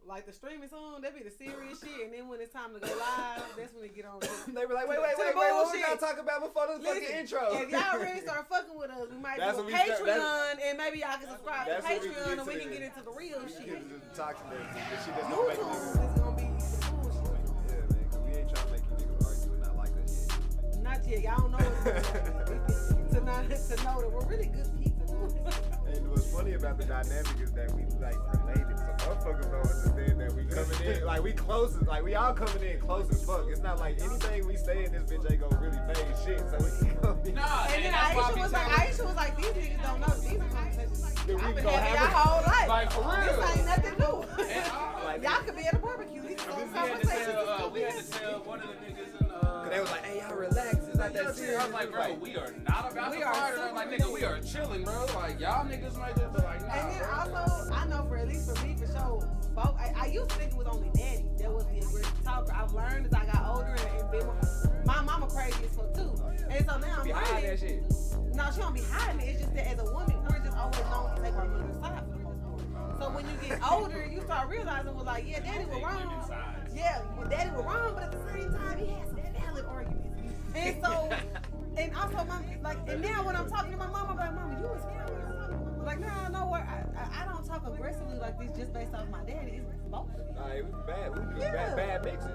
Like the streaming song, that be the serious shit, and then when it's time to go live, that's when they get on. They were like, wait, what we gotta talk about before this fucking intro? If y'all really start fucking with us, we might do a Patreon, and maybe y'all can subscribe to Patreon, and we can get into the real shit. Talk to them. YouTube is gonna be some bullshit. Yeah, man, because we ain't trying to make you niggas argue and not like us yet. Not yet. Y'all don't know to know that we're really good people. And what's funny about the dynamic is that we like related, so motherfuckers don't understand that we coming in like we close, like we all coming in close as fuck. It's not like anything we say in this bitch ain't gonna really phase shit. So we come in. Nah, and then Aisha was like, these niggas don't know these are conversations I've been having y'all whole life. Like for real, this ain't nothing new. Like, y'all could be at a barbecue. These conversations. We had to tell one of the niggas they was like, hey, y'all relax. It's not that serious. I was like, bro, we are not about to fight. I'm like, nigga, we are chilling, bro. Like, y'all niggas might just be like, nah. And then also, I know for at least for me, for sure, both, I used to think it was only daddy that was the aggressive talker. I've learned as I got older and been more, my mama crazy as fuck too. And so now I'm learning. That shit. No, she don't be hiding it. It's just that as a woman, we're just always known to take our mother's side for the most part. So when you get older, you start realizing, well, like, yeah, daddy was wrong. Yeah, daddy was wrong, but at the same time, he had some valid arguments. And so, and also, and now when I'm talking to my mom, I'm like, Mama, you was scared. Like, nah, no, I don't talk aggressively like this just based off my daddy. It's both of you. Nah, it was bad. We was bad mixing.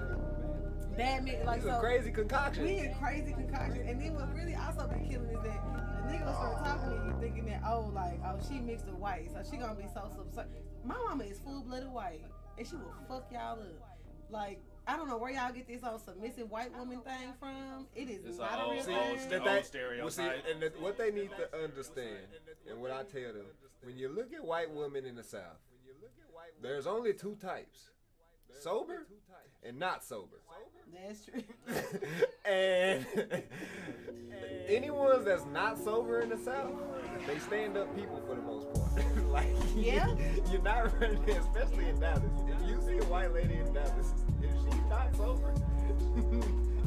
Bad mix, like, so. Crazy concoction. We had crazy concoction. And then what really also been killing is that the nigga will start talking to you thinking that, oh, she mixed with white, so she gonna be so subservient. My mama is full-blooded white, and she will fuck y'all up. Like, I don't know where y'all get this old submissive white woman thing from. It is not a real thing. Stereotype. And what they need to understand, and what I tell them, when you look at white women in the South, there's only two types: sober and not sober. That's true. And anyone that's not sober in the South, they stand up people for the most part. Like, yeah, you're not running, especially in Dallas. If you see a white lady in Dallas, if she's not sober,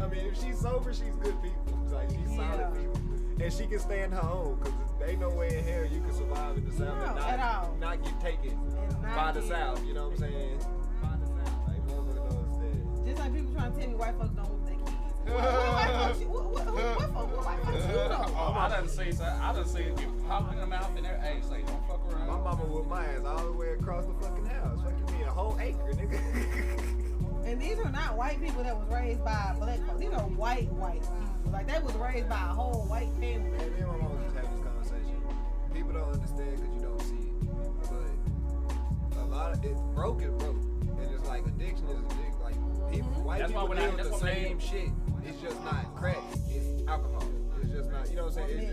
I mean, if she's sober, she's good people. Like, she's solid people. And she can stand her own, because there ain't no way in hell you can survive in the South and not get taken by the South. You know what I'm saying? By the South. Like, mother knows that. Just like people trying to tell me white folks don't whoop their kids. What white folks you know? Oh, I done seen it get popped in the mouth and their age. Like, don't fuck around. My mama whooped my ass all the way across the fucking house. Fucking me a whole acre, nigga. And these are not white people that was raised by black folks. These are white people. Like, they was raised by a whole white family. Me and my mama just had this conversation. People don't understand because you don't see it. But a lot of it broke is broke. And it's like addiction is addiction. Like, white people deal with the same shit. It's just not crack. It's alcohol. It's just not, you know what I'm saying?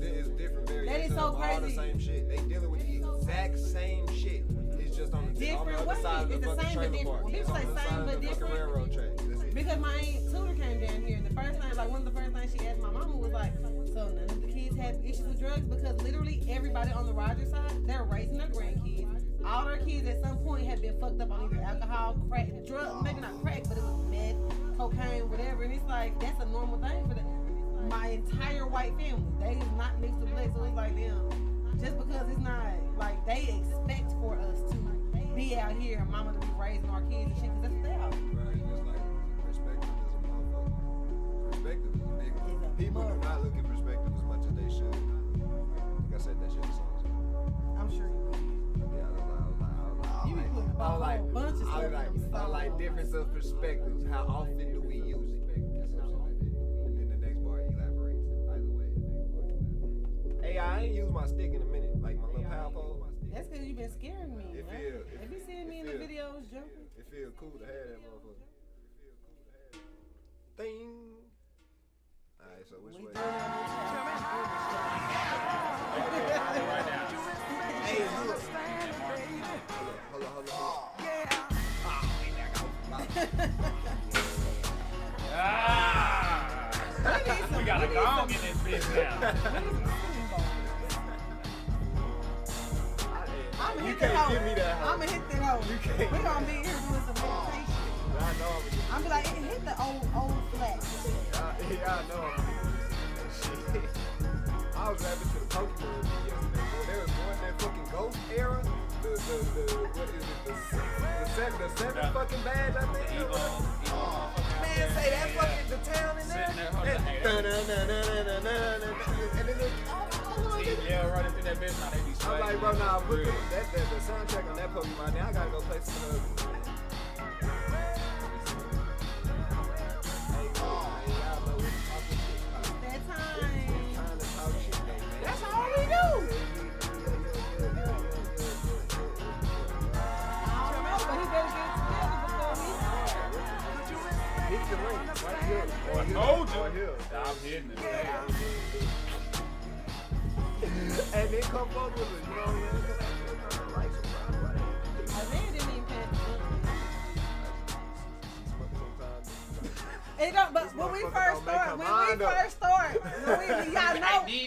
It's different variations of all the same shit. They dealing with the exact same shit. It's just on the other side of the fucking trailer park. It's on the other side of the fucking railroad track. Because my aunt Tutor came down here, and the first time, like, one of the first things she asked my mama was like, so none of the kids have issues with drugs? Because literally everybody on the Rogers side, they're raising their grandkids. All their kids at some point have been fucked up on either alcohol, crack, drugs, maybe not crack, but it was meth, cocaine, whatever. And it's like, that's a normal thing for them. My entire white family, they is not mixed with black, so it's like them. Just because it's not, like, they expect for us to be out here and mama to be raising our kids and shit, because that's what they are. Right, just like perspective is a motherfucker. Perspective is a nigga. People do not look at perspective as much as they should. I think I said that shit in songs. I'm sure you will. Yeah, I was like difference of perspectives. How often do we use it? And then the next bar elaborates. Either way. Hey, I ain't used my stick in a minute. Like my little power pole. That's because you've been scaring me. It feel. Have you seen me in the videos jumping? It feels cool to have that motherfucker. Ding. Alright, so which way? Right now. Hey, look. Hold on. Yeah. We got a gong in this bitch now. You can't give me that. I'm gonna hit that hoe. We're gonna be here doing some meditation. I know I'm gonna be like, hit the old flat. Yeah, I know. Shit. I was rapping to the Pokemon yesterday. Boy, they was going that fucking ghost era. What is it? the 7 fucking badge, I think. Man, say that fucking the town in there. And then yeah, running through that bitch, now they be I'm like, bro, nah, put the soundtrack on that Pokemon. Now I gotta go play some of those. That time. That's all we do. I don't know, but he better get it together before we. Hit the link right here. I told you. Right here. I'm hitting it. And then come up with it, you know what I mean? Isaiah didn't even pay It don't, but when we first start, y'all know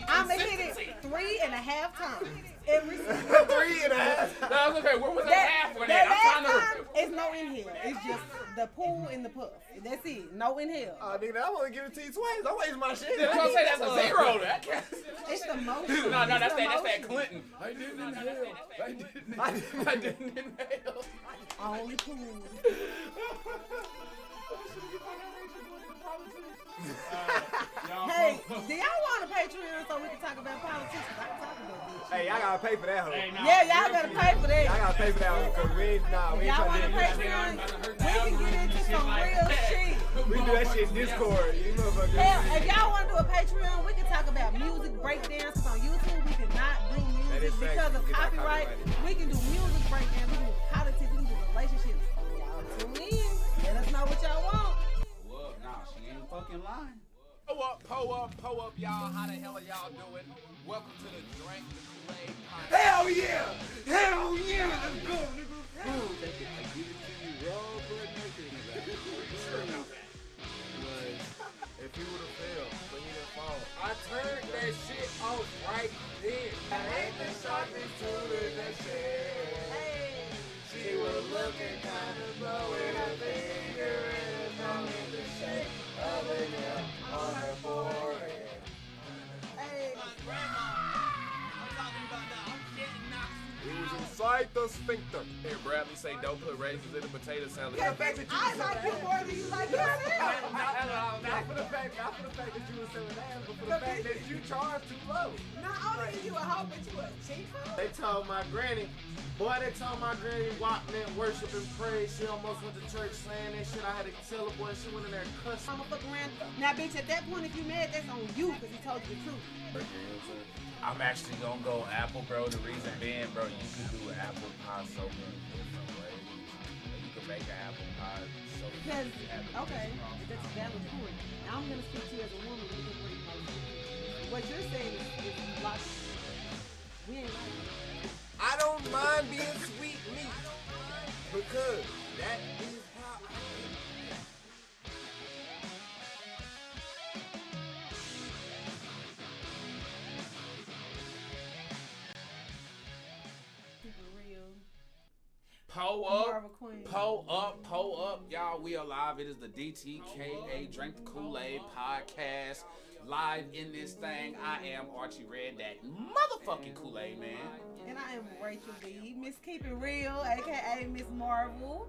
I'ma hit it 3.5 times. Every single 3.5. No, okay, where was that half when that? I'm trying to. It's no inhale. It's just the pool and the puff. That's it. No inhale. Nigga, I want to give it to you twice. I waste my shit. That's what I'm saying. That's a 0. That It's the motion. No, that's that Clinton. I didn't inhale. I didn't inhale. Only pool. Hey, do y'all want a Patreon so we can talk about politics? Cause I can talk about this. Hey, y'all gotta pay for that, hoe. Yeah, y'all better pay for that. Y'all gotta pay for that, hoe, because we ain't Y'all want a Patreon? We can get into some real shit. We do that shit in Discord. You motherfuckers. Hell, if y'all want to do a Patreon, we can talk about music breakdowns. Cause on YouTube we cannot do music because of copyright. We can do music breakdowns. We can do politics. We can do relationships. Y'all tune in. Let us know what y'all want. Well, nah, she ain't fucking lying. Po up, y'all. How the hell are y'all doing? Welcome to the Drink the Kool-Aid podcast. Hell yeah! Hell yeah! Let's go, nigga. I give it to you raw, but naked. If he would have failed, but he didn't fall. I turned that shit off right then. I ain't the sharpest tool in that shit. She was looking kind of low with her finger and a thumb in the shape of an L on her forehead. Hey. It was inside the sphincter. Here, Bradley say don't put raisins in the potato salad. Yeah, bitch, I like you more than you like yourself. Not for the fact that you were selling ass, but for the fact that you charged too low. Not only are you a hoe, but you a cheap hoe. They told my granny walked in worship and praise. She almost went to church saying that shit. I had to tell her, boy, she went in there cussing. I'ma fuck around. Now, bitch, at that point, if you mad, that's on you, because he told you the truth. I'm actually gonna go apple, bro. The reason being, bro, you can do apple pie so many different ways. You can make an apple pie so many Because, different okay, that's a valid point. Now, I'm going to speak to you as a woman. What you're saying is logical. We ain't like it. I don't mind being sweet meat because that is how I am. Po up, y'all. We are live. It is the DTKA Drink the Kool-Aid podcast. Live in this thing. I am Archie Red, that motherfucking Kool-Aid man. And I am Rachel B. Miss Keep It Real, aka Miss Marvel.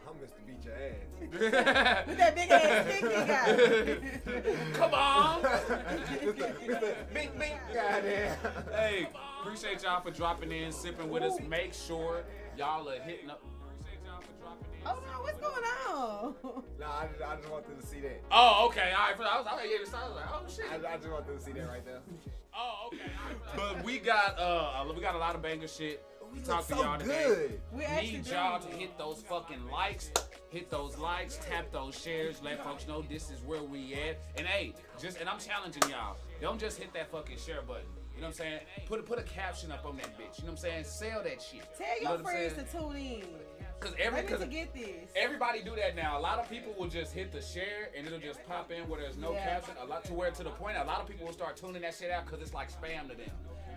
I'm Mr. Beat Your Ass. With that big ass dick he got. Come on. Mr. Big Goddamn. Hey, appreciate y'all for dropping in, sipping with us. Make sure y'all are hitting up. Oh no, what's going on? Nah, I just want them to see that. Oh, okay. All right. I was like, oh shit. I just want them to see that right there. Oh, okay. But we got a lot of banger shit. We Talk look to y'all so today. good. We actually Need do. y'all to hit those fucking likes. Hit those likes, tap those shares, let folks know this is where we at. And hey, and I'm challenging y'all. Don't just hit that fucking share button. You know what I'm saying? Put a caption up on that bitch. You know what I'm saying? Sell that shit. Tell You know your what I'm friends saying? to tune in. Cause They need to get this. everybody do that now. A lot of people will just hit the share and it'll just pop in where there's no caption. A lot to the point a lot of people will start tuning that shit out because it's like spam to them.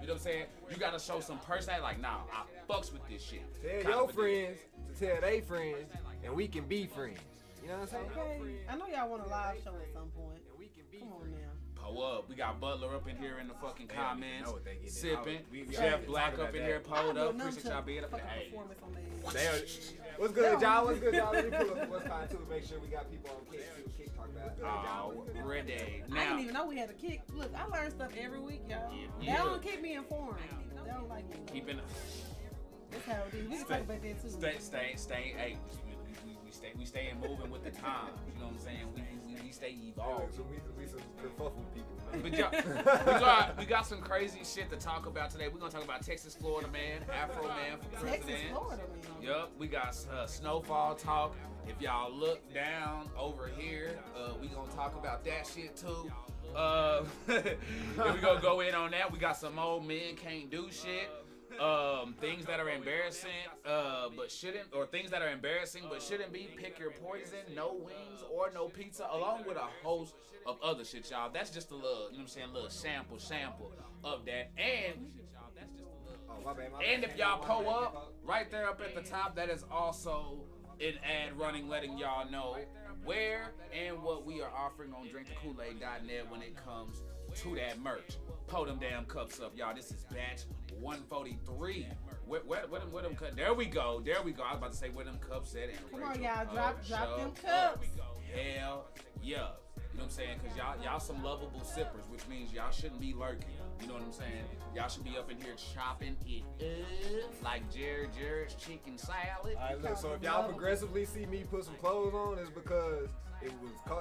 You know what I'm saying? You gotta show some personality. Like, nah, I fucks with this shit. Tell your friends to tell their friends, and we can be friends. You know what I'm saying? Okay. I know y'all want a live show at some point. Come on now. We got Butler up in here in the fucking comments, know what they getting sipping. We Chef already Black talked up about in that. here, pulled up. Appreciate y'all being up Fucking there. Hey, performance on the What's good, y'all? What's good, y'all? Let me pull up what's time too to make sure we got people on kick. See what kick talk about. ready. I Now, didn't even know we had a kick. Look, I learn stuff every week, y'all. Yeah. They don't keep me informed. They don't like me. keeping That's how it is. We can talk about that too. stay. Hey, we stay moving with the times. You know what I'm saying? We stay evolved. So we some kerfuffle people. But y'all, we got some crazy shit to talk about today. We're gonna talk about Texas, Florida man, Afroman for president. Texas, Florida, man. Yup, we got SnowFall TALK. If y'all look down over here, we gonna talk about that shit too. We gonna go in on that. We got some old men can't do shit. Things that are embarrassing, things that are embarrassing but shouldn't be. Pick your poison. No wings or no pizza, along with a host of other shit, y'all. That's just a little, you know what I'm saying, little sample of that. And My bad. and if y'all pull up right there up at the top, that is also an ad running, letting y'all know where and what we are offering on drinkthekool-aid.net when it comes to that merch. Pull them damn cups up, y'all. This is batch 143. Where them cups? There we go. I was about to say where them cups at. And Come on, Rachel, y'all. Drop them shut cups. up. Hell yeah. You know what I'm saying? Because y'all some lovable sippers, which means y'all shouldn't be lurking. You know what I'm saying? Y'all should be up in here chopping it up like Jared's chicken salad. Alright, look, so if y'all progressively see me put some clothes on, it's because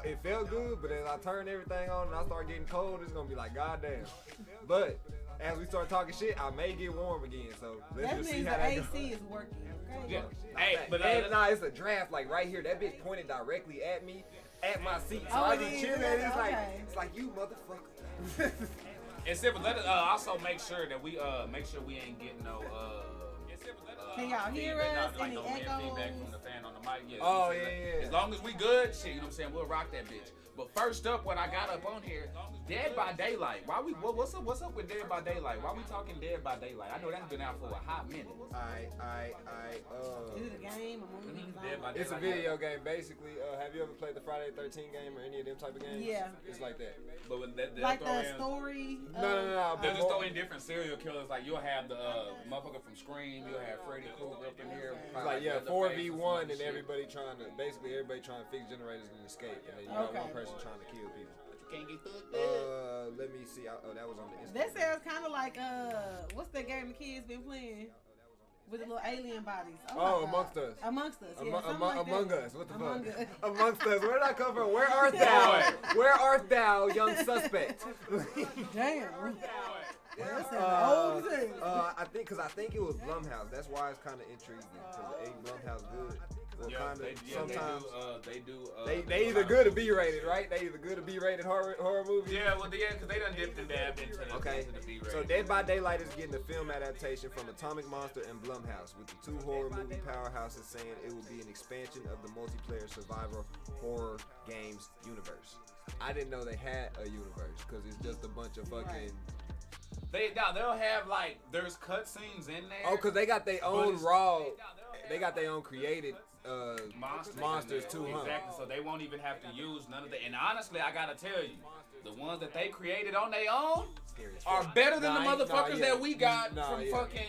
it felt good, but as I turn everything on and I start getting cold, it's gonna be like, goddamn. But as we start talking shit, I may get warm again. So let's That just see means how the that AC goes. is working. Okay. Yeah. Hey, but It's a draft like right here. That bitch pointed directly at me, at my seat. So Oh, I it just is? chilling. It's Okay. like you motherfucker. and simple. Let us also make sure that we ain't getting no Can y'all hear feedback, us? not like Any no weird feedback echoes? from the fan on the mic. Yeah, Oh, you know what I'm saying? yeah. As long as we good, shit, you know what I'm saying? We'll rock that bitch. But first up, what I got up on here, Dead by Daylight. What's up with Dead by Daylight? Why we talking Dead by Daylight? I know that's been out for a hot minute. Is it a game, a movie? Dead by It's a Daylight. video game, basically. Have you ever played the Friday the 13th game or any of them type of games? Yeah. It's like that. But with that, Like the story. No. They'll just throw in different serial killers. Like you'll have the motherfucker from Scream. You'll have Freddy Krueger up in here. It's like, yeah, 4v1 and everybody trying to fix generators and escape. And then you got one person trying to kill people. Can't get fucked. Let me see. Oh, that was on the Instagram. That sounds kind of like what's that game the kids been playing with the little alien bodies? Oh, my God. Amongst Us. Amongst Us. Yeah, something like Among that. Us. What the Among fuck? Us. Amongst Us. Where did I come from? Where art thou? Where art thou, young suspect? Damn. That sounds old as hell. I think it was Blumhouse. That's why it's kind of intriguing because ain't Blumhouse good? Well, Yeah, sometimes they either good or B rated, right? They either good or B rated horror movies. Yeah, because they done dipped and dabbed into the Okay, into the B-rated. so Dead by Daylight is getting a film adaptation from Atomic Monster and Blumhouse, with the two horror movie powerhouses saying it will be an expansion of the multiplayer survivor horror games universe. I didn't know they had a universe because it's just a bunch of fucking. They'll have like there's cutscenes in there. Oh, because they got their own they got their own created monsters too, huh? Exactly. So they won't even have to use none of that. And honestly, I gotta tell you, the ones that they created on their own are better than the motherfuckers that we got from fucking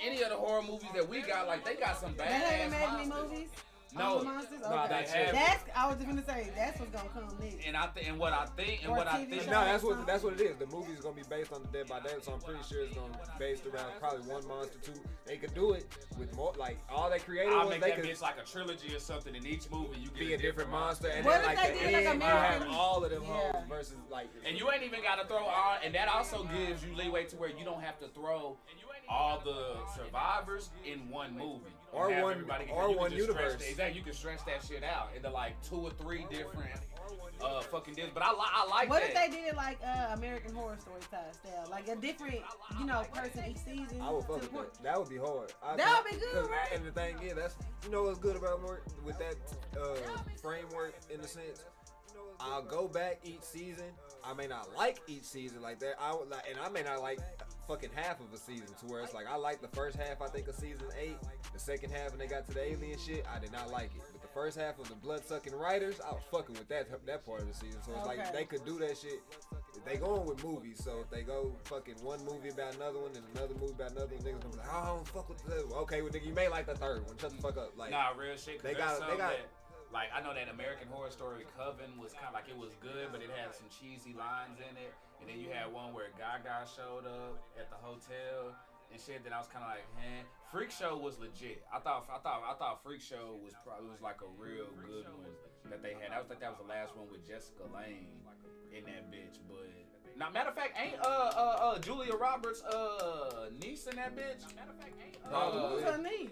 any of the horror movies that we got. Like they got some They haven't badass made any monsters. movies? No. On the monsters? No, Okay. they haven't. I was just gonna say that's what's gonna come next. And what I think Or TV show. No, that's what it is. The movie's gonna be based on the Dead by Daylight, so I'm pretty sure it's gonna be based around probably one monster, two. They could do it with more, like all they created I'll was make they that could bitch like a trilogy or something. In each movie, you get be a different monster, and What then if like they the did like end, you have American- all of them Yeah. hoes versus like. And you ain't even gotta throw all, and that also gives you leeway to where you don't have to throw all the survivors in one movie. Or Have one- everybody- or you can one just stretch universe. that- Exactly, you can stretch that shit out into like 2 or 3 different fucking deals. But I like What that. if they did it like American Horror Story style, like a different, person each season? I would fuck to the with point- that. That would be hard. That would be good, right? And the thing is, that's what's good about more with that framework in a sense. I'll go back each season. I may not like each season like that. I may not like fucking half of a season to where it's like I like the first half. I think of season 8. The second half when they got to the alien shit, I did not like it. But the first half of the blood sucking writers, I was fucking with that part of the season. So it's like Okay. they could do that shit. they going with movies, so if they go fucking one movie about another one and another movie about another one, niggas gonna be like, oh, I don't fuck with the okay, well nigga, you made like the third one. Shut the fuck up. Like, nah, real shit. They got. Like, I know that American Horror Story Coven was kind of like, it was good, but it had some cheesy lines in it. And then you had one where Gaga showed up at the hotel and shit. Then I was kind of like, man, Freak Show was legit. I thought Freak Show was probably like a real good one that they had. I was like, that was the last one with Jessica Lange in that bitch. But now, matter of fact, ain't Julia Roberts niece in that bitch? Who's her niece?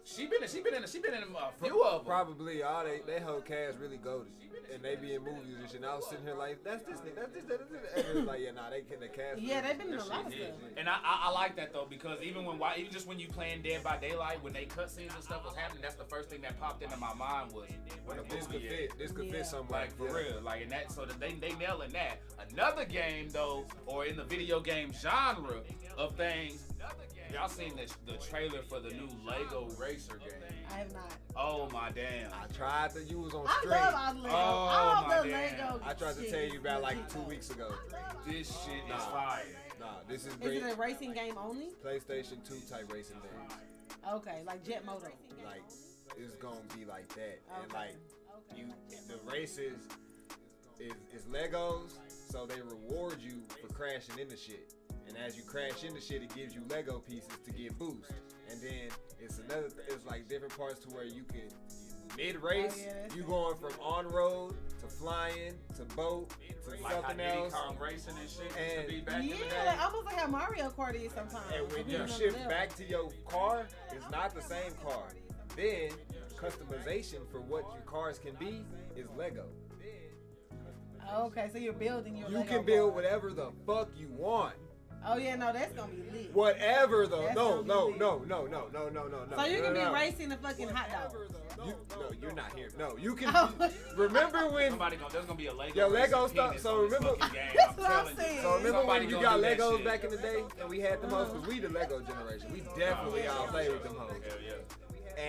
She been in a few of them. Probably all they whole cast really goated, and they be in movies and shit. And I was sitting here like, that's this nigga, that's this, and it was like, yeah, nah, they cast. Yeah, they been in a lot of stuff. And I like that though, because even just when you playing Dead by Daylight, when they cut scenes and stuff was happening, that's the first thing that popped into my mind was where the movie this could fit somewhere. Like for real, like in that. So that they nailing that. Another game though, or in the video game genre of things. Y'all seen the trailer for the new Lego Racer game? I have not. Oh my damn! I tried to. You was on I stream. love Lego. Oh my the damn! Lego. I tried to tell you about like 2 weeks ago. This shit is fire. Nah, this is Is great. it a racing game only? PlayStation 2 type racing games. Okay, like Jet Moto. Like it's gonna be like that, and Okay. like the races is Legos, so they reward you for crashing into shit. And as you crash into shit, it gives you Lego pieces to get boost. And then it's like different parts to where you can mid-race, you going from on-road to flying to boat to Like something how else. Kong racing and shit And- used to be back in the day. Like, almost like how Mario Kart is sometimes. And when You you know, shift level. back to your car, it's not the same car. Then customization for what your cars can be is Lego. Okay, so you're building your You Lego can build car. whatever the fuck you want. Oh yeah, no, that's gonna be lit. Whatever the That's no. gonna be So you can be racing the fucking hot dog. You're not here. No, you can. Oh. Remember when? There's gonna be a Lego. Yo, Lego racing stuff. penis So on this remember- fucking game, That's I'm what I'm telling you. saying. So remember Somebody when you gonna got do that Legos shit. back in the day and we had them hoes? Cause we the Lego generation. We definitely all played with them hoes. Hell yeah.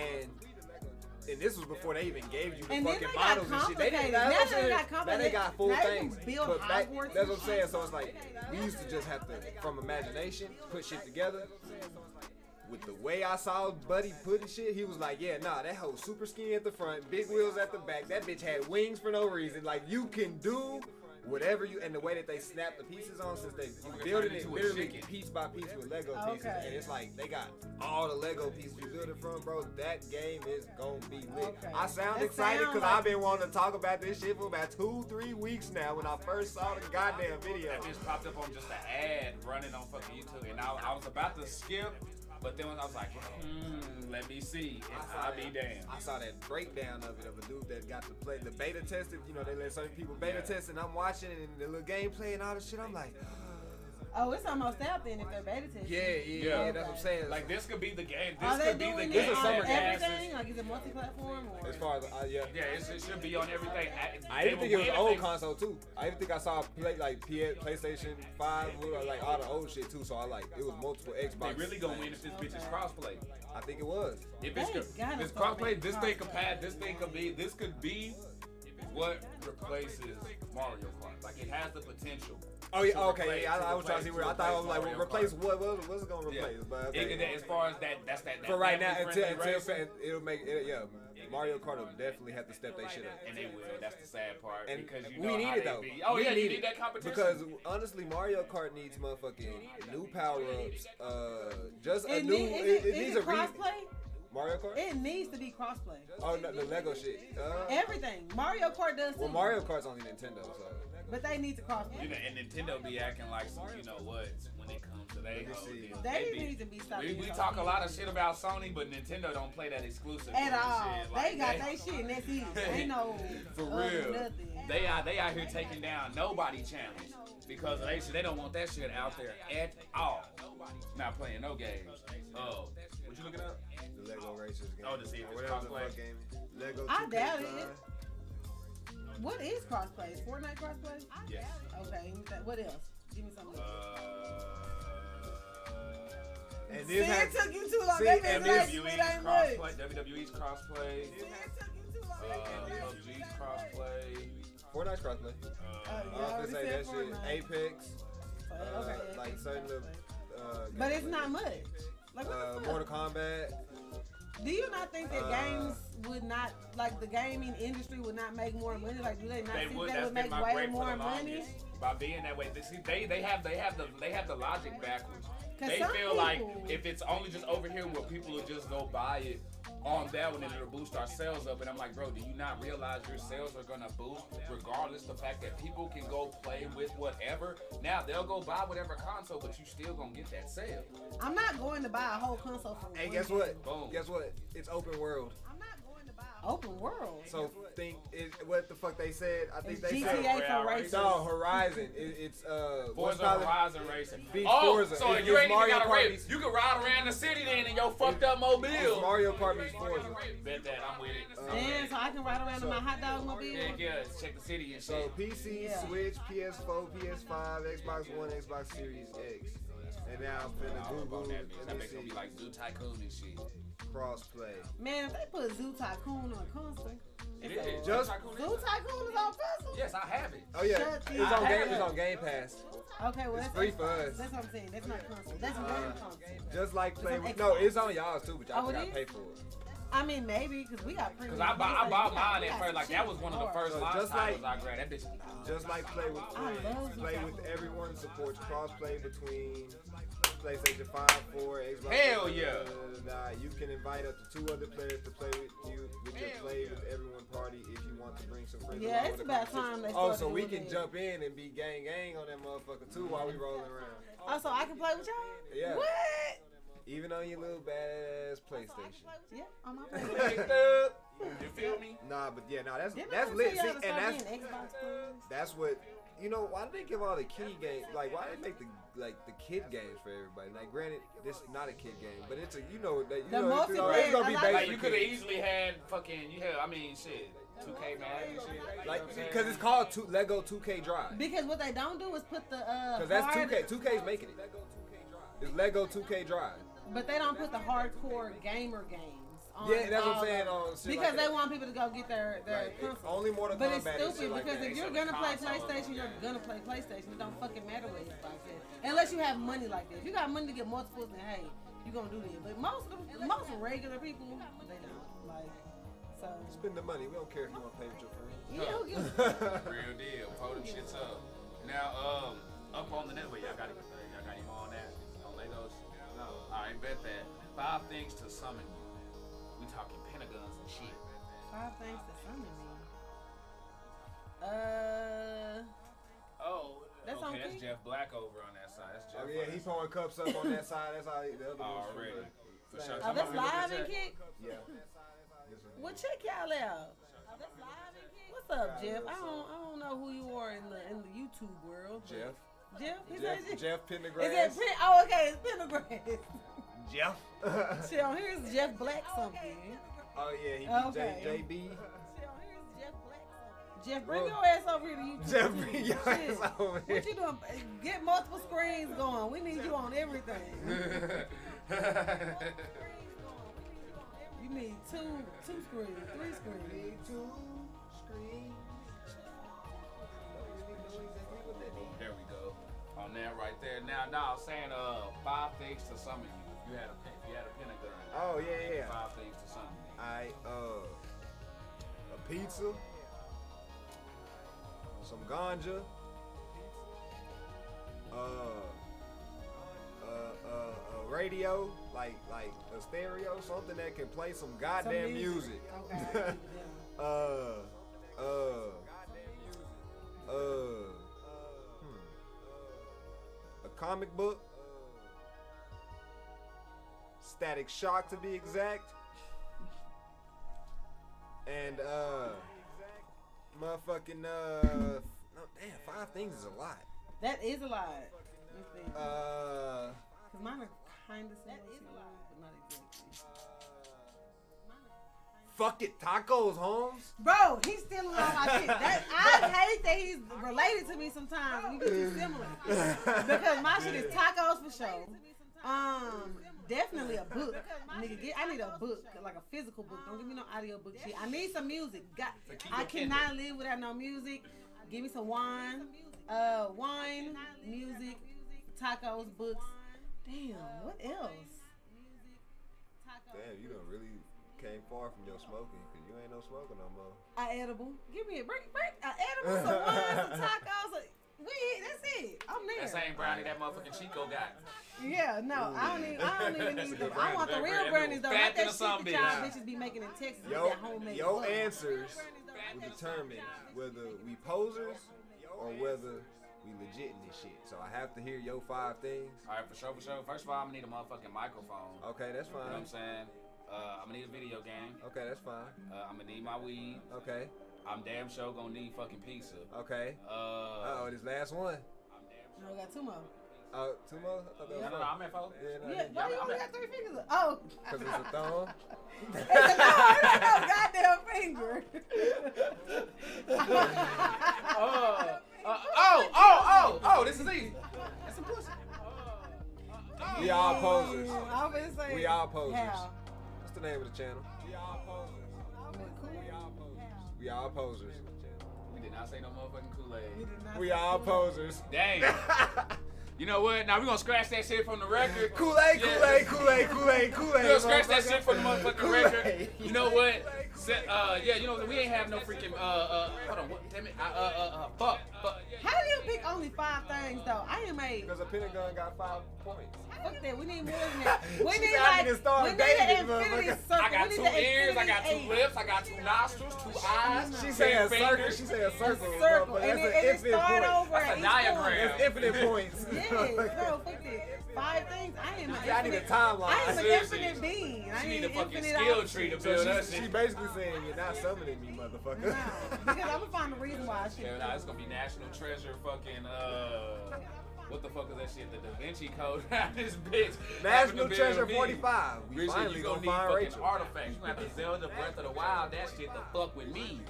And this was before they even gave you the And then fucking they got models and shit. They complicated. that's Now what I'm they saying. got Now they complicated. got full Now you things. can build But back, Hogwarts that's what I'm and saying. shit. So it's like we used to just have to, from imagination, put shit together. With the way I saw Buddy putting shit, he was like, yeah, nah, that hoe super skinny at the front, big wheels at the back. That bitch had wings for no reason. Like, you can do whatever you, and the way that they snap the pieces on, since they building it literally piece by piece with Lego pieces, Okay. and it's like they got all the Lego pieces you build it from, bro. That game is gonna be lit. Okay. I sound That excited sound because like- I've been wanting to talk about this shit for about 2-3 weeks now. When I first saw the goddamn video, That just popped up on just an ad running on fucking YouTube, and I was about to skip, but then when I was like, let me see, and I'll be damned. I saw that breakdown of it of a dude that got to play the beta tested. You know, they let certain people beta test, and I'm watching it and the little gameplay and all this shit. I'm like, Oh, it's almost out then if they're beta testing. yeah, that's what I'm saying. Like, this could be the game. Are This they could be the doing game. it This is on summer game. everything? Like, is it multi-platform or? As far as yeah. Yeah, it should be on everything. I even think it was old console too. I even think I saw PlayStation 5, like all the old shit too. So I like it was multiple Xbox. They really gonna win if this bitch is crossplay. I think it was. If it's They gotta this start crossplay, making this could be what replaces Mario Kart. Like, it has the potential. Oh yeah, to okay. replace- Yeah, I was trying to see where I thought I was like, Mario replace Kart. what's it gonna replace? But Yeah. okay. As far as that's that. For right now, family-friendly until racing, it'll make it, yeah. Mario Kart will definitely have to step their shit up. and they will. That's the sad part. And because you we know need how it they though. be. Oh We yeah, you need that competition. Because honestly, Mario Kart needs motherfucking new power ups. Just a It new. need- It is needs it a crossplay? Mario Kart. It needs to be crossplay. Oh no, the Lego shit. Everything. Mario Kart does too. Well, Mario Kart's only Nintendo, so. But they need to crossplay. You know, and Nintendo be acting like some, you know what, when it comes to they hoes, see. They be- need to be stopping. We talk a lot of shit about Sony, but Nintendo don't play that exclusive At shit. all. Like, They got their shit and that's it. Ain't no For other real. nothing. They out here taking down nobody channels because they don't want that shit out there at all. Not playing no games. Oh, what you looking up? The Lego Racers game. Oh, to see if it's whatever the crossplay. fuck game. Lego. I 2K doubt Drive. it. What is crossplay? Is Fortnite crossplay? Yes. Okay. What else? Give me something. And See, this it has, took you too long. see, That and means this- it ain't much. WWE's crossplay. See, it took you too long. PUBG's crossplay. Fortnite's crossplay. I was gonna say that shit. Apex. Like certain little. But it's not much. Like Mortal Kombat. Do you not think that games would not, like the gaming industry would not make more money? Like, do they not think they would make way more money? By being that way, see, they have the logic backwards. They feel people, like if it's only just over here where people will just go buy it on that one and it'll boost our sales up. And I'm like, bro, do you not realize your sales are gonna boost regardless of the fact that people can go play with whatever? Now they'll go buy whatever console, but you still gonna get that sale. I'm not going to buy a whole console for Hey, guess what? Boom. Guess what? It's open world. I'm not going to buy open world. So think what the fuck they said? I think they GTA said for racing. No, Horizon. It's Forza Horizon Racing. Forza. So you ain't even gotta race. You can ride around the city then in your fucked up mobile. It's Mario Kart meets Forza. Bet that I'm with it. Damn, so I can ride around in my hot dog mobile. Yeah, check the city and shit. So PC, Switch, PS4, PS5, Xbox One, Xbox Series X. And now I'm finna Google that makes it be like Zoo Tycoon and shit. Crossplay. Man, if they put Zoo Tycoon on console. It is. Just Zoo Tycoon is on console? Yes, I have it. Oh yeah, it's on Game Pass. Okay, well it's that's free for us. That's what I'm saying. That's not console. That's one console. Just like play with. No, it's on y'all's too, but y'all gotta pay for it. I mean, maybe because we got premium. Because I bought mine at first. Like that was one of the first titles I grabbed. That bitch. Just like play with friends, play with everyone supports crossplay between PlayStation 5, 4, Xbox. Hell yeah! You can invite up to 2 other players to play with you with your play with everyone party if you want to bring some friends. Yeah, it's about time they start. Oh, so we can jump in and be gang on that motherfucker too while we rolling around. Oh, so I can play with y'all? Yeah. What? Even on your little badass PlayStation. Yeah, on my PlayStation. You feel me? Nah, but yeah, that's lit. See, and that's what. You know, why did they give all the kiddie games? Like, why did they make the kid games for everybody? Like, granted, this is not a kid game, but it's a it's gonna be based. Like, you could have easily had fucking 2K Madden and shit. Like, because it's called Lego 2K Drive. Because what they don't do is put the because that's 2K. 2K's making it. It's Lego 2K Drive. But they don't put the hardcore gamer games. Yeah, that's what I'm saying. Because they want people to go get their console. Only Mortal Kombat. But it's stupid because if you're gonna play PlayStation, you're gonna play PlayStation. It don't fucking matter what Xbox is, unless you have money like this. If you got money to get multiples, then hey, you gonna do this. But most regular people, they don't. Like, so spend the money. We don't care if you want to play with your friends. Yeah, real deal. Pull them shits up. Now, up on the network, y'all got any more on that? On Legos? No. All right, bet that. 5 things to summon you. We talking pentagons and shit. 5 things to summon me. That's okay. That's Jeff Black over on that side. That's Jeff. Oh yeah, he's pouring cups up on that side. That's how the other already. For sure. Oh, that's live and kick. Yeah. Well, check y'all out. That's live and kick. What's up, Jeff? I don't know who you are in the YouTube world. Jeff. Jeff Pendergrass. Is it oh, okay, it's Pendergrass. Jeff. See, on here is Jeff Black something. Oh yeah, he okay. JB. See, on here is Jeff Black something. Jeff, bring your ass over here to YouTube. Jeff, bring your ass over here. What you doing? Get multiple screens going. We need you on everything. You need two screens, 3 screens. You need 2 screens. There we go. On that right there. Now, I'm saying 5 things to summon you. You had a pentagon. Oh yeah. 5 things to summon you. A pizza, some ganja, a radio, like a stereo, something that can play some goddamn music. Okay. A comic book. Static Shock to be exact. And motherfucking no damn, 5 things is a lot. That is a lot. Cause mine are kinda similar to yours, but not exactly. Fuck it, tacos, Holmes. Bro, he's stealing all my shit. I hate that he's related to me sometimes. We get too similar. Because my shit is tacos for sure. Definitely a book. Nigga, I need a book, like a physical book. Don't give me no audio book shit. I need some music. I cannot live without no music. Give me some wine, music, tacos, books. Damn, what else? Damn, you done really came far from your smoking, because you ain't no smoker no more. I edible. Give me a break. Edible, some wine, some tacos. That's it. I'm there. That same brownie that motherfucking Chico got. Yeah, no, I don't even need them. I want the real brownies though. Not that shit that y'all bitches be making in Texas with that homemade. Your answers will determine whether we posers or whether we legit in this shit. So I have to hear your 5 things. All right, for sure. First of all, I'm gonna need a motherfucking microphone. Okay, that's fine. You know what I'm saying? I'm gonna need a video game. Okay, that's fine. I'm gonna need my weed. Okay. I'm damn sure gonna need fucking pizza. Okay. This last one. No, we got 2 more. 2 more? I thought that was No, I'm at 4. Yeah, why you only got 3 fingers? Oh. Because it's a thumb. It's no goddamn finger. This is easy. That's some pussy. We all posers. I'm gonna say. We all posers. How? What's the name of the channel? We all posers. We all posers. We did not say no motherfucking Kool-Aid. We all posers. Dang. You know what? Now we're gonna scratch that shit from the record. Kool-Aid. We're gonna scratch that shit from the motherfucking record. You know what? We ain't have no freaking hold on, what, damn it, fuck. How do you pick only 5 things though? I ain't made. Because a Pentagon got 5 points. Fuck that. We need more than that. We She need said I like need to start we need dating, an infinity motherfucker. circle. I got We 2 need the ears, I got 2 infinity lips, I got 2 nostrils, 2 eyes. She 10 said a circle. fingers. She said a circle. circle. Motherfucker. And That's it an infinite start point. over That's at a each diagram. point. That's infinite points. Yes, bro, fuck that. 5 things. I am an I need a infinite. timeline. I am an Seriously. infinite being. I She need need a fucking infinite skill options. tree to So build that she shit. basically saying you're not summoning me, motherfucker. No, because I'm gonna find a reason why I should. Yeah, nah, it's gonna be National Treasure fucking what the fuck is that shit? The Da Vinci Code. This bitch. National Having to Treasure build me. 45. We Richard, finally you gonna need find fucking Rachel. artifacts. You gonna have to Zelda Breath of the Wild that shit to fuck with me.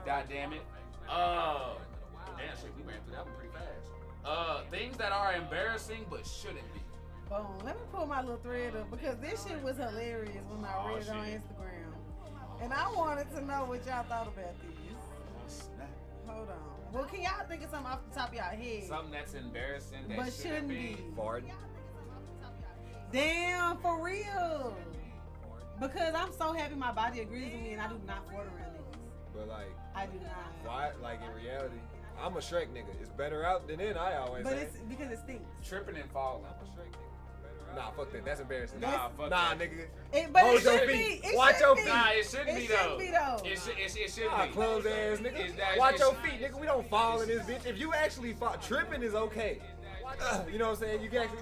God damn it. Damn shit, we ran through that one pretty fast. Things that are embarrassing but shouldn't be. Boom. Let me pull my little thread up because this shit was hilarious when I read it on shit. Instagram. And I wanted to know what y'all thought about these. Hold on. Well, can y'all think of something off the top of y'all head? Something that's embarrassing that But shouldn't be. Farting. Damn, for real. Because I'm so happy my body agrees with me and I do not fart around niggas. But like, I do not. why? Like in reality, I'm a Shrek nigga. It's better out than in. I always But say. it's because it stinks. Tripping and falling. I'm a Shrek nigga. Nah, fuck that. That's embarrassing. Nah, fuck nah, that. nigga. But Hold it your should feet. be. It Watch should your be. feet. Nah, it shouldn't It be shouldn't though. be though. It should Nah, be. close ass nigga. It's- Watch your it's- feet, nigga. We don't fall in this bitch. If you actually fall, tripping is okay. You know what I'm saying? You can actually,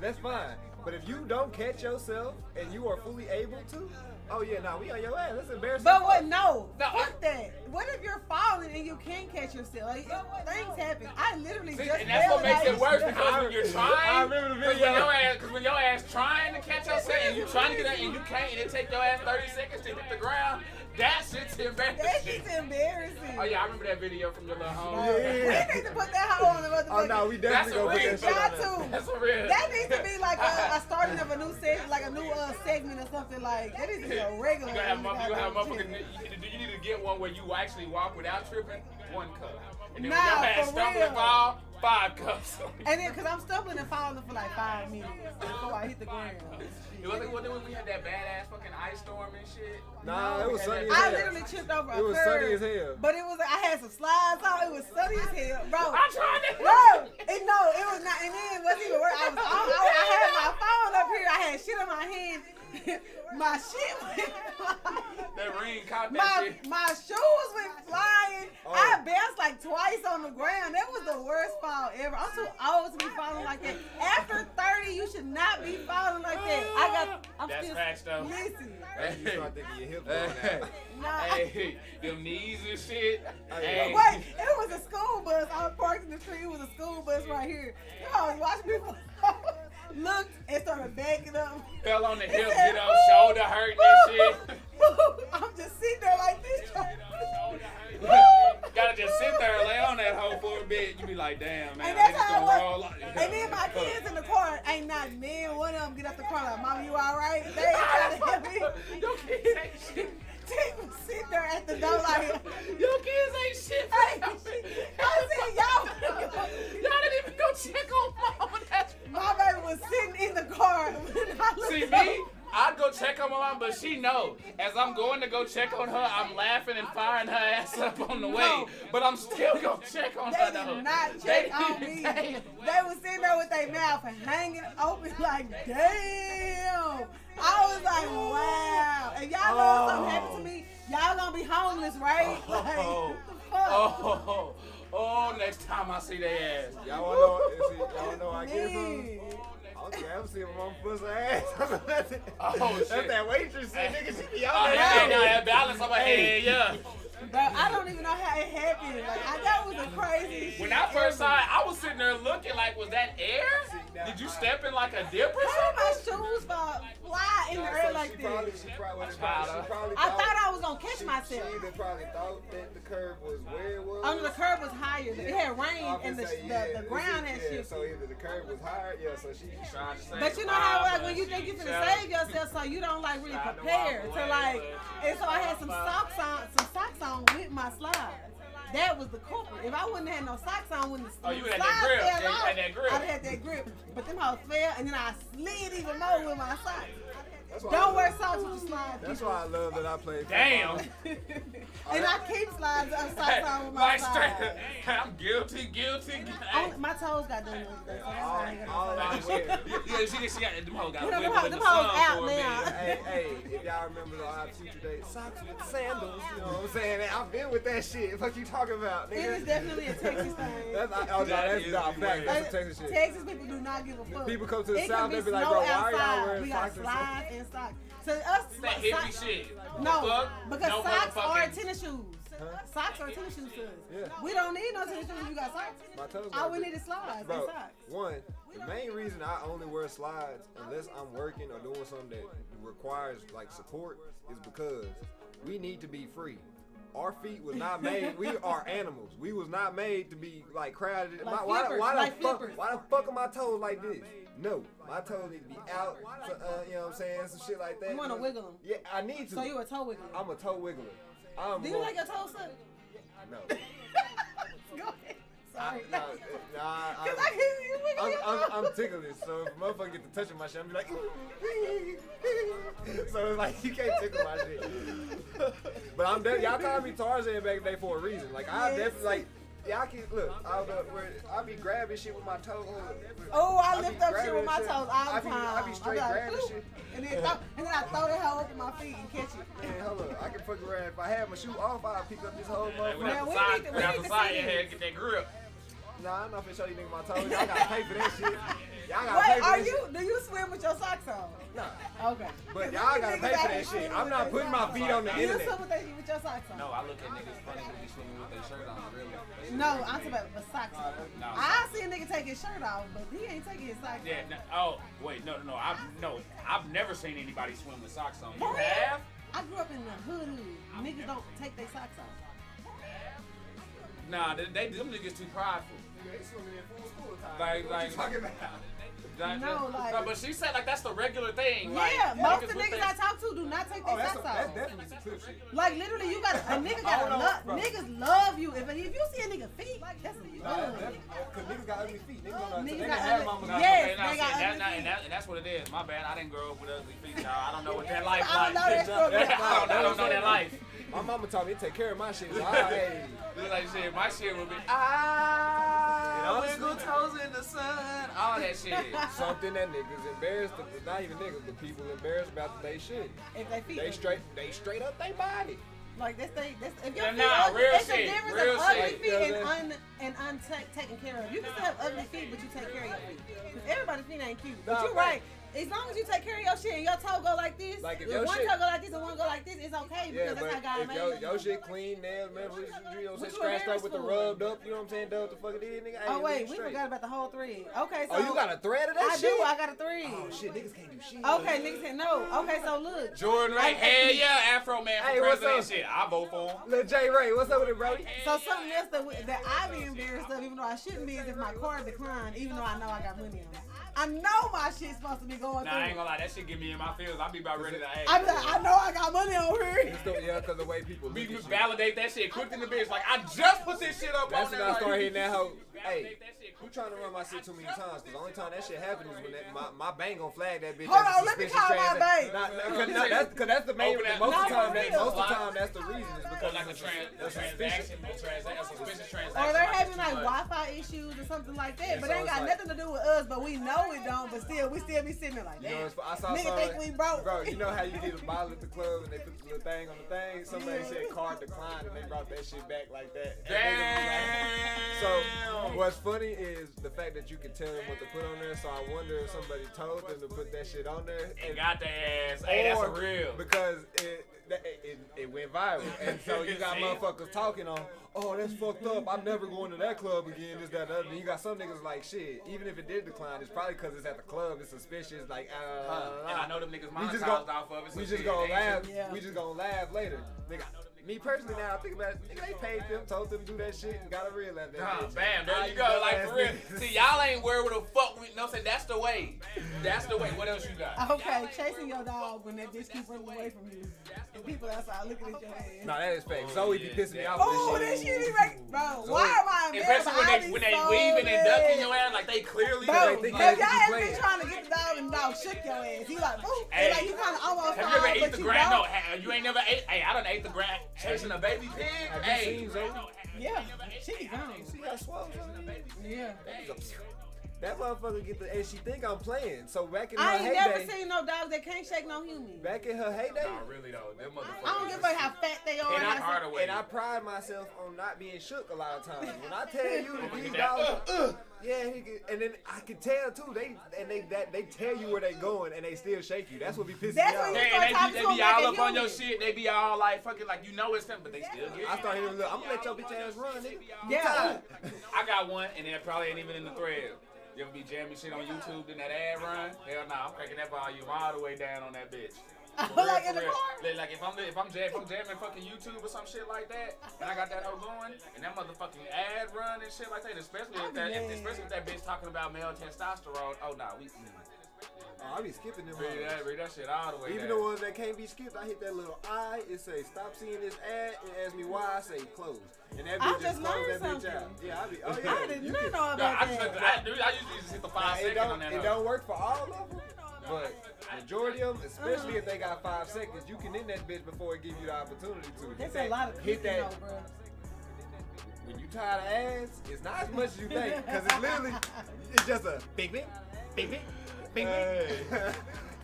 that's fine. But if you don't catch yourself and you are fully able to, oh yeah, nah, we on your ass. That's embarrassing. But what? No. No, Fuck that. What if you're falling and you can't catch yourself? Like, things happen. I literally See, just and that's what makes it worse realized- because when you're trying, I remember the video. Because when your ass trying to catch yourself and you trying to get out and you can't, and it take your ass 30 seconds to hit the ground, that shit's embarrassing. That shit's embarrassing. Oh yeah, I remember that video from your little home. Yeah. We need to put that hoe on the motherfucker. Oh no, we definitely gonna put that shit got on to. there. That's a real. That needs to be like a starting of a new segment, like a new segment or something like. That needs to be a regular. You gotta have channel. motherfucking. You need to get one where you actually walk without tripping. 1 cup. And then Nah, when your ass for stumble real. and fall, 5 cups. And then, cause I'm stumbling and falling for like 5 minutes before I hit the ground. It wasn't when we had that badass fucking ice storm and shit. Nah, it was sunny as I hell. literally tripped over a It was curb, sunny as hell. But it was I had some slides on. It was sunny as hell, bro. I tried to. No, it was not. And then what's even worse, I had my phone up here. I had shit in my hand. My shit went flying. That ring caught that shit. My shoes went flying. Oh. I bounced like twice on the ground. That was the worst fall ever. I'm too old to be falling like that. After 30, you should not be falling like that. I'm That's still facts, though. Listen. You start thinking your hips going out. Nah. Hey, them knees and shit. Hey. Wait, it was a school bus. I was parked in the tree. It was a school bus right here. You know, I was watching people looked and started backing up. Fell on the hip, said, you know, shoulder hurting and shit. I'm just sitting there like this. Gotta just sit there and lay on that hoe for a bit. You be like, damn, man. And that's niggas how gonna it roll was. like- And then my kids in the car, ain't not man one of them get out the car like, Mama, you all right? They ain't trying to help me. Your kids ain't shit. They was sitting there at the door like, Your kids ain't shit. I she know. As I'm going to go check on her, I'm laughing and firing her ass up on the way. But I'm still gonna check on her. They did not check on me. They was sitting there with their mouth hanging open like, damn. I was like, wow. And y'all know something happened to me. Y'all gonna be homeless, right? Like, what the fuck? Oh, next time I see their ass. Y'all know I get it from? Okay, I'm seeing my mom push her ass. Shit. That's that waitress shit, nigga. She be out Oh, there. yeah, that balance on my head, yeah. Bro, I don't even know how it happened. Like, that was the craziest When shit I first ever. saw it, I was sitting there looking like, was that air? Did you step in like a dip or How did my something? shoes fly in the air like She this? probably I thought I was gonna catch myself. She either probably thought that the curve was where it was. The curb was higher. It had rain and the ground had shifted. So either the curve was higher, so she Trying to say But you know how like when you think you finna save yourself, so you don't like really prepare to like. And so I had some socks on with my slides. That was the culprit. If I wouldn't have had no socks on when the you had slides that grip. fell Yeah, you off, had that grip. I'd had that grip. But them hoes fell, and then I slid even more with my socks. That's why Don't wear socks with your slides. That's why I love that I play football. Damn. And I keep slides socks on with my Like slides. straight. I'm guilty. My toes got done the other day, so that's why I ain't got All no I socks. wear. She got them hoes got Them wiggle in the hoes sun out for a now. minute. Hey, if y'all remember the odd teacher day, socks with sandals, you know what I'm saying? I've been with that shit. What you talking about, It nigga? is definitely a Texas thing. That's not fact. That's some Texas shit. Texas people do not give a fuck. People come to the It South, could they be like, snow bro, why are y'all outside. wearing We got socks and slides and socks. To us, That hippie socks- shit. No, Fuck. because No socks are motherfucking- tennis shoes. Socks are tennis shoes to us. Yeah. We don't need no tennis shoes if you got socks. My toes All got we big. need is slides Bro, and socks. one, the main reason I only wear slides unless I'm working or doing something that requires like support is because we need to be free. Our feet was not made. We are animals. We was not made to be like crowded. Like why flippers, the fuck are my toes like this? No, my toes need to be out. You know what I'm saying? Some shit like that. You want to wiggle them. Yeah, I need to. So you a toe wiggler. I'm a toe wiggler. Do you like your toes sucked? No. Go ahead. Sorry. Nah, Because I hear you wiggle your toes. I'm ticklish, so if a motherfucker get to touching my shit, I'm be like, so it's like you can't tickle my shit. But I'm definitely, y'all called me Tarzan back in the day for a reason. Like I definitely like, y'all can look. I'll be grabbing shit with my toes. Oh, I lift be up shit grabbing with my shit. toes all the time. I be straight I'm like, grabbing "Ooh," shit. And then I throw that hoe up in my feet and catch it. Man, hold up, I can fuck around. If I had my shoe off, I'd pick up this whole Hey, motherfucker. Man, we without need to- the we side, need without the to side see of your this. head, get that grip. Nah, I'm not finna show you niggas my toes. Y'all gotta pay for that shit. Y'all gotta pay Wait, for are that you? shit. Do you swim with your socks on? Nah. Okay. But y'all gotta pay for that shit. I'm not putting my feet on the You internet. swim with your socks on? No, I look at niggas funny when they swimming with their shirt on, really. No, I'm talking about the socks on. No. I see a nigga take his shirt off, but he ain't taking his socks Yeah, off. wait, no. I've never seen anybody swim with socks on. You For real? have? I grew up in the hood. Niggas don't take their socks off. Nah, them niggas too prideful. They swimming in full school time. Like, What you talking about? No, like- No, but she said like that's the regular thing. Yeah, like, most of the with niggas their- I talk to do not take their socks That's off. definitely some clip shit. Like literally, you got a nigga got don't know, love. bro. Niggas love you. If you see a nigga feet, that's Cause niggas got ugly feet. Niggas don't Niggas they got have ugly- mama No, got Yes, okay, no, they see, got that- ugly feet. and that's what it is. My bad. I didn't grow up with ugly feet, y'all. I don't know what that life I don't know that struggle. like. I don't know that life. My mama taught me to take care of my shit. So hey. Look like shit. My shit would be wiggle toes in the sun. All that shit. Something that niggas embarrassed, not even niggas, but people embarrassed about that they shit. If they feet, They straight up they body. like that's if your Yeah, feet nah, ugly, real it's the shit, difference real of ugly shit. feet Yeah, and untaken care of. You can still have ugly feet, but you take care of your feet. 'Cause everybody's feet ain't cute. But Nah, you're right. As long as you take care of your shit and your toe go like this, Like, if if your one shit- toe go like this and one go like this, it's okay Yeah, because but that's how God if made your it. shit clean, nails, metal, you know what I'm saying, What you scratched up with the embarrassed for? rubbed up, you know what I'm saying, done what the fuck it is, nigga. Oh Hey, wait, nigga we straight. forgot about the whole thread. Okay, so Oh, you got a thread of that I shit? do. I got a thread. Oh shit, niggas can't do shit. Okay, niggas said no. Okay, so look. Jordan Ray, hell yeah, Afroman Hey, for what's president up? shit. I vote for him. Lil J Ray, what's up with it, bro? So something else that I be embarrassed of, even though I shouldn't be, is if my card declined, even though I know I got money on it. I know my shit's supposed to be going Nah, I ain't through. gonna lie, that shit get me in my feels. I be about ready to ask. I be like, I know I got money on here. Yeah, because the way people We look at you. validate that shit quick in the bitch. Like, I just put this shit up That's on when there. I start like, hitting that hoe. validate Hey, that shit who quick. trying to run my shit too many times? Because the only time that shit happens is when my bank gonna flag that bitch. Hold as a on, let me suspicious call my bank. Because that's the main. Open that- Most of Not the time, for real. most of the time, that's the reason. Is Or because like a transaction, a suspicious transaction. Or they're having too like much. Wi-Fi issues or something like that, And but so it ain't it's got like- nothing to do with us. But we know it don't. But still, we still be sitting there like You know, that. I saw Nigga somebody, think we broke. Bro, you know how you get a bottle at the club and they put the little thing on the thing? Somebody Yeah. said card declined and they brought that shit back like that. And Damn. So what's funny is the fact that you can tell them what to put on there. So I wonder if somebody told them to put that shit on there. And got their ass. Hey, that's a Or real. because it went viral, and so you got See? motherfuckers talking on, oh, that's fucked up. I'm never going to that club again. This, that, other. And you got some niggas like, shit. Even if it did decline, it's probably because it's at the club. It's suspicious. Like, And I know them niggas we just monetized go- off of it. So we just shit, gonna they laugh. Yeah. We just gonna laugh later. Nigga, me personally now, I think about it. Nigga, they paid them, told them to do that shit, and got a real at that. bitch. Bam, there How you go. dumb Like ass for real. niggas. See, y'all ain't worried with the fuck. No, say that's the way. That's the way. What else you got? Okay, chasing your dog when that bitch keep running away from you. And people outside looking at your ass. Nah, that is fake. Zoe be pissing me off Oh, with that this shit. shit be like, bro. Why am I embarrassed? Especially when they weaving and ducking your ass, like they clearly. Bro, They if think y'all they ever playing. been trying to get the dog and the dog shook your ass, you like, boom. Hey, Like you kind of almost Have you ever fall, ate but the you grass? don't. No, you ain't never ate. Hey, I done ate the grass chasing a baby pig. Have Hey, you seen Zoe? Yeah, she be gone. See how swole Zoe is? Yeah. That motherfucker get the, and she think I'm playing. So back in I her ain't never heyday, seen no dogs that can't shake no human. back in her heyday, Nah, really though, them motherfuckers. I don't give a fuck how fat they are. And how Hardaway. and I pride myself on not being shook a lot of times. When I tell you that these Get that, dogs, yeah, and then I can tell too. They tell you where they going and they still shake you. That's what be pissing That's me what off. you- Yeah, and Talk they to be them like all a up on your human. shit. They be all like fucking like you know it's coming, but they still get I it. start hearing, look, I'm gonna let your bitch ass run, nigga. Yeah. I got one, and it probably ain't even in the thread. You ever be jamming shit on YouTube in that ad run? Hell no, I'm cranking that volume all the way down on that bitch. Like in the For real. car? Like if I'm jamming fucking YouTube or some shit like that, and I got that hoe going, and that motherfucking ad run and shit like that, especially if that bitch talking about male testosterone. Oh no, we Oh, I be skipping them. read that shit all the way Even down. the ones that can't be skipped, I hit that little eye. It say stop seeing this ad. It asks me why. I say close, and that I bitch just close that learned bitch out. something. Yeah, I be. Oh yeah. I did you not can- know Nah, about I that. usually just hit the 5 Now, seconds on that it hoe. don't work for all of them, but majority of them, especially if they got 5 seconds, you can in that bitch before it give you the opportunity to. Hit That's that- a lot of hit clicking that. though, bro. When you tired of ads, it's not as much as you think, because it's literally, it's just a bing bing, bing bing, bing bing.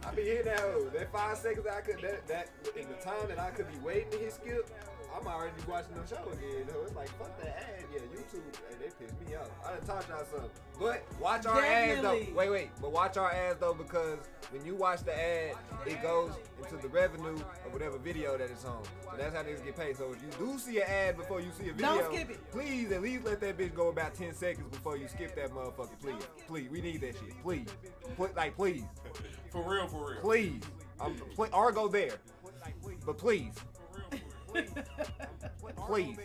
I be hitting that hoe. That 5 seconds I could, that in the time that I could be waiting to hit skip, I'm already watching the show again. Though. It's like, fuck that ad. Yeah, YouTube, hey, they piss me off. I done taught y'all something. But watch our ads though. Definitely. Wait. But watch our ads though, because when you watch the ad, it goes into the revenue of whatever video that it's on. So that's how niggas get paid. So if you do see an ad before you see a video, Don't skip it. please at least let that bitch go about 10 seconds before you skip that motherfucker. Please. We need that shit. Please. Please. For real, for real. Please. Or go there. But please. Please.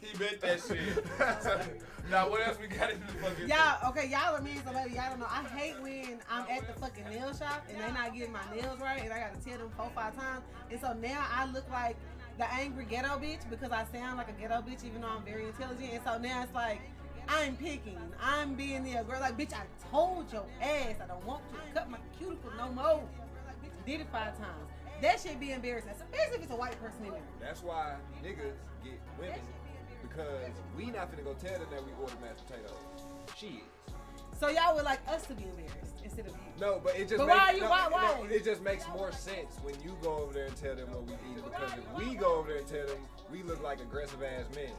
He meant that shit. Now what else we got in the fucking Y'all are me, so baby, y'all don't know. I hate when I'm at the fucking nail shop and they not getting my nails right and I gotta tell them 4 or 5 times. And so now I look like the angry ghetto bitch because I sound like a ghetto bitch even though I'm very intelligent. And so now it's like I'm picking. I'm being the girl like, bitch, I told your ass I don't want you to cut my cuticle no more. Did it 5 times. That shit be embarrassing, especially if it's a white person in there. That's why niggas get women, because we not finna go tell them that we order mashed potatoes. She is. So y'all would like us to be embarrassed instead of you. No, but it just But makes, why are you- why? No, it just makes more sense when you go over there and tell them what we eat, because if we go over there and tell them, we look like aggressive ass men.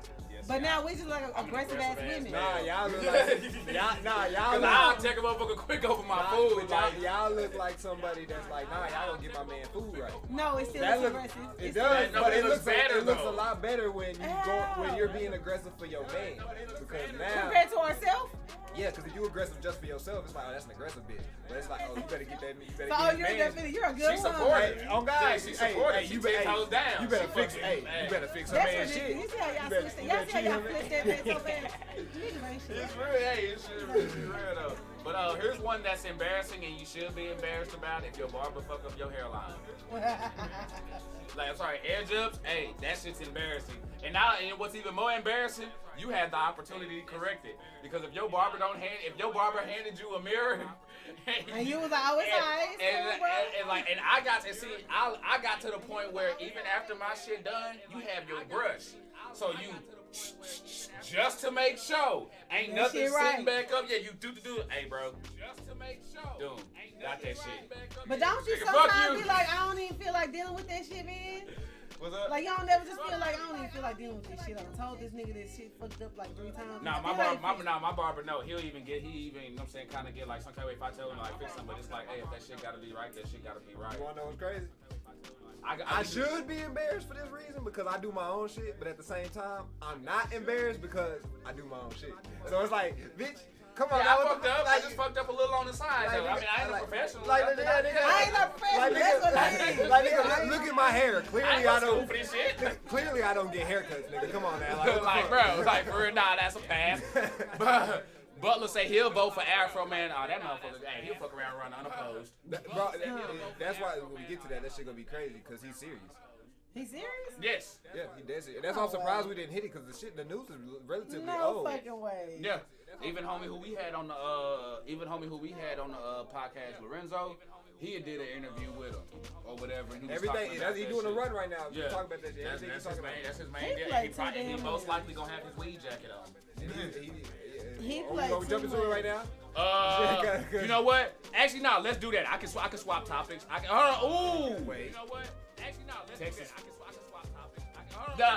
But now we just like aggressive ass women. Nah, y'all look like y'all Cause look I'll like, take a motherfucker quick over my nah, food. but Like, y'all look like somebody that's like, nah, y'all don't get my man food right. No, it's still That look, aggressive. it It's does, No, but it it looks looks better, it looks though. a lot better when you go when you're being aggressive for your man. Because now, compared to ourselves. yeah, because if you aggressive just for yourself, it's like, oh, that's an aggressive bitch. But it's like, oh, you better get that. You better So get you're his man. definitely you're a good She one. supported. Hey, oh God, Yeah, she supported. She you 10 better, toes down. You better She fix, fucking- hey, hey. you better fix her That's man ridiculous. shit. You see how y'all You better- switched that? you Y'all better see how y'all treat flipped him- that man so bad? Niggas ain't shit. it's real, hey, it's real though. But here's one that's embarrassing and you should be embarrassed about if your barber fuck up your hairline. Like, I'm sorry, edge ups, hey, that shit's embarrassing. And what's even more embarrassing, you had the opportunity to correct it. Because if your barber handed you a mirror, and you was like, oh, it's alright, and I got to the point where even after my shit done, you have your brush. So you just to make sure. Ain't that nothing right. sitting back up. Yeah, you do. Hey, bro. Just to make sure. Dude, got that shit. But don't you sometimes be like, I don't even feel like dealing with that shit, man? What's up? Like, y'all never just feel like, I don't even feel like dealing with this shit. I told this nigga this shit fucked up like 3 times. Nah, my barber, no. He even, you know what I'm saying, kind of get like some kind of way if I tell him like fix something, but it's like, hey, if that shit gotta be right, that shit gotta be right. You wanna know what's crazy? I should be embarrassed for this reason because I do my own shit, but at the same time, I'm not embarrassed because I do my own shit. So it's like, bitch, come on. Yeah, I fucked up. I just fucked up a little on the side. Like, though. I mean, I ain't a professional. I ain't no professional. That's what I mean. Like, nigga, look at my hair. Clearly, I don't. For this shit. Clearly, I don't get haircuts, nigga. Come on, man. Like, bro, like for real, nah, that's a pass. But Butler say he'll vote for Afroman. Oh, that motherfucker, hey, he'll fuck around and run unopposed. Bro, that's why when we get to that shit gonna be crazy because he's serious. He's serious? Yes. Yeah, he dead serious. That's why I'm surprised we didn't hit it because the news is relatively no old. Fucking way. Yeah. Even homie who we had on the podcast, Lorenzo, he did an interview with him or whatever. And he was everything he's doing a run right now. Yeah. Talk about that shit. That's his main. That's his main. He most likely gonna have his weed jacket on. He Are we gonna jump into it right now? You know what? Actually, no. Let's do that. I can swap topics. Wait. You know what? Actually, no. Texas. I can swap topics.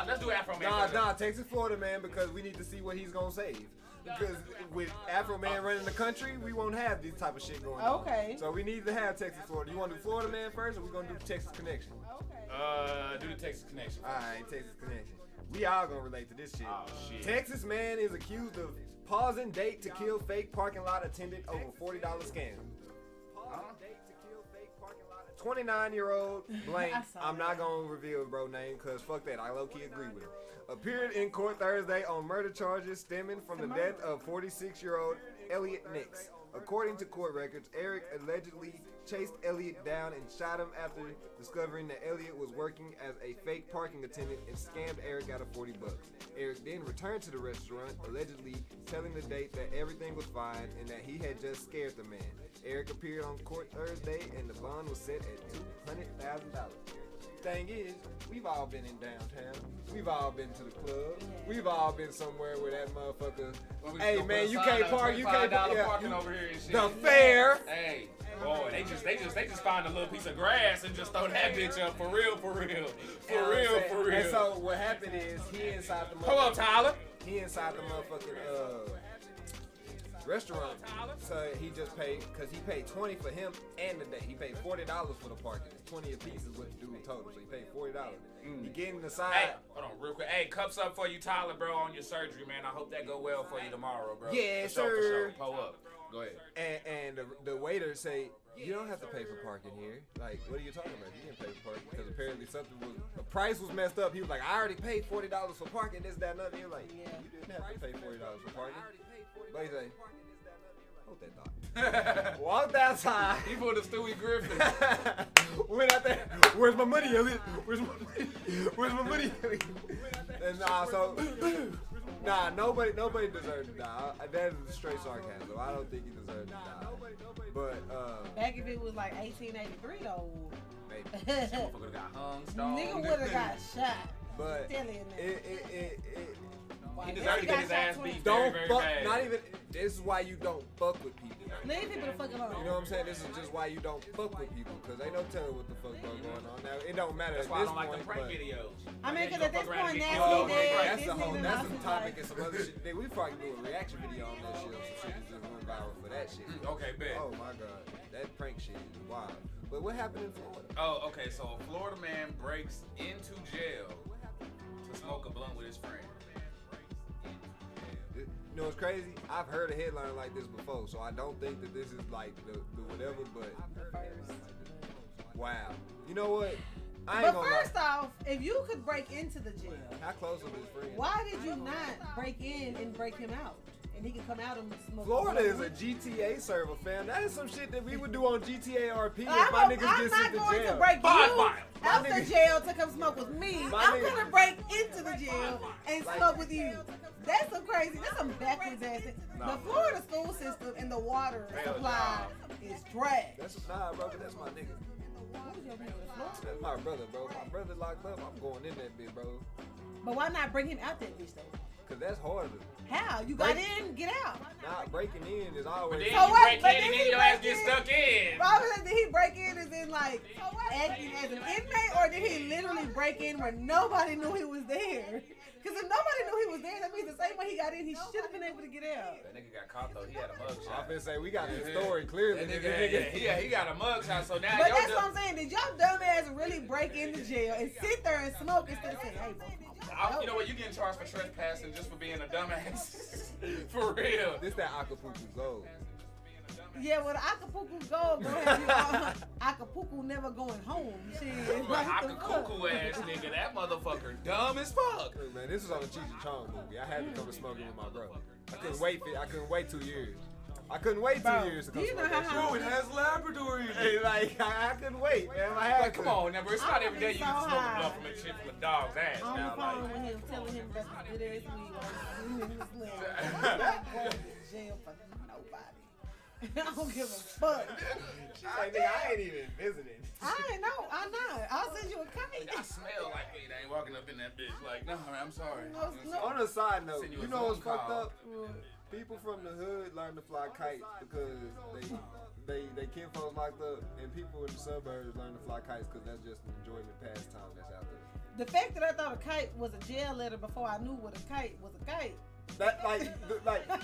Let's do Afroman. Nah, Texas, Florida, man, because we need to see what he's gonna save. Because with Afroman running the country, we won't have this type of shit going on. Okay. So we need to have Texas, Florida. You want to do Florida Man first, or we gonna do Texas Connection? Do the Texas Connection. All right, Texas Connection. We all gonna relate to this shit. Oh shit. Texas man is accused of pausing date to kill fake parking lot attendant over $40 scam. 29-year-old blank. I'm not gonna reveal bro name because fuck that. I low-key agree with him. Appeared in court Thursday on murder charges stemming from the death of 46-year-old Elliot Nix. According to court records, Eric allegedly chased Elliot down and shot him after discovering that Elliot was working as a fake parking attendant and scammed Eric out of $40. Eric then returned to the restaurant, allegedly telling the date that everything was fine and that he had just scared the man. Eric appeared on court Thursday and the bond was set at $200,000. Thing is, we've all been in downtown. We've all been to the club. We've all been somewhere where that motherfucker. Hey man, you can't park. You can't parking over here and shit. The fair. Hey, boy, they just find a little piece of grass and just throw that bitch up for real. And so what happened is he inside the. Hold on, Tyler. He inside the motherfucking restaurant, so he just paid because he paid $20 for him and the day. He paid $40 for the parking. 20 a piece is what the dude told him, so he paid $40. He getting the side. Hey, hold on, real quick. Hey, cups up for you, Tyler, bro, on your surgery, man. I hope that go well for you tomorrow, bro. Yeah, for sure. Pull up. Go ahead. And the waiter say, you don't have to pay for parking here. Like, what are you talking about? You didn't pay for parking because apparently the price was messed up. He was like, I already paid $40 for parking. This, that, and other. He was like, you didn't have to pay $40 for parking. But he say, hold that thought. Walked outside. He pulled a Stewie Griffin. Went out there. Where's my money, Elliot? Where's my money, Elliot? And nobody deserved to die. That is straight sarcasm. I don't think he deserved to die. But back if it was like 1883 though. Maybe. Motherfucker would've got hung, stoned. Nigga would have got shot. But he deserved to get his ass beat don't very, fuck, very bad. not even, this is why you don't fuck with people. Leave people to fuck alone. You know what I'm saying? This is just why you don't fuck with people, because ain't no telling what the fuck going on. Now, it don't matter. That's at why I this don't like point, the prank but videos. I mean, because at this point, that's a topic and some other shit. We probably do a reaction video on that shit, or some shit that just went viral for that shit. Okay, bet. Oh my god, that prank shit is wild. But what happened in Florida? Oh, okay, so a Florida man breaks into jail to smoke a blunt with his friend. You know what's crazy? I've heard a headline like this before, so I don't think that this is like the whatever, but wow. You know what? I ain't but gonna first off, if you could break into the jail, how close was his friend? why did you not break in and break him out and he can come out and smoke. Florida is a GTA server, fam. That is some shit that we would do on GTA RP if I'm my niggas not get sent to going jail. to break Five you miles. out the jail to come smoke with me. My I'm nigga- gonna break into the jail and smoke with you. That's some crazy. That's some backwards ass thing. The Florida school system and the water supply is trash. Nah, bro, that's my nigga. That's my brother, bro. My brother locked up. I'm going in that bitch, bro. But why not bring him out that bitch though? Cause that's harder. How? You got in, get out. Nah, breaking in is But always. then So you what? break But in and then then he your ass break get in. stuck in. Did he break in as in like acting as an inmate, or did he literally break in where nobody knew he was there? Because if nobody knew he was there, that means the same way he got in, he should have been able to get out. That nigga got caught though. He had a mug I'm shot. finna say we got the story clearly. That nigga, he got a mug shot. So now But y'all that's what I'm saying. Did y'all dumbass really break into jail and sit there and smoke instead of saying, hey, bro, you know what? You getting charged for trespassing just for being a dumbass. For real. This that Acapulco gold. yeah, well, the Acapulco gold gonna have you on Acapulco never going home. Shit. Well, What the fuck? cuckoo ass nigga, that motherfucker dumb as fuck. Look, man, this was on the Cheech and Chong movie. I had to come to smoking with my brother. I couldn't wait 2 years. I couldn't wait 2 Bro, years to do come you know smoke that how shit. high- has Labrador in Hey, like, I couldn't wait, man. I had Like, to. come on, now, bro. It's not every day you So can smoke a high. blunt from a chick from a dog's ass. On the Now, phone like, with him, telling him that's a good ass weed. I'm in this land. I'm not going to jail for nobody. I don't give a fuck. She's like, nigga, I ain't even visiting. I ain't know. I'm not. I'll send you a kite. I smell like weed. I ain't walking up in that bitch. Like, no, I'm sorry. No. On a side note, Send you a you know what's phone fucked call. up? People from the hood learn to fly kites because they kinfolks locked up, and people in the suburbs learn to fly kites because that's just an enjoyment pastime that's out there. The fact that I thought a kite was a jail letter before I knew what a kite was a kite. That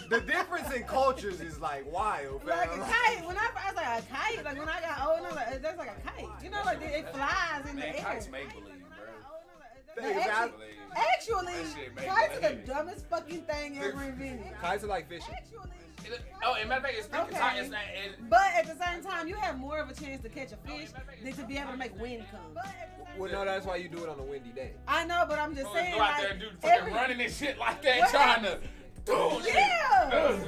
the difference in cultures is like wild, fam. Like a kite. When I was like a kite, like when I got old, I was like, that's like a kite. You know, like it flies in the Man, air. kites make believe, bro. Actually, That shit make kites are the believe. dumbest fucking thing ever invented. Kites are like fishing. Oh, and matter of fact, it's thinking Okay. time. It's not. It, But at the same time, you have more of a chance to catch a fish than to be able to make wind come. Well, no, that's why you do it on a windy day. I know, but I'm just go saying, out there like, and do fucking every, running and shit like that, What? trying to. Yeah.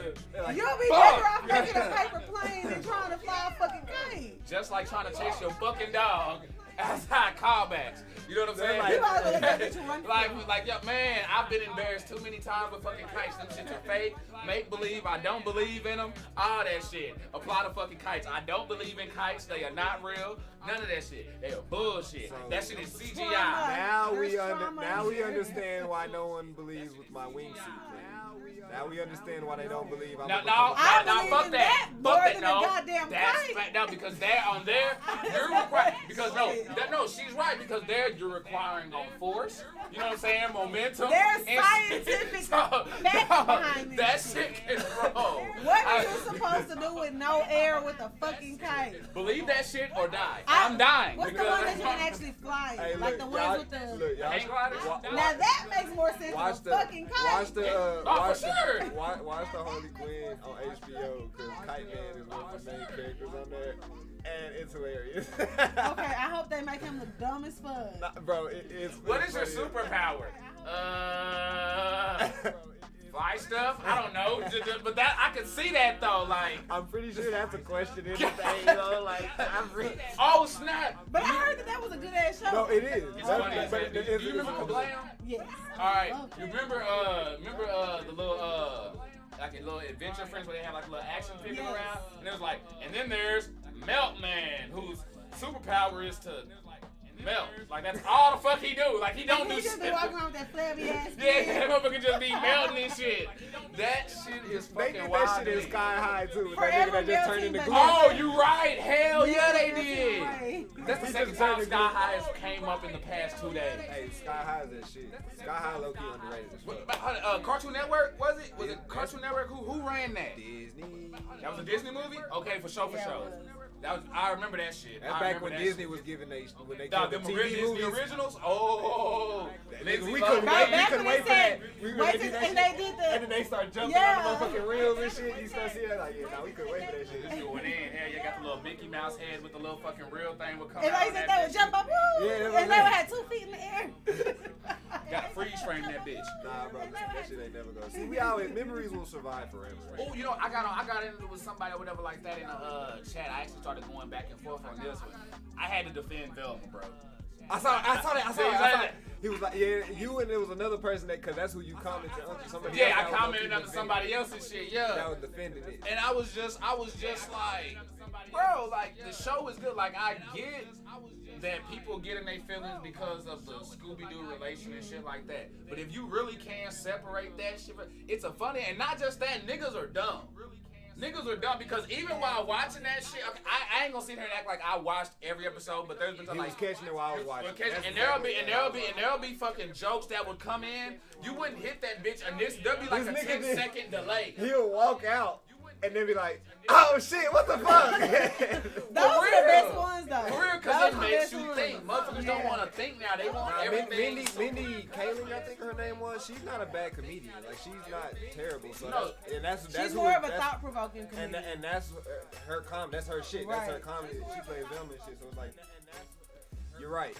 Like, You'll be Fuck. better off making a paper plane than trying to fly a fucking kite. Just like trying to chase your fucking dog outside callbacks. You know what I'm saying? Like- You might as well let you run like, yo, man, I've been embarrassed too many times with fucking kites. Them shits are fake, make believe. I don't believe in them. All that shit. Apply to fucking kites. I don't believe in kites. They are not real. None of that shit. They are bullshit. That shit is CGI. Now There's we trauma now we here. understand why no one believes with my wingsuit thing. Now we understand why they don't believe I'm No, gonna I become a- believe fuck in that. that more Fuck that. than No, a goddamn that's kite. fact. No, because they're on there. You're requiring because no, she's right because there you're requiring on force. You know what I'm saying? Momentum. There's and- scientific facts behind this That shit. shit can roll. What are you supposed to do with no air with a fucking kite? Believe that shit or die. I'm dying. What's the because one that you can actually fly? Hey, Like look, the y'all, ones with the. look, y'all, hang gliders? Now that makes more sense watch than a fucking kite. watch the Oh, watch for sure. the watch the Harley Quinn on HBO because Kite Man is one of the main characters on there, and it's hilarious. Okay, I hope they make him look dumb as fuck. Nah, bro, it's What is your funny. superpower? Fly stuff? I don't know. But that I can see that though. Like, I'm pretty sure that's a question in the thing, though. Like, I'm really. oh snap! But I heard that was a good ass show. No, it is. It's That's- funny as but hell. Do it's- you remember it's- Kablam? Yes. All right. Love You it. remember the little like a little adventure friends where they have like a little action figure Yes. around, and it was like, and then there's Meltman, whose superpower is to melt. Like that's all the fuck he do. Like he don't do He just be shit. walking around with that flabby ass. Yeah, that motherfucker just be melting and shit. That shit is They fucking did wild. that shit to in me. Sky High too. With Forever that nigga that just turned melting, into but glue. Oh, you right. Hell yeah, they Yes, did. right. That's the He second just time turned Sky into- High has came up in the past 2 days. Hey, Sky High is that shit. Sky High low key underrated as fuck. Cartoon Network, was it? Was it Cartoon Network? Who ran that? Disney. That was a Disney movie? Okay, for sure, for Yeah, it sure. was. That was, I remember that shit. That's I back remember when that Disney shit. was giving when they Dog, gave them the Disney TV movies. originals? Oh. Lindsay We Lohan. couldn't wait. We Back couldn't when wait for they that. said- We wait were till- do that and shit. they did the- And then they start jumping Yeah. on the motherfucking reels and shit. You start seeing that like, yeah, nah, we couldn't wait for that Just shit. going in. Hell, you got the little Mickey Mouse head with the little fucking real thing would come And out. like on said that they would bitch. jump up, woo, Yeah, that's what and they I'm would saying. have 2 feet in the air. Got a freeze frame that bitch. Nah, bro, that shit ain't never gonna See, we always memories will survive forever. Oh, you know, I got into it with somebody or whatever like that in the chat. I actually started going back and forth on this one. I had to defend Velma, bro. I saw that. He was like, yeah, you and there was another person that, cause that's who you commented on. Somebody Yeah, else I commented under somebody else's shit. Yeah, that was defending it. and I was just like, bro, like the show is good. Like I get that people get in their feelings because of the Scooby-Doo relation and shit like that. But if you really can separate that shit, it's a funny, and not just that, niggas are dumb. Niggas are dumb because even while watching that shit, I ain't gonna sit here and act like I watched every episode, but there's been He was catching it while I was watching. and there'll be fucking jokes that would come in. You wouldn't hit that bitch, and there'll be like a 10-second delay. He'll walk out and then be like, "Oh shit, what the fuck?" Those are the best ones though. For real, because it makes you think. Motherfuckers don't want to think now. They want everything. Mindy Kaling, I think her name was. She's not a bad comedian. Like she's not terrible. So No. that's She's more of a thought-provoking comedian. and that's her That's her shit. Right. That's her comedy. She plays Velma and shit. So it's like. You're right.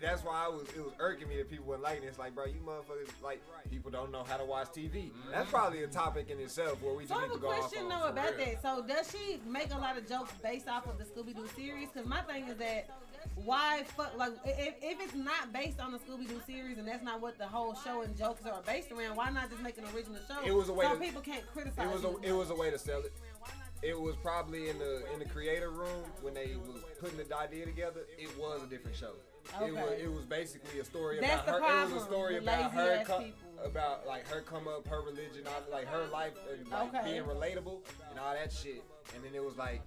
That's why it was irking me that people weren't liking it. It's like, bro, you motherfuckers, like, people don't know how to watch TV. That's probably a topic in itself where we just So I need have to a go off question on. though about that. So does she make a lot of jokes based off of the Scooby-Doo series? Because my thing is that why fuck, like, if it's not based on the Scooby-Doo series and that's not what the whole show and jokes are based around, why not just make an original show? It was a way so to- people can't criticize It was a way to sell it. It was probably in the creator room when they was putting the idea together. It was a different show. Okay. It was basically a story That's about the her. It was a problem story with about her lazy-ass people. about like her come up, her religion, like her life, and like Okay. being relatable and all that shit. And then it was like,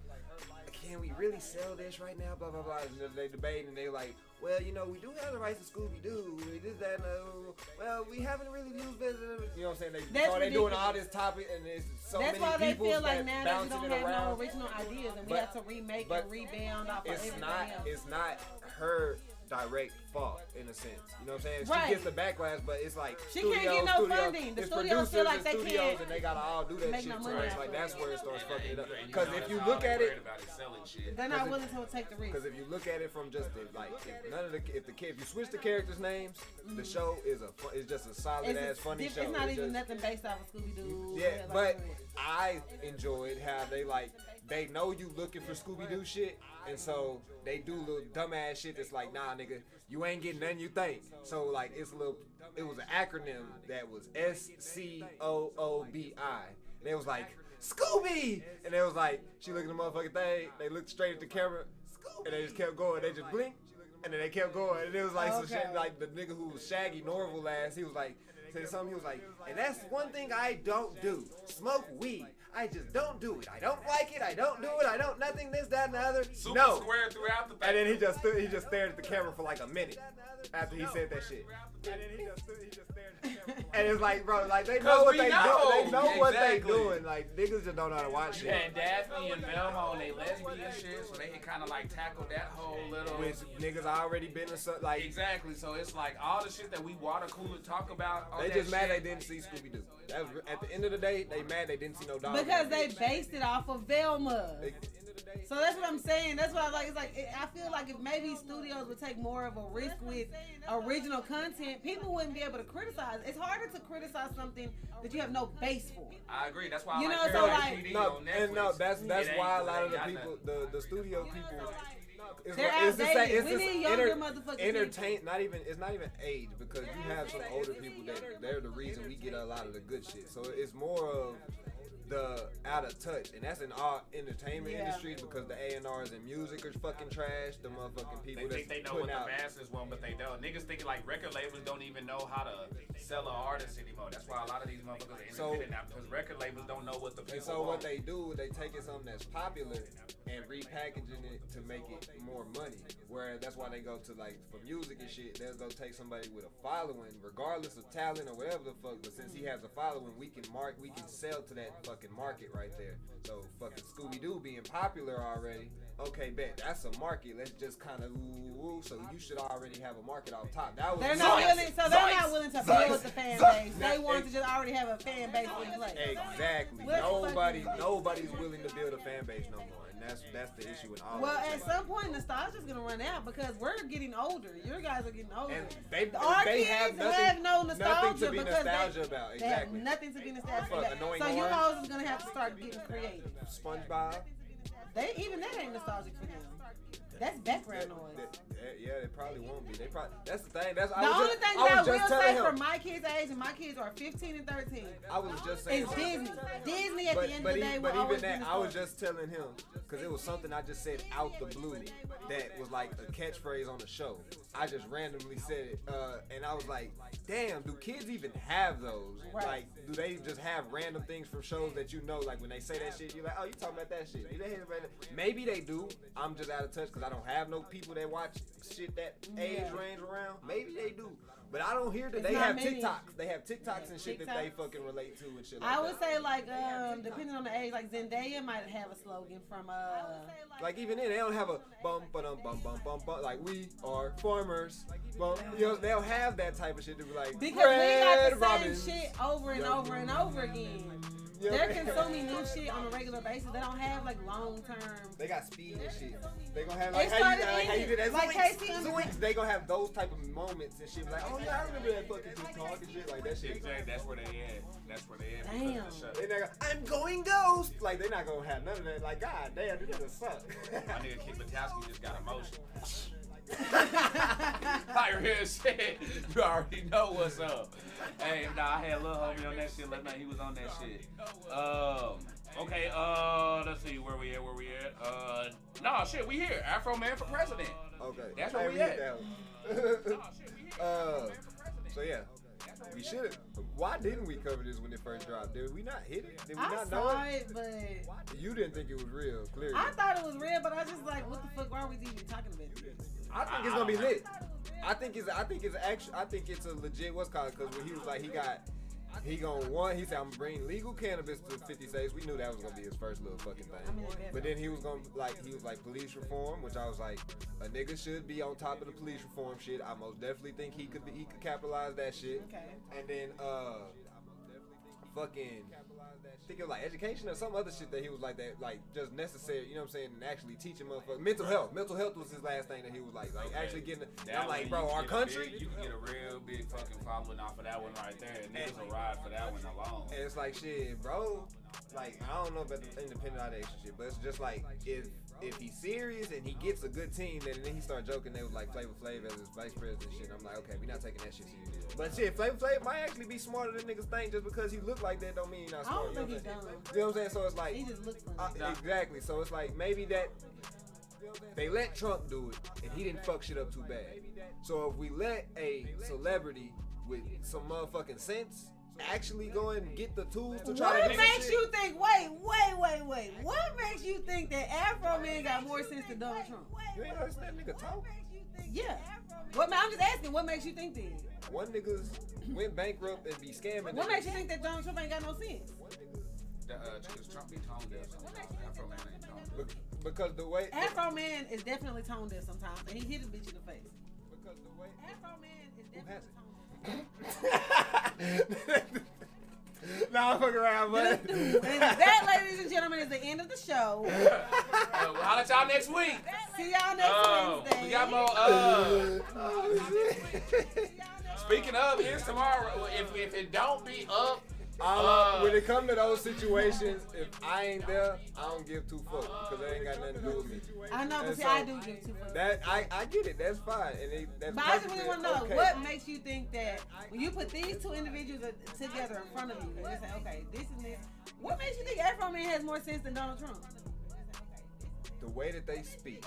can we really sell this right now? Blah blah blah. And they debate and they like, well, you know, we do have the rights to Scooby Doo. We did that. Well, we haven't really used it. You know what I'm saying? They doing all this topic and there's so That's many why they people feel like that now that we bouncing don't it have around. no original ideas and we But- have to remake but and rebound off of everything else. It's not her direct fault in a sense. You know what I'm saying? Right. She gets the backlash, but it's like She can't get no funding. The it's studios feel producers like and they studios can't and they gotta all do that make shit. no So money it's off like of it. that's where it starts fucking it up. And Because you know, if you that's look all at they it, worried about is selling shit. They're not willing to take the risk. because if you look at it from just the, like if you switch the characters' names, the show is just a solid ass funny show. It's not even just, nothing based off of Scooby-Doo. Yeah, but I enjoyed how they know you looking for Scooby-Doo shit, and so they do little dumbass shit that's like, nah, nigga, you ain't getting nothing you think. So like it was an acronym that was SCOOBI. And it was like, Scooby! And it was like, she looked at the motherfucking thing, they looked straight at the camera, and they just kept going, they just blinked, and then they kept going, and it was like some shit, like the nigga who was Shaggy Norval ass, he was like, said something, he was like, and that's one thing I don't do, smoke weed. I just don't do it. I don't like it. I don't do it. I don't nothing. This, that, and the other. Super no. square throughout the And then he just stared at the camera for like a minute after he said that shit. And then he just stared at the camera. And it's like, bro, like they know what they do. They know what they doing. Like niggas just don't know how to watch shit. And Daphne and Velma on they lesbian shit, so they can kind of like tackle that whole little. Which niggas already been in some, like. Exactly. So it's like all the shit that we water cooler talk about. On They that just mad they shit. didn't see Scooby Doo. That was at the end of the day. They mad they didn't see no dog. Because they based it off of Velma. So that's what I'm saying. That's what I like. It's like I feel like if maybe studios would take more of a risk with original content, people wouldn't be able to criticize. It's harder to criticize something that you have no base for. I agree. That's why You I know, like so Paradise like- PD No, on Netflix. and no, that's It why a ain't- lot of they the got people, nothing. the studio people. They're outdated. We need younger motherfuckers. Entertain, it's not even age, because you have some older people that they're the reason we get a lot of the good shit. So it's more of the out of touch, and that's in all entertainment industries, because the A&Rs and music are fucking trash. The motherfucking people They think they that's know what putting the out. masses want, but they don't. Niggas thinking like record labels don't even know how to sell an artist anymore. That's why a lot of these motherfuckers are independent now, because record labels don't know what the people And so want. what they do, they take it something that's popular and repackaging it to make it more money. Where that's why they go to like for music and shit, they'll go take somebody with a following, regardless of talent or whatever the fuck. But since he has a following, we can sell to that fucking market right there. So fucking Scooby Doo being popular already. Okay, bet that's a market. Let's just kind of so you should already have a market off top. That was They're not willing. So they're not willing to build the fan base. They want to just already have a fan base in place. Exactly. What the fuck Nobody's willing to build a fan base no more. And that's the issue with all. Well, of it. at some point, nostalgia's gonna run out because we're getting older. Your guys are getting older. And they kids have no nostalgia nothing to be because nostalgia about. they have Exactly. nothing to be nostalgic Fuck, about. annoying So you orange. hoes is gonna have to start getting creative. SpongeBob. Even that ain't nostalgic for them. That's background noise. Yeah, they probably won't be. That's the thing. The only thing that I will say for my kids' age, and my kids are 15 and 13, I was just saying. is Disney. Disney at the end of the day will but always even be that, I was nostalgic. just telling him because it was something I just said out the blue that was like a catchphrase on the show. I just randomly said it, and I was like, "Damn, do kids even have those? Right. Like, do they just have random things from shows that you know? Like when they say that shit, you're like, oh, you talking about that shit? Do they have that? Maybe they do. I'm just out of touch because I don't have no people that watch shit that age range around. Maybe they do. But I don't hear that It's they not have many. TikToks. They have TikToks and shit that they TikToks. fucking relate to and shit like I that. would say like depending on the age, like Zendaya might have a slogan from Like even then, they don't have a bum bum bum bum bum bum. Like we are farmers. Well, you know, they'll have that type of shit to be like because we got Red the Robin. same shit over and over and over again. Yeah. They're consuming new shit on a regular basis. They don't have like long term. They got speed and shit. They gonna have like It how you, started how you did that like Zoinks, Casey and Zoinks. They gonna have those type of moments and shit. Like, oh yeah, I remember that fucking TikTok and shit like that shit. Exactly. That's where they at. That's where they at. Damn. because of the They not gonna, I'm going ghost. Like they're not gonna have none of that. Like God damn, this nigga suck. show. My nigga Kid Batowski just got emotion. Like real shit. You already know what's up. Hey, nah, I had a little homie on that shit last night. He was on that shit. Okay, let's see where we at. Nah, shit, we here. Afroman for president. Okay, That's where Hey, we at. that one. So yeah, we should. Why didn't we cover this when it first dropped? Did we not hit it? Did we I not know saw it? it, but You didn't think it was real, clearly. I thought it was real. But I just like, what the fuck? Why are we even talking about this? I think it's gonna be lit. I think it's a legit what's called because when he was like he said I'm bringing legal cannabis to 50 states. We knew that was gonna be his first little fucking thing. I mean, But then he was like police reform, which I was like a nigga should be on top of the police reform shit. I most definitely think he could capitalize that shit. Okay. And then fucking I think it was like education or some other shit that he was like that, like just necessary, you know what I'm saying, and actually teaching motherfuckers. Mental health was his last thing that he was like actually getting. I'm like, bro, our country. You can get a real big fucking following off of that one right there. And niggas will ride for that one alone. And it's like shit, bro. Like I don't know about the independent audition shit, but it's just like if he's serious and he gets a good team, then he start joking. They was like Flavor Flav as his vice president and shit. I'm like, okay, we not taking that shit serious. But shit, Flavor Flav might actually be smarter than niggas think. Just because he look like that don't mean he's not I smart. don't You know think what I'm he's saying? You know what I'm saying? So it's like He just looks funny. exactly. So it's like maybe that they let Trump do it and he didn't fuck shit up too bad. So if we let a celebrity with some motherfucking sense actually go and get the tools to try What to do makes shit, you think? Wait. What makes you think that Afroman got more sense than Donald Trump? you ain't understand that nigga talk. Yeah. I'm just asking. What makes you think that? One niggas went bankrupt and be scamming. What niggas. makes you think that Donald Trump ain't got no sense? Because Trump be tone deaf sometimes. Afroman ain't tone deaf. Because the way Afroman is definitely tone deaf sometimes, and he hit a bitch in the face. because the way Afroman is definitely has tone deaf. Nah, I'm fucking around, but And that, ladies and gentlemen, is the end of the show. We'll holler at y'all next week. See y'all next Wednesday. We got more. Speaking of, here's tomorrow. If it don't be up, when it come to those situations, if I ain't there, I don't give two fucks because that ain't got nothing to do with me. I know, but And see, so, I do give two fucks. That I get it. That's fine. And that's But I just really perfectly want to know okay. what makes you think that when you put these two individuals together in front of you and you say, okay, this and this, what makes you think Afroman has more sense than Donald Trump? The way that they speak.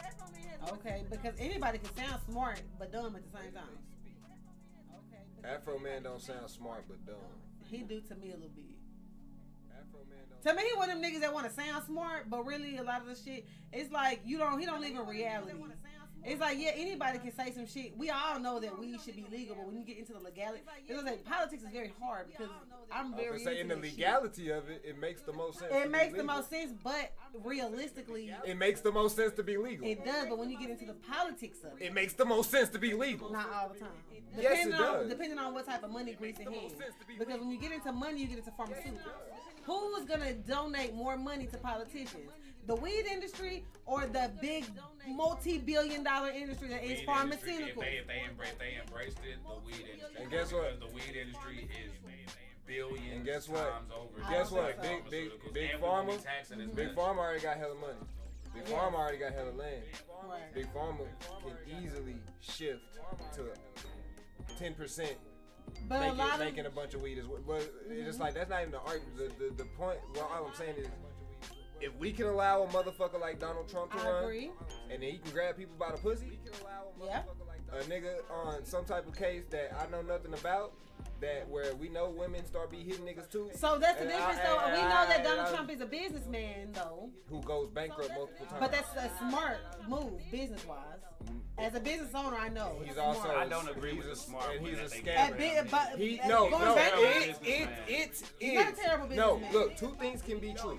Okay, because anybody can sound smart but dumb at the same time. Afroman don't sound smart but dumb. He do to me a little bit. Afroman don't. To me, he one of them niggas that want to sound smart, but really a lot of the shit, it's like he don't live in reality. It's like, yeah, anybody can say some shit. We all know that weed should be legal, but when you get into the legality, it's like politics is very hard because I'm very say in the into this legality of it, it makes the most sense. shit. to It be makes the legal. most sense, but realistically, It makes the most sense to be legal. it does. But when you get into the politics of it, It makes the most sense to be legal. not all the time. Yes, it does. Depending on what type of money grease in hand. Because when you get into money, you get into pharmaceuticals. Who's gonna donate more money to politicians? the weed industry or the big multi-billion-dollar industry that is pharmaceutical. If they embraced it, the weed industry. And guess what? Because the weed industry is billions And guess what? times over. Guess what? Like Big pharma. Big pharma already got hella money. Big pharma already got hella land. Right. Big pharma can easily shift to 10%. But Making a bunch of weed is what. But it's just like that's not even the argument. The point. Well, all I'm saying is, if we can allow a motherfucker like Donald Trump to run, agree. and then he can grab people by the pussy, Yeah. a nigga on some type of case that I know nothing about, that where we know women start be hitting niggas too. So that's the And difference, though. We know that Donald Trump is a businessman, though. Who goes bankrupt multiple times. But that's a smart move, business-wise. As a business owner, I know. He's it's also. smart. I don't agree with the smart and one he's that a they At scammer. big, but He going bankrupt, it's not a terrible no. businessman. Look, two things can be true.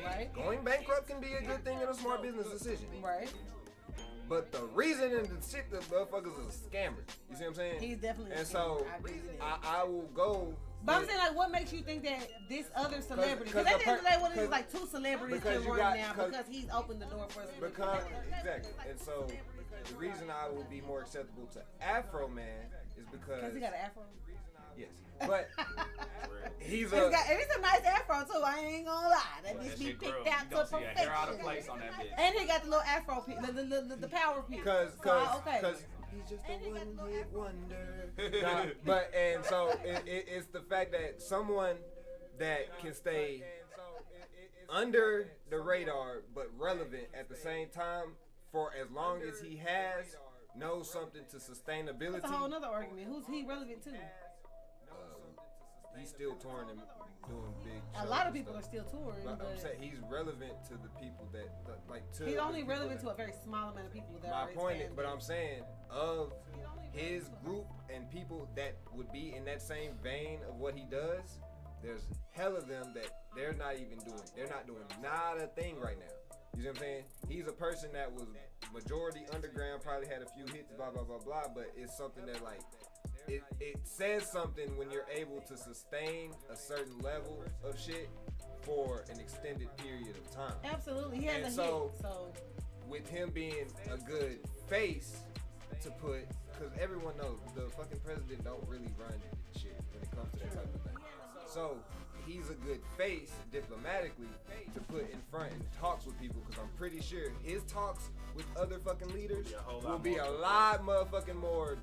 right? Going bankrupt can be a good thing and a smart business decision. Right. But the reason and the shit that motherfuckers is a scammer. You see what I'm saying? He's definitely. And a so scammer. I agree with that. I will go. But I'm with- saying, like, what makes you think that this other celebrity? Because because at the end of the day, what it because- is like two celebrities because can you run got- now because- because he's opened the door for us. Because exactly, and so the reason I will be more acceptable to Afroman is because he got an afro. yes, but he's And a it's a nice afro too. I ain't gonna lie. That That bitch be shit picked curl. out You to don't see a hair out of perfection. place on that bitch. And he got the little afro piece, the power piece. because okay. he's just a one-hit wonder. Nah, but and so it's the fact that someone that can stay under the radar but relevant at the same time for as long as he has knows something to sustainability. That's a whole nother argument. Who's he relevant to? He's still touring and doing big shows. A lot of and people are stuff. still touring, But I'm but saying he's relevant to the people that like to. he's the only people relevant that- to a very small amount of people that My are his point is, fans. but I'm saying of his group and people that would be in that same vein of what he does, there's hell of them that they're not doing not a thing right now. You see what I'm saying? He's a person that was majority underground, probably had a few hits, blah blah blah blah, but it's something that like it says something when you're able to sustain a certain level of shit for an extended period of time. Absolutely, he has And a so- hit. So With him being a good face to put, because everyone knows the fucking president don't really run shit when it comes to that type of thing. So he's a good face diplomatically to put in front and talks with people, because I'm pretty sure his talks with other fucking leaders Be a whole will lot be more a lot motherfucking more.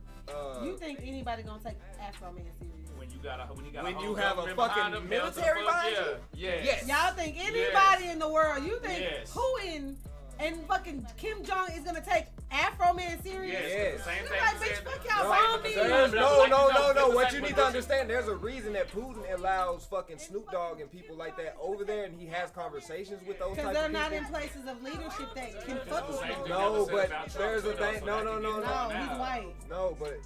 you think anybody gonna take Afro Man serious? When you got a When whole you have a government fucking behind them, military fuck behind yeah. you? Yeah. Yes. Y'all think anybody Yes. in the world? You think Yes. who in and fucking Kim Jong is gonna take Afro Man serious? Yes. The same You're thing like, you bitch, said. fuck the y'all, same- bomb the me. same- No. the What same- you need to understand, there's a reason that Putin allows fucking Snoop Dogg and people like that over there, and he has conversations with those type Because of they're people. not in places of leadership that can fuck with Same them. thing No, that was said but about Trump, there's a too, though, thing- so no, that no, can no, get no. done No, he's now. white. No, but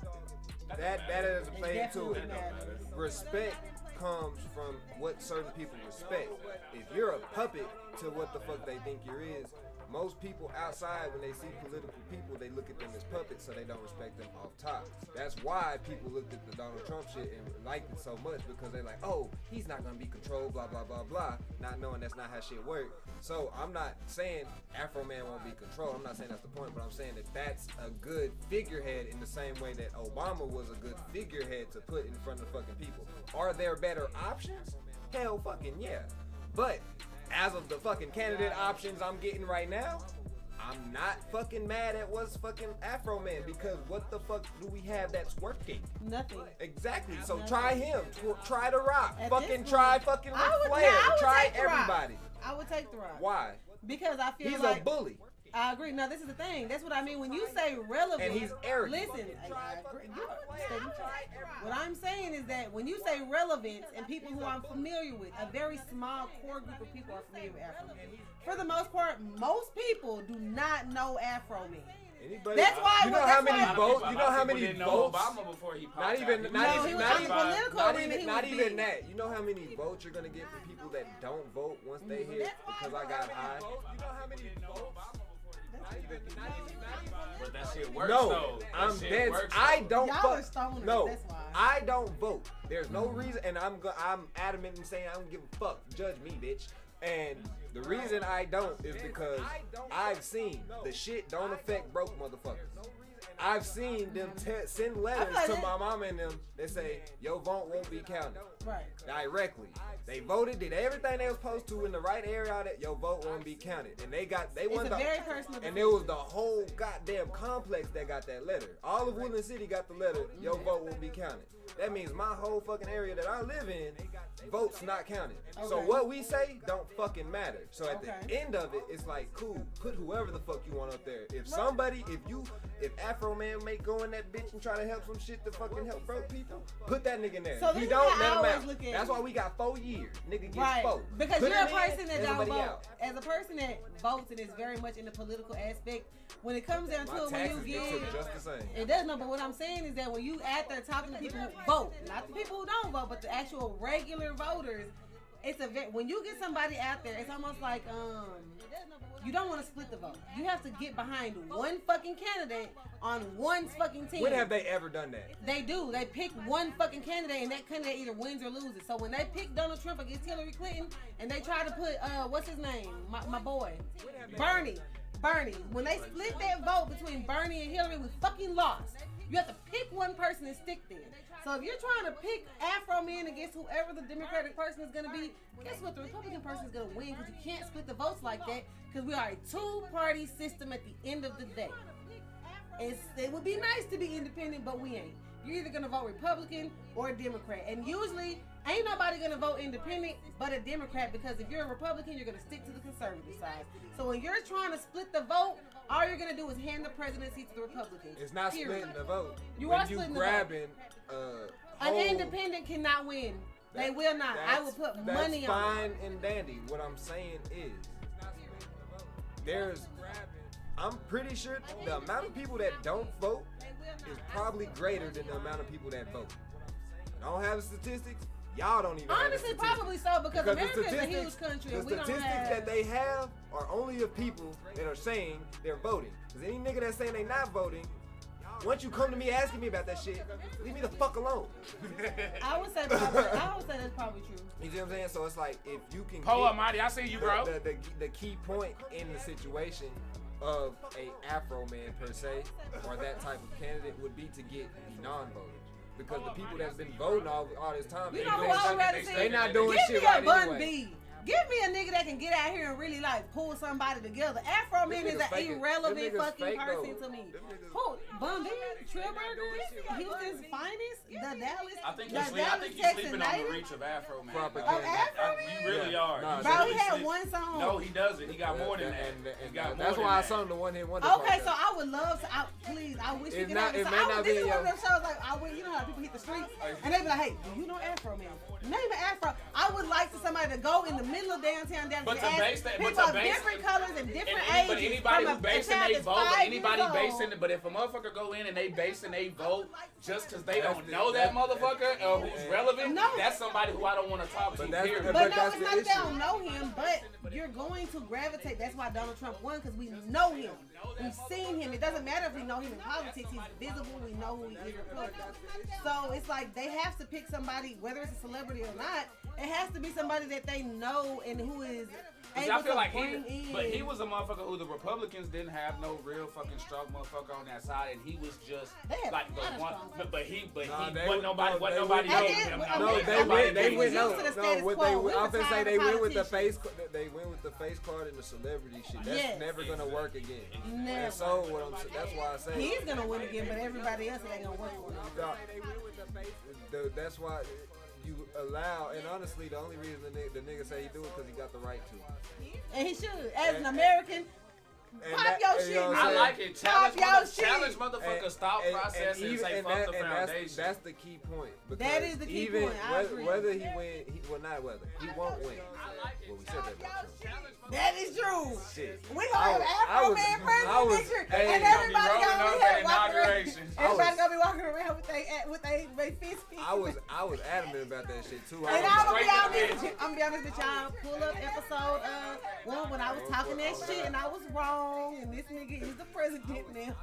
that doesn't It play into definitely it. matters. Respect comes from what certain people respect. If you're a puppet to what the fuck they think you is, most people outside, when they see political people, they look at them as puppets, so they don't respect them off top. That's why people looked at the Donald Trump shit and liked it so much, because they're like, oh, he's not gonna be controlled, blah blah blah blah, not knowing that's not how shit works. So I'm not saying Afro Man won't be controlled. I'm not saying that's the point, but I'm saying that that's a good figurehead in the same way that Obama was a good figurehead to put in front of fucking people. Are there better options? Hell fucking yeah. But as of the fucking candidate options I'm getting right now, I'm not fucking mad at what's fucking Afro Man, because what the fuck do we have that's working? Nothing. Exactly. So try him. Try The Rock. At Fucking this try point, fucking I Ric would- Flair. yeah, I would Try take The Rock. everybody. I would take The Rock. Why? Because I feel He's like a bully. I agree. No, this is the thing. That's what I mean. When you say relevant, And he's arrogant. Listen, I agree. What I'm saying is that when you say relevance and people who I'm familiar with, a very small core group of people are familiar with Afro Man. For the most part, most people do not know Afro Man. Anybody? That's why- You know that's how many why- votes? You know how many didn't know votes? Obama before he popped Not even, out. not No, even, he was not on even, the political not arena, even, he not was even big. that. You know how many votes you're gonna get from people that don't vote once they hit because I got high. You know how many votes? But that shit works No, though. That I'm shit dead. works, I though. don't Y'all vote. are stoners, No, that's why. I don't vote. There's no reason, and I'm adamant in saying I don't give a fuck. Judge me, bitch. And The reason I don't is because I've seen the shit don't affect broke motherfuckers. I've seen them send letters to my mama and them that say, your vote won't be counted. Right. Directly. They voted, did everything they was supposed to in the right area that your vote won't be counted. And they won the very personal and it was the whole goddamn complex that got that letter. All of Woodland City got the letter, your vote won't be counted. That means my whole fucking area that I live in, votes not counted. Okay. So what we say don't fucking matter. So at the end of it, it's like, cool, put whoever the fuck you want up there. If somebody, if Afroman may go in that bitch and try to help some shit to fucking help broke people, put that nigga in there. So he don't let him out. That's why we got 4 years. Nigga gets 4. Because put you're a person that don't vote. Out. As a person that votes and is very much in the political aspect, when it comes down to it, when you get just the same. It does no, but what I'm saying is that when you out there talking to people who vote, not the people who don't vote, but the actual regular voters, when you get somebody out there, it's almost like you don't want to split the vote. You have to get behind one fucking candidate on one fucking team. When have they ever done that? They do. They pick one fucking candidate, and that candidate either wins or loses. So when they pick Donald Trump against Hillary Clinton, and they try to put what's his name, my boy, Bernie. When they split that vote between Bernie and Hillary, we fucking lost. You have to pick one person and stick there. So if you're trying to pick Afroman against whoever the Democratic person is going to be, guess what? The Republican person is going to win because you can't split the votes like that because we are a two-party system at the end of the day. It would be nice to be independent, but we ain't. You're either going to vote Republican or Democrat. And usually, ain't nobody going to vote independent but a Democrat because if you're a Republican, you're going to stick to the conservative side. So when you're trying to split the vote, all you're going to do is hand the presidency to the Republicans. It's not splitting the vote. You are splitting the vote. An independent cannot win. They will not. I will put money on it. That's fine and dandy. What I'm saying is, I'm pretty sure the amount of people that don't vote is probably greater than the amount of people that vote. I don't have the statistics. Y'all don't even honestly have the probably so because America is a huge country. The statistics that they have are only of people that are saying they're voting. Because any nigga that's saying they not voting, once you come to me asking me about that shit, leave me the fuck alone. I would say that's probably true. You see what I'm saying? So it's like if you can pull up, Marty, I see you, bro. The key point in the situation of a Afroman per se, or that type of candidate would be to get the non-voters. Because the people that's been voting all this time, you know who I would rather see? They not doing shit right anyway. Bun B. Give me a nigga that can get out here and really like pull somebody together. Afroman is an irrelevant fucking person to me. Who? Bun B? Trillburger? Houston's finest? The Dallas? I think you're sleeping on the reach of Afroman. You really are. Nah, bro, he had one song. No, he doesn't. He got more than that. That's why I sung the one hit wonder. Okay, so I would love to. Please, I wish you could have this. This is one of them shows like you know how people hit the streets and they be like, hey, do you know Afroman? Name an Afro. I would like somebody to go in the middle of downtown Dallas. But to base that, people of different colors and different ages. But anybody who basing they vote, but if a motherfucker go in and they basing they vote just because they don't know that motherfucker who's relevant, that's somebody who I don't want to talk to. But no, it's not that they don't know him, but you're going to gravitate. That's why Donald Trump won, because we know him. We've seen him. It doesn't matter if we know him in politics. He's visible. We know who he is. So it's like they have to pick somebody, whether it's a celebrity or not. It has to be somebody that they know and who is able I feel to like bring in. But he was a motherfucker who the Republicans didn't have no real fucking strong motherfucker on that side, and he was just like the one. But he wasn't nobody over him. They went. No, I'm gonna say they went with the face. They went with the face card and the celebrity shit. That's never gonna work again. Never. And so that's why I say he's gonna win again, but everybody else ain't gonna work for him. That's why. You allow, and honestly, the only reason the nigga say he do it because he got the right to. And he should, as an American. Pop your shit, man. I like it. Challenge motherfuckers. Stop process and say fuck the foundation. That's the key point. That is the key point. Whether he win, he won't win. Well, we said that about Trump. That is true. Shit. We gonna have Afroman president next year, and everybody gonna be walking around. Everybody gonna be walking around with they fist. I was adamant about that shit too. And I'm gonna be honest with y'all. Pull up episode 1 when I was talking that shit and I was wrong. wrong, and this nigga is the president now.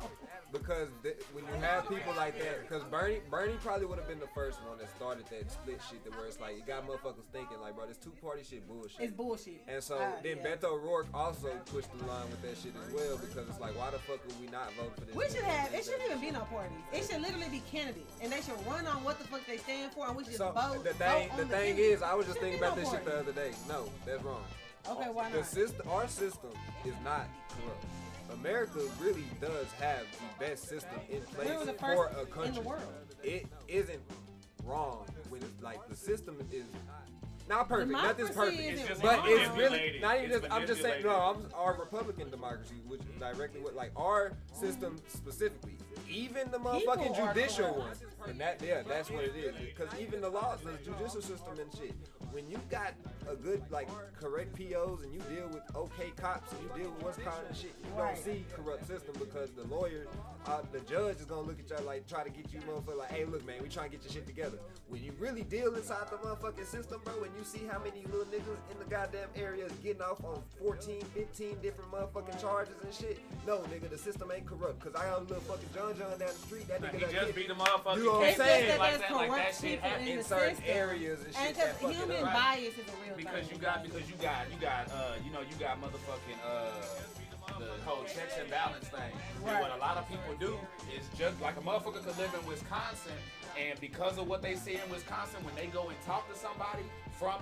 Because when you have people like that, because Bernie probably would have been the first one that started that split shit, where it's like you got motherfuckers thinking like, bro, this two-party shit bullshit. It's bullshit. And so then Beto O'Rourke also pushed the line with that shit as well, because it's like, why the fuck would we not vote for this? It shouldn't even be no parties. It should literally be candidates, and they should run on what the fuck they stand for, and we should just vote. The thing is, I was just thinking about this shit the other day. No, that's wrong. Okay, why not? Our system is not corrupt. America really does have the best system in place for a country. In the world. It isn't wrong when it's like the system is not perfect. Nothing's perfect. But it's really not even just. I'm just saying. No, our Republican democracy, which is directly what like our system specifically, even the motherfucking judicial one, and that's what it is. Because even the laws, the judicial system and shit. When you got a good, like, correct POs and you deal with okay cops and you deal with what's called and shit, you don't see corrupt system because the lawyer, the judge is gonna look at you like, try to get you motherfucker like, hey, look, man, we trying to get your shit together. When you really deal inside the motherfucking system, bro, and you see how many little niggas in the goddamn area is getting off on 14, 15 different motherfucking charges and shit, no, nigga, the system ain't corrupt. Because I got a little fucking John down the street, that nigga he just beat the motherfucking you know what I'm saying? Like that shit happens in certain areas and shit. And human bias is a real thing. Because you got motherfucking the whole checks and balance thing. Right. And what a lot of people do is just like a motherfucker could live in Wisconsin, and because of what they see in Wisconsin, when they go and talk to somebody from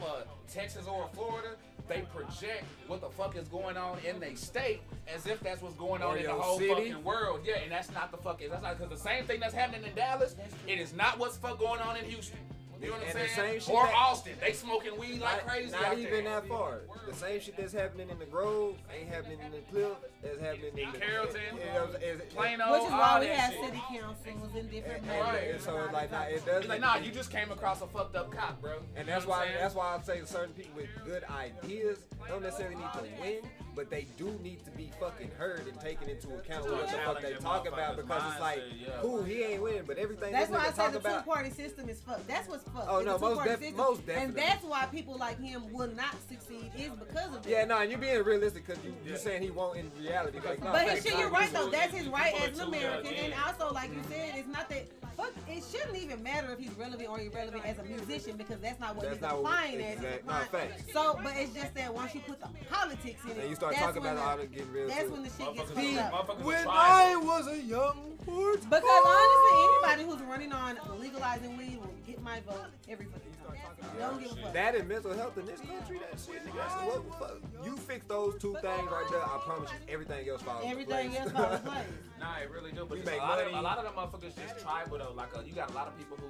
Texas or Florida, they project what the fuck is going on in their state as if that's what's going on in the whole fucking world. Yeah, and that's not the fucking. That's not because the same thing that's happening in Dallas, it is not what's fuck going on in Houston. You know what I'm saying? Or Austin. They smoking weed like crazy out there. Not even that far. The same shit that's happening in the Grove ain't happening in the Cliff. That's happening in Carrollton, Plano, which is why we have city councils in different areas. So it's like, it doesn't. Like, nah, you just came across a fucked up cop, bro. And that's why I say certain people with good ideas don't necessarily need to win, but they do need to be fucking heard and taken into account what the fuck they talk about, because it's like, cool, he ain't winning, but everything that's why I say the about, two-party system is fucked. That's what's fucked. Oh no, most definitely. And that's why people like him will not succeed is because of that. Yeah, no, and you're being realistic because you're saying he won't in reality. Like, no, but you're right though. That's his right as an American, and also like you said, it's not that. Fuck, it shouldn't even matter if he's relevant or irrelevant as a musician, because that's not what he's applying as. So, but it's just that once you put the politics in it, and you start talking about all the getting real. That's when the shit gets fucked up. When I was a young boy. Because honestly, anybody who's running on legalizing weed will get my vote every fucking time. Don't give a fuck. That and mental health in this country, that shit, nigga. What the fuck? You fix those two things right there, I promise you, everything else falls into place. Everything else falls into place. Nah, it really do. But a lot of them motherfuckers just tribal though. Like you got a lot of people who,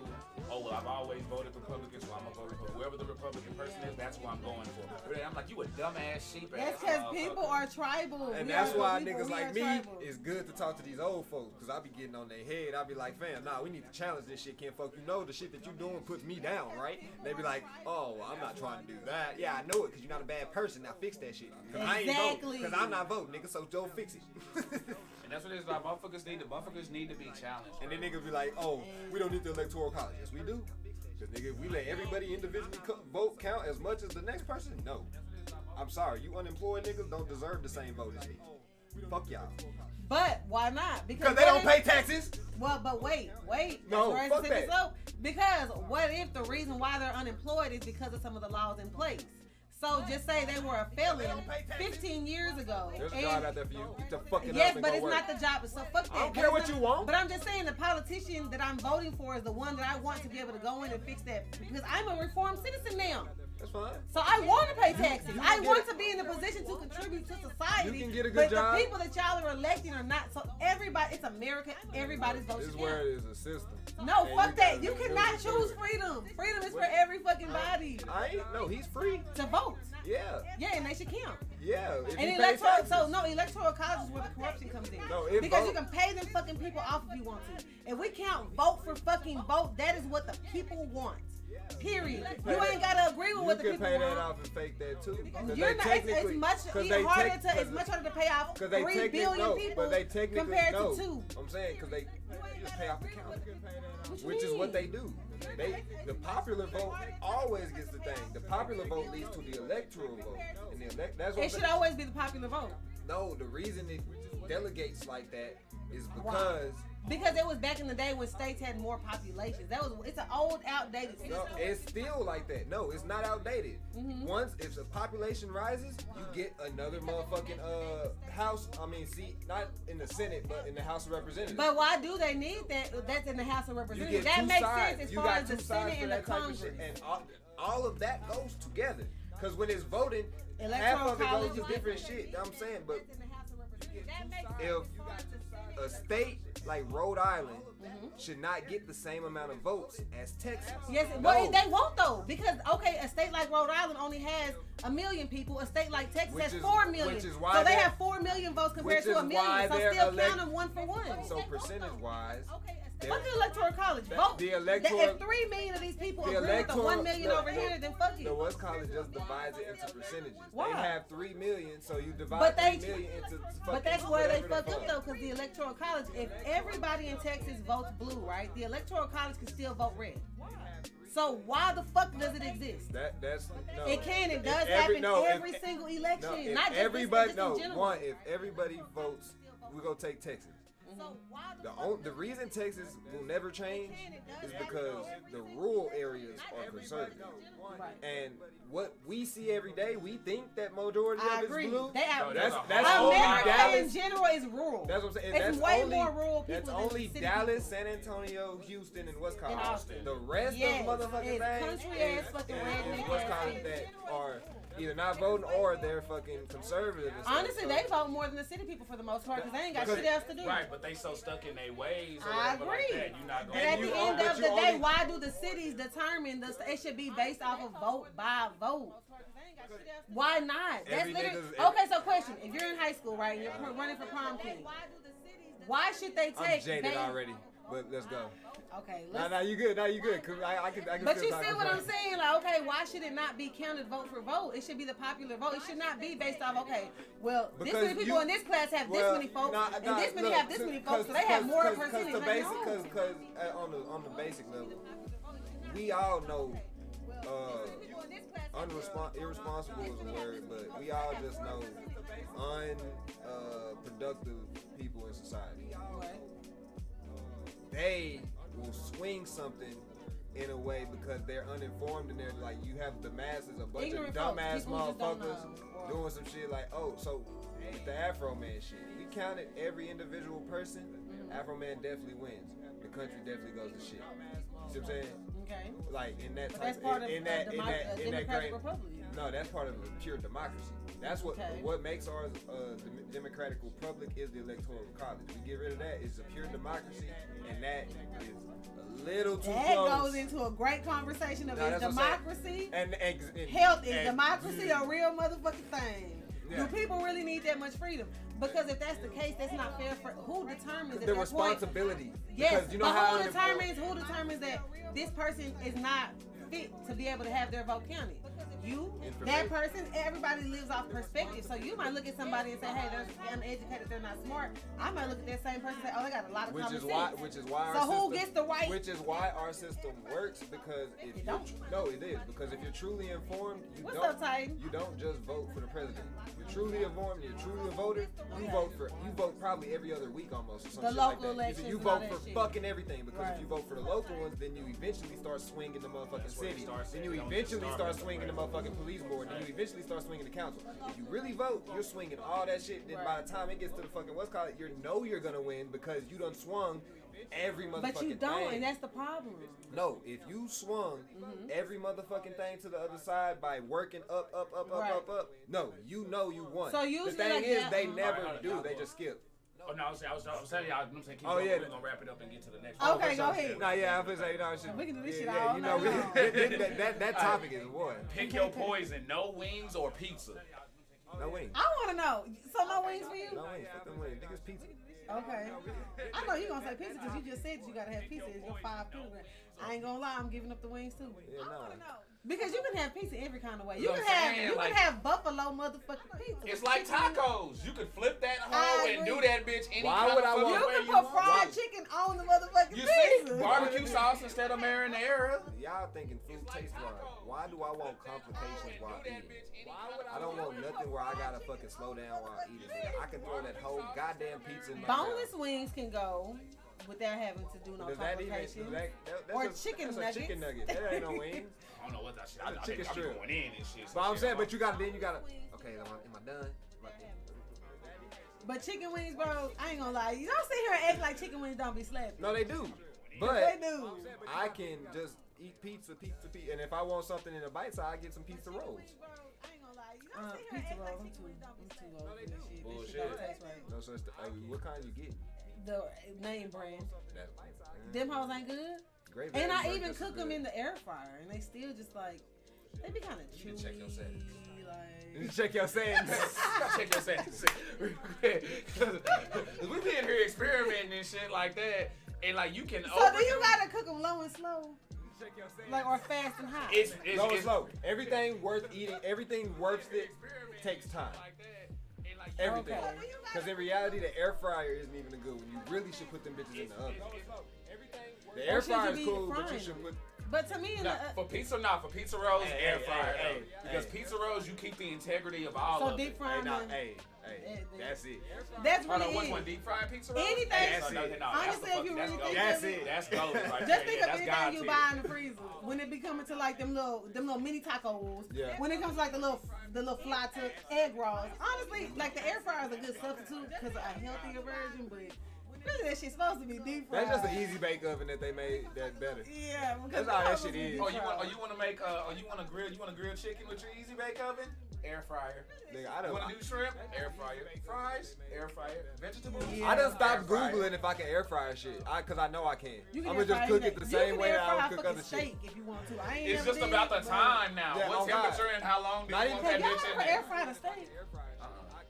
I've always voted Republican, so I'm gonna vote for whoever the Republican person is. That's who I'm going for. I'm like, you a dumbass sheep. That's because people are tribal. And that's why niggas like me is good to talk to these old folks, because I be getting on their head. I be like, fam, nah, we need to challenge this shit. Can't fuck, you know the shit that you doing puts me down, right? They be like, oh, well, I'm not trying to do that. Yeah, I know it, because you're not a bad person. Now fix that shit. Because I ain't voting. Because I'm not voting, nigga, so Joe fix it. And that's what it is. Like, motherfuckers need to be challenged. And then niggas be like, oh, we don't need the electoral college. Yes, we do. Because nigga, if we let everybody individually vote count as much as the next person, no. I'm sorry, you unemployed niggas don't deserve the same vote as me. Fuck y'all. But why not? Because they don't pay taxes. Well, but wait. No, fuck that. Because what if the reason why they're unemployed is because of some of the laws in place? So just say they were a felon 15 years ago. There's a job out there for you. Get the fucking yes, but it's not the job. So fuck that. I don't care what you want. But I'm just saying the politician that I'm voting for is the one that I want to be able to go in and fix that, because I'm a reformed citizen now. That's fine. So I want to pay taxes. I want to be in a position to contribute to society. You can get a good job. But the people that y'all are electing are not. So everybody, it's America. Everybody's voting. This is where it is a system. No, fuck that. You cannot choose freedom. Freedom is for every fucking body. No, he's free to vote. Yeah. Yeah, and they should count. Yeah. And electoral college is where the corruption comes in. No, because you can pay them fucking people off if you want to. If we count vote for fucking vote, that is what the people want. Period. You ain't gotta agree with what the people want. You can pay that off and fake that too. It's much harder to pay off 3 billion people compared to 2. I'm saying because they just pay off the count, which is what they do. The popular vote always gets the thing. The popular vote leads to the electoral vote, and that's what it should always be the popular vote. No, the reason it delegates like that is because it was back in the day when states had more populations. It's an old, outdated system. No, it's still like that. No, it's not outdated. Once if the population rises, you get another motherfucking seat, not in the Senate, but in the House of Representatives. But why do they need that? That's in the House of Representatives. That makes sense as far as the Senate and the Congress. And all of that goes together. Because when it's voting, Electoral half of it college goes to different shit. I'm saying, but if a state like Rhode Island should not get the same amount of votes as Texas. Yes, well, they won't though, because a state like Rhode Island only has 1 million people. A state like Texas has 4 million. Which is why so they have 4 million votes compared to 1 million. So still count them one for one. So percentage wise, fuck the electoral college. Vote. If 3 million of these people agree with the 1 million over here, then fuck it. The West College just divides it into percentages. Why? They have 3 million, so you divide 3 million into. But that's where they fuck up though, because the electoral college, if everybody in Texas votes blue, right, the electoral college can still vote red. So why the fuck does it exist? That's no. It can. It does happen every single election. No, not just everybody. in general. One, if everybody votes, we're gonna take Texas. The reason Texas will never change is because the rural areas are conservative. Right. And what we see every day, we think that majority of it's blue. That's only America Dallas. In general is rural. That's what I'm saying. It's That's way only, more rural people That's than only city Dallas, people. San Antonio, Houston, and West College. Austin. The rest Yes, of motherfucking it's things country ass fucking redneck West ass College people. that are either not voting or they're fucking conservative. And stuff. Honestly, they vote more than the city people for the most part because they ain't got shit else to do. Right, but they so stuck in their ways. Or I whatever agree. Like that, you're not But gonna at the end of the day, only- why do the cities determine it should be based off of vote by vote? Why not? That's Every literally nigga's- okay. So, question: if you're in high school, right, and you're running for prom king, why should they take? I'm jaded already, but let's go. Okay, Nah, you good. Nah, you good. Cause I can but still you talk see this what way. I'm saying? Like, okay, why should it not be counted vote for vote? It should be the popular vote. It should not be based off, okay, well, this Because many people in this class have this many folks, and this many have this many folks, so they have more percentage. Because on the basic level, we all know irresponsible is a word, but we all just know unproductive people in society. They will swing something in a way because they're uninformed and they're like, you have the masses, a bunch Ignorant of dumbass folks, people who just don't motherfuckers know. doing some shit like, oh, so with the Afroman shit, we counted every individual person, Afroman definitely wins. The country definitely goes to shit. You see what I'm saying? Okay. Like in that But type that's part of in that Democratic great Republic. no, that's part of a pure democracy. That's what makes ours the Democratic Republic is the Electoral College. We get rid of that, it's a pure democracy, and that is a little too That close. goes into a great conversation of No, is that's what I'm democracy, and health, is democracy a real motherfucking thing? Yeah. Do people really need that much freedom? Because if that's the case, that's not fair for who determines the at that responsibility. point. Yes, Because you know but how who determines that this person is not fit to be able to have their vote counted? You, that person, everybody lives off perspective. So you might look at somebody and say, hey, they're uneducated, they're not smart. I might look at that same person and say, oh, they got a lot of common sense. Which is why so our who system, gets the right? Which is why our system works, because if It you don't. no, it is, because if you're truly informed, What's up, Titan? you don't just vote for the president. You're truly informed, you're truly a voter. You vote probably every other week almost or something The like local that. elections You and all vote that for shit. fucking everything, because Right. if you vote for the local ones, then you eventually start swinging the motherfucking where it city. starts. Then you It don't eventually just start start swinging the with the motherfucking police board. Then you eventually start swinging the council. If you really vote, you're swinging all that shit. Then by the time it gets to the fucking West College, you know you're gonna win because you done swung every motherfucking But you don't, thing. and that's the problem. No, if you swung every motherfucking thing to the other side by working up, Right. no, you know you won. So the usually thing like is, that- they never Alright, do. y'all They go. just skip. Oh no, I was telling y'all. I'm saying keep Oh, going. yeah. We're gonna wrap it up and get to the next. Okay, one. go ahead. Nah, yeah, I'm gonna say no shit. We can do this shit yeah, all you know, night that topic is what? Pick your poison. No wings or pizza. No wings. I want to know. So no wings for you? No wings. Fuck them wings. Niggas pizza. Okay. I know you gonna say pizza because you just said that you gotta have pizza. It's your 5 kilograms. I ain't gonna lie, I'm giving up the wings too. Yeah, no. Because you can have pizza every kind of way. You You know can what I'm have saying? you Like- can have buffalo motherfucking pizza. It's like tacos. You could flip that hoe I and agree. do that bitch any Why kind would of I fucking want- You way can you put want. fried chicken on the motherfucking You see, pizza. barbecue sauce instead of marinara. Y'all thinking food tastes right. Why do I want complications while eating? I don't want nothing where I gotta fucking slow down while eating. Nigga. I can throw that whole goddamn pizza in my Boneless mouth. wings can go without having to do no Does that even? complications. That's Or a, chicken that's a chicken nuggets. nugget. That ain't no wings. I don't know what that shit. That's a I chicken think I'm strip. going in and shit. But I'm saying, but you gotta. Okay, am I done? But chicken wings, bro, I ain't gonna lie. You don't sit here and act like chicken wings don't be slapping. No, they do. They But do. I can just eat pizza, and if I want something in a bite size, I get some pizza rolls. Pizza rolls, I'm too old for this shit. This shit Bullshit. don't taste right. No such what kind you get? The name brand. That, Them hoes ain't good. Gravy And I ain't even just as cook them good. in the air fryer, and they still just like, they be kind of chewy. You can check your settings. You check your settings. Check your settings. We been here experimenting and shit like that, and like you can. So do you gotta cook them low and slow, like or fast and hot? It's Low and slow. Everything worth eating, everything worth it takes time. Everything. Okay. Because in reality, the air fryer isn't even a good one. You really should put them bitches in the oven. The air Or should fryer you is be cool, but you frying should put. But to me, in No, the, for pizza, not for pizza rolls, Hey, air hey, fryer. hey, though. hey, Because hey. pizza rolls, you keep the integrity of all so of deep it. frying them. Hey, that's it. That's Hold really on, which it. one? Deep fried pizza rolls? Anything- Hey, That's it. Honestly, if you really think That's of it, it. That's golden right just there. think Yeah, of that's anything God you tier. buy in the freezer. When it be coming to like them little mini tacos. Yeah. When it comes to like the little fly to egg rolls. Honestly, like the air fryer is a good substitute because a healthier version, but really that shit's supposed to be deep fried. That's just an easy bake oven that they made that better. Yeah, because That's all that it's shit supposed to be is. deep Oh, you fried. want to make you want to grill chicken with your easy bake oven? Air fryer. Nigga, You want to do shrimp? Air fryer. Fries? Air fryer. Vegetables? Yeah. I done stopped Air fryer. Googling if I can air fry shit. Cause I know I can. You I'm can gonna just air cook fry it the anything. same You way can that I air would fry cook fucking other shit. steak if you want to. I ain't It's never just did, about the but- time now. Yeah, What oh God. temperature and how long do Not you want even- that Have bitch y'all in ever there? air fried a steak?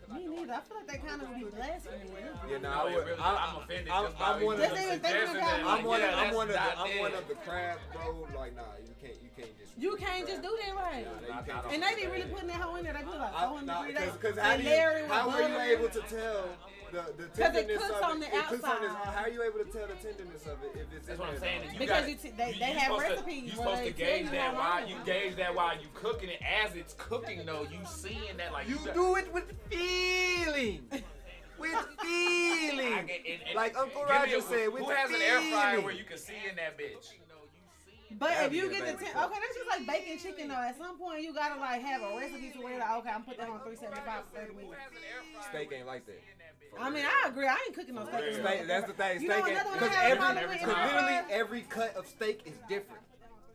Me neither. I feel like that kind of would be blasphemy. Yeah, no, No, I it would. really- I'm offended I'm just by one of you Just the. even thinking suggesting about that, it. like, I'm one. yeah, I'm that's one of the. not I'm one it. of the crabs, bro. Like, nah, you can't just. You can't just do that right. Nah, you can't. And they be really putting that hoe in there. They put like 400 degrees. Because They layer it with how are you butter. able to tell the it tenderness cooks of on the it? It cooks on the, outside. how are you able to tell the tenderness of it if it's That's in what I'm there, saying. though? You Because gotta- they have supposed to- recipes You where supposed to they tell gauge you that how while long. you gauge that while you cooking it. As it's cooking though, you seeing that like You got- do it with feeling. With feeling. I get- and- Like Uncle give me Roger a- said, with who has an air fryer feeling. where you can see in that bitch? But That'd if be you the get the best. okay, that's just like baking chicken though. At some point, you gotta like have a recipe to where like, okay, I'm put that on 375 for 30 minutes. Steak ain't like that. I mean, I agree. I ain't cooking no steak. real. Steak, that's the thing. You know Steak another one because I have a every problem with because in literally fries? every cut of steak is different.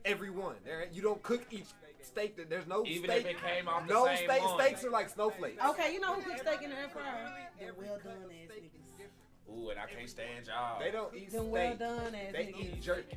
Every one. You don't cook each steak. There's no Even steak. if it came off the no same steak. one. Steaks are like snowflakes. Okay, you know who cooks steak in the air fryer? The well done ass niggas. Ooh, and I can't stand y'all. They don't eat Them well steak. done ass They niggas. eat jerky.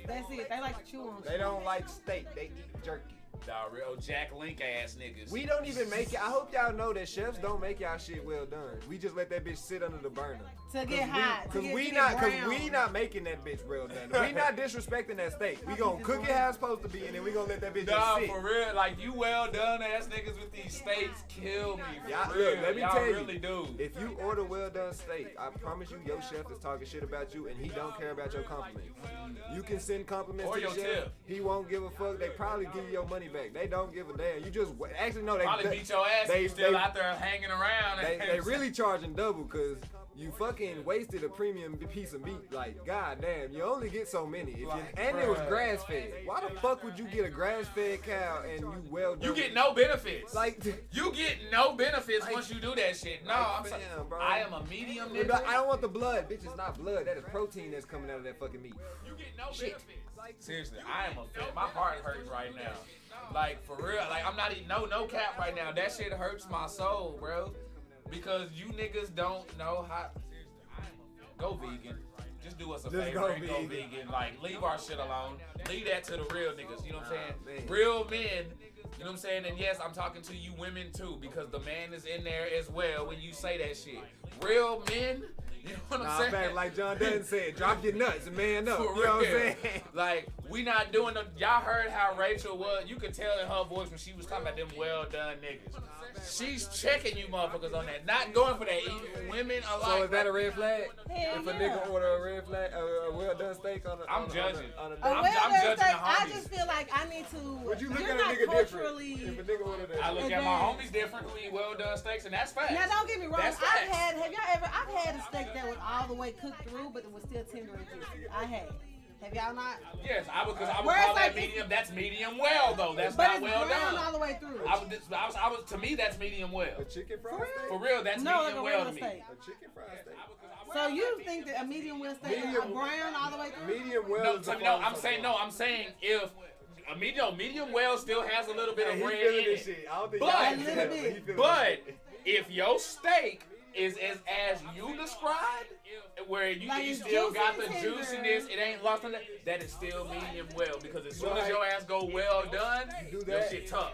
That's it. They like to chew on. They don't like steak. They eat jerky. The real Jack Link ass niggas. We don't even make it. I hope y'all know that chefs don't make y'all shit well done. We just let that bitch sit under the burner. To get hot. Cause to we get not brown. making that bitch well done. We not disrespecting that steak. We gonna cook it how it's supposed to be, and then we gonna let that bitch Nah, just sit. for real, like you well done ass niggas with these steaks kill me. For Y'all, real. look, let me Y'all tell really you, do. if you order well done steak, I promise you, your chef is talking shit about you, and he don't care about your compliments. You can send compliments Or to the your chef. tip. He won't give a fuck. They probably give you your money back. They don't give a damn. You just actually no. They Probably beat your ass and you still out there hanging around. They really charging double because you fucking wasted a premium piece of meat. Like, god damn, you only get so many. And it was grass fed. Why the fuck would you get a grass fed cow and you well done? You get no benefits. Like, you get no benefits Like- once you do that shit. No, like, I'm sorry. fam, bro. I am a medium I nigga. don't want the blood, bitch. It's not blood. That is protein that's coming out of that fucking meat. You get no benefits. Seriously, I am offended. My heart hurts right now. Like for real, like I'm not even no cap right now. That shit hurts my soul, bro. Because you niggas don't know how. Go vegan. Just do us a Just favor go and go vegan. vegan. Like leave our shit alone. Leave that to the real niggas. You know what I'm saying? man. Real men. You know what I'm saying? And yes, I'm talking to you women too, because the man is in there as well when you say that shit. Real men, You know what I'm saying? Fact, like John Dutton said, drop your nuts and man up. For You know what I'm real. saying? Like, we not doing the. Y'all heard how Rachel was. You could tell in her voice when she was talking about them well done niggas. She's checking you motherfuckers on that. Not going for that. Even women are like. So is that a red flag? Hell If a yeah. nigga order a red flag, a well done steak on a, I'm judging. On a A I'm well-done judging steak, the I homies. just feel like I need to. Would you look you're at a not nigga culturally. different? If a nigga ordered that I look shit? at my homies different who eat well done steaks, and that's facts. Now don't get me wrong. That's facts. I've had a steak that was all the way cooked through, but it was still tender and juicy. I had. Have y'all not? Yes, I would Where call it's that like medium. That's medium well though. That's But not it's well brown done. all the way through. To me, that's medium well. A chicken fried For real? steak? For real, that's No, like medium a well to regular me. steak. A chicken fried steak? So you think that a medium well steak is Medium- brown all the way through? Medium well No, is the I'm saying if a medium well still has a little bit of He red feeling in this it. shit. I don't think But- y'all A can little tell, bit. he feeling But this shit. if your steak is as you described, where you, Like you it's still got the juicy and tender. juiciness, it ain't lost on that is still medium well. Because as soon as Right. your ass go well done, You do your that. shit tough.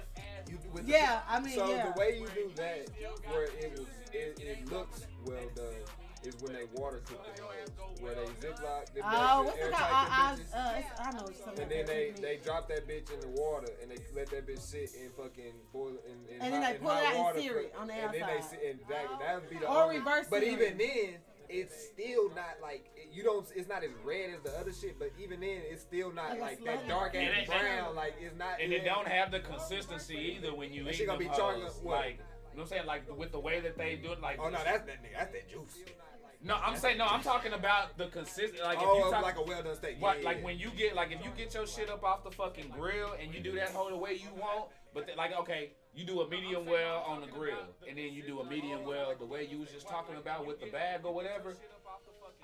With Yeah, I mean, so yeah. the way you do that, where it looks well done, is when they water cook the hoes, where they ziplock them Oh, bitches, what's it airtight called? them bitches, I know it's something. and then they drop that bitch in the water and they let that bitch sit and fucking boil in And then hot, they in pull it hot out and water sear for- it on the and then outside. they sit exactly that would be the Or only, reverse but sear even it. then it's still not like you don't. It's not as red as the other shit, but even then it's still not Like a like that slug. dark And ass it- brown. Like it's not. And it don't have the consistency either when you That eat shit them gonna be chocolate, hoes. what? Like, you know what I'm saying? Like with the way that they do it, like. Oh no, that's that nigga. That's that juice. No, I'm talking about the consistent. Like if Oh, you talk, like a well done steak. What, Yeah, like yeah. when you get if you get your shit up off the fucking grill and you do that whole the way you want, but okay, you do a medium well on the grill and then you do a medium well the way you was just talking about with the bag or whatever.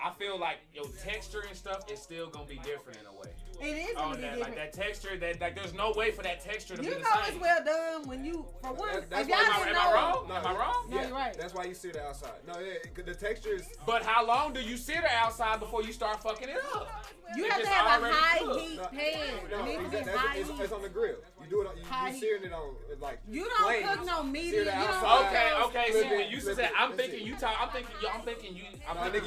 I feel like your texture and stuff is still gonna be different in a way. It is On gonna be that, different. like that texture, that like there's no way for that texture to You be know the same. it's well done when you, for one, That's if y'all why- didn't am I know. wrong? Am I wrong? No, you're right. That's why you sit outside. No, yeah, 'cause the texture is. But how long do you sit outside before you start fucking it up? You If have to it's have a already high cooked. heat No, pan. No, It needs to be exactly. high It's heat. on the grill. You do it. High You heat. searing it on like. You don't flames. cook no Sear medium. it You don't outside. Okay. Flip See, when it, you flip said, it, I'm that's thinking it. you nigga,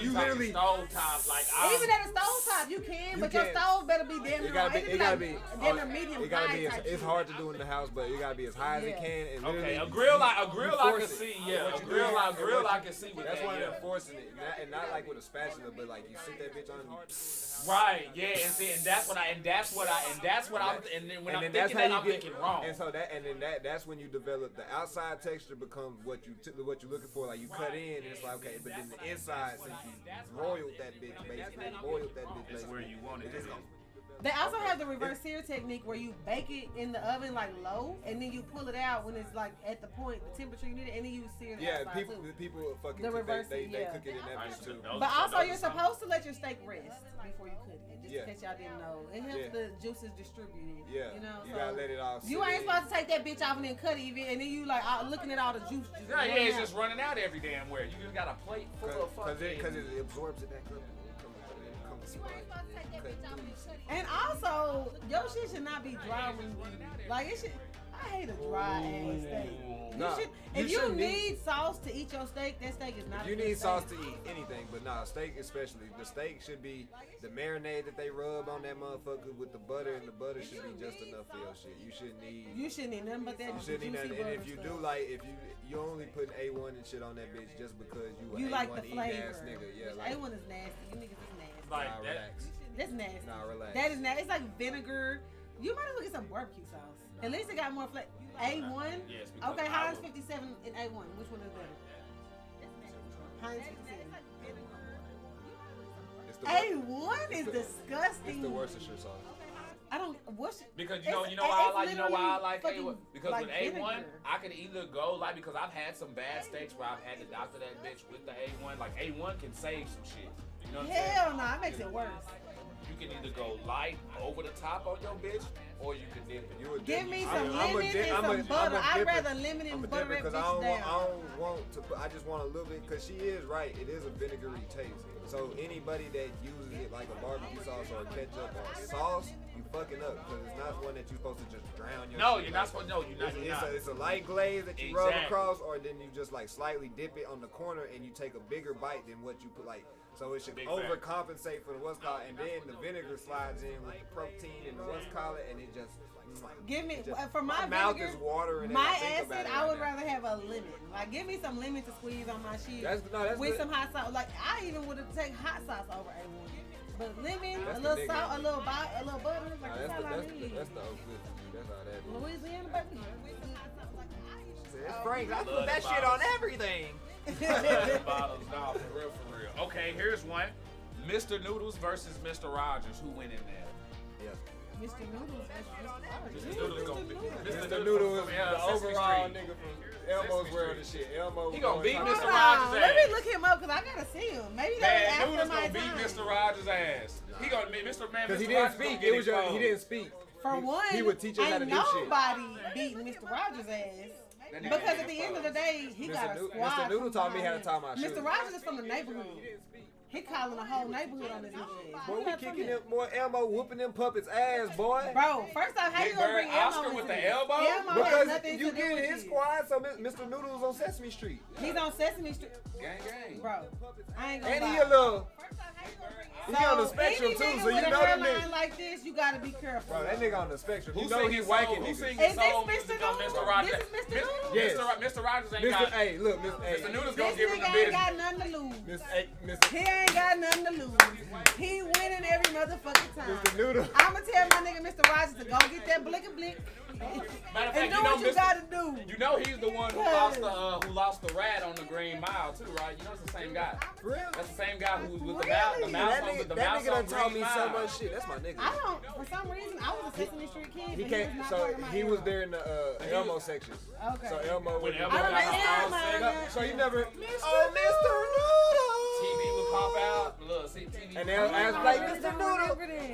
you talking literally- stovetop. Like Even at a stovetop, you can, You but your can. stove better be damn near It gotta be. right. It gotta be. Damn near medium It gotta high be. type It's shit. hard to do in the house, but it gotta be as high as it Yeah. can. And Okay, literally, a grill I you can force it. see. Yeah, What a you grill do- I and what I you- can see with That's that. why Yeah. you're forcing it, and not like with a spatula, but like you sit that bitch on. Right. Yeah. And see, and that's what I'm. And then when I'm then thinking that, I'm thinking wrong. And so that's when you develop the outside texture becomes what you're looking for. Like you cut in, and it's like okay, but then the inside, since you broiled that bitch basically, boiled that bitch That's where basically, you want it to just be. gonna- They also have the reverse sear technique where you bake it in the oven like low, and then you pull it out when it's like at the point, the temperature you need it, and then you sear the Yeah, outside people too. fucking The cook, they reverse, they yeah. cook it in that bitch too. But also, you're supposed to let your steak rest before you cook it, just Yeah. in case y'all didn't know. It helps Yeah. the juices distribute. Yeah, you know. you so gotta let it all. you sit ain't in. supposed to take that bitch off and then cut it even, and then you like looking at all the juice. Just Yeah, running it's out. just running out every damn where. You just got a plate full of Cause fucking. it absorbs it back up. And also, your shit should not be dry when you eat it. Like it should. I hate a dry ass steak. Nah, If you shouldn't need sauce to eat your steak, that steak is not. If a you good need sauce steak. to eat anything, but nah, steak especially. The steak should be the marinade that they rub on that motherfucker with the butter, and the butter should be just enough for your shit. You shouldn't need. You shouldn't eat nothing but that. You shouldn't eat juicy nothing. And butter if you stuff. do like, if you only put A1 and shit on that bitch just because You a like A1 the eating flavor. ass nigga, yeah, Which like A1 is nasty. You niggas is nasty. Like nah, that. relax. That's nasty. Nah, relax. That is nasty. It's like vinegar. You might as well get some barbecue sauce. At least it got more flavor. A1. Yes, because Okay, I Heinz will- 57 and A1. Which one is better? Heinz 57. It's the A1 is It's disgusting. the Worcestershire sauce. I don't. What's Because it's- you know why I it's like literally A1? Because fucking with A1, vinegar. I can either go like because I've had some bad steaks where I've had to doctor that bitch with the A1. Like A1 can save some shit. You know what I'm saying? Hell no, it makes it worse. You can either go light over the top on your bitch, or you can dip it. You a Give dip- me I'm- some I'm a lemon dip- and I'm some a- butter. I'm a I'd dipper. rather lemon I'm and a butter dipper that because bitch down. I don't want to put, I just want a little bit because she is right. It is a vinegary taste. So anybody that uses it like a barbecue sauce or ketchup or sauce, you fucking up because it's not one that you're supposed to just drown your. No, you're not supposed. No, you're not. It's a light glaze that you rub across, or then you just like slightly dip it on the corner and you take a bigger bite than what you put like. So it should overcompensate for the what's called, and then the vinegar slides in with the protein and the what's called, and it just. Give me for my mouth vinegar, is watering. My acid, I would rather have a lemon. Like, give me some lemon to squeeze on my shit with good. some hot sauce. Like, I even would have taken hot sauce over A1. But lemon, That's a little salt, a little butter. Like, that's all I need. That's the old good. That's all that is. Louisiana, baby. It's Frank. I put that shit on everything. Bottles, nah, for real. Okay, here's one. Mr. Noodles versus Mr. Rogers. Who win in there? Yeah. Mr. Noodles versus Mr. Rogers. Mr. Noodles gonna be. Mr. Noodles, the overall nigga from Elmo's world and shit. Elmo. He gonna beat Mr. Rogers' ass. Let me look him up because I gotta see him. Maybe that was Noodles after my gonna beat time. Mr. Rogers' ass. He gonna beat Mr. Man. Because he Mr. didn't Rogers speak. gonna get He didn't speak. For one, he would teach us how to do shit. Nobody beating Mr. Rogers' ass. Because at the end of the day, he got a squad. Mr. Noodle taught me how to tie my shoes. Mr. Rogers is from the neighborhood. He calling the whole neighborhood on his ass. Boy, we kicking them, boy, Elmo whooping them puppets' ass, boy. Bro, first off, how you gonna bring Elmo Oscar into with the this? elbow? Elmo has Because nothing you to do get with his it. squad, so Mr. Noodle's on Sesame Street. He's on Sesame Street. Gang. Bro, I ain't gonna And lie. he a little, First off, how you gonna bring he on the spectrum any too, nigga so you with a know that hairline nigga. like this, you gotta be careful. Bro, that nigga on the spectrum. You Who know singing he's white soul? Who niggas. singing Is this soul Mr. music on Noodles? Mr. Rogers? This is Mr. Noodles? Yes. Mr. Rogers ain't got. Hey, look, Mr. Mr. Noodles This gonna give him the nigga ain't business. got nothing to lose. Mr. He ain't got nothing to lose. He winning every motherfucking time. Mr. Noodle. I'ma tell my nigga Mr. Rogers to go get that blick and blick. Matter of And fact, do you know what you Mr. gotta do. You know he's the one who lost the rat on the Green Mile too, right? You know it's the same guy. For real? That's the same guy who was with Really? the mouse That on nigga, the that mouse nigga on done taught Green me so Mile. much shit. That's my nigga. I don't, for some reason, I was a Sesame Street kid. He but can't. was not So part of my he era. was there in the Elmo section. Okay. So Elmo When was. Elmo I got remember his own Elmo. segment, So you never. TV would pop out. Look, see TV. And they'll ask like, I Mr. don't Noodle, remember that.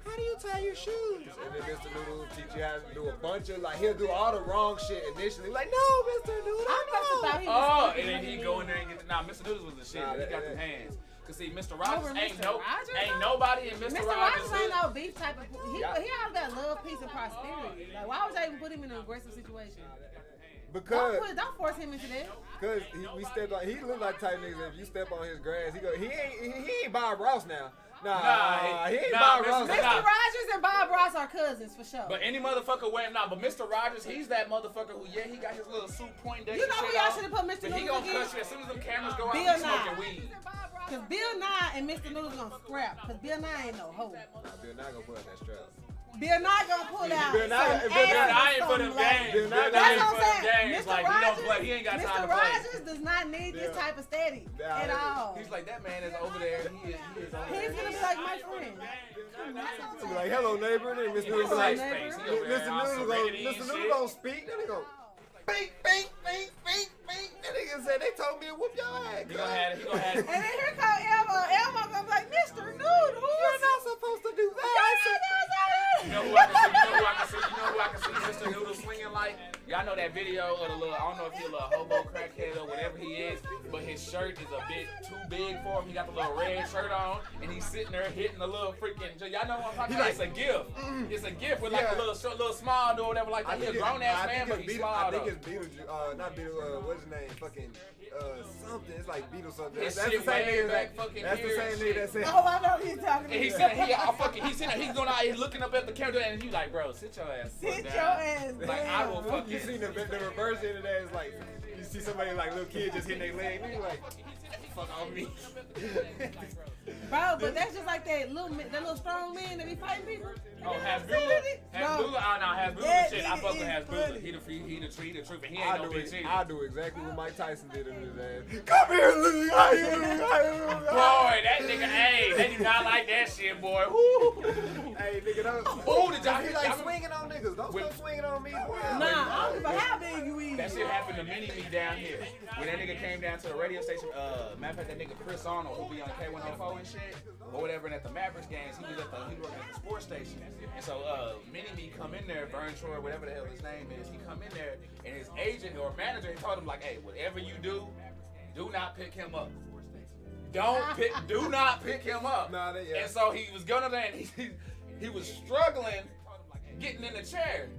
how do you tie your shoes? And then Mr. Noodle will teach you how to do a bunch of, like, he'll do all the wrong shit initially. Like, no, Mr. Noodle, I must have thought he was Oh, stupid and then he when go in there and get the. Nah, Mr. Noodles was the shit. Nah, He got that- them hands. Cause see, Mr. Rogers Over ain't Mr. Rogers, ain't though? nobody in Mr. Mr. Rogers. Rogers ain't no beef type of. He always got love, peace, and prosperity. Like, why would I even put him in an aggressive situation? Because Don't force him into that. we stepped on, he look like type niggas. If you step on his grass, he ain't Bob Ross now. Nah, he ain't Bob Ross. Mr. Rogers and Bob Ross are cousins for sure. But any motherfucker wearing but Mr. Rogers, he's that motherfucker who he got his little suit point that You know who y'all should have put Mr. But he Noodles gonna again? cut you as soon as them cameras go out. Bill He's smoking Nye. weed. Cause Bill Nye and Mr. Noodles gonna scrap. Cause Bill Nye ain't no hoe. Bill Nye gonna pull out that strap. Bill Nye gonna pull out. Bill Nye- some Bill Nye ass or ain't for them something like- games. Bill Nye That's ain't what for I'm them saying. games. Mr. Like, Rogers, he don't play. He ain't got time Mr. to play. Rogers does not need this Yeah. type of steady Yeah, at all. He's like, that man is over there. He is over He's there. gonna be like my friend. He be like, hello neighbor, then Mr. Noodle be Like like, space. He over there on Mr. Serenity and Noodle shit. gonna speak. Then they go, bink, bink, bink, bink, bink. That nigga said they told me to whoop your ass. He gonna have. And then here come Elmo. Elmo gonna be like, Mr. Noodles. You're not supposed to do that. You know who I can see? You know who I can see? Mr. Noodle swinging like. Y'all know that video of the little. I don't know if he's a little hobo crackhead or whatever he is, but his shirt is a bit too big for him. He got the little red shirt on, and he's sitting there hitting the little freaking. Y'all know what I'm talking about? It's a gift. It's a gift with like a little short, little small dude or whatever like that. He's a grown ass man, but he's small. I think it's Beetlejuice. Not Beetle. What's his name? Fucking something. It's like Beetle something. His That's shit the same way nigga. back fucking That's the here same and nigga shit. that said. Oh, I know who he's talking And he's about. sitting there, he's going out, he's looking up at the camera, and you like, bro, sit your ass Sit down. your ass Like, I will down. fucking. You seen the reverse end of that? It's like you see somebody like little kid just hitting their leg. And you like, fuck on me. Bro, but that's just like that little strong man that be fighting people. Oh, Hasbulla? No. Hasbulla Yeah, shit. I nigga, fuck with it's Hasbulla. funny. He the truth, and he ain't no bitch either. I do exactly what Mike Tyson did in his ass. Come here, Louie. Boy, that nigga, hey, they do not like that shit, boy. Woo. Hey, nigga, don't. Ooh, did y'all He hear like y'all- swinging on niggas. Don't start swinging on me, boy. Nah, I don't give a how big you is. That shit happened to Mini-Me down here. When that nigga came down to the radio station, matter of fact, that nigga Chris Arnold, who be on K104 and shit, or whatever, and at the Mavericks games, he was working at the sports station. And so Mini-Me come in there, Vern Troy, whatever the hell his name is, he come in there, and his agent or manager, he told him like, hey, whatever you do not pick him up. Do not pick him up. Nah, yeah. And so he was going there, and he he was struggling getting in the chair.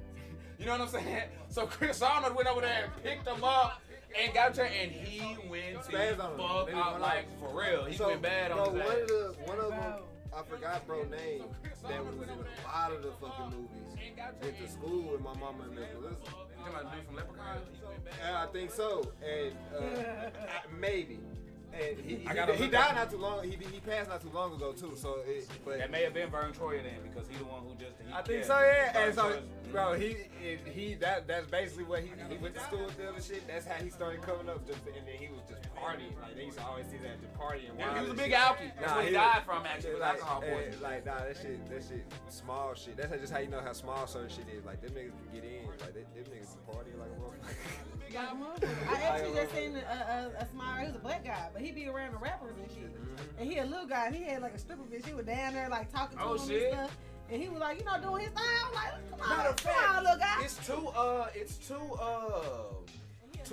You know what I'm saying? So Chris Arnold went over there and picked him up and got a chair, and he went to fuck out like for real. He went bad on his ass. One of them, I forgot bro name, that was in a lot of the fucking movies. Went to school with my mama and Miss Melissa. You talking about the dude from Leprechaun? Yeah, I think so. And maybe. And he died not too long. He passed not too long ago too. So but that may have been Vern Troyer then, because he the one who just. I think so, yeah. And so, bro, that's basically what he went to school with them and shit. That's how he started coming up. And then he was just partying. Like they used to always see that just partying. Yeah, he was a big alky. That's what he died from actually. Was alcohol poisoning. That shit, small shit. That's just how you know how small certain shit is. Like them niggas can get in. Like them niggas party like a motherfucker. I actually just seen a smile. He was a black guy, but he be around the rappers and shit. And he a little guy. And he had like a stripper bitch. He was down there like talking to him and stuff. And he was like, doing his thing. I was like, come on, little guy. It's two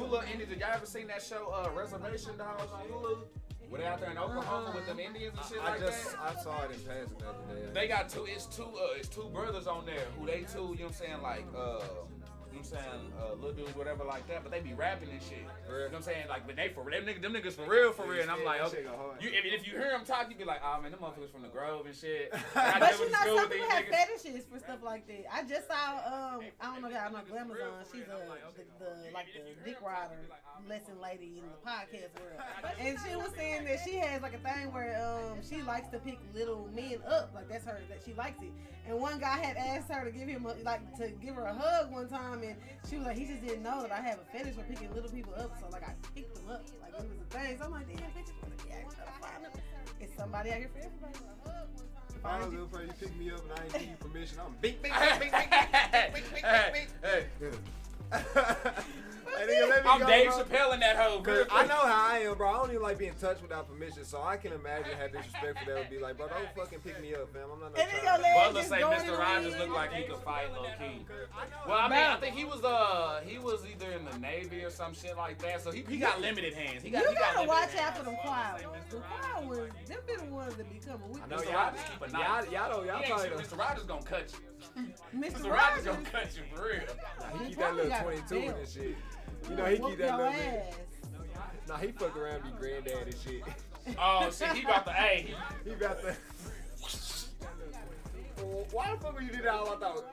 little Indians. Did y'all ever seen that show, Reservation Dogs on Hulu? Were they out there in Oklahoma with them Indians and shit like that? I saw it in passing the other day. They got it's two brothers on there who they two, you know what I'm saying, like, you know what I'm saying, little dudes, whatever like that, but they be rapping and shit. You know what I'm saying? Like, but them niggas for real. And I'm like, okay. If you hear them talk, you be like, oh man, them motherfuckers from the Grove and shit. But some people have fetishes for stuff like that. I just saw, I don't know if y'all know Glamazon. She's the dick rider lesson lady in the podcast world. And she was saying that she has like a thing where she likes to pick little men up. Like that's her, that she likes it. And one guy had asked her to give her a hug one time, and she was like, he just didn't know that I have a fetish for picking little people up, so like I picked them up, like it was a thing. So I'm like, damn, bitches wanna be out here to find them. It's somebody out here for everybody. If I was gonna you pick me up and I ain't give you permission, I'm bing. I'm Dave Chappelle in that hoe. I know how I am, bro. I don't even like being touched without permission, so I can imagine how disrespectful that would be. Like, bro, don't fucking pick me up, fam. I'm not no child. Butler say Mr. Rogers looked like he could fight low key. Well, I mean, I think he was either in the Navy or some shit like that, so he got limited hands. You gotta watch out for them quiet ones. The quiet ones, them be the ones that become a weakness. I know y'all just keep a knife. Y'all probably Mr. Rogers gonna cut you. Mr. Rogers gonna cut you for real. He keep that little 22 in this shit. You know, he keep that little bit. Nah, he fuck around and be granddad and shit. Oh, shit, he about to, hey. He about to. Why the fuck would you do that all I thought?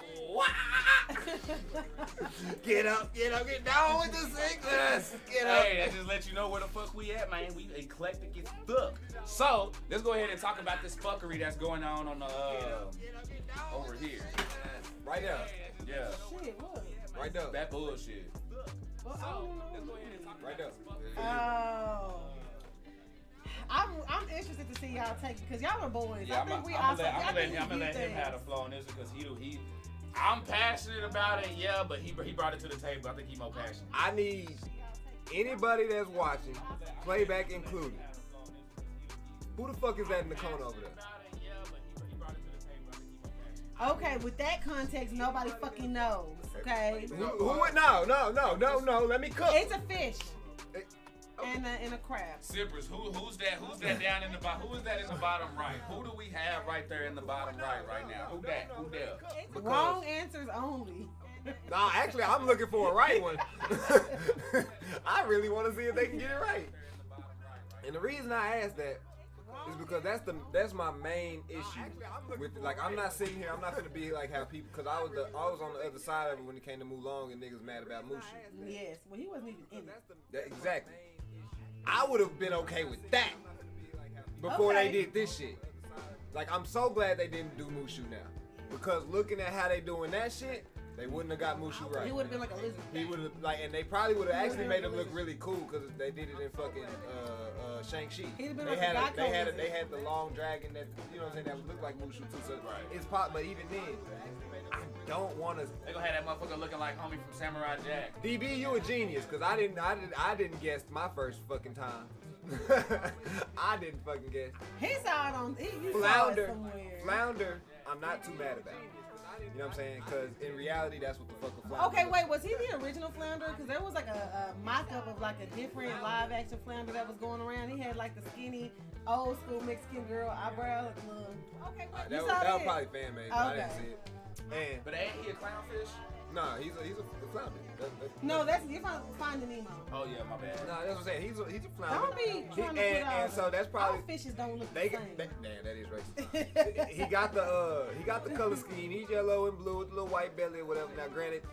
Get up, get down with the sickness. Get up. Hey, that just let you know where the fuck we at, man. We eclectic as fuck. So, let's go ahead and talk about this fuckery that's going on the, over here. Right there. Yeah. Shit, what? Right there. That bullshit. Well, So, let's go ahead and talk right there. Oh. I'm interested to see y'all take it, because y'all are boys. Yeah, I think I'm gonna let him have the flow on this, because I'm passionate about it, yeah, but he brought it to the table. I think he's more passionate. I need anybody that's watching, playback included. Who the fuck is that in the corner over there? Okay, with that context, nobody fucking knows. Okay. Who? No. Let me cook. It's a fish. And a crab. Sippers, who's that down in the bottom? Who is that in the bottom right? Who do we have right there in the bottom right now? Who there? Wrong answers only. Nah, actually, I'm looking for a right one. I really want to see if they can get it right. And the reason I asked that is because that's my main issue with, like, I'm not sitting here, I'm not gonna be like how people, because I was on the other side of it when it came to Mulong and niggas mad about Mushu. Yes, well, he wasn't even in it. Exactly. I would have been okay with that before they did this shit. Like, I'm so glad they didn't do Mushu now, because looking at how they doing that shit, they wouldn't have got Mushu right. He would have been like a lizard. He would have, like, and they probably would have actually made him look really cool, because they did it in fucking Shang-Chi. They had the long dragon that, you know what I'm saying, that would look like Mushu too. So it's pop, but even then, I don't want to. They gonna have that motherfucker looking like homie from Samurai Jack. DB, you a genius, because I didn't guess my first fucking time. I didn't fucking guess. He saw it on. You Flounder, saw it somewhere. Flounder. I'm not too mad about. You know what I'm saying? Because in reality, that's what the fuck a flounder. Okay, wait, was he the original flounder? Because there was like a mock-up of like a different live action flounder that was going around. He had like the skinny, old school Mexican girl eyebrows. Okay, wait, That was probably fan made, but I didn't see it. But ain't he a clownfish? Nah, he's a flounder. No, that's you Finding Nemo. Oh yeah, my bad. Nah, that's what I'm saying. He's a flounder. Don't be trying to put and so that's probably all fishes don't look the they same. damn, that is racist. he got the color scheme. He's yellow and blue with a little white belly or whatever. Now, granted,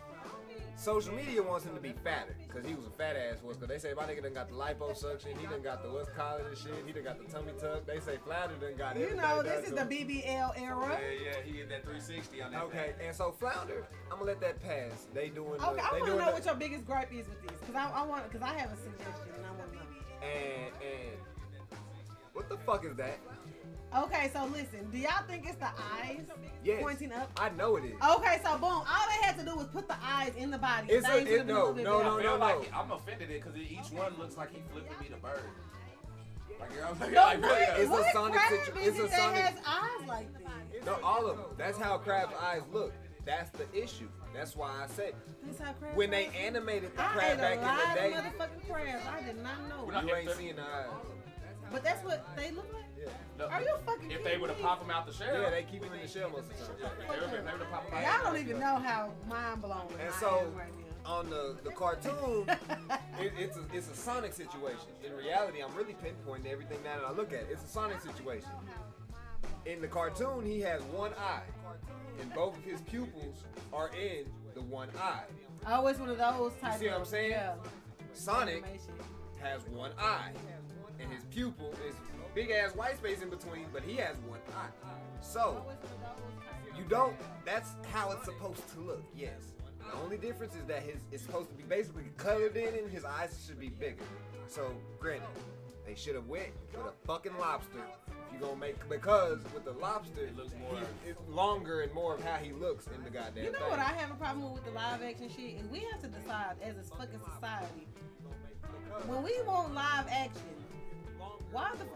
social media wants him to be fatter because he was a fat ass was. Because they say my nigga done got the liposuction. He done got the what's called and shit. He done got the tummy tuck. They say Flounder done got everything. You know, this done is to the him. BBL era. Yeah, he hit that 360 on that. Okay, and so Flounder, I'm gonna let that pass. They doing. Okay, I want to know the, what your biggest gripe is with these, because I have a suggestion and I want to know. And what the fuck is that? Okay, so listen, do y'all think it's the eyes pointing up? I know it is. Okay, so boom, all they had to do was put the eyes in the body. It's Things would've been a little bit better. I feel no. like I'm offended because each one looks like he flipping me the bird. Like, you know what I'm No, saying? what? It's a What sonic crab situ- is it's a it that sonic- has eyes like this? No, all of them. That's how crab's eyes look. That's the issue. That's why I said That's how crabs when they look? animated the I crab ate back a lot in the day, of motherfucking crabs. I did not know. We're not- you ain't seeing the eyes. But that's what they look like? Yeah. No, Are you fucking if kidding they would have me? popped him out the shell, Yeah, they keep them in the shell most of the time. if they would have popped him out. Y'all don't even know how mind blowing And I so am right now. on the cartoon, it's a Sonic situation. In reality, I'm really pinpointing everything now that I look at it. It's a Sonic situation. In the cartoon, he has one eye, and both of his pupils are in the one eye. Oh, it's one of those type. see what I'm saying? Yeah. Sonic Animation. has one eye, and his pupil is big ass white space in between, but he has one eye. So you don't. That's how it's supposed to look. Yes. The only difference is that it's supposed to be basically colored in, and his eyes should be bigger. So granted, they should have went with a fucking lobster. If you gonna make because with the lobster, It looks more- it's longer and more of how he looks in the goddamn You know thing. what I have a problem with the live action shit? And we have to decide as a fucking society. When we want live action,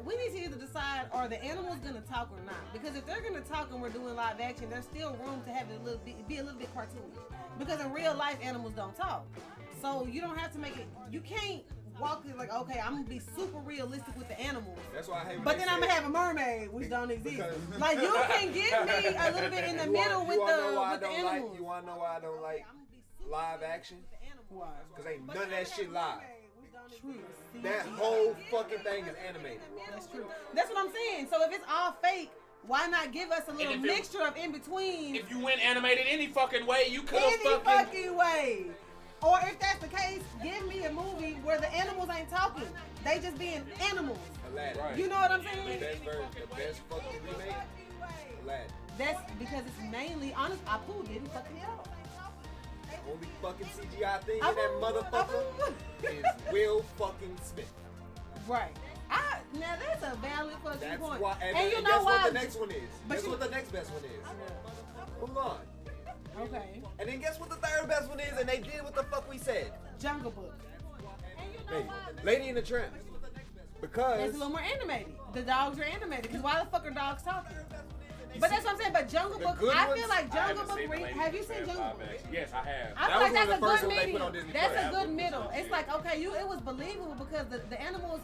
we need to either decide are the animals gonna talk or not? Because if they're gonna talk and we're doing live action, there's still room to have it be a little bit cartoonish. Because in real life, animals don't talk. So you don't have to make it. You can't walk it like, okay, I'm gonna be super realistic with the animals. That's why I hate when But they then I'm say- gonna have a mermaid, which don't exist. Because- Like you can give me a little bit in the middle with the animals. You wanna know why I don't like live action? Why? Cause ain't none of that shit live. True. That whole fucking thing is animated. That's true. That's what I'm saying. So if it's all fake, why not give us a little if it- mixture of in between? If you went animated any fucking way, you could Any have fucking way. Or if that's the case, give me a movie where the animals ain't talking. They just being animals. Aladdin. Right. You know what I'm The saying? best version, the best fucking remake. Aladdin. That's because it's mainly honest. Apu didn't fucking help. The only fucking CGI thing in Apu, that motherfucker Apu. is Will fucking Smith. Right. Now that's a valid fucking That's point. why. And you know guess why? what the next one is? But Guess you- what the next best one is? Mulan. Okay. And then guess what the third best one is? And they did what the fuck we said. Jungle Book. Hey, Lady and the Tramp. Because That's a little more animated. The dogs are animated. Because why the fuck are dogs talking? But that's what I'm saying. But Jungle The Book, good I ones- feel like I Jungle haven't Book. seen the Lady Have you and the seen Tramp Jungle live Book? action. Yes, I have. I That feel was like one of that's the a first good ones they put medium. on Disney That's Plus. a good middle. It's like, okay, it was believable because the animals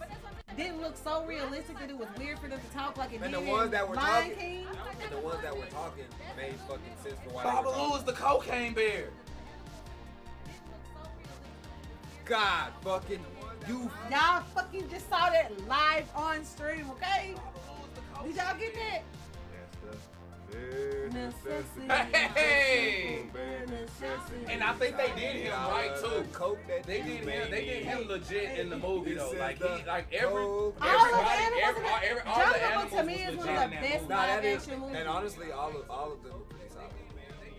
didn't look so realistic that it was weird for them to talk like it And did the ones that were Lion talking, King. and the ones that were talking made fucking sense for why they were Babaloo talking. is the cocaine bear. God fucking you. Y'all fucking just saw that live on stream, okay? Did y'all get that? Hey! And I think they did him right too. Coke that They did him. They did him legit in the movie He though. said Like the he, like Coke. All of the everybody, animals. all the Jungle Book animals to me was is legit one in of the that best movie. Nah, that live is, action movies. and honestly, all of them are pretty solid.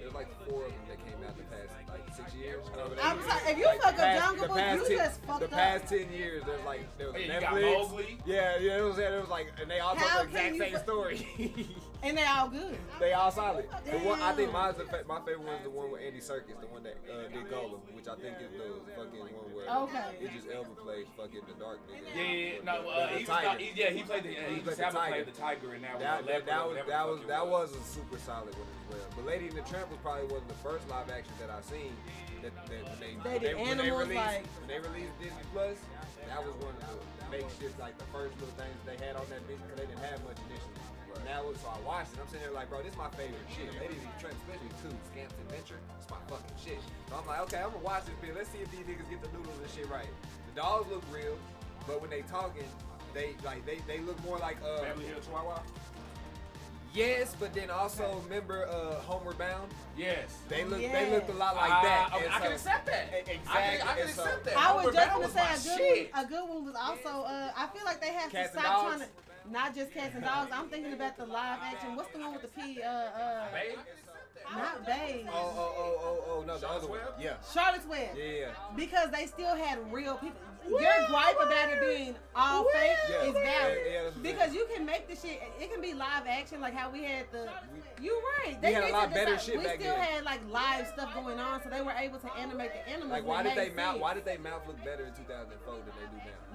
There's like 4 of them that came out the past like 6 years. I'm sorry, if you fuck up Jungle Book, you just fucked The up. past 10 years, there was Yeah, you got Netflix. Mowgli. Yeah, it was like, and they all told How the exact can you same fu- story. And they all good. They all solid. The one, I think my favorite one is the one with Andy Serkis, the one that did Golem, which I think is the fucking one where Idris Elba plays fucking the dark nigga. He played the tiger in that one. That was a super solid one as well. But Lady and the Tramp was probably one of the first live action that I seen. When they released Disney Plus, that was one of the makeshift, like the first little things they had on that bitch because they didn't have much initially. Now, so I watched it. I'm sitting there like, bro, this is my favorite shit. Lady and the Tramp, especially Tues, Scamps Adventure. It's my fucking shit. So I'm like, okay, I'm gonna watch this bitch. Let's see if these niggas get the noodles and shit right. The dogs look real, but when they talking, they look more like Family Hill Chihuahua. Yes, but then also remember Homeward Bound? Yes. They looked a lot like that. Okay, I can accept that. Exactly. I can accept that. I was just Homeward gonna Bound say a good one was also I feel like they have Cats to and stop Dogs? trying to not just Cats and Dogs. I'm thinking about the live action. What's the one with the P? Babe? Not Babe. Oh, no, the other one. Yeah. Charlotte's Web. Yeah. Because they still had real people. Your gripe about it being all fake is valid. Yeah, because you can make the shit. It can be live action, like how we had the. You're right. We had a lot better shit we back still then. had like live stuff going on, so they were able to animate the animals. Like why did they mouth look better in 2004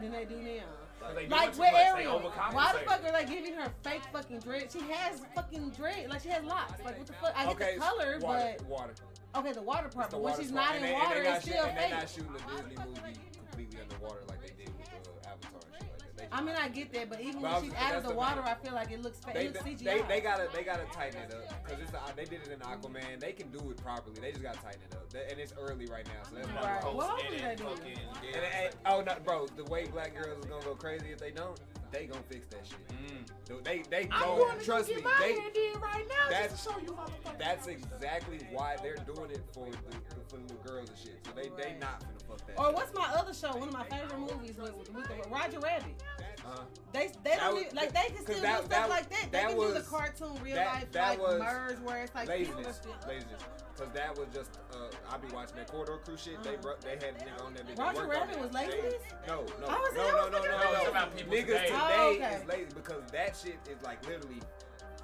than they do now? Like with Ariel, overcompensate. why the fuck are they giving her fake fucking dread? She has fucking dread, like she has locks. Like what the fuck? I get the color, but water. Okay, the water part, but when she's part. not in water, it's still fake. They're not shooting the Disney movie completely underwater like they did with Avatar and shit like that. I mean, I get that, but even when she's out of the water, I feel like it looks fake. It looks CGI. They gotta tighten it up because they did it in Aquaman. They can do it properly. They just gotta tighten it up, and it's early right now, so that's right. why. Well, hopefully they do. Oh no, bro! The way black girls is gonna go crazy if they don't. They gonna fix that shit. They don't trust me. Right now, That's exactly why they're doing it for the little girls and shit. So they not finna fuck that. Or what's my other show? One of my favorite movies was with Roger Rabbit. They don't even, like they can still do stuff like that. They can do the cartoon real life like merge where it's like laziness. Cause that was just I be watching that Corridor Crew shit. They had a nigga on that. Roger Rabbit was laziness? No. It's about people Niggas today. is lazy because that shit is like literally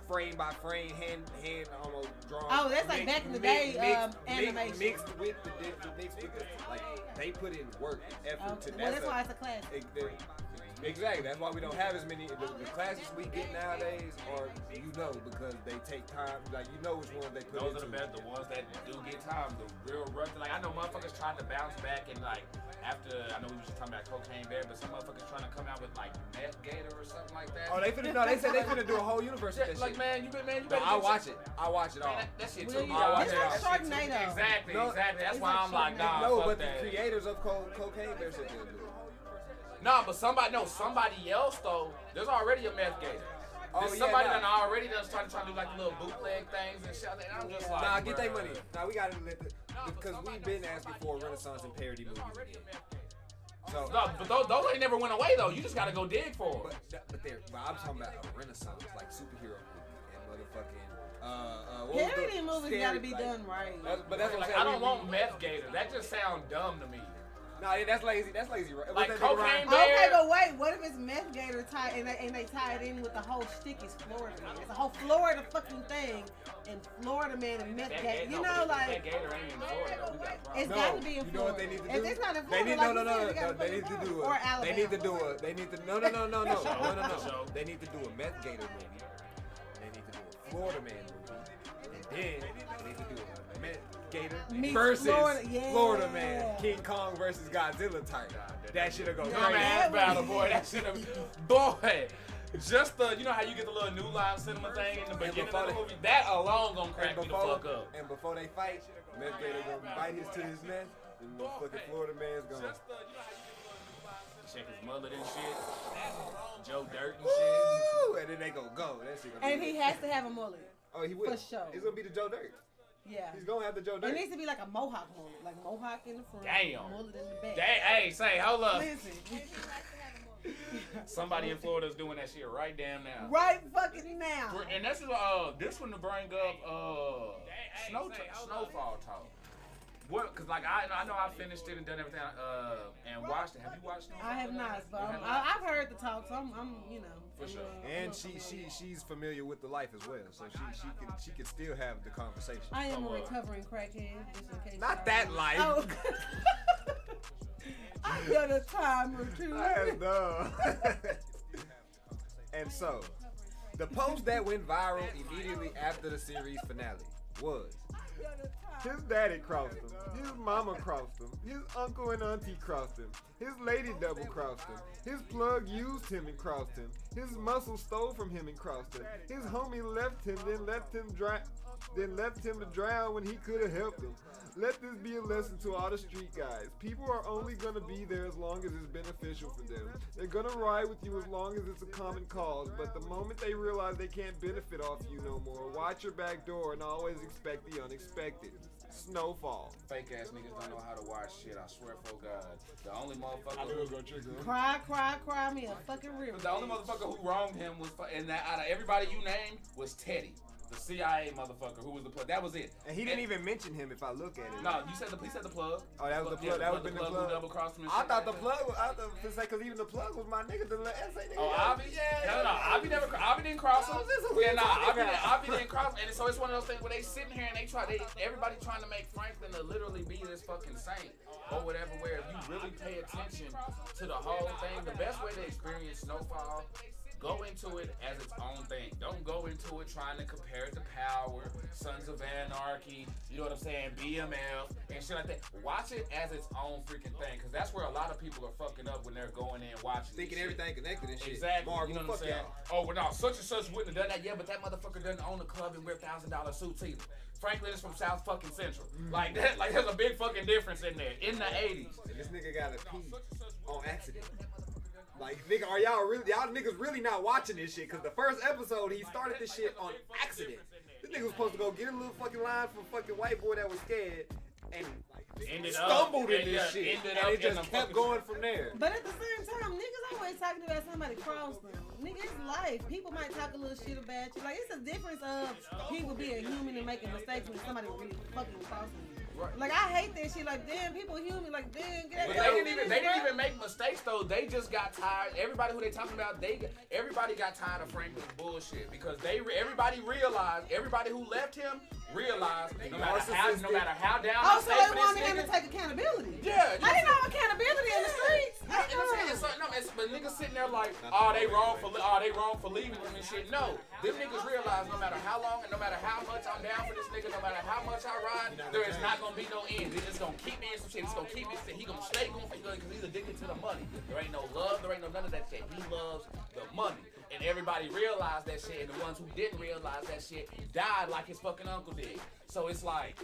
frame by frame, hand almost drawn. Oh, that's like back in the day animation. Mixed with like they put in work and effort to that. Well, that's why it's a classic. Exactly. That's why we don't have as many. The classes we get nowadays are, because they take time. Like which ones they put. Those are the best. The ones that do get time. The real rough. Like I know motherfuckers trying to bounce back and like after. I know we were just talking about Cocaine Bear, but some motherfuckers trying to come out with like Meth Gator or something like that. Oh, they said they finna do a whole universe. Yeah, like man, you better. I watch it. I watch it all. That shit too. It's like Sharknado. Exactly. That's why I'm like, nah. No, but the creators of Cocaine Bear said they'll do it. No, but somebody else though. There's already a Meth Gator. Somebody done already started trying to do like little bootleg things and shit. And I'm just like, nah, get their money. Nah, we gotta let because we've been asking for a renaissance in parody movies again. So, no, but those ain't never went away though. You just gotta go dig for them. But I'm talking about a renaissance, like superhero movie and motherfucking. Parody movies gotta be done right. But that's like I don't want Meth Gator. That just sounds dumb to me. No, that's lazy. That's lazy. Like Cocaine Bear. Okay, but wait. What if it's Meth Gator and they tie it in with the whole shtick is Florida Man? It's a whole Florida fucking thing, and Florida Man and Meth Gator. That Gator ain't in Florida. It's got to be in Florida. You know what they need to do? If it's not in Florida, they need to do it. Or Alabama. They need to do it. They need to no. They need to do a Meth Gator movie. They need to do a Florida Man movie. And then they need to do a Meth Gator versus Florida Man, King Kong versus Godzilla type. That shit'll go crazy. Dumbass battle, boy. That shit'll, boy. Just the, how you get the little New Line Cinema thing in the beginning of the movie. That alone gonna crack me the fuck up. And before they fight, Meth Gator gonna bite his neck, and the fucking Florida Man's gonna check his mullet and shit. Joe Dirt and shit. And then they go. That shit gonna and he has to have a mullet. Oh, he will. For sure. It's gonna be the Joe Dirt. Yeah. He's gonna have the Joe Dirt. It needs to be like a mohawk mullet. Like mohawk in the front. Damn. Mullet in the back. Hey, say, hold up. Listen. Somebody in Florida's doing that shit right damn now. Right fucking now. And this one to bring up SnowFall TALK. What cause like I know I finished it and done everything and watched it. Have you watched it? I have not, but I've heard the talk, so I'm you know. For sure. And she's familiar with the life as well, so she can still have the conversation. I am a recovering crackhead, just in case. Not that life. Oh. I got a time or two. That's dumb. And so, the post that went viral immediately after the series finale was: his daddy crossed him, his mama crossed him, his uncle and auntie crossed him, his lady double crossed him, his plug used him and crossed him, his muscle stole from him and crossed him, his homie left him, then left him to drown when he could have helped him. Let this be a lesson to all the street guys. People are only gonna be there as long as it's beneficial for them. They're gonna ride with you as long as it's a common cause, but the moment they realize they can't benefit off you no more, watch your back door and always expect the unexpected. SnowFall. Fake ass niggas don't know how to watch shit. I swear for God. The only motherfucker. Cry me a fucking river. The only motherfucker who wronged him was, and that out of everybody you named was Teddy. The CIA motherfucker who was the plug. That was it. And he didn't even mention him if I look at it. No, you said he said the plug. Oh, that was the plug. Yeah, That would have been the plug. Who double crossed him and I shit thought like the that. plug was, I thought to say, because even the plug was my nigga. The nigga. Oh, Avi? Yeah. No, Avi didn't cross him. Yeah, Nah, Avi didn't cross him. And so it's one of those things where they sitting here and everybody trying to make Franklin to literally be this fucking saint or whatever, where if you really pay attention to the whole thing, the best way to experience SnowFall, go into it as its own thing. Don't go into it trying to compare it to Power, Sons of Anarchy, you know what I'm saying, BMF, and shit like that. Watch it as its own freaking thing, because that's where a lot of people are fucking up when they're going in watching Thinking this everything connected and shit. Exactly. Marvel, you know what I'm saying? Oh, well, no, such and such wouldn't have done that. Yeah, but that motherfucker doesn't own a club and wear $1,000 suits either. Franklin is from South fucking Central. Like that, like there's a big fucking difference in there. In the 80s. This nigga got a pee on accident. Like, nigga, are y'all niggas really not watching this shit? Cause the first episode, he started this shit on accident. This nigga was supposed to go get a little fucking line from fucking white boy that was scared and stumbled in this shit. And it just kept going from there. But at the same time, niggas always talking about somebody crossed them. Nigga, it's life. People might talk a little shit about you. Like, it's a difference of people being human and making mistakes when somebody really fucking crossing you. Right. Like, I hate that shit. Like, damn, people human. Like, damn, get But they didn't even make mistakes though. They just got tired. Everybody who they talking about, everybody got tired of Franklin's bullshit because everybody realized, everybody who left him realized, no matter how down. Oh, so they wanted him to take accountability. Yeah. I didn't know accountability in the streets. But niggas sitting there like, they wrong for leaving him and shit. No, them niggas realize no matter how long and no matter how much I'm down for this nigga, no matter how much I ride, there is not gonna be no end. It's just gonna keep me in some shit. It's gonna keep me. He gonna stay going because he's addicted to the money. There ain't no love. There ain't no none of that shit. He loves the money. And everybody realized that shit, and the ones who didn't realize that shit died like his fucking uncle did. So it's like,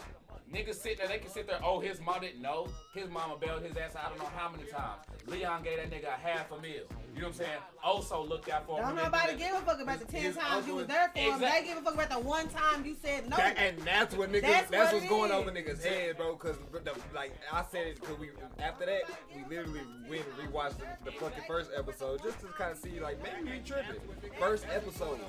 niggas sit there, they can sit there, oh, his mom didn't know. His mama bailed his ass out I don't know how many times. Leon gave that nigga $500,000. You know what I'm saying? Also looked out for him. Don't nobody give a fuck about the 10 times you was there for him. They give a fuck about the one time you said no. And that's what niggas, that's what's going over niggas' head, bro. Cause like I said it, cause after that we literally went and rewatched the fucking first episode just to kind of see like maybe we tripping. First episode,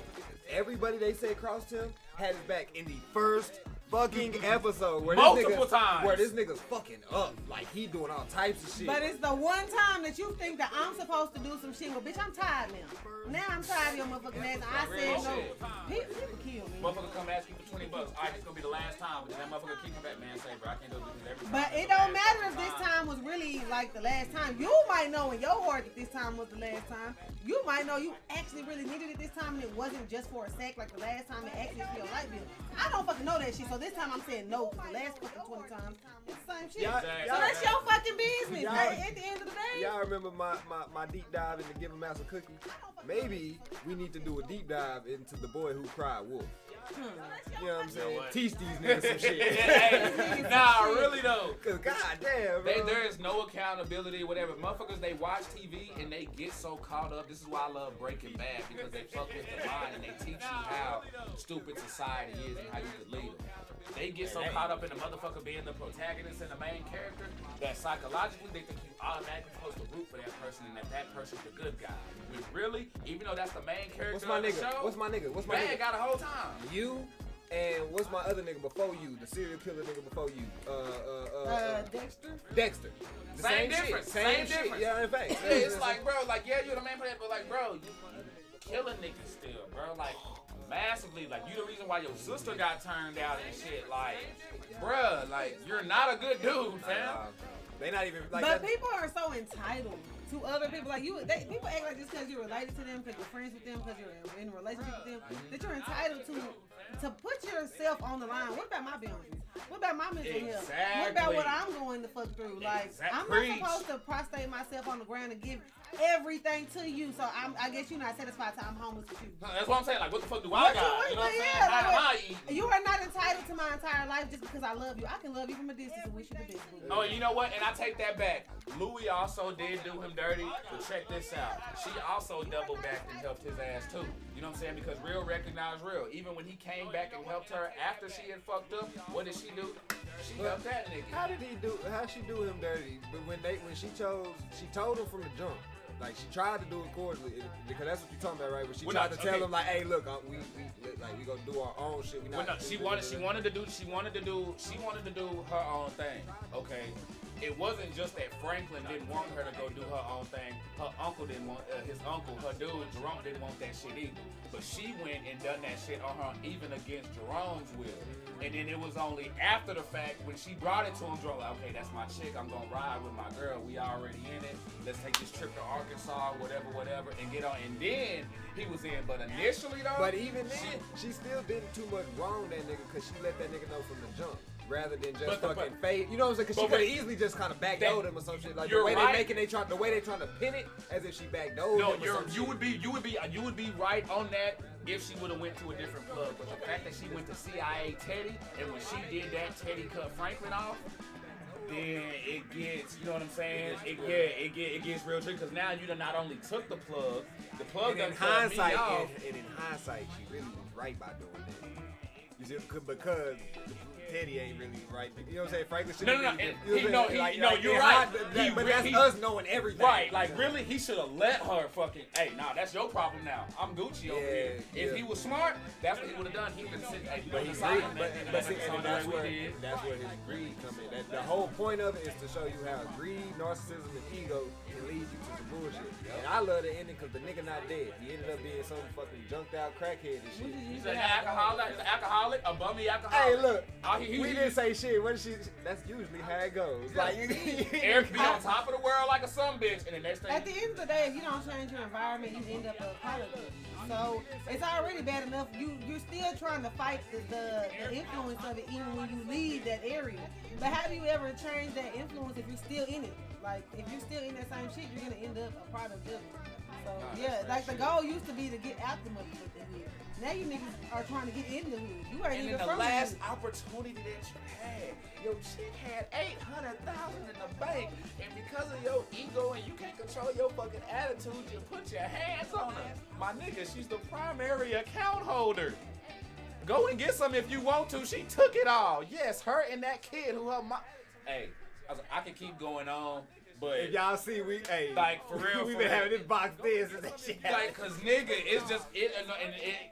everybody they said crossed him had his back in the first fucking episode where multiple times where this nigga's fucking up, like he doing all types of shit. But it's the one time that you think that I'm supposed to do some shit. Well, bitch, I'm tired now. Now I'm tired of your motherfucking ass. I said no. People kill me. Motherfucker come ask you for $20. All right, this gonna be the last time. But then that motherfucker keep coming back, man. Say, bro, I can't do this every time. But it don't matter if this time was really like the last time. You might know in your heart that this time was the last time. You might know you actually really needed it this time and it wasn't just for a sec like the last time it actually for your light bill. I don't fucking know that shit. So this time I'm saying no for the last fucking 20 times. It's the same shit. So that's your fucking business. At the end of the day. Y'all remember my deep dive into Give a Mouse a Cookie? Maybe we need to do a deep dive into The Boy Who Cried Wolf. You know what I'm saying? Teach these niggas some shit. Nah, really though. Cause goddamn, bro. There is no accountability, whatever. Motherfuckers, they watch TV and they get so caught up. This is why I love Breaking Bad, because they fuck with the mind and they teach you how stupid society is and how you could lead them. They get so caught up in the motherfucker being the protagonist and the main character that psychologically they think you automatically supposed to root for that person and that person's the good guy. When really, even though that's the main character What's my of the nigga? show, What's my nigga? What's my bad nigga? guy the whole time. You and what's my other nigga before you? The serial killer nigga before you? Dexter. The Same difference. Shit. Same shit. difference. Yeah, in fact. Yeah, it's like, bro, like, yeah, you're the man for that, but like, bro, you killing niggas still, bro. Like, massively. Like, you the reason why your sister got turned out and shit. Like, bruh, like, you're not a good dude, fam. They not even like. But people are so entitled to other people. Like people act like just because you're related to them, because you're friends with them, because you're in a relationship with them, that you're entitled to put yourself on the line. What about my boundaries? What about my mental health? What about what I'm going to fuck through? Like, I'm not supposed to prostrate myself on the ground and give everything to you. So I guess you're not satisfied till I'm homeless with you. That's what I'm saying. Like, what the fuck do I got? You know what I'm saying? How am I eating? You are not entitled to my entire life just because I love you. I can love you from a distance and wish you the best. Oh, you know what? And I take that back. Louis also did do him dirty, but check this out. She also double backed and helped his ass too. You know what I'm saying? Because real recognized real. Even when he came back and helped her after she had fucked up, what did she do? She helped that nigga. How she do him dirty? But when she told him from the jump. Like, she tried to do it cordially, because that's what you're talking about, right? But she tried to tell him, like, hey, look, we gonna do our own shit. She wanted to do her own thing. Okay. It wasn't just that Franklin didn't want her to go do her own thing. Her uncle didn't want, his uncle, her dude, Jerome, didn't want that shit either. But she went and done that shit on her, even against Jerome's will. And then it was only after the fact, when she brought it to him, Jerome, like, okay, that's my chick, I'm gonna ride with my girl, we already in it. Let's take this trip to Arkansas, whatever, and get on. And then he was in. But initially, though. But even then, she still didn't too much wrong that nigga, because she let that nigga know from the jump. Rather than just fucking fade, you know what I'm saying? Because she could have easily just kind of backdoored him or some shit. Like the way they trying to pin it as if she backdoored him. No, you would be right on that if she would have went to a different club. But the fact that she went to CIA Teddy, and when she did that, Teddy cut Franklin off. Then it gets, you know what I'm saying? It gets real tricky, because now you done not only took the plug done cut me off. And in hindsight, she really was right by doing that. You see, because Teddy ain't really right. You know what I'm saying? Franklin should you're right. But that's us knowing everything. Right, like really, he should have let her fucking, hey, nah, that's your problem now. I'm Gucci over here. If he was smart, that's what he would have done. He would have said, hey, that's where his greed come in. The whole point of it is to show you how greed, narcissism, and ego can lead you to some bullshit. And I love the ending because the nigga not dead. He ended up being some fucking junked out crackhead and shit. He's an alcoholic, a bummy alcoholic. Hey, look. We didn't say shit. That's usually how it goes. Like, Eric be on top of the world like a sumbitch, and the next thing. At the end of the day, if you don't change your environment, you end up a product. So it's already bad enough. You're still trying to fight the influence of it, even when you leave that area. But how do you ever change that influence if you're still in it? Like, if you're still in that same shit, you're gonna end up a product of it. So yeah, like the goal used to be to get out the motherfucking hood. Now you niggas are trying to get in the hood. You ain't even from the last opportunity that you had, your chick had $800,000 in the bank, and because of your ego and you can't control your fucking attitude, you put your hands on her. My nigga, she's the primary account holder. Go and get some if you want to. She took it all. Yes, her and that kid who her mom. Hey, I can keep going on. But if y'all see, like for real, we been having this box this and that shit. Like, cause nigga, it's just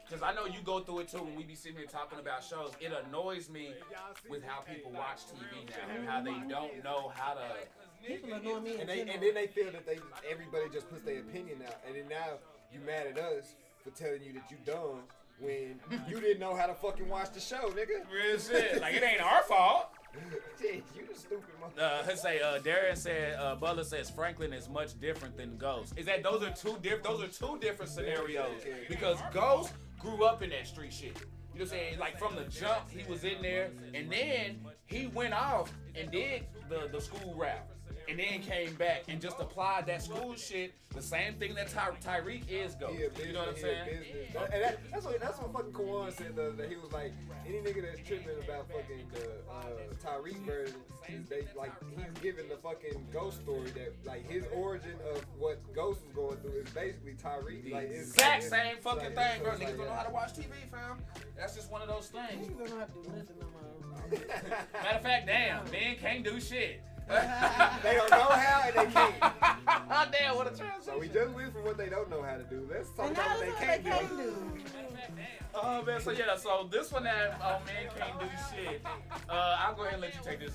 cause I know you go through it too when we be sitting here talking about shows. It annoys me with how people watch TV now and how they don't know how to. People annoy me, and then they feel that everybody just puts their opinion out, and then now you mad at us for telling you that you dumb when you didn't know how to fucking watch the show, nigga. Real shit. Like, it ain't our fault. You the stupid motherfucker. Darren said, Butler says Franklin is much different than Ghost. Is that those are two different scenarios, because Ghost grew up in that street shit. You know what I'm saying? Like, from the jump, he was in there, and then he went off and did the school rap. And then came back and just applied that school shit, the same thing that Tyreek is Ghost. You know what I'm saying? And that's what fucking Kawan said the other day. He was like, any nigga that's tripping about fucking the Tyreek version, he's giving the fucking Ghost story that, like, his origin of what Ghost was going through is basically Tyreek. Like, exact same fucking thing, bro. Niggas don't know how to watch TV, fam. That's just one of those things. Niggas don't know how to do nothing no more. Matter of fact, damn, men can't do shit. They don't know how and they can't. Damn, what a transition. So we just went from what they don't know how to do. Let's talk about what they can't do. Oh man, so this one that man can't do shit. I'll go ahead and let you take this.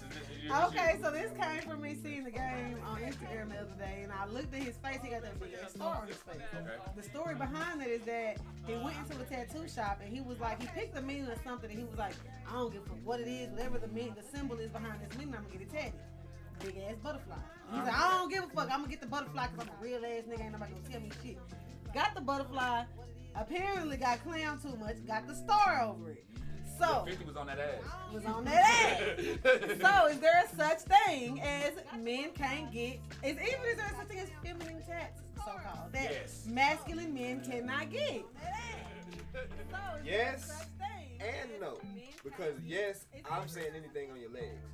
Okay, so this came from me seeing the game on Instagram the other day, and I looked at his face. He got that big ass star on his face. Okay. The story behind it is that he went into a tattoo shop and he was like, he picked the meaning of something, and he was like, I don't give a fuck what it is, whatever the symbol is behind this meaning, I'm gonna get it tatted. Big ass butterfly. He's like, I don't give a fuck. I'm gonna get the butterfly because I'm a real ass nigga. Ain't nobody gonna tell me shit. Got the butterfly. Apparently got clown too much. Got the star over it. So 50 was on that ass. Was on that ass. So is there a such thing as men can't get? Is there such thing as feminine tats, so called? That masculine men cannot get. So yes and no. Because yes, I'm saying anything on your legs.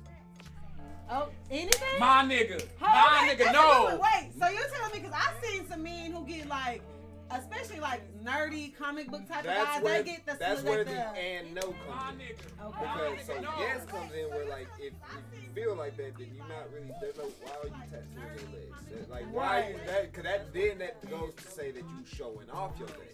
Oh, anything? My nigga. Nigga, no. Wait, so you're telling me, because I've seen some men who get like, especially like nerdy comic book type of guys, they get the that's where the and no comes in. Okay. Because so yes comes in where like if you feel like that, then you're not really. There's no why are you tattooing your legs? Like why is that? Because that goes to say that you showing off your legs.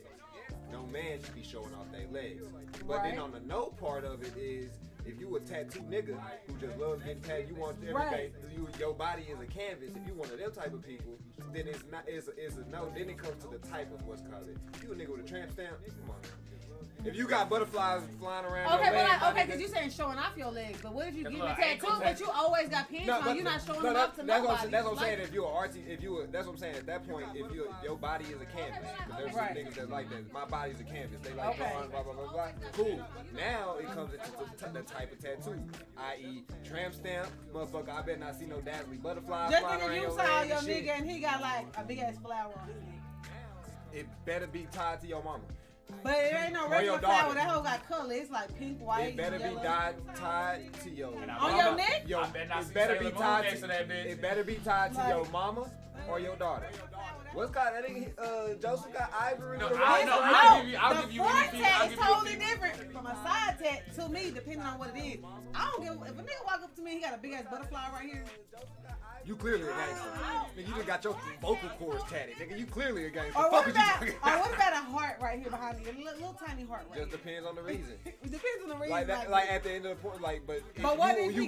No man should be showing off their legs. But then on the no part of it is, if you a tattoo nigga who just loves getting tattooed, you want everything. Your body is a canvas. If you one of them type of people, then it's a no. Then it comes to the type of what's called it. You a nigga with a tramp stamp? Come on. If you got butterflies flying around your legs, because you're saying showing off your legs, but what if you get a tattoo, but you always got pants on, you're not showing off to nobody. That's what I'm saying. If you're artsy, that's what I'm saying. At that point, if your body is a canvas, there's some niggas that like that. My body's a canvas. They like drawing, blah blah blah blah. Cool. Now it comes into the type of tattoo, i.e. tramp stamp, motherfucker. I better not see no dazzling butterflies flying around your legs. Just because you saw your nigga and he got like a big ass flower on his neck. It better be tied to your mama. But it ain't no regular flower. That hoe got color. It's like pink, white, it better yellow. Be tied to your on your neck. It better be tied to your mama or your daughter. What's called that nigga? Joseph got ivory. No, I'll give you anything. It's totally different from a side tat to me, depending on what it is. I don't give. If a nigga walk up to me, he got a big ass butterfly right here. You clearly a gangster. Nigga, you just got your vocal cords tatted. Nigga, you clearly a gangster. Or what about a heart right here behind me? A little tiny heart right Just depends on the reason. It depends on the reason. Like at the end of the point, like, but what if he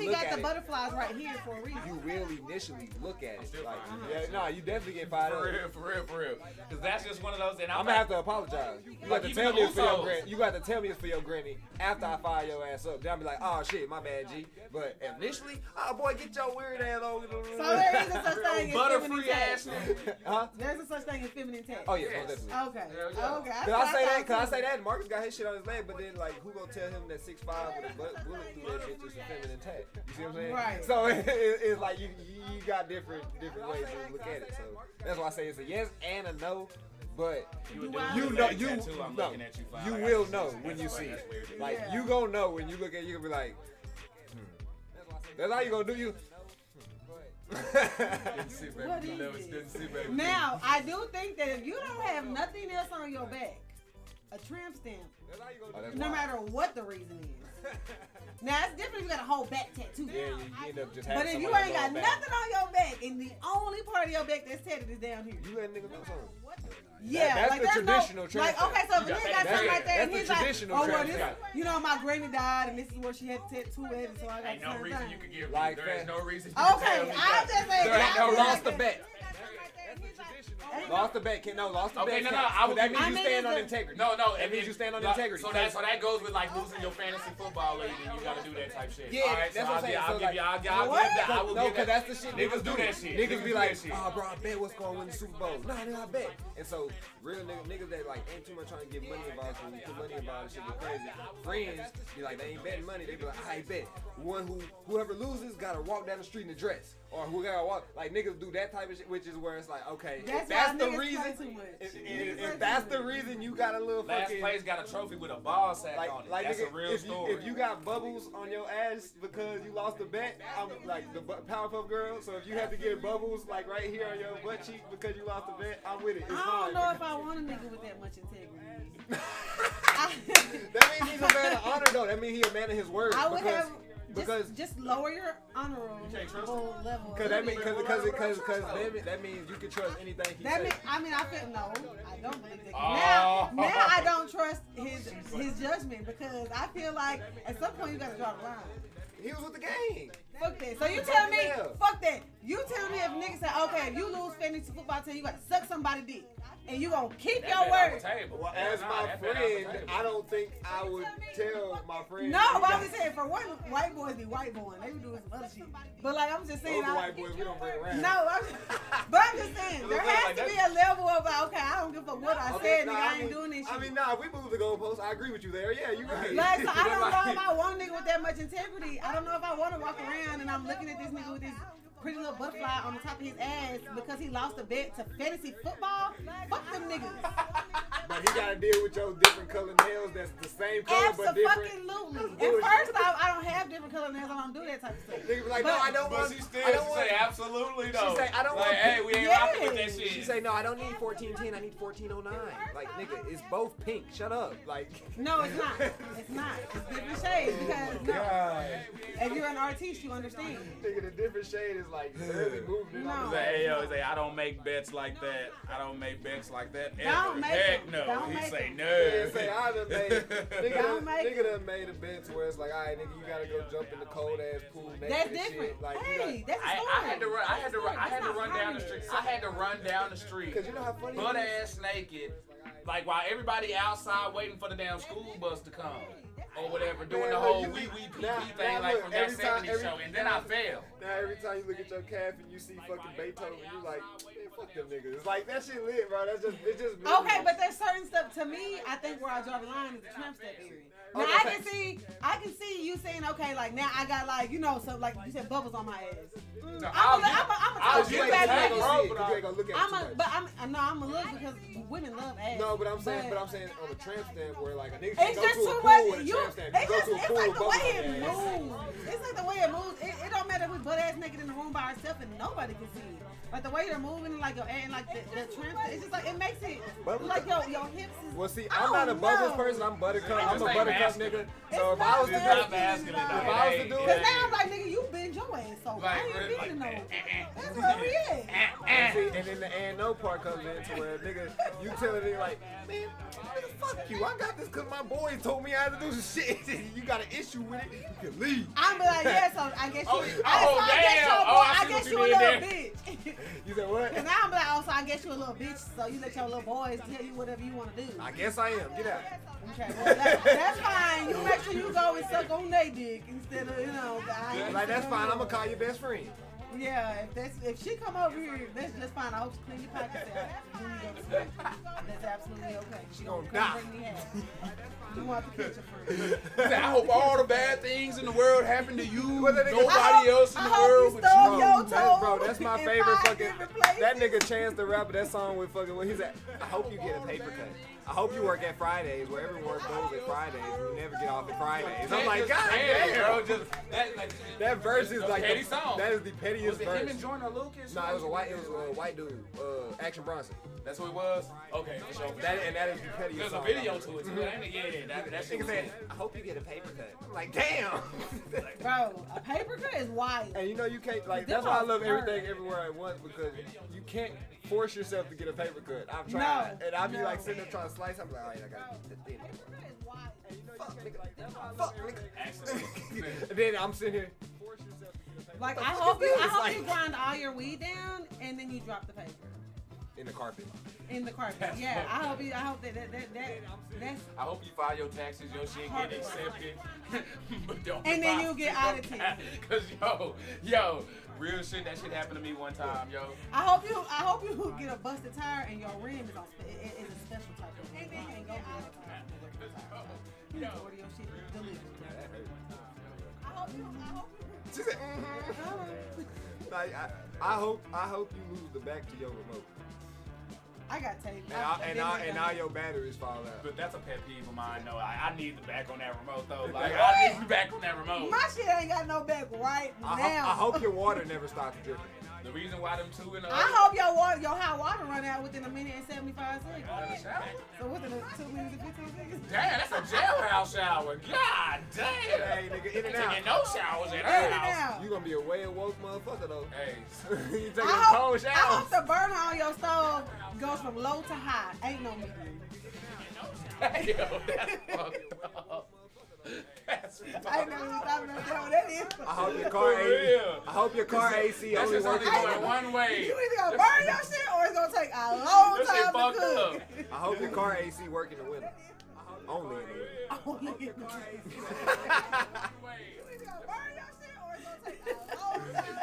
got the butterflies right here for a reason? You really initially look at it. Like, you definitely get fired up. For real. Because that's just one of those. And I'm gonna have to apologize. You got to tell me it's for your granny. You got to tell me it's for your granny after I fire your ass up. Then I'll be like, oh shit, my bad, G. But initially, oh boy, get your weird ass over. So there is a such thing as feminine tat. Huh? There's a such thing as feminine tat. Oh yeah, definitely. Okay. Cause I say that, and Marcus got his shit on his leg, but then like, who gonna tell him that 6'5" with a bullet through that bitch is a feminine tat? You see what I'm saying? Right. So it's like you got different ways to look at it. So that's why I say it's a yes and a no. But you will know when you see it. Like you gonna know when you look at it, you gonna be like, That's all you gonna do. You. Now, I do think that if you don't have nothing else on your back, a tramp stamp, no matter what the reason is. Now, it's different if you got a whole back tattoo. Yeah, you end up just having. But if you ain't got nothing on your back, and the only part of your back that's tatted is down here. You let niggas know something. Yeah, that's the traditional tramp stamp. Okay, so if a nigga got something like that, and he's like, oh, well, this, you know, my granny died, and this is where she had the tattoo at, and so I got ain't no reason you could give. Like there is no reason. Okay, I'm just saying. Lost the bet. Lost the bet. Lost the bet. Okay, no. That means you stand on integrity. No. That means you stand on integrity. So that goes with like losing your fantasy football league, and you gotta do that type shit. Yeah, right, that's what I'm saying. I'll give that. I will give that. That's the shit. Niggas do that shit. Niggas be like, oh, bro, I bet what's going to win the Super Bowl. Nah, nigga, I bet. And so real niggas that like ain't too much trying to get money involved, so when you put money involved, shit get crazy. Friends be like, they ain't betting money. They be like, I bet. Whoever loses gotta walk down the street in a dress. Or who gotta walk, like niggas do that type of shit, which is where it's like, okay, if that's the reason, if that's the reason you got a little last fucking. Last place got a trophy with a ball sack on it. That's nigga, a real story. If you got bubbles on your ass because you lost the bet, I'm like the Powerpuff Girl. So if you have to get bubbles like right here on your butt cheek because you lost the bet, I'm with it. It's I don't know if I want a nigga with that much integrity. That means he's a man of honor, though. That means he's a man of his word. just lower your honorable level. Because that means you can trust anything he says. I don't believe that. Now I don't trust his judgment because I feel like at some point you gotta draw the line. He was with the gang. Fuck that. So you tell me, fuck that. You tell me if niggas say, okay, if you lose fantasy football team, you gotta suck somebody dick. And you gonna keep your word. Well, as my friend, I don't think I would tell my friend. No, but I'm just saying, for one, white boys be white boys. They be doing some other shit. But like, I'm just saying. Those white boys, we don't bring around. No, but I'm just saying, there has to be a level of, okay, I don't give a fuck what I said, nigga, I ain't doing this shit. I mean, if we move the goalposts, I agree with you there. Yeah, you right. Like, so I don't know if I want a nigga with that much integrity. I don't know if I want to walk around and I'm looking at this nigga with this pretty little butterfly on the top of his ass because he lost a bet to fantasy football. Fuck them niggas. But he gotta deal with your different color nails that's the same color but different. Absolutely. And first off, I don't have different color nails. I don't do that type of stuff. Niggas be like, no, I don't want. But she still say absolutely though. She say, I don't want. Hey, we ain't rocking with that shit. She say, no, I don't need 1410. I need 1409. Like, nigga, it's both pink. Shut up. Like. No, it's not. It's not. It's different shades because no. If you're an artiste, you understand. Nigga, the different shade is like really moving. No. Hey, yo, say I don't make bets like that. I don't make bets like that ever. Don't make Heck them. no. Don't He make say them. no. Yeah, say I done made. Nigga done made a bet to where it's like, all right, nigga, you gotta go jump in the cold ass pool naked. That's and different. Shit. Like, Hey, that's a story. I had to run down the street. I had to run down the street. Cause you know how funny. Butt ass naked, like while everybody outside waiting for the damn school bus to come or whatever, doing the whole wee pee thing like from that 70s show, and then I failed. Now every time you look at your calf and you see fucking Beethoven, you like, man, fuck them niggas. It's like that shit lit, bro. It's just. Okay, but there's certain stuff to me. I think where I draw the line is the tramp step area. Now I can see you saying, okay, like now I got like so like you said bubbles on my ass. I'm gonna you ain't gonna look at it. But I'm gonna look because women love ass. No, but I'm saying on a tramp stamp where like a nigga it's can go just to a too pool much. with a tramp stamp. You go to a It's pool like with the bubbles way on it your ass. moves. It's like the way it moves. It don't matter if we butt ass naked in the room by ourselves and nobody can see it. Like the way you're moving, like your and like the tramp, it's just like it makes it like your hips is. Well, see, I'm not a bubbles person. I'm buttercup. I'm a buttercup nigga. So if I was to do Stop asking it. Cause now I'm like, nigga, you bend your ass so why you bending no? That's where we at. And then the and no part comes into where nigga, you tell a nigga like, man, nigga, fuck you. I got this cause my boys told me I had to do some shit. You got an issue with it, you can leave. I'm like, yeah, so I guess you. I guess you a little bitch. You said what? And now I'm like, oh, so I guess you a little bitch. So you let your little boys tell you whatever you want to do. I guess I am. Get out. Okay, well, that's fine. You make sure you go and suck on their dick instead of Like that's fine. I'm gonna call your best friend. Yeah, if she come over here, that's just fine. I hope she clean your pockets out when you go to sleep. That's absolutely okay. She gonna come die. bring me half. You want the kitchen friend. I hope all the bad things in the world happen to you. Nobody else in the I world hope but you. you. Bro, that's my favorite fucking. That nigga Chance the Rapper, that song with fucking. What he's at? I hope you get a paper cut. I hope you work at Fridays, where everyone goes at Fridays. You never get off at Fridays. I'm like, God damn, bro. That verse is like petty song. That is the pettiest Was it verse. him and Jordan Lucas? No, it was a white dude, Action Bronson. That's who it was? Okay, for sure. That is the pettiest There's song. a video to it, too. That shit Nigga was said, I hope you get a paper cut. I'm like, damn. Bro, a paper cut is wild. And you know you can't, like, that's why I love everything everywhere at once, because you can't force yourself to get a paper cut. I've tried. And I'll be like sitting there trying to slice. I'm like, all right, I got it. Fuck, nigga. And then I'm sitting here. Like, I hope you grind all your weed down and then you drop the paper. In the carpet. In the carpet. Yeah, I hope that's. I hope you file your taxes, your shit get accepted. But don't and then you get audited. Cause yo, real shit, that shit happened to me one time, yo. I hope you get a busted tire and your rim is on is a special type of rim. You ain't gonna get a tire. You need to order your shit delivered. I hope you. She said, Like, I hope you lose the back to your remote. I got tape. And now your batteries fall out. But that's a pet peeve of mine, though. I need the back on that remote, though. Like, I need the back on that remote. My shit ain't got no back right now. I hope your water never stops dripping. The reason why them 2 in the I hope your hot water run out within a minute and 75 seconds. So within 2 minutes and 15 seconds. Damn, that's a jailhouse shower. God damn. Hey, nigga, in and out. Taking no showers in In her and house. out. You gonna be a way awoke motherfucker though. Hey. You taking I cold hope showers. the burner on your stove goes from low to high. Ain't no medium. Yo, that's fucked up. That's I ain't never even thought about that. What that is. I hope your car For AC. real. I hope your car AC That's only just only works. going one way. You either gonna burn your shit or it's gonna take a long That shit time to fucked cook. up. I hope your car AC work in the winter. Only in the winter. Only in the You either gonna burn your shit or it's gonna take a long time.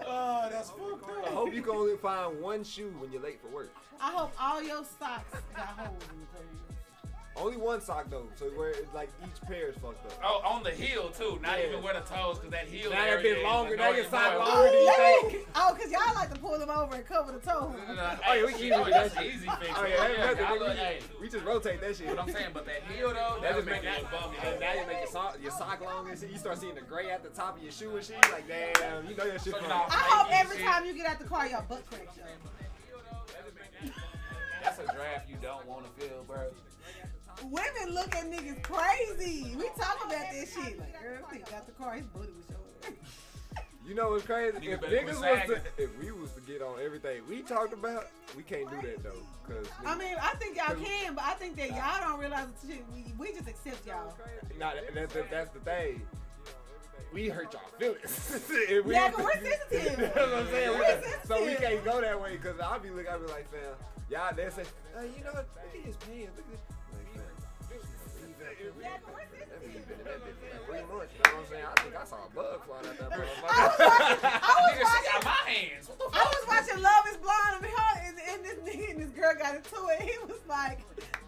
Oh, that's fucked I up. hope you can only find one shoe when you're late for work. I hope all your socks got holes in the place. Only one sock though, so where it's like each pair is fucked up. Oh, on the heel too. Not Yeah. even where the toes, because that heel Now that area bit is longer, now your annoying sock more. longer than you think. Oh, cause y'all like to pull them over and cover the toe. Oh yeah, we can easy with that's that shit. easy fix. Oh yeah, Yeah, that's y'all nothing. look- hey, We just rotate that shit. what I'm saying, but that heel though, That that just just make make that. it bummy. And now you make your sock long and shit. You start seeing the gray at the top of your shoe and shit. You like, damn, you know your shit So from. now- I hope every time you get out the car, your butt cracks. That's a draft you don't want to feel, bro. Women look at niggas crazy. We talk about this shit. Like, girl, we got the car, his booty was showing. You know what's crazy? Niggas If better niggas quit was to, sagging. if we was to get on everything we talked about, we can't do that though. Cause I mean, I think y'all can, but I think that y'all don't realize the shit. We just accept y'all. nah, that's the thing. We hurt y'all feelings. If we- Yeah, 'cause we're sensitive. That's what I'm saying. We're So we sensitive. can't go that way because I'll be like, fam, y'all they say, you know what? Look at his pants. Look at this. Like, fam, Yeah, 'cause we're sensitive. I've been in that bitch for like 3 months. You know what I'm saying? I think I saw a bug flying out that I motherfucker. Nigga, she was got my hands. What the I was watching Love Is Blind and this nigga and this girl got into it. He was like,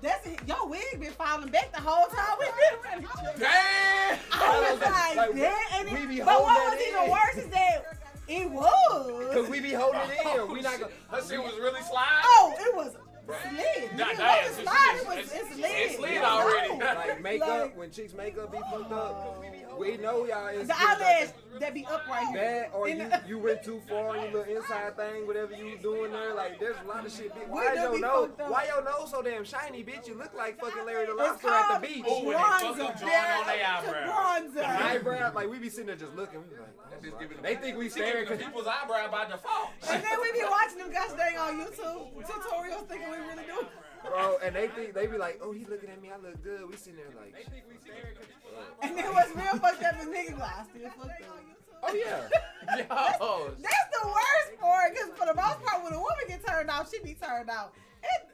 "That's it. Your wig been falling back the whole time we been around each other." Damn! I was like, Like, damn. And we be but what holding was that even in. worse is that it was. Because we be holding it in. We not gonna. Her shit was really sliding. Oh, it was slid. Nah, It damn, wasn't so slide, she- it was it's- it slid. it slid It already. was Like makeup, Like, when chicks' makeup be fucked up, we know y'all is the eyelash that be up right here. that, or In you, the- you went too far on your little inside thing, whatever you was doing there. Like there's a lot of shit. Why do is your be nose? fucked up. Why your nose so damn shiny, bitch? You look like fucking Larry the It's Lobster at called the beach. Oh, when they fuck bronzer. up drawing on their eyebrows. The Bronzer. eyebrow, like we be sitting there just looking. We be like, That bitch giving they think we she staring giving the 'cause- people's eyebrow by default. And then we be watching them gosh dang on YouTube tutorials thinking we really do. bro, and they think they be like, oh, he looking at me, I look good. We sitting there like, And then what's real fucked up is niggas like, I still fucked up. oh yeah. Yo. That's the worst part, because for the most part, when a woman get turned off, she be turned off.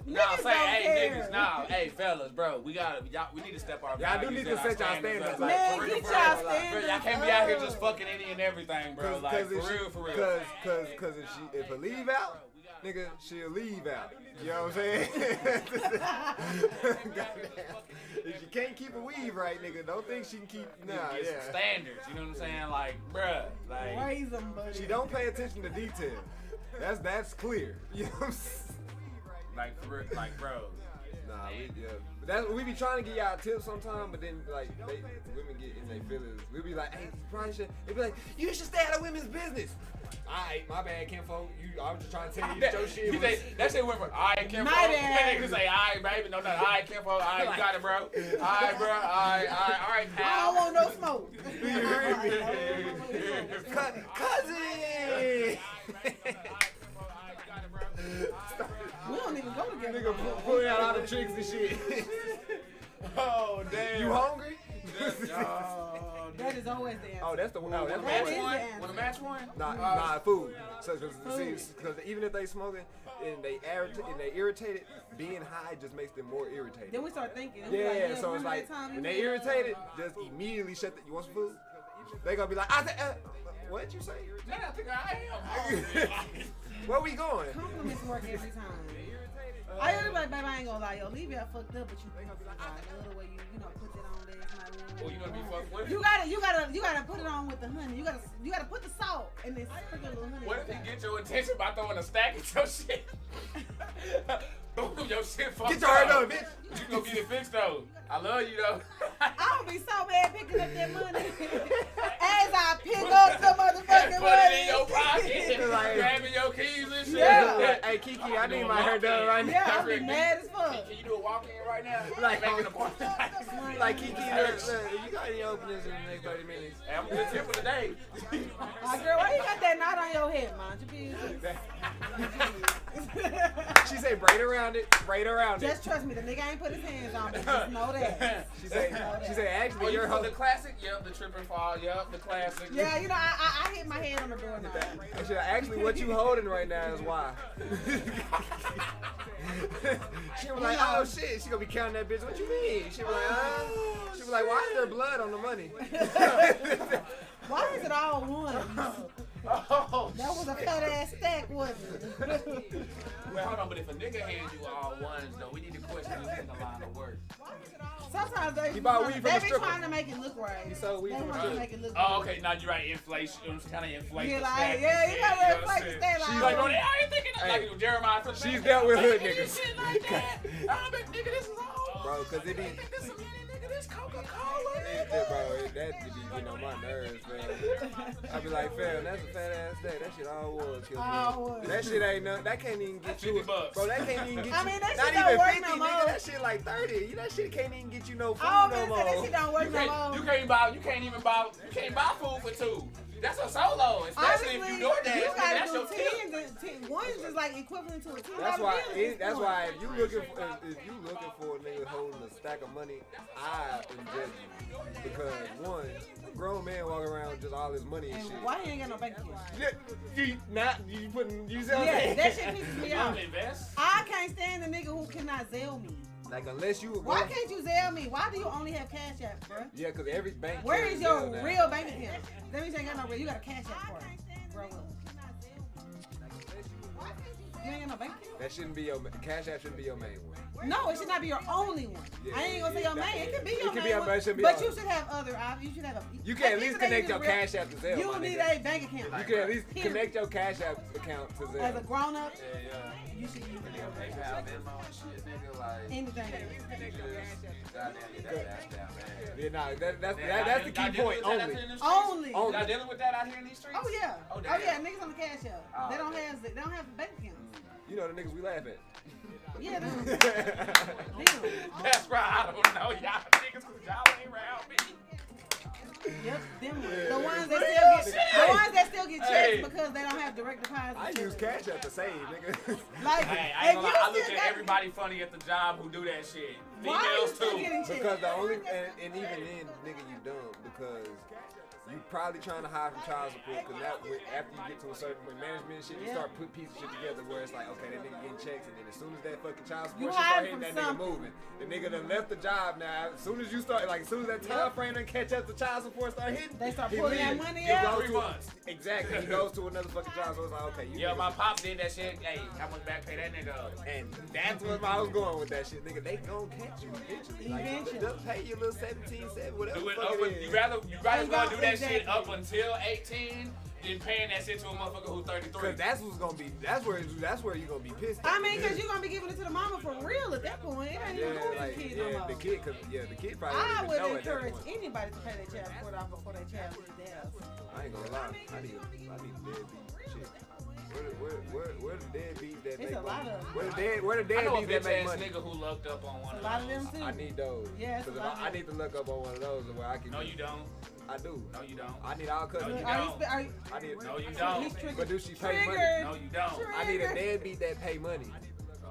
Nah, Niggas say, don't hey, care. niggas, nah, hey, fellas, bro, we need to step our Y'all do values need and to our set y'all standards standards up. up. Man, For get real, y'all for real. Bro, standards y'all can't be out here up. just fucking any and everything, bro. Like, for real. Cause if a leave out, nigga, she'll leave out. You know what I'm saying? Goddamn. If she can't keep a weave right, nigga, don't think she can keep. Nah, Get some yeah. standards, you know what I'm saying? Like, bruh, like, Raise them, buddy. She don't pay attention to detail. That's clear. You know what I'm saying? like, for real, like, bro. Nah, but that's we be trying to get y'all tips sometimes, but then like women get in their feelings. We be like, hey, you probably should. They be like, you should stay out of women's business. Alright, my bad, kinfolk. I was just trying to tell you that your shit was. That shit went from, alright, Kim, My bro. bad. Niggas say, alright, baby, no, alright, Kim, alright, you got it, bro. Alright, bro, alright, I pal. don't want no smoke. Cousin! We don't even go together. Nigga pulling out all the tricks and shit. Oh, damn. You hungry? That is always the answer. Oh, that's the one. Oh, that's the That one. is the When answer. the match won? Nah, food. So, cause Food. even if they smoking and they irritated, being high just makes them more irritated. Then we start thinking. We like, Yeah, so it's remember like that time when you they did, irritated, just immediately shut the. You want some food? They gonna be like, what'd you say? Man, I think I am. Where we going? Compliments work every time. I usually be like, babe, I ain't gonna lie, yo, leave it fucked up, but you think I love the way you know, put it on there. Oh, you gonna be fucked with? You gotta put it on with the honey. You gotta put the salt and then sprinkle a little honey. What on if he top. get your attention by throwing a stack at your shit? Boom, your shit fucked Get your heart up. done, bitch. You gonna get it fixed though. I love you though. I would be so mad picking up that money as I pick up the motherfucking Put money. it in your pocket. Like, Grabbing hey Kiki, I need my hair done right now. Yeah, I'll be mad as fuck. Can you do a walk-in right now? Like, making a point. Like Kiki, look, you got any openings in the next 30 minutes? Hey, I'm good tip for the day. Girl, why you got that knot on your head, man? She say braid around it, braid around it. Just trust me, the nigga ain't put his hands on me. Just know that. She say actually you're the classic. Yep, the trip and fall. Yep, the classic. Yeah, you know, I hit my hand on the door now. Actually, what you holding right now is why. She was like, oh shit, she gonna be counting that bitch. What you mean? She was like, she was like, why is there blood on the money? Why is it all one? Oh, that was a fat ass stack, wasn't it? Well, hold on, but if a nigga hands you all ones, though, we need to question who's in the line of work. Sometimes they be stripper. trying to make it look right. He sold weed from a stripper. Oh, okay, now you're right. Inflation, kind of inflation. Yeah, you gotta inflate the stat line. She's like, I ain't thinking like Jeremiah. She's dealt with hood niggas. Shit like that. I bet nigga, this is all. Bro, cause it be. This Coca-Cola, Bro, that be getting on my nerves, bro. I be like, fam, that's a fat ass day. That shit all was. That shit ain't nothing. That can't even get you. Bro, that can't even get you. I mean, that not shit don't work 50, no more. Nigga, that shit like 30. That shit can't even get you no food no more. That shit don't work no more. You can't buy food for two. That's a solo, especially if you DoorDash. You gotta that's do your tip. 10. One is just like equivalent to a 10. That's why if you looking for a nigga holding a stack of money, I am judging you. Because one, a grown man walking around with just all his money and shit. Why he ain't got no bank account? You sell that shit pisses me off. Invest. I can't stand the nigga who cannot Zelle me. Like unless you. Why can't you Zelle me? Why do you only have Cash App, bro? Yeah, because every bank. Where is your real bank account? That means you ain't got no real. You got a Cash App for it. Grow up. You ain't got no bank account? That shouldn't be your Cash App. Shouldn't be your main one. No, it should not be your only one. Yeah, I ain't gonna say your main. It could be your main one, but you should have other options. You should have a. You can at least connect your Cash App to Zelle. You need a bank account. You can at least connect your Cash App account to Zelle. As a grown up, you should use PayPal, Venmo, and shit, nigga. Like anything. Yeah, nah, that's the key point. Only. Y'all dealing with that out here in these streets? Oh yeah. Oh yeah. Niggas on the Cash App. They don't have bank accounts. You know the niggas we laugh at. Yeah. That's right. I don't know y'all niggas because y'all ain't around me. Yep, them ones. The ones that still get checks because they don't have direct deposit. I use Cash App to save, nigga. Like, hey, I ain't gonna lie, I look at everybody funny at the job who do that shit. Females too. Because the only and even then, nigga, you dumb because you probably trying to hide from child support because after you get to a certain management and shit, you start putting pieces of shit together where it's like, okay, that nigga getting checks, and then as soon as that fucking child support shit start hitting, that nigga moving. The nigga done left the job now. As soon as you start, like, as soon as that time frame done catch up, the child support start hitting. They start pulling that money out. 3 months. Exactly. He goes to another fucking job, so it's like, okay, you. Yeah, my pop did that shit. Hey, how much back pay that nigga up? And that's what I was going with that shit, nigga. They gon' catch you eventually. Like, just pay your little 17, 7, whatever. Do it up. You rather as well do that shit up until 18 than paying that shit to a motherfucker who's 33. Cause that's what's gonna be. That's where you're gonna be pissed. I mean, cause you're gonna be giving it to the mama for real at that point. It ain't even cool like, the kid no more. The kid probably. I would know encourage anybody to pay their child support off before their child gets theirs. I ain't gonna lie. I need deadbeat shit. Where the deadbeats that make money? Where the deadbeats that make money? Nigga who looked up on one of those. A lot of them too. I need those. Yeah, I need to look up on one of those where I can. No, you don't. I do. No, you don't. I need all cousins. No, you don't. I need. No, you don't. But do she pay money? No, you don't. I need a deadbeat that pay money.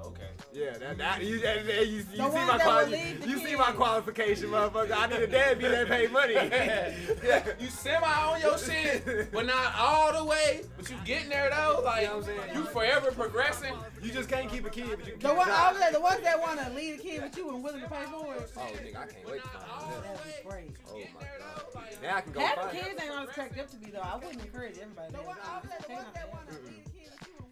Okay. Yeah, you see my qualification, motherfucker. I need a deadbeat that pay money. Yeah. You semi on your shit, but not all the way. But you getting there though, like you forever progressing. You just can't keep a kid, but you can keep the ones that want to leave a kid with you and willing to pay for it. Oh, nigga, I can't wait to find them. That'd be great. Oh my god. Now I can go half find the kids ain't always cracked up to be though. I wouldn't encourage everybody.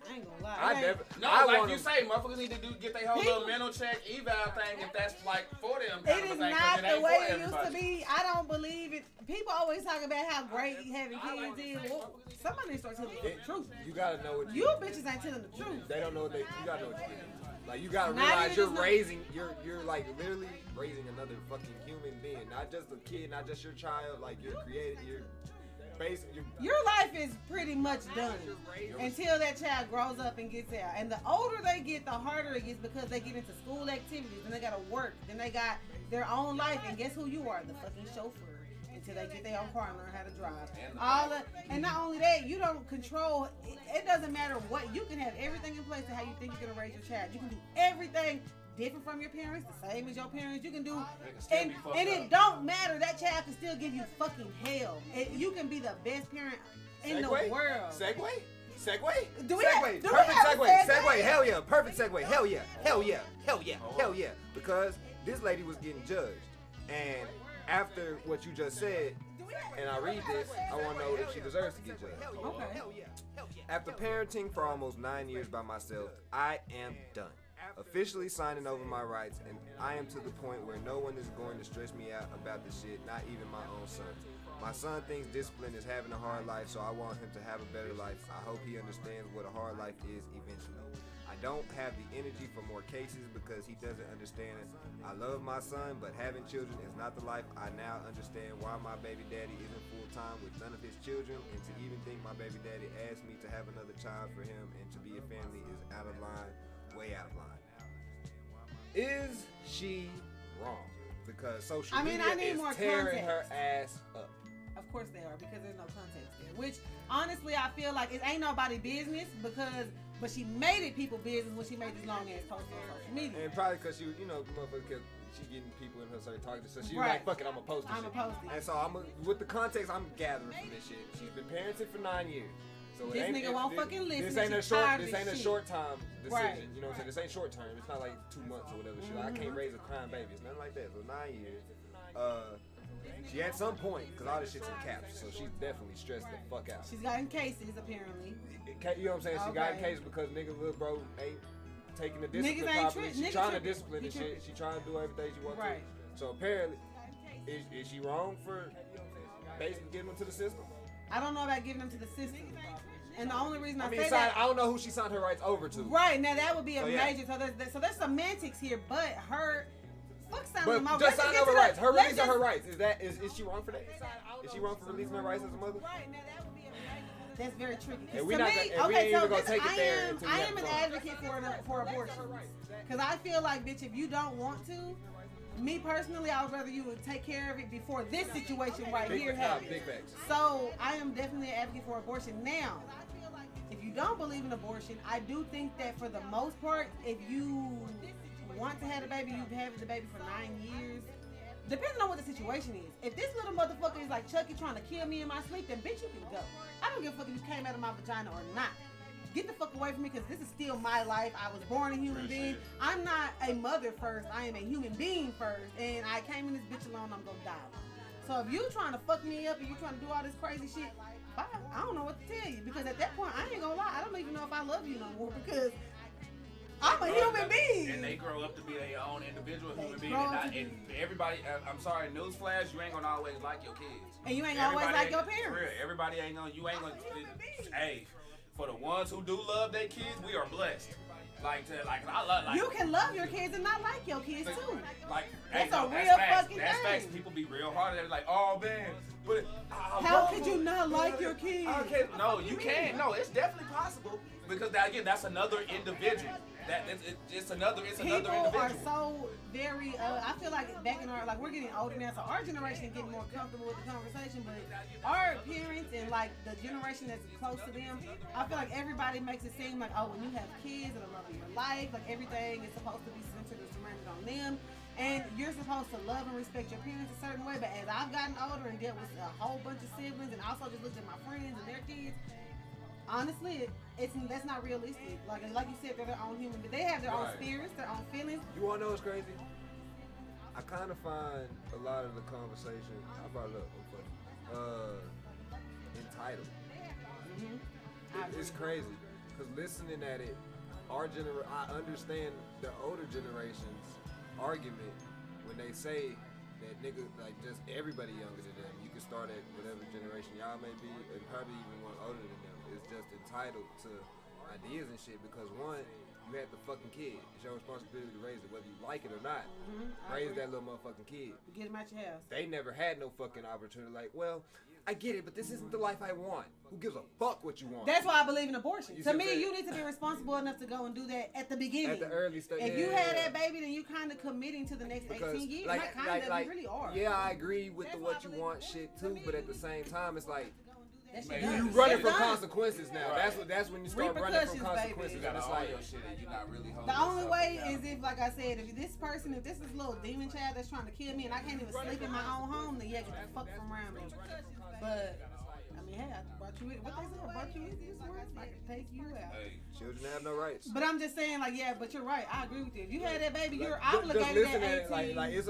I ain't gonna lie. Like you say, motherfuckers need to get their whole little mental check, eval thing if that's like for them. It is not the way it used to be. I don't believe it. People always talk about how great having kids is. Well, somebody needs to start telling the truth. You gotta know what you bitches ain't telling the truth. They don't know what you gotta know what you're doing. Like you gotta realize you're like literally raising another fucking human being, not just a kid, not just your child. Like you're creating, Your life is pretty much done until that child grows up and gets out. And the older they get, the harder it gets because they get into school activities and they gotta work. Then they got their own life. And guess who you are? The fucking chauffeur. Until they get their own car and learn how to drive. And not only that, you don't control. It doesn't matter what. You can have everything in place to how you think you're gonna raise your child. You can do everything different from your parents, the same as your parents. You can do, and it don't matter. That child can still give you fucking hell. You can be the best parent in the world. Segue? Do we Perfect have segue. Segue. Hell yeah. Perfect segue. Hell yeah. Hell yeah. Hell yeah. Hell yeah. Because this lady was getting judged. And after what you just said, and I read this, I want to know if she deserves to get judged. Okay. After parenting for almost 9 years by myself, I am done. Officially signing over my rights, and I am to the point where no one is going to stress me out about the shit, not even my own son. My son thinks discipline is having a hard life, so I want him to have a better life. I hope he understands what a hard life is eventually. I don't have the energy for more cases because he doesn't understand it. I love my son, but having children is not the life. I now understand why my baby daddy isn't full-time with none of his children, and to even think my baby daddy asked me to have another child for him and to be a family is out of line, way out of line. Is she wrong? Because social media is tearing her ass up. Of course they are, because there's no context there. Which, honestly, I feel like it ain't nobody's business but she made it people business when she made this long ass post on social media. And probably because she, motherfucker, she getting people in her circle talking to, so she was like, fuck it, I'm gonna post this shit. And so with the context I'm gathering from this shit, she's been parenting for 9 years. So this nigga won't fucking listen. This ain't a short time decision. Right. You know what I'm saying? This ain't short term. It's not like 2 months or whatever. Shit. I can't raise a crying baby. It's nothing like that. So 9 years. She at some point, because all this shit's in caps, so she's definitely stressed the fuck out. She's gotten cases, apparently. You know what I'm saying? She got in cases because nigga little bro ain't taking the discipline properly. She's trying to discipline and shit. She trying to do everything she wants to. So apparently, is she wrong for basically giving them to the system? I don't know about giving them to the system. And the only reason I say that, I don't know who she signed her rights over to. Right, now that would be a major. So there's semantics here, but her. Fuck signing but just sign over rights. Her releasing her rights. Is she wrong for that? Is she wrong for releasing her rights as a mother? Right, now that would be a major. That's very tricky. And we ain't even gonna take it there. I am an advocate for abortion. Because I feel like, bitch, if you don't want to, me personally, I would rather you would take care of it before this situation here happens. Big facts. So I am definitely an advocate for abortion. Now, if you don't believe in abortion, I do think that for the most part, if you want to have a baby, you've had the baby for 9 years. Depending on what the situation is. If this little motherfucker is like Chucky trying to kill me in my sleep, then bitch, you can go. I don't give a fuck if you came out of my vagina or not. Get the fuck away from me, because this is still my life. I was born a human being. I'm not a mother first. I am a human being first. And I came in this bitch alone, I'm gonna die. So if you trying to fuck me up and you trying to do all this crazy shit, bye. I don't know what to tell you. Because at that point, I ain't gonna lie. I don't even know if I love you no more, because I'm a human being. And they grow up to be their own individual human being. And everybody, I'm sorry, newsflash, you ain't gonna always like your kids. And you ain't always like your parents. Everybody ain't gonna, hey, for the ones who do love their kids, we are blessed. I love. You can love your kids and not like your kids too. That's a real fucking That's thing. facts. People be real hard. They're like, oh man, but how could you not like your kids? No, you can. No, it's definitely possible, because again, that's another individual. It's another individual. People are so very. I feel like back in we're getting older now, so our generation is getting more comfortable with the conversation. But our parents and the generation that's close to them, I feel like everybody makes it seem like, oh, when you have kids, it'll love your life. Like everything is supposed to be centered and surrounded on them, and you're supposed to love and respect your parents a certain way. But as I've gotten older and dealt with a whole bunch of siblings, and also just looked at my friends and their kids. Honestly, that's not realistic. Like you said, they're their own human. They have their own spirits, their own feelings. You wanna know what's crazy? I kind of find a lot of the conversation. I brought it up. Entitled. It's crazy because listening at it, I understand the older generation's argument when they say that nigga, just everybody younger than them. You can start at whatever generation y'all may be, and probably even one older than them. Is just entitled to ideas and shit, because one, you had the fucking kid. It's your responsibility to raise it, whether you like it or not. Raise that little motherfucking kid. Get him out your house. They never had no fucking opportunity. I get it, but this isn't the life I want. Who gives a fuck what you want? That's why I believe in abortion. You To see me, what I'm you need to be responsible enough to go and do that at the beginning. At the early stage. If you had that baby, then you kind of committing to the next 18 years. Not kind of, you really are. Yeah, I agree with the what you want shit too, but at the same time, it's like That shit Man, done. you running It's from done. consequences now. Right. That's when you start running from Repercussions, consequences. baby. You And got it's all like, your shit and you're not really holding The only yourself way accountable. is if, like I said, if this little demon child that's trying to kill me and I can't even sleep in my own home, then yeah, get the fuck from around me. But I mean, hey, I brought you in. What they say? I brought you into this world. I can take you out. Hey, children have no rights. But I'm just saying, like, yeah, but you're right. I agree with you. If you had that baby, you're Just obligated listen at 18. like it's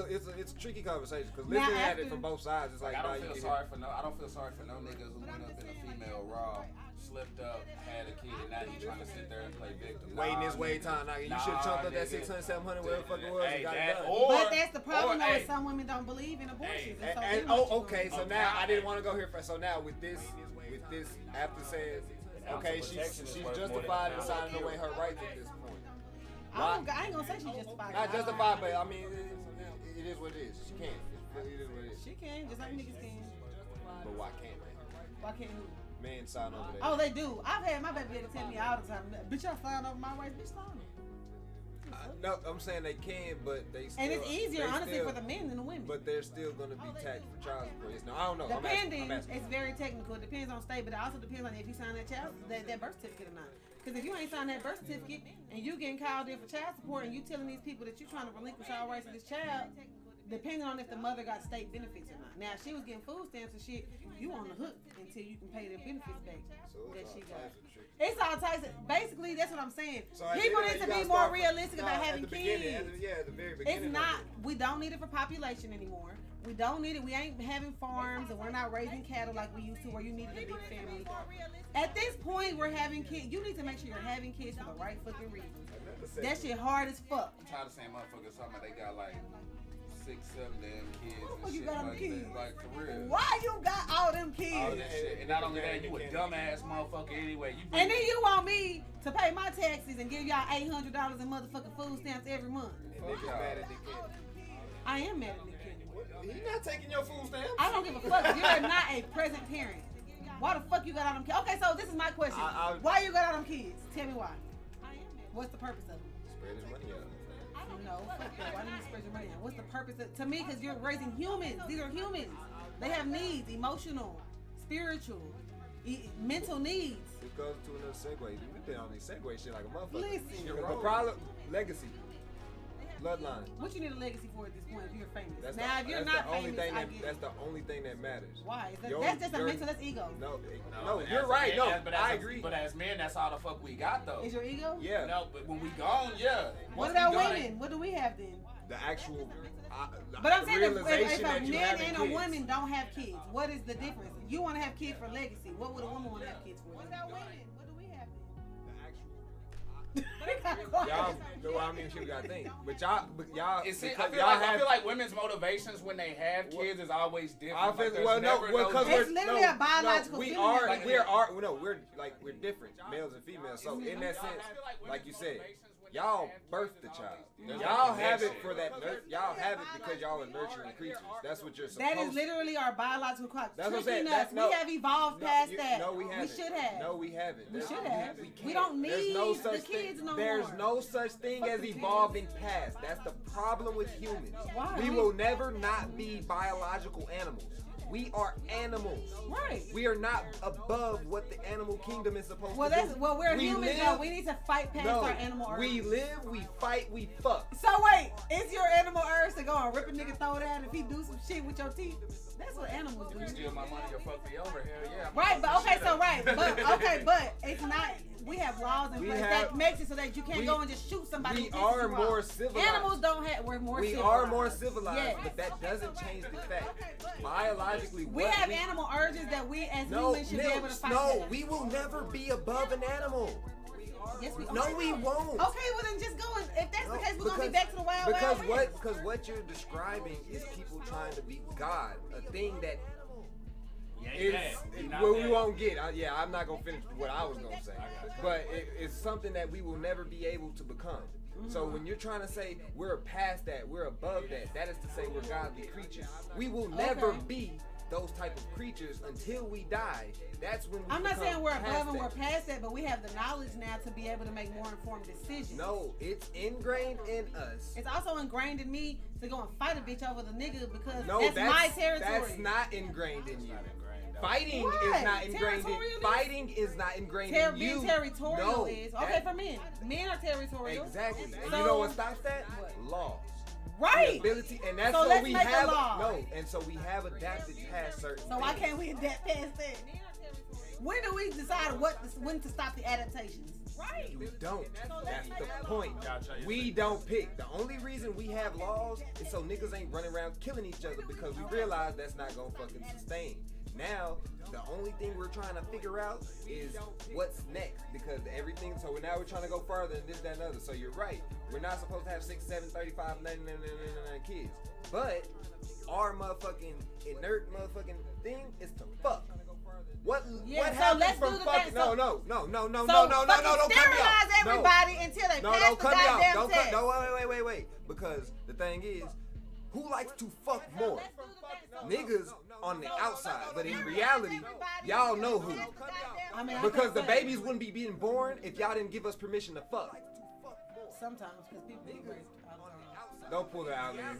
a tricky conversation because Now, listening at after- it from both sides, it's like I nah, don't you feel get sorry it. for no. I don't feel sorry for no niggas who went up in a female raw, slipped up, had a kid, and now he trying to sit there and play victim. Waiting his Nah, wait nigga. time. Now you Nah, should have chunked up that nigga. 600, 700, whatever the fuck it was, Hey, and got that- it done. or- But that's the problem, though, hey. is some women don't believe in abortions. Hey, so And they want you okay, to- so now I didn't want to go here for. So now with this after saying, okay, she's justified in signing away her rights at this point. I ain't gonna say she justified. Not justified, but I mean, it is what it is. She can. It is what it is. She can, just like niggas can. But why can't they? Why can't who? Men sign over there. Oh, they do. I've had my baby daddy tell me all the time, bitch, y'all sign over my rights, bitch, sign them. No, I'm saying they can, but they still. And it's easier, they honestly, still- for the men than the women. But they're still gonna be taxed for child support. No, I don't know. Depending, I'm asking. it's very technical. It depends on state, but it also depends on if you sign that birth certificate or not. Because if you ain't signed that birth certificate and you getting called in for child support and you telling these people that you're trying to relinquish all rights to this child, depending on if the mother got state benefits or not. Now, if she was getting food stamps and shit, you on the hook until you can pay the benefits back that she got. It's all types of, basically, that's what I'm saying. So at People the end, need to you be gotta more start- realistic no, about at having the beginning, kids. at the very beginning. It's not. We don't need it for population anymore. We don't need it. We ain't having farms and we're not raising cattle like we used to, where you needed a big family. At this point, we're having kids. You need to make sure you're having kids for the right fucking reason. That shit hard as fuck. I'm tired of saying motherfuckers talking about they got like 6, 7 damn kids Who the fuck and you shit got them like kids? that. Like for real. Why you got all them All kids? that shit. And not only that, you a dumbass motherfucker anyway. You And then you want me to pay my taxes and give y'all $800 in motherfucking food stamps every month. And niggas mad at Nick Cannon. I am mad at Nick Cannon. He not taking your food stamps. I don't give a fuck. You're not a present parent. Why the fuck you got all them kids? Okay, so this is my question. Why you got all them kids? Tell me why. What's the purpose of it? Spread his money out. No, fuck that. Why do you spread your money out? What's the purpose of, to me, because you're raising humans. These are humans. They have needs, emotional, spiritual, mental needs. It goes to another segue. We've been on these segue shit like a motherfucker. Listen. The problem, legacy, bloodline. What you need a legacy for at this point if you're famous? That's Now, the, if you're that's not the only famous, thing I that get that's it. the only thing that matters. Why? Your- That's just a your- mental, that's ego. No, you're right. No, I agree. But as men, that's all the fuck we got though. Is your ego? Yeah, No, but when we gone, yeah. What Once we about gone, women? What do we have then? the actual. But I'm saying if realization a that you man having and a kids. woman don't have kids, what is the difference? You want to have kids for legacy. What would a woman want to have kids for? What about women? What do we have then? Y'all, no, I mean, shit, we gotta think. But y'all, It's, I because feel y'all like, have. I feel like women's motivations when they have kids is always different. I feel Like, there's well, no, never well, because It's we're literally no, a biological no, we feeling are, that we we're different, males and females. So in that sense, like you said, y'all birthed the child. Y'all have it for that. Y'all have it because y'all are nurturing creatures. That's what you're supposed. That is literally our biological clock. That's what I'm Tricking saying. us. We have evolved past that. No, we haven't. We should have. No, we haven't. We should have. We can't. We don't There's need no the such kids thing. no There's more. no such thing Fuck as the kids. evolving past. That's the problem with humans. Why? We will never not be biological animals. We are animals. Right. We are not above what the animal kingdom is supposed Well, to that's do. we're We humans live- though. We need to fight past No, our animal urge. we live, we fight, we fuck. So wait, is your animal urge to go and rip a nigga throat out if he do some shit with your teeth? That's what animals You do. steal my money or fuck me over, hell yeah. Right, but okay, so right, but it's not. We have laws in We place have- that makes it so that you can't we- go and just shoot somebody. we who pisses are you more off. civilized. Animals don't have. We're more. We civilized. are more civilized, Yes. but that doesn't change the fact. Biologically, We what have animal urges that we as No, humans should be able to fight. no, past. we will never be above an animal. Yes, we. No, we won't. Okay, well then just go and if that's No, the case, we're gonna be because- back to the wild Because wild what? west. Because what you're describing is people trying to be God, a thing that is well, we won't get. I'm not gonna finish what I was gonna say, but it's something that we will never be able to become. So when you're trying to say we're past that, we're above that, that is to say we're godly creatures. We will never Okay. be those type of creatures until we die. That's when we I'm not saying we're above and that. we're past that, but we have the knowledge now to be able to make more informed decisions. No, it's ingrained in us. It's also ingrained in me to go and fight a bitch over the nigga because No, that's my territory. That's not ingrained in you. Not Fighting What? is not ingrained in Territorial is? fighting is not ingrained in you. Being territorial No, is okay that- for men. Men are territorial. Exactly. And So- you know what stops that? What? Laws. Right. The ability, and that's So what let's we make a have. law. No, and so we have adapted past certain. So why things. can't we adapt past that? When do we decide when to stop the adaptations? Right. We don't. So That's let's the make a point. law. Gotcha. We don't pick. The only reason we have laws is so niggas ain't running around killing each other because we realize that's not gonna fucking sustain. Now, the only thing we're trying to figure out is what's next because everything. So now we're trying to go further and this, that, and other. So you're right. We're not supposed to have 6, 7, 35, 99 kids. But our motherfucking inert motherfucking thing is to fuck. What Yeah, so happens let's from do the fucking? thing. No, So- no, no, no, no, So no, fucking don't cut me sterilize off. No. everybody until they No, pass don't the cut me off. goddamn Don't test. cut. No, wait. Because the thing is, who likes to fuck more? Niggas on the outside, but in reality, y'all know who. I mean, I Because can the say babies wouldn't be being born if y'all didn't give us permission to fuck. sometimes because people get raped. Don't pull the outliers.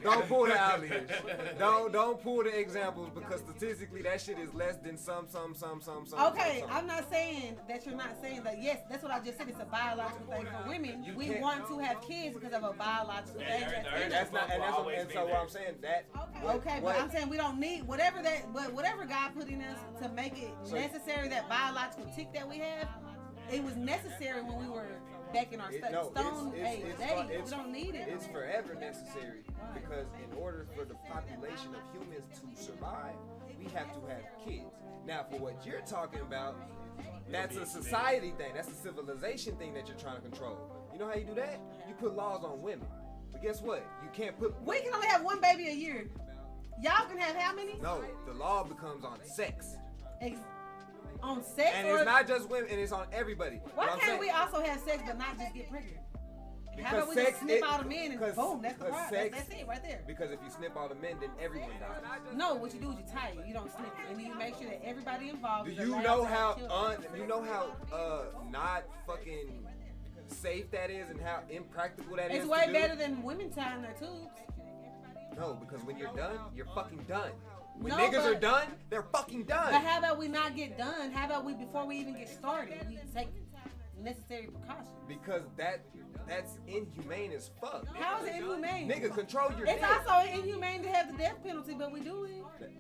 Don't pull the outliers. Don't pull the examples because statistically that shit is less than some. Okay, I'm not saying that you're not saying that. Yes, that's what I just said. It's a biological thing for women. You We can't- want to have kids because of a biological thing. That's not, and that's and so what I'm saying that. Okay, but I'm saying we don't need whatever God put in us to make it necessary. That biological tick that we have, it was necessary when we were back in our stone age days. We don't need it. It's forever necessary because in order for the population of humans to survive, we have to have kids. Now, for what you're talking about, that's a society thing. That's a civilization thing that you're trying to control. You know how you do that? You put laws on women. But guess what? You can't put. We can only have one baby a year. Y'all can have how many? No, the law becomes on sex. On sex? And or it's not just women, and it's on everybody. why What I'm can't saying- we also have sex but not just get pregnant? How Because about we sex just snip it- all the men and because- boom, that's the because problem. sex- That's it right there. Because if you snip all the men, then everyone dies. No, what you do is you tie it. You don't snip it. And then you make sure that everybody involved Do is you allowed know to have how children. not fucking safe that is and how impractical that is? It's to way do? better than women tying their tubes. No, because when you're done, you're fucking done. When No, niggas are but- done, they're fucking done. But how about we not get done? How about we, before we even get started, we take necessary precautions? Because that's inhumane as fuck. How is it inhumane? Nigga, control your It's dick. also inhumane to have the death penalty, but we do it.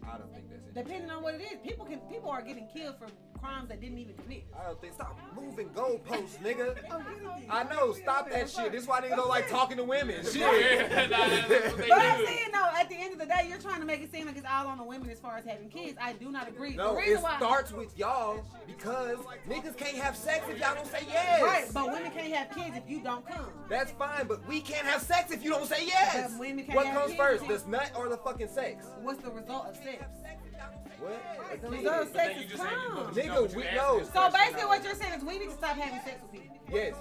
I don't think that's it. Depending on what it is. People are getting killed for crimes they didn't even commit. I don't think. Stop moving goalposts, nigga. I'm getting on you. I know. Stop that shit. This is why niggas don't like talking to women. Shit. Yeah, nah, that's what they But I'm do. saying though, at the end of the day, you're trying to make it seem like it's all on the women as far as having kids. I do not agree. No, the it reason why, starts with y'all because niggas can't have sex if y'all don't say yes. right? But women can't have kids if you don't come. That's fine, but we can't have sex if you don't say yes. But women can't What have comes kids first, if- the nut or the fucking sex? What's the result of sex? What? The Nigga, result of But then sex you is just said you cum. put- Nigga, we know. So basically, what you're saying is we need to stop having sex with people. Yes.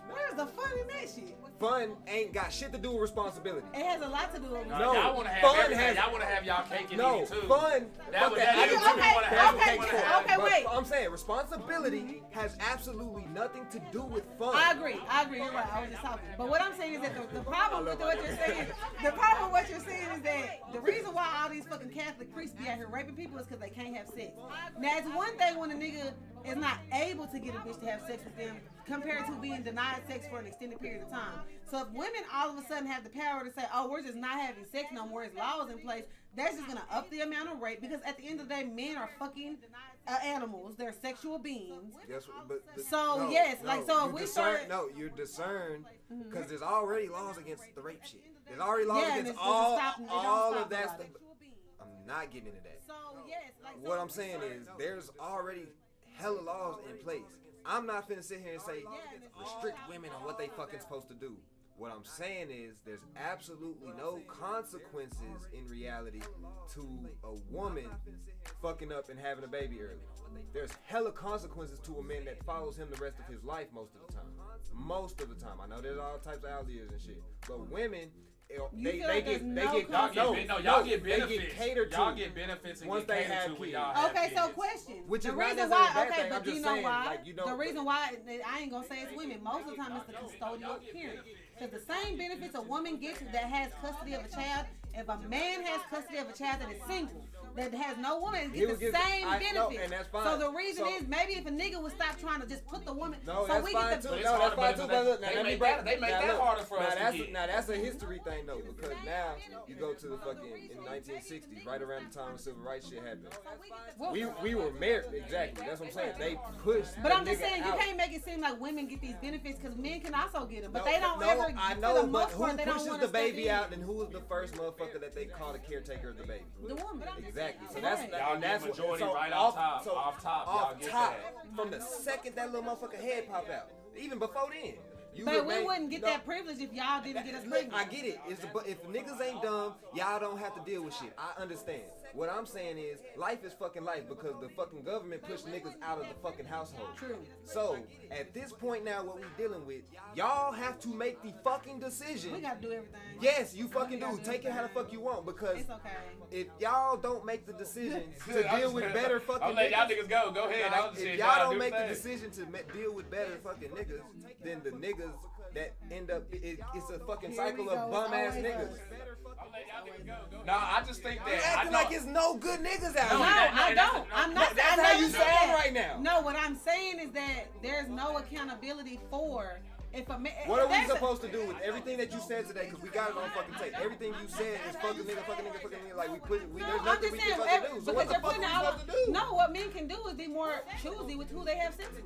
Where's the fun in that shit? Fun ain't got shit to do with responsibility. It has a lot to do with No, Y'all want to have fun everything. has- Y'all want to have y'all cake and No, eat it too. fun. That fuck was that. that. I do You too. wanna have- okay, you wanna have- okay, But wait. I'm saying responsibility has absolutely nothing to do with fun. I agree. You're right. I was just talking. But what I'm saying is that the problem with what you're saying, is that the reason why all these fucking Catholic priests be out here raping people is because they can't have sex. Now, it's one thing when a nigga is not able to get a bitch to have sex with them compared to being denied sex for an extended period of time. So if women all of a sudden have the power to say, oh, we're just not having sex no more, there's laws in place, that's just going to up the amount of rape because at the end of the day, men are fucking animals. They're sexual beings. Guess what? But So, yes, like, so if you we discern- start- No, you're discerned because there's already laws against the rape shit. There's already laws Yeah, and against it doesn't all stop- it don't all stop of that nobody. stuff. I'm not getting into that. So, yes, like, What I'm saying is there's already hella laws in place. I'm not finna sit here and say restrict women on what they fucking supposed to do. What I'm saying is there's absolutely no consequences in reality to a woman fucking up and having a baby early. There's hella consequences to a man that follows him the rest of his life most of the time. Most of the time. I know there's all types of outliers and shit. But women, they get benefits. catered to. Y'all get benefits and once get they catered have to when kids. y'all have Okay, kids. so question. Which the is not reason necessarily why, a bad okay, thing. but I'm just you know saying, why? like, you don't- The reason why, I ain't gonna say it's women. Most of the time, it's the custodial parent. Because the same benefits a woman gets that has custody of a child, if a man has custody of a child that is single, that has no woman, He gets would the get- same I know, benefits. and that's fine. So the reason So- is maybe if a nigga would stop trying to just put the woman, No, so that's we fine get the. too. But it's No, that's hard, fine but too. they- But look, they now let me make break that- they make now that look, harder for now us to that's get. now that's a history thing though, because now you go to the fucking in 1960s, right around the time the civil rights shit happened. We were married, exactly. That's what I'm saying. They pushed. But the I'm just nigga saying, you out. can't make it seem like women get these benefits because men can also get them, but No, they don't no, ever. I for know, the but most who part, they don't pushes want the to step baby in. out, and who is the first motherfucker that they call the caretaker of the baby? The woman. Exactly. So Right. that's Y'all get that's majority so right off top. So Off top, y'all off get top, that. from the second that little motherfucker head pop out, even before then. You But would we make- wouldn't get no, that privilege if y'all didn't get us Look, pregnant. I get it. But if niggas ain't dumb, y'all don't have to deal with shit. I understand. What I'm saying is, life is fucking life because the fucking government pushed niggas out of the fucking household. True. So, at this point now, what we dealing with, y'all have to make the fucking decision. We gotta do everything. Yes, you fucking do. Take it how the fuck you want because It's okay. if y'all don't make the decision to deal with better fucking I'm letting y'all niggas, niggas go. Go ahead. like, Shit, if y'all don't do make the thing. decision to deal with better fucking niggas, then the niggas that end up, it's a fucking Here cycle we of go. bum ass Always niggas. us. I'm letting y'all niggas go. No, I just think You that I acting know. like it's no good niggas out No, here. I don't. I'm not. That's I how never you said sound that. right now. No, what I'm saying is that there's no accountability for if a man. What are we supposed to do with everything that you said today? Because we got it on fucking tape. Everything you said is fucking nigga, fucking nigga, fucking nigga. Like we put, there's I'm nothing just we saying, can fucking do. So what because the you're fuck are putting we all. supposed to do? No, what men can do is be more choosy with who they have sex with.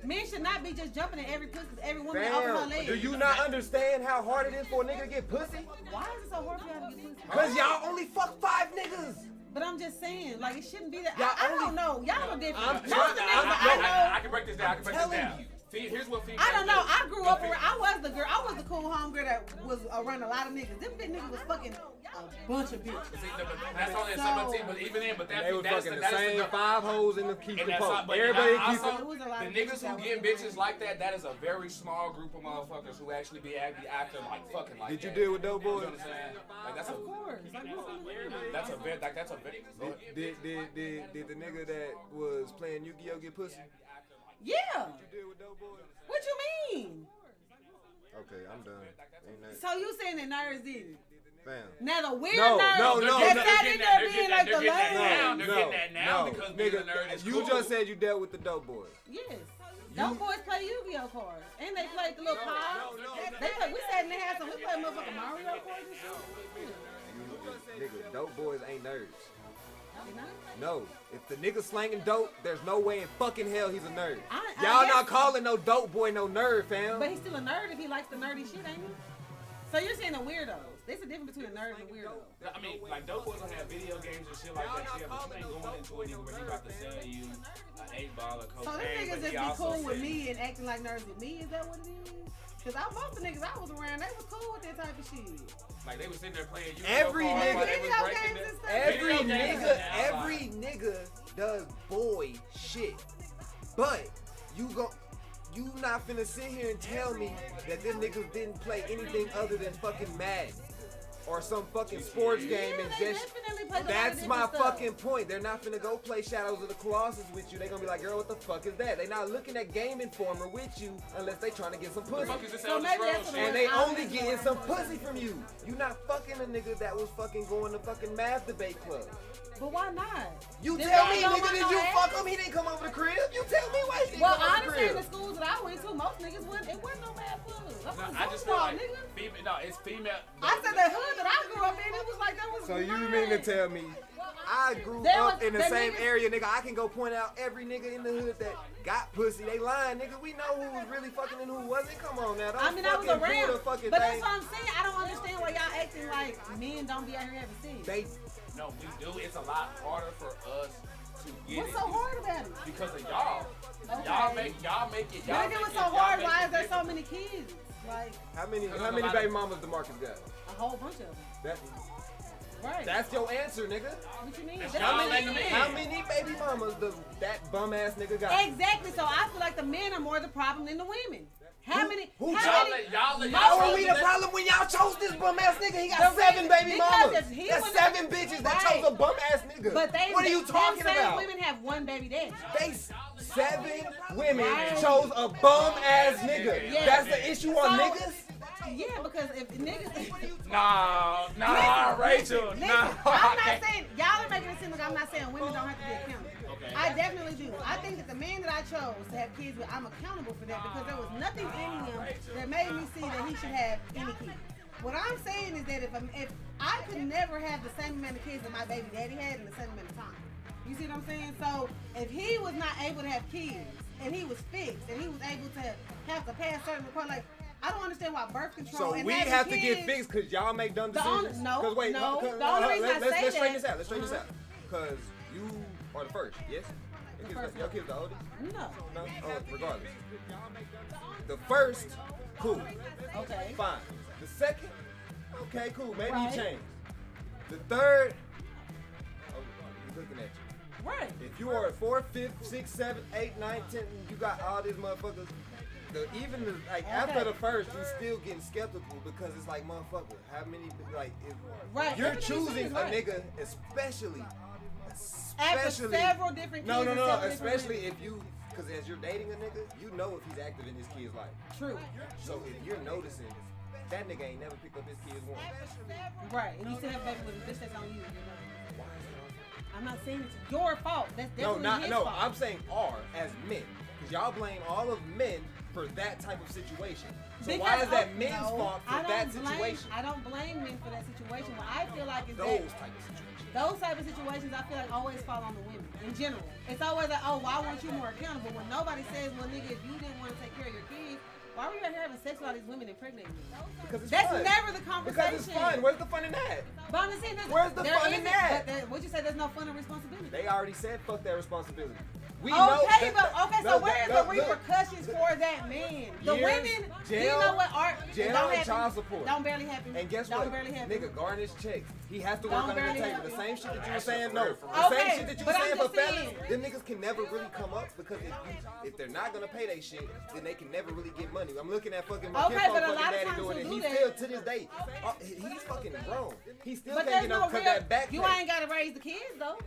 Men should not be just jumping at every pussy, every woman that open her Damn, legs. do you not understand how hard it is for a nigga to get pussy? Why is it so hard for y'all to get pussy? Cause y'all only fuck 5 niggas. But I'm just saying, like it shouldn't be that. Y'all I only- don't know. Y'all are different. I'm Most of trying- the I'm- niggas I know. I can break this down. I can break this telling down. you. Here's what females I don't know. do. I grew up around. I was the girl. I was the cool homegirl that was around a lot of niggas. Them big niggas was fucking a bunch of bitches. See, that's only at So- 17, but even then, but And they was that's fucking the that's same 5 hoes in the keep And the that's poke. not, but Everybody I keep also, it. It was a lot the of niggas bitches who that get was bitches like that is a very small group of motherfuckers who actually be acting like fucking like Did you that. deal with dope You know boys? what I'm saying? Like that's a Of course. Like, what's in the that's a very like that's a very Did the nigga that was playing Yu-Gi-Oh get pussy? Yeah. You deal with dope boys? What you mean? Okay, I'm done. Ain't that So you saying that nerds didn't? fam? Now the weird No, nerds no, that no, sat in there being like the lame. They're getting that now because being a nerd is You cool. just said you dealt with the dope boys. Yes. Those boys play Yu-Gi-Oh cards. And they played the little pie. They play, we sat in the house and we played motherfucking Mario cards and shit. Nigga, dope boys ain't nerds. You know? No, if the nigga slanging dope, there's no way in fucking hell he's a nerd. I Y'all guess- not calling no dope boy no nerd, fam. But he's still a nerd if he likes the nerdy shit, ain't he? So you're saying the weirdos. There's a difference between a nerd and a weirdo. I mean, like dope boys don't have video games and shit like that. Yeah, but you ain't going into a nigga where he about to sell you an 8 ball of So them cocaine. niggas but just he be also cool with said- me and acting like nerds with me? Is that what it is? Because most of the niggas I was around, they was cool with that type of shit. Like they was sitting there playing Yu-Gi-Oh Every cards nigga- while they was Video breaking games the- and stuff. Every Video games nigga, and every nigga does boy shit. But you not finna sit here and tell me that them niggas didn't play anything other than fucking Madden or some fucking sports game and they just. definitely played a lot of That's my different stuff. fucking point. They're not finna go play Shadows of the Colossus with you. They gonna be like, girl, what the fuck is that? They not looking at Game Informer with you unless they trying to get some pussy. Fuck is this So Elder maybe Scrolls that's what shit? And they I'm only just getting going some for. pussy from you. You not fucking a nigga that was fucking going to fucking math debate club. But why not? You This tell guy me, don't nigga, want did no you ass? fuck him? He didn't come over the crib. You tell me why he didn't Well, come over the honestly, in crib. the schools that I went to, most niggas wasn't. It wasn't no bad food. No, I just feel like female. No, it's female. I said the hood that I grew up in, it was like that was. So you mine. mean to tell me I grew There up was- in the that same nigga- area, nigga? I can go point out every nigga in the hood that got pussy. They lying, nigga. We know who was really fucking and who wasn't. Come on now. Don't I mean, I was fucking pull around, the fucking but thing. that's what I'm saying. I don't understand why y'all acting like men don't be out here having sex. They No, we do. It's a lot harder for us to get What's it so hard about it? because of y'all. Okay. Y'all make it. Y'all But if it make was it- so y'all hard, make why it is there so different. many kids? Like how many There's a lot baby of- mamas DeMarcus got? a whole bunch of them. That, Right. that's your answer, nigga. what you mean? That's That's y'all what letting it them is. in. How many baby mamas does that bum ass nigga got? Exactly. So I feel like the men are more the problem than the women. How many? Y'all How are we the problem when y'all chose this bum ass nigga? He got 7 baby mamas. That's 7 bitches that chose a bum ass nigga. But what are you talking about? Women have one baby daddy. 7 women chose a bum ass nigga. Yeah. That's the issue on niggas? Yeah, because if niggas... Nah, Rachel. Listen, nah. I'm not saying... Y'all are making it seem like I'm not saying women don't have to be accountable. Okay. I definitely do. I think that the man that I chose to have kids with, I'm accountable for that because there was nothing in him that made me see that he should have any kids. What I'm saying is that if I could never have the same amount of kids that my baby daddy had in the same amount of time. You see what I'm saying? So if he was not able to have kids and he was fixed and he was able to have to pass certain requirements, like I don't understand why birth control. So and we have to get fixed because y'all make dumb decisions. No. The only reason I say that. Let's straighten this out. Because you are the first. Yes. Your kids the oldest. No. Oh, regardless. The first, cool. Okay. Fine. The second, okay, cool. Maybe Right. you change. The third, he's looking at you. Right. If you are 4, 5, 6, 7, 8, 9, 10, you got all these motherfuckers. After the first, you still getting skeptical because it's like, motherfucker, how many Right. You're Everything you choosing say is a right. nigga, especially After several different kids. No, and several different especially women. if you, because as you're dating a nigga, you know if he's active in his kid's life. True. So if you're noticing that nigga ain't never picked up his kid's once. Right. And you still have a baby with a bitch that's on you. I'm not saying it's your fault. That's definitely his fault. I'm saying as men. Because y'all blame all of men for that type of situation. So why is that men's fault for that situation? I don't blame men for that situation. What I feel like is Those type of situations I feel like always fall on the women in general. It's always like, oh, well, I want you more accountable. When nobody says, well, nigga, if you didn't want to take care of your kids, why were you out here having sex with all these women impregnating you? Because it's That's fun. never the conversation. Because it's fun. Where's the fun in that? But I'm just saying, where's the fun in that? What'd you say? There's no fun and responsibility. They already said fuck that responsibility. So where are the repercussions for that man? The women, jail, you know what? Jail don't and happen. child support. Don't barely happen. And guess don't what? Barely happen. Nigga, garnish checks. He has to work under the table. Happen. The same shit that you were saying, no. Okay, The same shit that you were but saying I'm for just fellas, saying. them niggas can never really come up because if they're not gonna pay their shit, then they can never really get money. I'm looking at fucking my Okay, but a fucking lot of daddy times doing it. he'll He do still that. to this day, he's fucking grown. He still But can't there's get no up cut real. that back. You ain't gotta raise the kids though.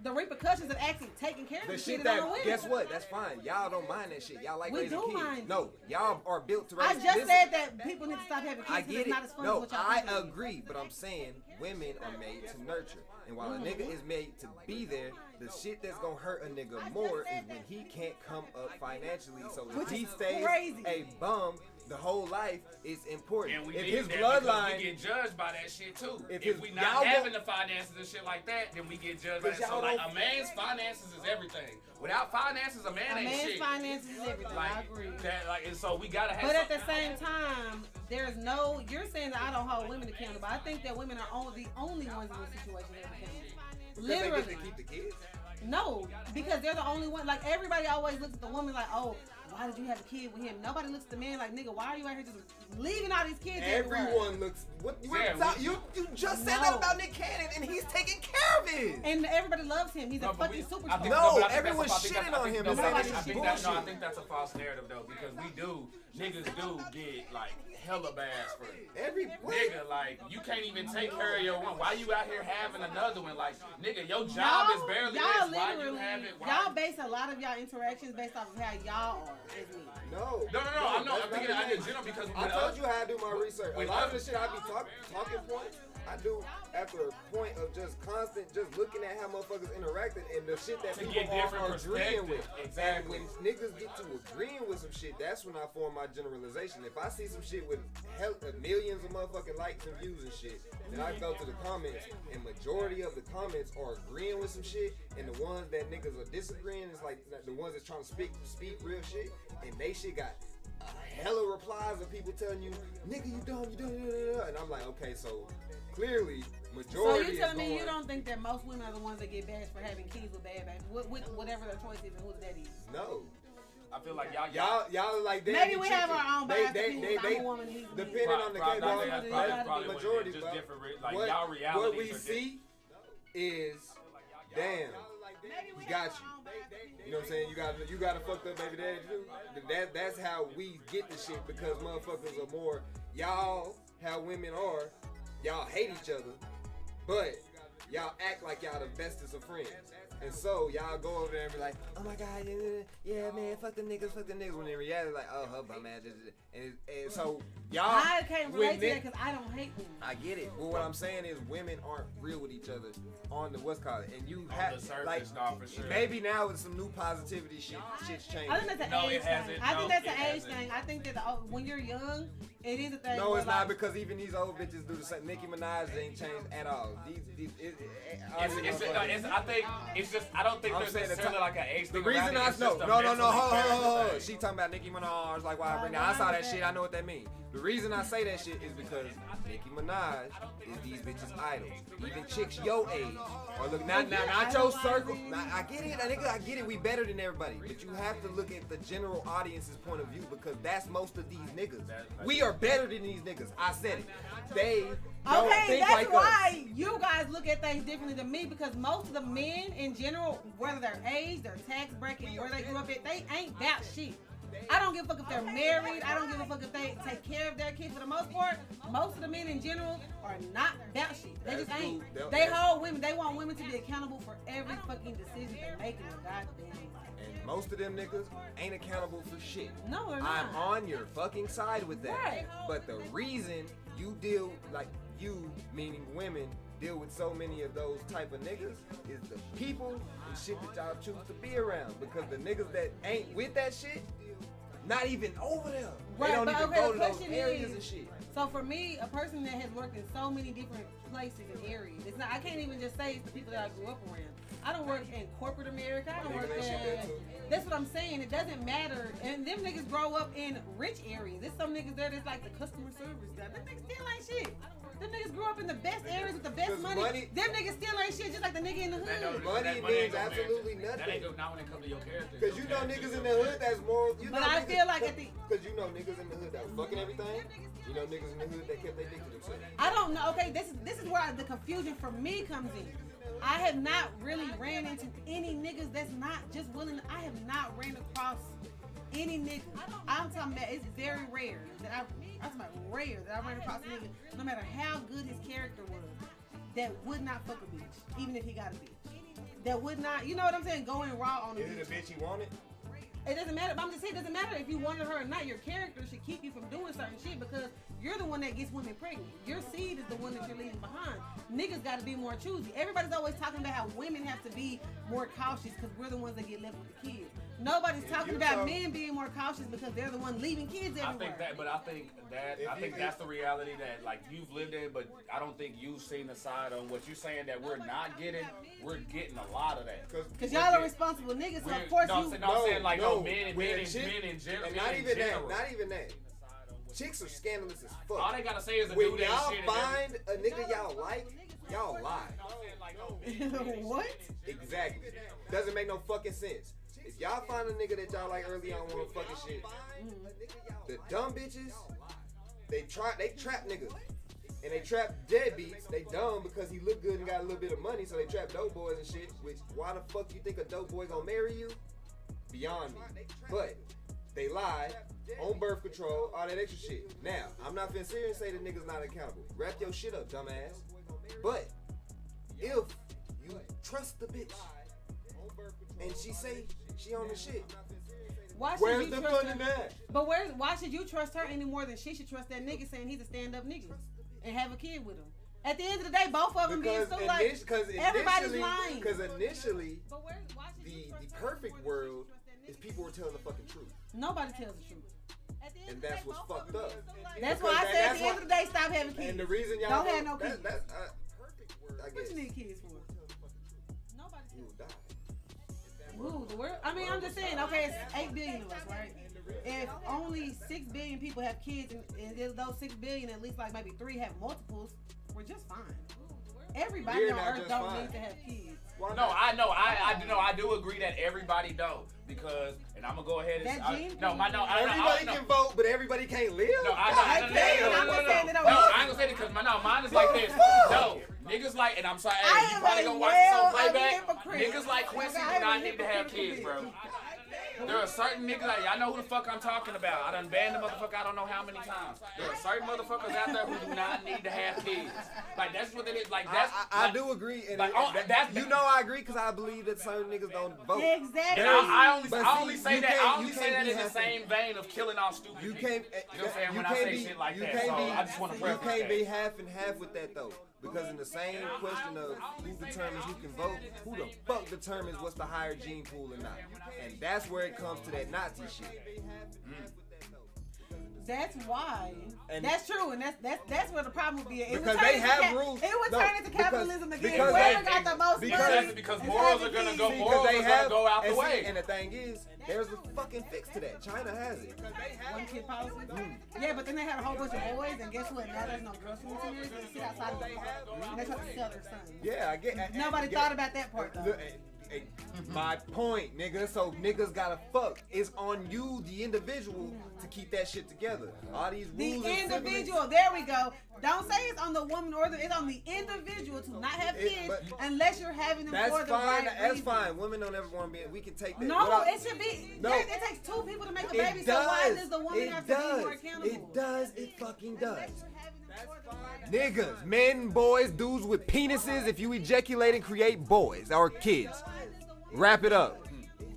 The repercussions of actually taking care of The the shit shit is on the that, women. guess what? That's fine. Y'all don't mind that shit. Y'all like We raising do kids. mind. No, y'all are built to raise I kids. just said that people need to stop having kids I because get it's it. not as fun as No, what y'all I think it is. agree, but I'm saying women are made to nurture. And while a nigga is made to be there, the shit that's gonna hurt a nigga more is when he can't come up financially. So if he stays a bum the whole life, it's important. And we if need his that bloodline, we get judged by that shit too. If we not having the finances and shit like that, then we get judged by that. So like a man's finances is everything. Without finances, a man ain't shit. A man's finances is everything. Like, I agree. And so we gotta have. But at the same time, there's no. You're saying that I don't hold women accountable. I think that women are the only ones in this situation that are accountable. Literally. they get to keep the kids. No, because they're the only one. Like everybody always looks at the woman like, oh, why did you have a kid with him? Nobody looks at the man like, nigga, why are you out here just leaving all these kids everywhere? Everyone looks. You just said that about Nick Cannon, and he's taking care of it. And everybody loves him. He's a fucking superstar. No, everyone's shitting on him. I think that's a false narrative though, because niggas do get like hella bags for every nigga. Like you can't even take care of your one. Why you out here having another one? Like nigga, your job is barely this. Why you have it? Y'all base a lot of y'all interactions based off of how y'all are as men. No. I'm thinking in general because I told you how I do my research. A lot of the shit I be talking points, I do after a point of just constant, just looking at how motherfuckers interacting and the shit that people are agreeing with. Exactly. And when niggas get to agreeing with some shit, that's when I form my generalization. If I see some shit with millions of motherfucking likes and views and shit, then I go to the comments, and majority of the comments are agreeing with some shit, and the ones that niggas are disagreeing is like the ones that's trying to speak real shit, and they shit got hella replies of people telling you, nigga, you dumb, and I'm like, okay, so clearly majority. So you telling me you don't think that most women are the ones that get bashed for having kids with bad babies, whatever their choice is and who that is? No. I feel like y'all like maybe we have our own bias. They I'm a woman. He's depending on the case, majority. Just different. Like y'all realities. What we see is, damn, he got you. You know what I'm saying? You got a fucked up baby daddy too. That's how we get the shit because motherfuckers are more. Y'all, how women are, y'all hate each other, but y'all act like y'all the bestest of friends. And so y'all go over there and be like, oh my god, yeah man, fuck the niggas. When in reality, like, oh her bum ass. And so y'all, I can't relate to that because I don't hate women. I get it, but what I'm saying is women aren't real with each other on the what's called it, and you have the surface, like for sure. maybe now with some new positivity shit's changing. I think that's an age thing. I think that's an age thing. I think that when you're young, it is a thing. No, it's not because even these old bitches do the same. Nicki Minaj ain't changed at all. I think it's just I don't think there's necessarily like an age thing. The reason I know, no, hold. She talking about Nicki Minaj, like why I bring that. I saw that shit. I know what that means. The reason I say that shit is because Nicki Minaj is these bitches' idols. Even chicks your age or look not your circle. Now, I get it, nigga. I get it. We better than everybody, but you have to look at the general audience's point of view because that's most of these niggas. We are better than these niggas. I said it. They don't think that's like why us. you guys look at things differently than me because most of the men in general, whether their age, their tax bracket, where they grew up at, they ain't about shit. I don't give a fuck if they're married. I don't give a fuck if they take care of their kids. For the most part, most of the men in general are not about shit. They just ain't. They hold women. They want women to be accountable for every fucking decision they're making. Goddamn. And most of them niggas ain't accountable for shit. No, they're not. I'm on your fucking side with that. Right. But the reason you deal, like you, meaning women, deal with so many of those type of niggas is the people and shit that y'all choose to be around. Because the niggas that ain't with that shit, not even over there. Right, they don't but even okay, go the to those question areas is, and shit. So for me, a person that has worked in so many different places and areas, it's not. I can't even just say it's the people that I grew up around. I don't work in corporate America. I don't work in. That's what I'm saying. It doesn't matter. And them niggas grow up in rich areas. There's some niggas there that's like the customer service guy. Them niggas still ain't shit. Them niggas grew up in the best areas with the best money. Them niggas still ain't shit, just like the nigga in the hood. Money means absolutely nothing. That ain't not when it comes to your character. Cause you know niggas in the hood that's more. You But know I niggas, feel like at the. Cause you know niggas in the hood that was fucking everything. You know niggas in the hood that kept their dick to themselves. I don't know. Okay, this is where the confusion for me comes in. I have not really ran into any niggas that's not just willing. I have not ran across any nigga. I'm talking about it's very rare that I'm talking about rare that I ran across a nigga, no matter how good his character was, that would not fuck a bitch, even if he got a bitch. That would not, you know what I'm saying, going raw on a bitch. Is it a bitch he wanted? It doesn't matter. But I'm just saying, it doesn't matter if you wanted her or not. Your character should keep you from doing certain shit because you're the one that gets women pregnant. Your seed is the one that you're leaving behind. Niggas got to be more choosy. Everybody's always talking about how women have to be more cautious because we're the ones that get left with the kids. Nobody's talking about men being more cautious because they're the one leaving kids everywhere. I think that's the reality that like you've lived in, but I don't think you've seen the side on what you're saying that we're not getting. We're getting a lot of that. Because y'all are responsible niggas, so of course men in general. And not even that. Chicks are scandalous as fuck. All they gotta say is a when dude y'all shit find a nigga y'all like, y'all lie. What? Exactly. Doesn't make no fucking sense. If y'all find a nigga that y'all like early on wanna fucking shit, the dumb bitches, they trap niggas. And they trap deadbeats. They dumb because he look good and got a little bit of money, so they trap dope boys and shit. Which, why the fuck you think a dope boy gonna marry you? Beyond me. But they lied on birth control, all that extra shit. Now, I'm not finna sit here and say the nigga's not accountable. Wrap your shit up, dumbass. But if you trust the bitch and she say she on the shit, where's the fun in that? But why should you trust her any more than she should trust that nigga saying he's a stand-up nigga and have a kid with him? At the end of the day, both of them being so like everybody's lying. Because initially, the perfect world is people were telling the fucking truth. Nobody tells the truth. And that's what's fucked up. That's why I said at the end of the day, stop having kids. And the reason y'all don't have no kids. That's perfect word. What you need kids for? Nobody. You will die. Ooh, the world. I mean, I'm just saying. Okay, it's 8 billion of us, right? If only 6 billion people have kids, and those 6 billion, at least like maybe 3 have multiples, we're just fine. Everybody on Earth don't need to have kids. Why No, not? I know. I do agree that everybody don't because, and I'm gonna go ahead and That Everybody can vote, but everybody can't live. No, I'm not saying that. No, I ain't gonna say that because mine is like this. No, niggas like, and I'm sorry, I you am probably a gonna watch this on well-known playback. hypocrite. Niggas like Quincy Okay, do I am not a need to have hypocrite. kids, bro. There are certain niggas out here, I know who the fuck I'm talking about. I done banned the motherfucker I don't know how many times. There are certain motherfuckers out there who do not need to have kids. Like, that's what it is. Like, that's. I do agree, and I agree because I believe that certain niggas don't vote. Exactly. And I only say you that. can't- I only you say can't that be in the having- same vein of killing all stupid You people. can't. You know what I'm saying? You When I can't say be- shit like you that, can't so be- I just want to You preface can't that. be half and half with that though, because in the same question of who determines who can vote, who the fuck determines what's the higher gene pool or not, and that's where it comes to that Nazi shit. That's why. And that's true, and that's where the problem would be. Because they have rules. It would No, turn into capitalism because again. Whoever got the most money. Because is morals having are gonna kids. go. See, Morals are gonna go out the and see, way. and the thing is, there's a fucking fix to that. China has it. One kid policy. Yeah, but then they had a whole bunch of boys, and guess what? Now there's no girls in the community. They sit outside of the park, and they try to sell their sons. Yeah, I get. Nobody thought about that part though. Look, my point, nigga. So niggas gotta fuck. It's on you, the individual, to keep that shit together. All these The rules. and individual, there we go. Don't say it's on the woman or it's on the individual to not have kids unless you're having them That's for the fine. right That's reason. fine. Women don't ever want to be. We can take that. No, What I- it should be. No. It takes two people to make a It baby. does. So why does the woman It have to does. be more accountable? It does. It fucking does. Niggas, men, boys, dudes with penises. If you ejaculate and create boys or kids, wrap it up.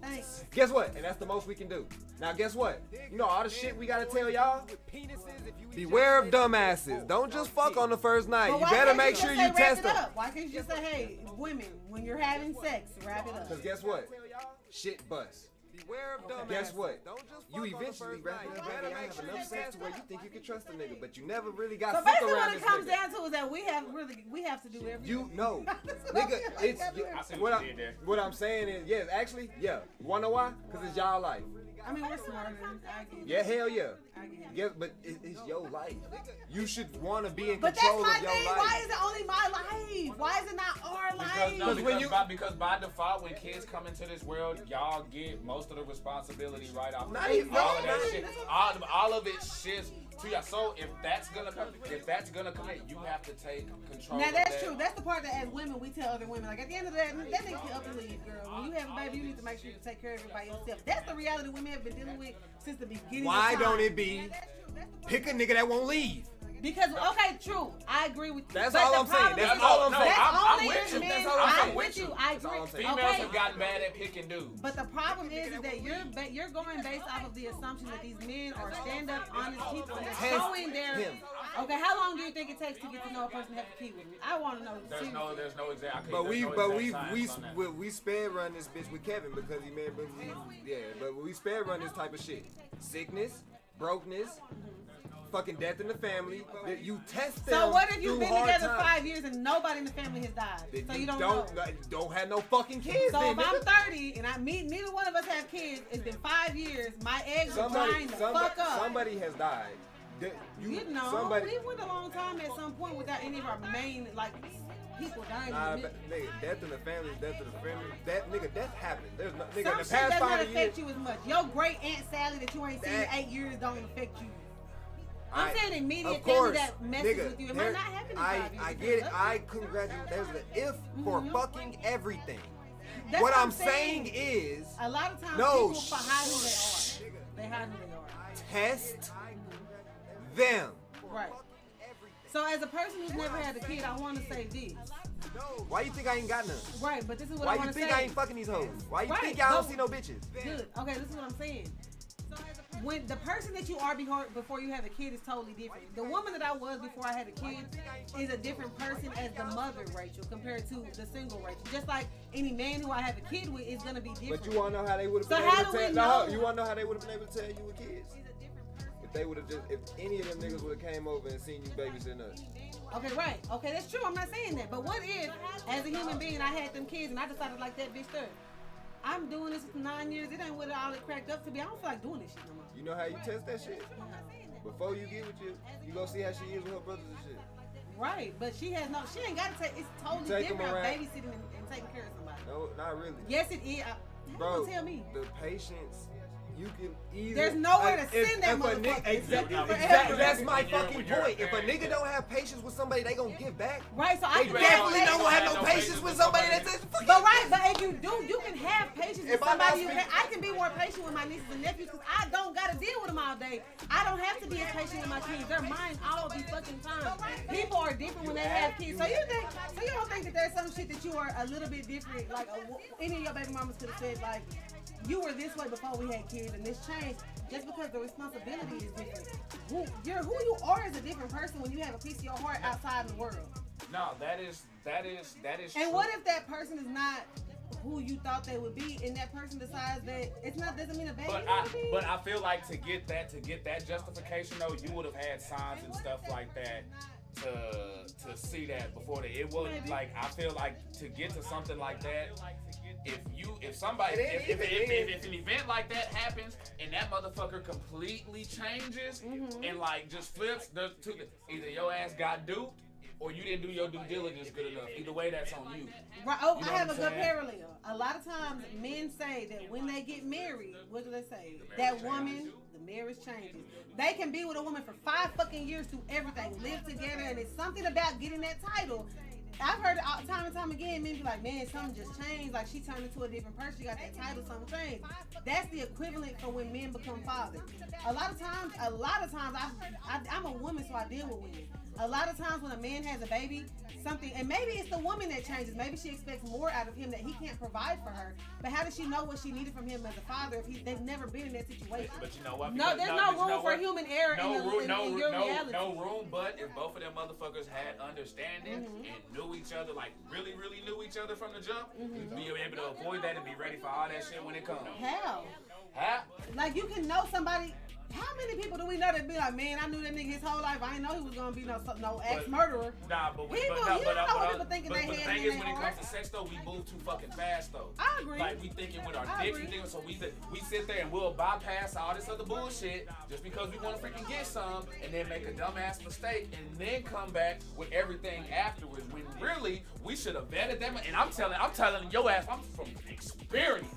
Thanks. Guess what? And that's the most we can do. Now, guess what? You know all the shit we gotta tell y'all? Beware of dumbasses. Don't just fuck on the first night. But You why better can't make just sure say you wrap test it them. up? Why can't you just say, hey, women, when you're having sex, wrap it up? Because guess what? Shit busts. Beware of dumbasses. Guess what? You eventually wrap it up. Baby, I have enough sex to where you think you can trust a nigga, but you never really got So fuck basically, around what this it comes nigga. down to is that we have to do everything. You know, nigga, it's I see what you did there. what I'm saying is, yes, actually, yeah. You wanna know why? Because it's y'all life. I mean, we're smarter. I get it. Yeah, hell yeah. I get it. Yeah, but it's your life. You should want to be in But that's control my of your thing. life. Why is it only my life? Why is it not our life? Because by default, when kids come into this world, y'all get most of the responsibility right off. Not even- all of not that even- shit. All of it shifts to y'all. So if that's gonna come, you have to take control. Now of that's that. true. That's the part that as women we tell other women, like at the end of that nigga can up and leave, girl. When you have a baby, you need to make sure you take care of it by yourself. That's the reality women have been dealing with since the beginning. Why of time. don't it be Now, that's true. That's the pick a nigga that won't leave? Because okay, true. I agree with you. That's But all the I'm saying. problem That's is- all I'm No, saying. That's I'm only with in you. men. That's all I'm saying. I'm with you. I That's all agree. I'm saying. Females Okay. have gotten bad at pick and do. But the problem is that you're going based off of the assumption that these men are stand-up, honest people and they're Test showing their. him. Okay, how long do you think it takes to get to know a person to have a kid with me? I want to know. There's no exact. But there's we no but exact we science on that. we spare run this bitch with Kevin because he made but we spare run this type of shit. Sickness, brokenness, fucking death in the family. You test them. So what if you've through been hard together times. 5 years and nobody in the family has died? Then So you don't know. don't have no fucking kids. So then, if I'm nigga. 30 and neither one of us have kids, it's been 5 years. My eggs are drying the fuck up. Somebody has died. You know, somebody. we went a long time at some point without any of our main people dying. Nah, in the but, nigga, death in the family is death in the family. Death happened. There's no, nigga, Some in the shit past does not 5 affect years. you as much. Your great Aunt Sally that you ain't seen in That- 8 years don't affect you. I'm I- saying immediate of family course, that messes nigga, with you. It might not happen in 5 years. I get it. I congratulate. There's the if for fucking everything. That's what I'm saying is a lot of times No, people hide who they are. They hide who they are. test them. Right. So as a person who's never had a kid, I want to say this. Why you think I ain't got none? Right, but this is what Why I you want to think say. I ain't fucking these hoes? Why you Right, think y'all don't but- see no bitches? Good. Okay, this is what I'm saying. When the person that you are before you have a kid is totally different. The woman that I was before I had a kid is a different person as the mother Rachel compared to the single Rachel. Just like any man who I have a kid with is gonna be different. But you wanna know how they would have So been how able do to we tell? know? You wanna know how they would have been able to tell you were kids? If they would have if any of them niggas would have came over and seen you babysitting us. Okay, right. Okay, that's true. I'm not saying that. But what if, as a human being, I had them kids and I decided like that bitch there. I'm doing this for 9 years. It ain't what all it cracked up to be. I don't feel like doing this shit no more. You know how you test that shit? Before you get with you go see how she is with her brothers and shit. Right, but she ain't got to take. It's totally Take 'em different. around. Babysitting and taking care of somebody. No, not really. Yes, it is. Bro, Don't tell me. the patience. You can easily. There's nowhere to send that if a motherfucker. nigga, exactly. Forever. That's my When you're- fucking when you're a point. If a parent, nigga don't have patience with somebody, they gonna give back. Right, so I They can definitely have don't patience. have no patience with somebody that says fuck But right, but if you do, you can have patience with If I'm not somebody. I can be more patient with my nieces and nephews because I don't gotta deal with them all day. I don't have to be as patient with my kids. They're mine all the fucking time. People are different when they have kids. So you don't think that there's some shit that you are a little bit different? Like any of your baby mamas could have said like, you were this way before we had kids, and this changed just because the responsibility is different. Who you are is a different person when you have a piece of your heart outside in the world. No, that is And true. what if that person is not who you thought they would be, and that person decides that it's not, doesn't mean a baby will be? But I feel like to get that justification though, you would have had signs and stuff like that to see that before that. It wasn't Maybe. like, I feel like to get to something like that, if an event like that happens and that motherfucker completely changes and like just flips, either your ass got duped or you didn't do your due diligence good enough. Either way, that's on you. Right. Oh, You know I have a what I'm good saying? parallel. A lot of times men say that when they get married, what do they say? That woman, the marriage changes. They can be with a woman for 5 fucking years, do everything, live together, and it's something about getting that title. I've heard it time and time again, men be like, man, something just changed. Like, she turned into a different person. She got that title, something changed. That's the equivalent for when men become fathers. A lot of times, I'm a woman, so I deal with women. A lot of times when a man has a baby, something, and maybe it's the woman that changes. Maybe she expects more out of him that he can't provide for her. But how does she know what she needed from him as a father if they've never been in that situation? But you know what? No, there's no room for human error in your reality. No room, but if both of them motherfuckers had understanding and knew each other, like really, really knew each other from the jump, be able to avoid that and be ready for all that shit when it comes. How? Huh? Like, you can know somebody. How many people do we know that be like, man, I knew that nigga his whole life. I didn't know he was gonna be no ex-murderer. Nah, but People, you don't know what people thinking they the had thing in is, their when it heart. comes to sex, though, we move too fucking fast, though. I agree. Like, we thinking with our I dicks, agree. so we sit there and we'll bypass all this other bullshit just because we want to freaking get some, and then make a dumbass mistake, and then come back with everything afterwards. When really we should have vetted them. And I'm telling your ass, I'm from experience.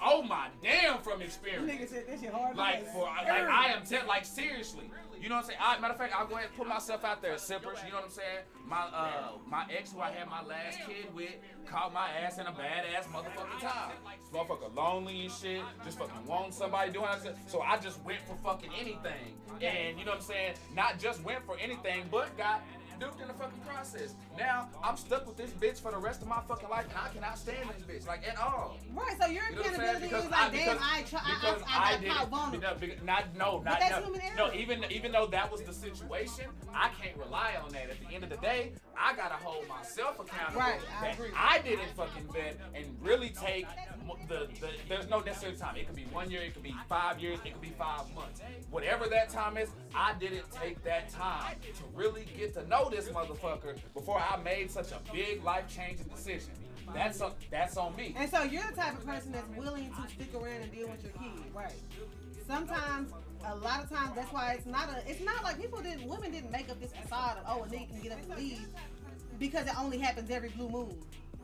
Oh my damn, from experience. Nigga said that shit hard. Like I am like seriously. You know what I'm saying? Matter of fact, I'll go ahead and put myself out there, sippers. You know what I'm saying? My ex who I had my last kid with caught my ass in a badass motherfucking time. This motherfucker lonely and shit, just fucking wanting somebody doing it. So I just went for fucking anything. And you know what I'm saying? Not just went for anything, but got duped in the fucking process. Now I'm stuck with this bitch for the rest of my fucking life, and I cannot stand this bitch like at all. Right, so your You know what I'm saying? accountability is like, damn, I got caught vulnerable. But that's human error. No, even though that was the situation, I can't rely on that. At the end of the day, I gotta hold myself accountable. Right, I that agree. I didn't fucking vet and really take there's no necessary time. It could be 1 year, it could be 5 years, it could be 5 months. Whatever that time is, I didn't take that time to really get to know this motherfucker before I made such a big life-changing decision. That's on me. And so you're the type of person that's willing to stick around and deal with your kids, right? Sometimes, a lot of times, that's why it's not like women didn't make up this facade of, oh, a nigga can get up and leave because it only happens every blue moon.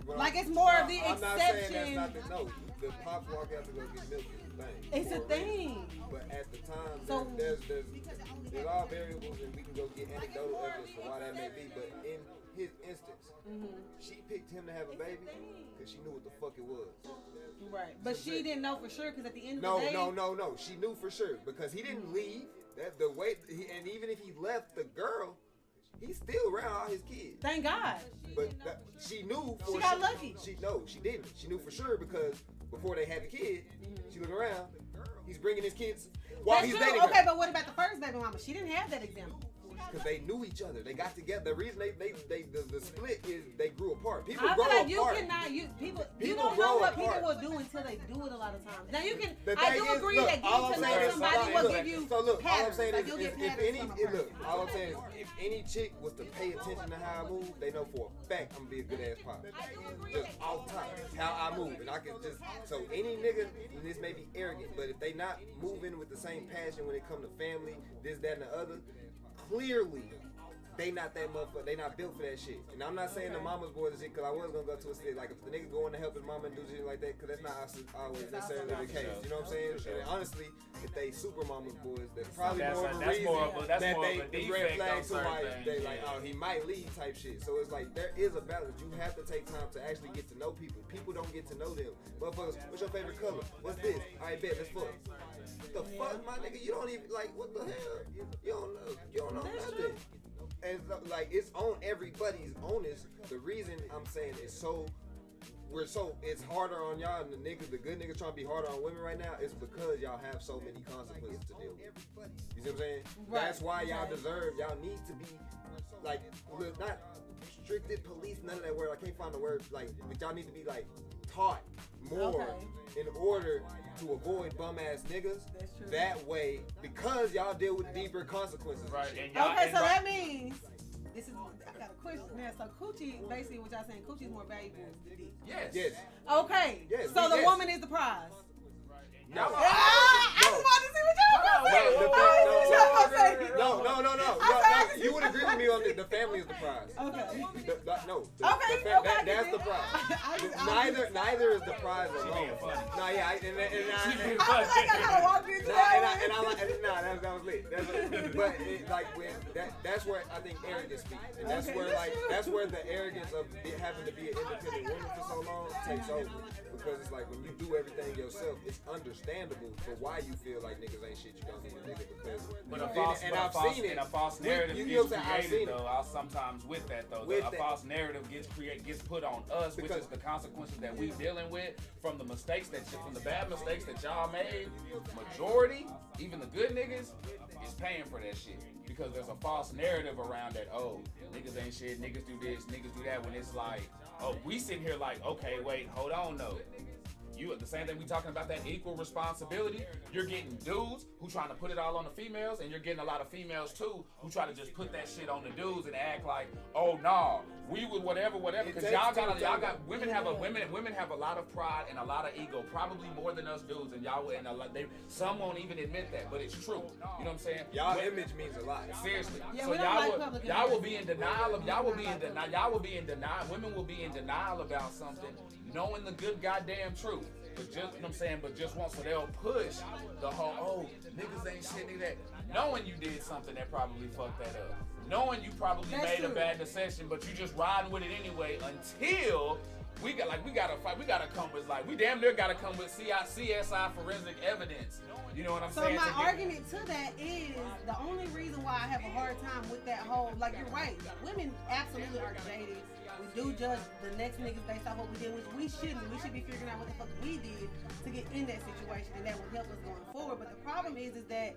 Well, Like, it's more of the I'm not exception. saying that's not no. The pops walk out to go get milk is a thing. It's a thing. But at the time, So- there's all variables, and we can go get anecdotal evidence for why that may be. But in his instance, she picked him to have a baby because she knew what the fuck it was. Right. But she didn't know for sure because at the end of the day. No. She knew for sure because he didn't leave. That the way, and even if he left the girl, he's still around all his kids. Thank God. But she knew. She got lucky. She didn't. She knew for sure because before they had the kid, she looked around. He's bringing his kids while That's he's true. dating Okay, her. but what about the first baby mama? She didn't have that example. Because they knew each other. They got together. The reason the split is they grew apart. People I grow feel like you apart. cannot. You People don't grow know what apart. people will do until they do it a lot of times. Now you can. The I thing do is, agree look, that all getting to I'm saying know is somebody will give you So look, all I'm patterns. saying Like is, you'll get if patterns any, from a look, person. all I'm saying is, if any chick was to pay attention to how I move, they know for a fact I'm gonna be a good ass pop. Just all the time, how I move, and I can just. So any nigga, and this may be arrogant, but if they not moving with the same passion when it come to family, this, that, and the other, clearly they not that motherfucker. They not built for that shit. And I'm not saying the mama's boys and shit, because I was gonna go to a state like if the nigga going to help his mama and do shit like that, because that's not always necessarily the case. You know what I'm saying? And honestly, if they super mama's boys, that's probably more of a reason that they red flags to like they like he might leave type shit. So it's like there is a balance. You have to take time to actually get to know people. People don't get to know them. Motherfuckers, what's your favorite color? What's this? Alright, bet, let's fuck. The fuck, my nigga? You don't even like what the hell? You don't know. You don't know nothing. And like it's on everybody's onus. The reason I'm saying it's harder on y'all and the good niggas trying to be harder on women right now is because y'all have so many consequences to deal with. You see what I'm saying? Right. That's why y'all need to be like not restricted police, none of that word. I can't find the word but y'all need to be like taught more in order to avoid bum ass niggas. That way, because y'all deal with deeper consequences. Right. And so that means I got a question now. So coochie, basically what y'all saying, coochie is more valuable than dick. Yes. Okay. Yes. So the woman is the prize. No. I just wanted to see what y'all gonna say. No. You would agree with me on the family is the prize. Okay. That's the prize. Neither is the prize alone. No, yeah, I feel like I gotta walk into that. That was lit. But that's where I think arrogance speaks, and that's where the arrogance of having to be an independent woman for so long takes over. Because it's like when you do everything yourself, it's understandable for why you feel like niggas ain't shit. You don't need a nigga because a false narrative gets created though. I'll sometimes with that though. A false narrative gets put on us, which is the consequences that we dealing with from the bad mistakes that y'all made. Majority, even the good niggas, is paying for that shit. Because there's a false narrative around that, niggas ain't shit, niggas do this, niggas do that, when it's like, we sitting here like, okay, wait, hold on though. You the same thing we talking about, that equal responsibility. You're getting dudes who trying to put it all on the females, and you're getting a lot of females too who try to just put that shit on the dudes and act like, oh nah, we would whatever. Because y'all got women have a lot of pride and a lot of ego, probably more than us dudes, and some won't even admit that, but it's true. You know what I'm saying? Y'all image means a lot. Seriously. Yeah, so y'all will be in denial of women will be in denial about something, knowing the good goddamn truth. But just, you know what I'm saying, so they'll push the whole, niggas ain't shit, nigga that. Knowing you did something that probably fucked that up. Knowing you probably made a bad decision, but you just riding with it anyway until we gotta come with we damn near gotta come with CSI forensic evidence. You know what I'm saying? So my argument to that is the only reason why I have a hard time with that whole, you're right, women absolutely are jaded. We do judge the next niggas based off what we did, which we shouldn't. We should be figuring out what the fuck we did to get in that situation, and that will help us going forward. But the problem is that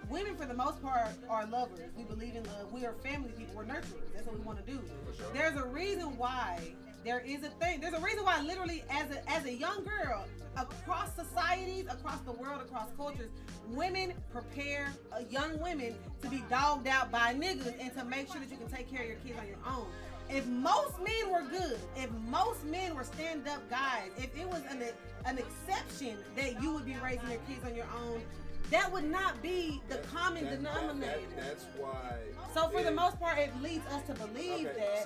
women, for the most part, are lovers. We believe in love. We are family people. We're nurturers. That's what we want to do. Sure. There's a reason why there is a thing. There's a reason why literally as a young girl, across societies, across the world, across cultures, women prepare young women to be dogged out by niggas and to make sure that you can take care of your kids on your own. If most men were good, if most men were stand-up guys, if it was an exception that you would be raising your kids on your own, that would not be the common denominator. That's why. So for the most part, it leads us to believe that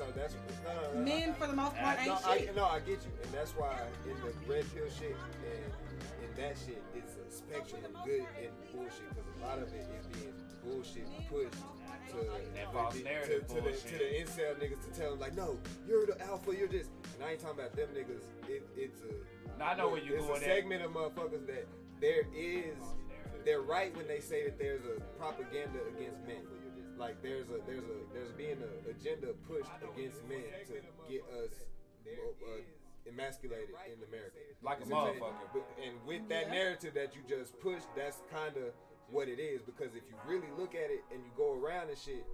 men, for the most part, ain't shit. I get you, and that's why in the red pill shit and in that shit, it's a spectrum of good and bullshit, because a lot of it is being bullshit pushed to the incel niggas to tell them like, no, you're the alpha, you're this. And I ain't talking about them niggas. I know where you're going. It's a segment of motherfuckers that they're right when they say that there's a propaganda against men. Like there's being an agenda pushed against men to get us emasculated in America. Like a motherfucker. And with that narrative that you just pushed, that's kind of what it is. Because if you really look at it and you go around and shit,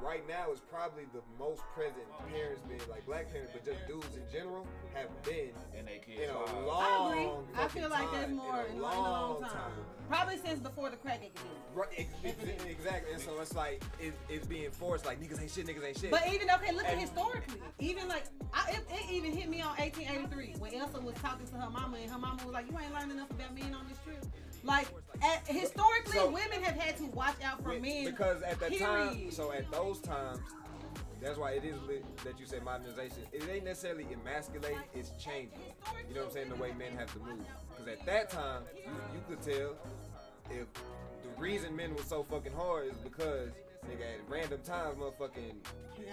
right now is probably the most present parents being like black parents, but just dudes in general have been in a long. I agree. I feel like there's more in a long time. Probably since before the crack epidemic. Right, exactly. And so it's like it's being forced. Like niggas ain't shit. But even look at historically. Even it even hit me on 1883 when Elsa was talking to her mama, and her mama was like, "You ain't learned enough about men on this trip." Like Historically, women have had to watch out for men. Because at that period. time, so at those times, that's why it is lit that you say modernization. It ain't necessarily emasculating, it's changing. You know what I'm saying? The way men have to move. Because at that time, you could tell if the reason men were so fucking hard is because nigga at random times motherfucking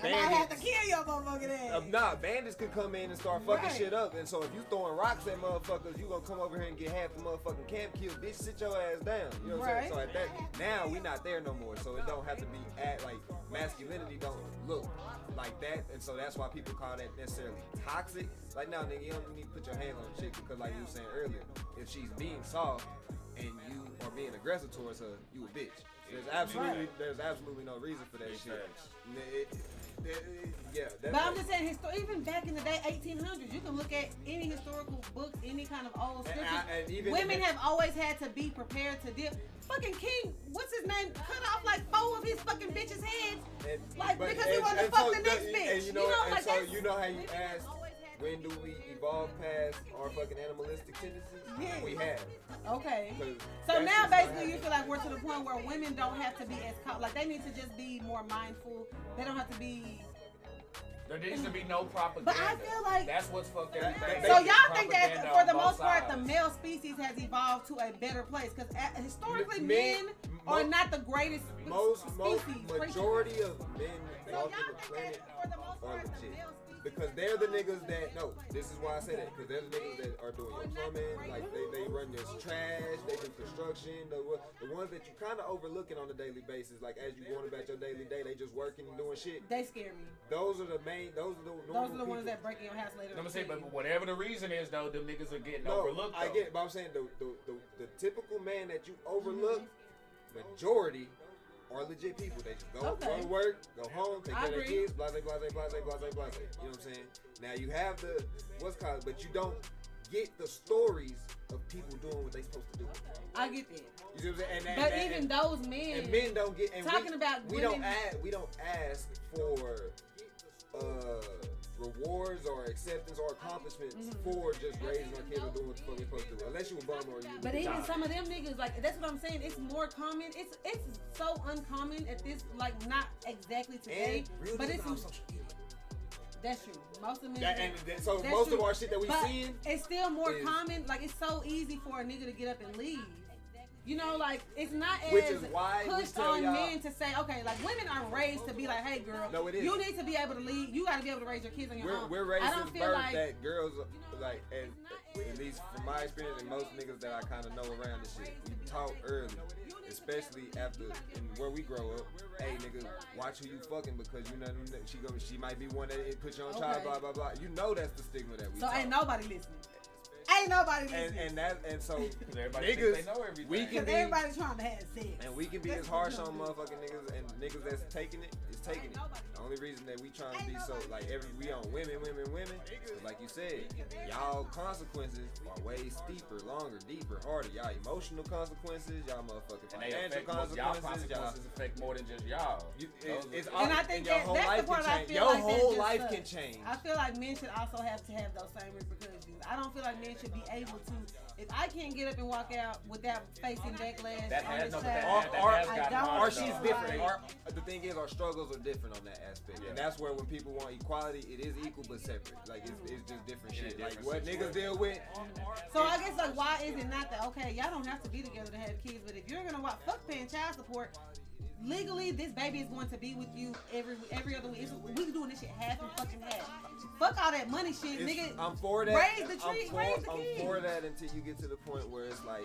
I have to kill your motherfucking ass. Nah, bandits could come in and start fucking shit up. And so if you throwing rocks at motherfuckers, you gonna come over here and get half the motherfucking camp killed. Bitch, sit your ass down. You know what I'm saying? So at that, now we not there no more. So it don't have to be like masculinity don't look like that. And so that's why people call that necessarily toxic. Like now, nigga, you don't need to put your hand on the chick because like you were saying earlier, if she's being soft and you are being aggressive towards her, you a bitch. There's absolutely no reason for that shit. But I'm just saying, even back in the day, 1800s, you can look at any historical books, any kind of old scriptures. Women have always had to be prepared to deal. Fucking King, what's his name? Cut off like 4 of his fucking bitches' heads, because he wanted to fuck the next bitch. You know how you ask, when do we evolve past our fucking animalistic tendencies? Yeah. We have. Okay. So now basically you feel like we're to the point where women don't have to be as like they need to just be more mindful. They don't have to be. There needs to be no propaganda. But I feel like that's what's fucked everything. So y'all think that for the most part the male species has evolved to a better place because historically men are not the greatest species. Majority of men walking the planet are legit. Because they're the niggas that, no, this is why I say that, because they're the niggas that are doing your plumbing, like they run this trash, they do construction, the ones that you kind of overlooking on a daily basis, like as you going about your daily day, they just working and doing shit. They scare me. Those are the ones that break in your house later. I'm gonna say, but whatever the reason is though, them niggas are getting overlooked. I get it, but I'm saying the typical man that you overlook, majority are legit people. They just go to work, go home, take care of their kids, blase, blase, blase, blase, blase. You know what I'm saying? Now you have but you don't get the stories of people doing what they supposed to do. I get that. You see what I'm saying? But even those men. And men don't get. And talking about we don't ask for rewards or acceptance or accomplishments for just raising our kids or doing what the fuck we're supposed to do. Unless you a bum or you. But even some of them niggas, like that's what I'm saying. It's more common. It's so uncommon at this, like not exactly today, but it's. That's true. Most of them. Most of our shit that we seeing. It's still more common. Like it's so easy for a nigga to get up and leave. You know, like it's not as pushed on men to say, okay, like women are raised to be like, hey girl, you need to be able to lead. You got to be able to raise your kids on your own. We're raised since birth that girls, like, and at least from my experience and most niggas that I kind of know around this shit, we taught early, especially after where we grow up. Hey nigga, watch who you fucking because you know she might be one that put you on child, blah blah blah. You know that's the stigma that we. So taught. Ain't nobody listening. Ain't nobody listening. And so niggas, they know everything. We can be everybody trying to have sex. And we can be as harsh on motherfucking niggas and niggas that's taking it is taking it. The only reason that we trying to be so like we on women. Cause like you said, y'all consequences are way steeper, longer, deeper, harder. Y'all emotional consequences, y'all motherfucking financial consequences. Y'all consequences affect more than just y'all. And I think that's the part I feel your like whole life can change. I feel like men should also have to have those same repercussions. I don't feel like men should be able to. If I can't get up and walk out without facing backlash, or she's different. The thing is, our struggles are different on that aspect, and that's where when people want equality, it is equal but separate. Like it's just different shit. Like what niggas deal with. So I guess like why is it not that okay? Y'all don't have to be together to have kids, but if you're gonna fuck paying child support. Legally, this baby is going to be with you every other week. We doing this shit half and fucking half. Fuck all that money shit, nigga. I'm for that. Raise the tree, raise the kids. I'm for that until you get to the point where it's like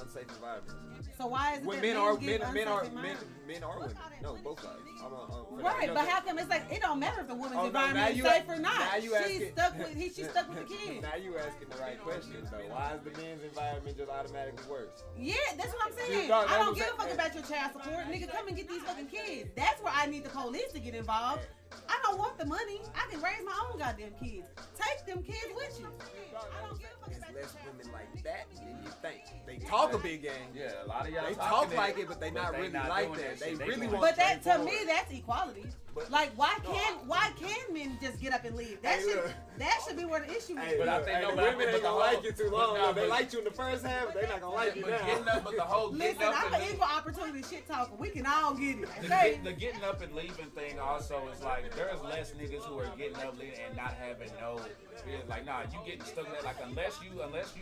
unsafe environment. So why is it when men are women? No, both sides. Right, but how come it's like it don't matter if the woman's environment is safe or not? She's stuck with the kids. Now you asking the right questions though. Why is the men's environment just automatically worse? Yeah, that's what I'm saying. I don't give a fuck about your child support, nigga. Come and get these fucking kids. That's where I need the police to get involved. I don't want the money. I can raise my own goddamn kids. Take them kids with you. I don't give a fuck It's about less women like that than you think. They talk a big game. Yeah, a lot of y'all They talking talk it, like it, but they not really like doing that. They shit. really going- want. But that to straightforward. me, that's equality. But- Like, why can men just get up and leave? Hey, look. That should be where the issue Hey, is. But I look, think hey, no, the but- women but ain't the gonna whole- like you too but long. nah, They but- liked you in the first half, but they not gonna like you But now. getting up, but the whole Listen, getting up I'm and an leaving. equal opportunity shit talker. We can all get it. The, Okay. the getting up and leaving thing also is like there's less niggas who are getting up leaving and not having no. It's like nah, you getting stuck in that. Like unless you